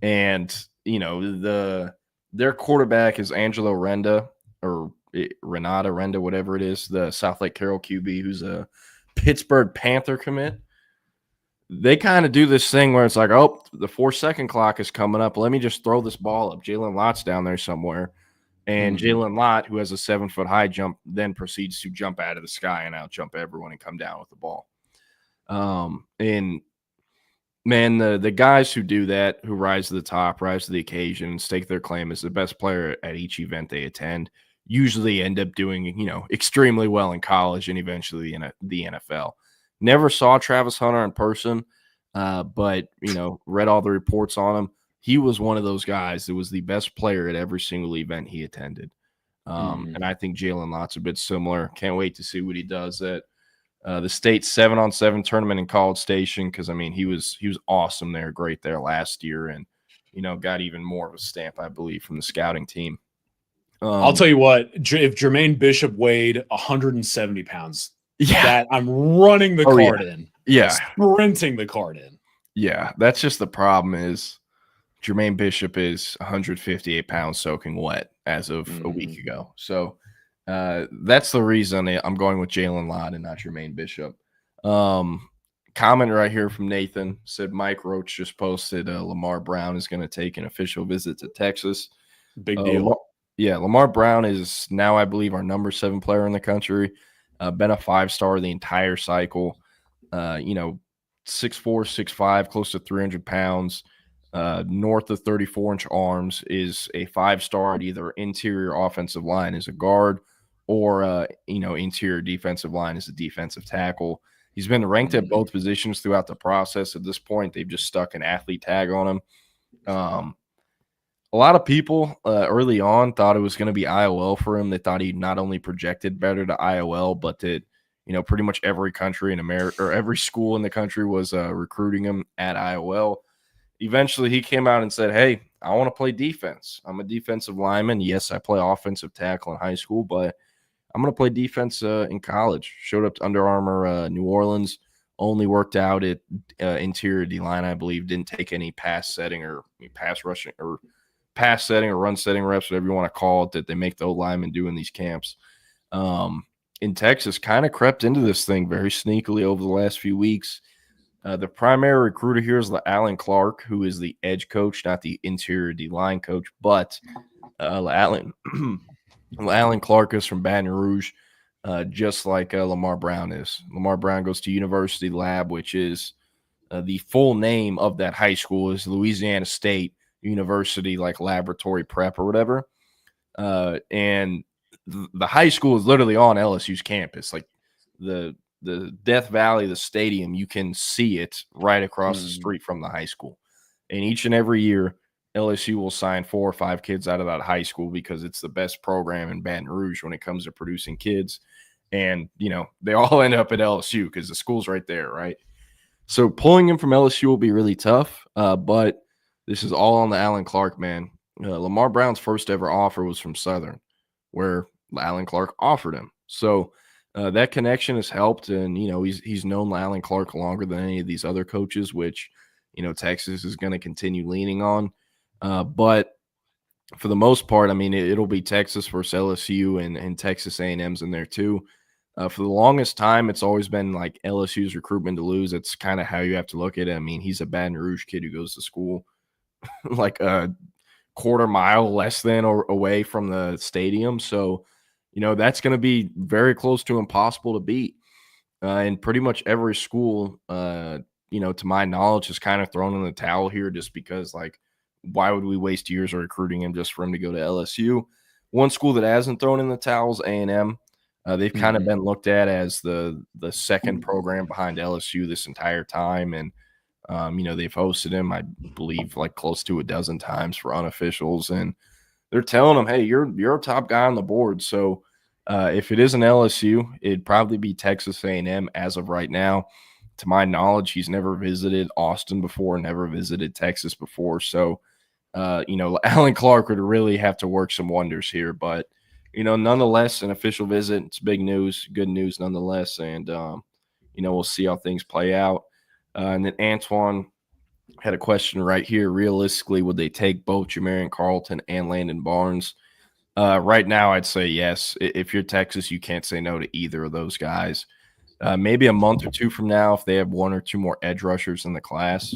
And, their quarterback is Angelo Renda or Renata Renda, whatever it is, the South Lake Carroll QB, who's a Pittsburgh Panther commit. They kind of do this thing where it's like, oh, the 4-second clock is coming up. Let me just throw this ball up. Jalen Lott's down there somewhere. And Jalen Lott, who has a 7-foot high jump, then proceeds to jump out of the sky and out jump everyone and come down with the ball. And man, the guys who do that, who rise to the top, rise to the occasion, and stake their claim as the best player at each event they attend, usually end up doing, extremely well in college and eventually in the NFL. Never saw Travis Hunter in person, but, read all the reports on him. He was one of those guys that was the best player at every single event he attended. And I think Jalen Lott's a bit similar. Can't wait to see what he does at the state 7-on-7 tournament in College Station, because, I mean, he was awesome there, great there last year, and, got even more of a stamp, I believe, from the scouting team. I'll tell you what, if Jermaine Bishop weighed 170 pounds, that I'm running the card in. Yeah. Sprinting the card in. Yeah, that's just the problem is Jermaine Bishop is 158 pounds soaking wet as of a week ago. So that's the reason I'm going with Jalen Lott and not Jermaine Bishop. Comment right here from Nathan said Mike Roach just posted Lamar Brown is going to take an official visit to Texas. Big deal. Lamar Brown is now, I believe, our number 7 player in the country. Been a 5-star the entire cycle. 6'4", 6'5", close to 300 pounds. North of 34-inch arms, is a 5-star at either interior offensive line as a guard or, interior defensive line as a defensive tackle. He's been ranked at both positions throughout the process. At this point, they've just stuck an athlete tag on him. A lot of people early on thought it was going to be IOL for him. They thought he not only projected better to IOL, but that, pretty much every country in America or every school in the country was recruiting him at IOL. Eventually, he came out and said, hey, I want to play defense. I'm a defensive lineman. Yes, I play offensive tackle in high school, but I'm going to play defense in college. Showed up to Under Armour, New Orleans, only worked out at interior D-line, I believe. Didn't take any pass setting or pass rushing or pass setting or run setting reps, whatever you want to call it, that they make the old linemen do in these camps. In Texas, kind of crept into this thing very sneakily over the last few weeks. The primary recruiter here is Alan Clark, who is the edge coach, not the interior D-line coach, but Alan Clark is from Baton Rouge, just like Lamar Brown is. Lamar Brown goes to University Lab, which is the full name of that high school is Louisiana State University, like laboratory prep or whatever. And the high school is literally on LSU's campus. Like the Death Valley, the stadium, you can see it right across the street from the high school. And each and every year, LSU will sign 4 or 5 kids out of that high school because it's the best program in Baton Rouge when it comes to producing kids. And, they all end up at LSU because the school's right there, right? So pulling him from LSU will be really tough, but this is all on the Alan Clark, man. Lamar Brown's first ever offer was from Southern, where Alan Clark offered him. So that connection has helped, and, he's known Alan Clark longer than any of these other coaches, which, Texas is going to continue leaning on. But for the most part, I mean, it'll be Texas versus LSU and Texas A&M's in there too. For the longest time, it's always been like LSU's recruitment to lose. It's kind of how you have to look at it. I mean, he's a Baton Rouge kid who goes to school like a quarter mile less than or away from the stadium. So, that's going to be very close to impossible to beat. And pretty much every school, to my knowledge, has kind of thrown in the towel here just because, like, why would we waste years of recruiting him just for him to go to LSU? One school that hasn't thrown in the towel is A&M. They've kind of been looked at as the second program behind LSU this entire time. And, they've hosted him, I believe, like close to a dozen times for unofficials. And they're telling him, hey, you're a top guy on the board. So if it isn't LSU, it'd probably be Texas A&M as of right now. To my knowledge, he's never visited Austin before, never visited Texas before. So, Alan Clark would really have to work some wonders here. But, nonetheless, an official visit. It's big news, good news nonetheless. And, we'll see how things play out. And then Antoine had a question right here. Realistically, would they take both Jamarian Carlton and Landon Barnes? Right now, I'd say yes. If you're Texas, you can't say no to either of those guys. Maybe a month or two from now, if they have one or two more edge rushers in the class,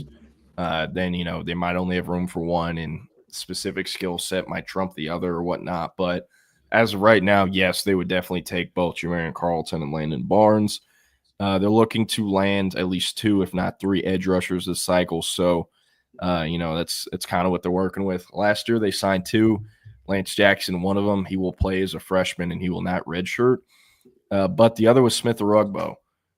then, they might only have room for one, and specific skill set might trump the other or whatnot. But as of right now, yes, they would definitely take both Jamarian Carlton and Landon Barnes. They're looking to land at least 2, if not 3 edge rushers this cycle. So, that's kind of what they're working with. Last year, they signed 2. Lance Jackson, one of them, he will play as a freshman and he will not redshirt. But the other was Smith Arugbo,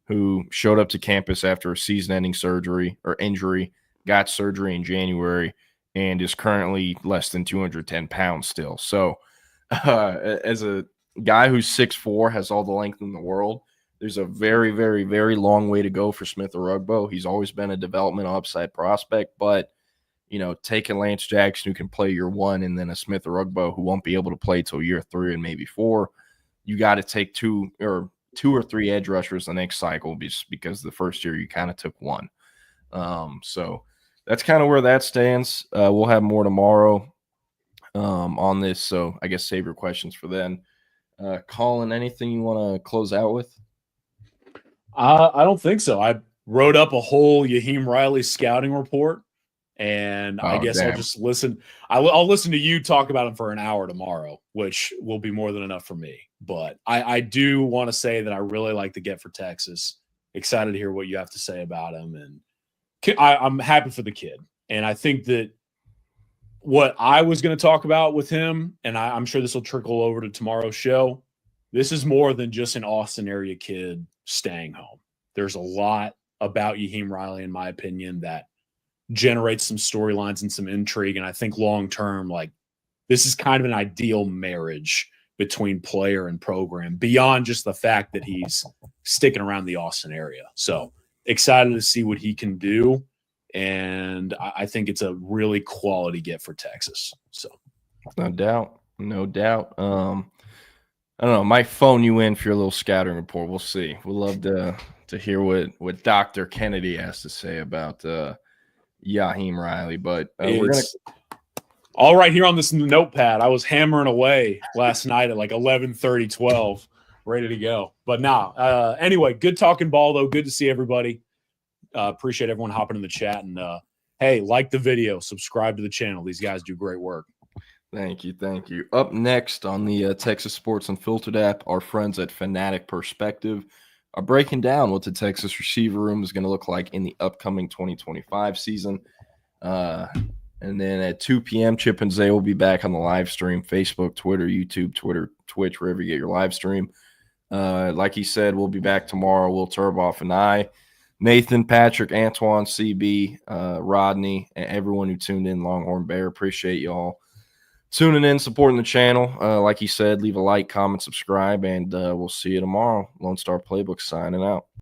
who showed up to campus after a season-ending surgery or injury, got surgery in January, and is currently less than 210 pounds still. So as a guy who's 6'4", has all the length in the world, there's a very, very, very long way to go for Smith Arugbo. He's always been a developmental upside prospect, but taking Lance Jackson, who can play year 1, and then a Smith Arugbo who won't be able to play till year 3 and maybe 4, you got to take 2 or 3 edge rushers the next cycle, just because the first year you kind of took 1. So that's kind of where that stands. We'll have more tomorrow on this, so I guess save your questions for then. Colin, anything you want to close out with? I don't think so. I wrote up a whole Yaheem Riley scouting report, and I guess I'll just listen. I'll listen to you talk about him for an hour tomorrow, which will be more than enough for me. But I do want to say that I really like the get for Texas. Excited to hear what you have to say about him, and I'm happy for the kid. And I think that what I was going to talk about with him, and I'm sure this will trickle over to tomorrow's show, this is more than just an Austin area kid staying home. There's a lot about Yaheem Riley, in my opinion, that generates some storylines and some intrigue. And I think long-term, like, this is kind of an ideal marriage between player and program, beyond just the fact that he's sticking around the Austin area. So excited to see what he can do. And I think it's a really quality get for Texas. So no doubt. I don't know. Might phone you in for your little scouting report. We'll see. We'd love to hear what Dr. Kennedy has to say about Yaheem Riley. But we're going to all right here on this notepad. I was hammering away last night at like 11:30, 12, ready to go. But anyway, good talking ball, though. Good to see everybody. Appreciate everyone hopping in the chat. And, hey, like the video. Subscribe to the channel. These guys do great work. Thank you. Up next on the Texas Sports Unfiltered app, our friends at Fanatic Perspective are breaking down what the Texas receiver room is going to look like in the upcoming 2025 season. And then at 2 p.m., Chip and Zay will be back on the live stream, Facebook, Twitter, YouTube, Twitch, wherever you get your live stream. Like he said, we'll be back tomorrow, Will Turboff and I. Nathan, Patrick, Antoine, CB, Rodney, and everyone who tuned in, Longhorn Bear. Appreciate y'all tuning in, supporting the channel. Like he said, leave a like, comment, subscribe, and we'll see you tomorrow. Lone Star Playbook signing out.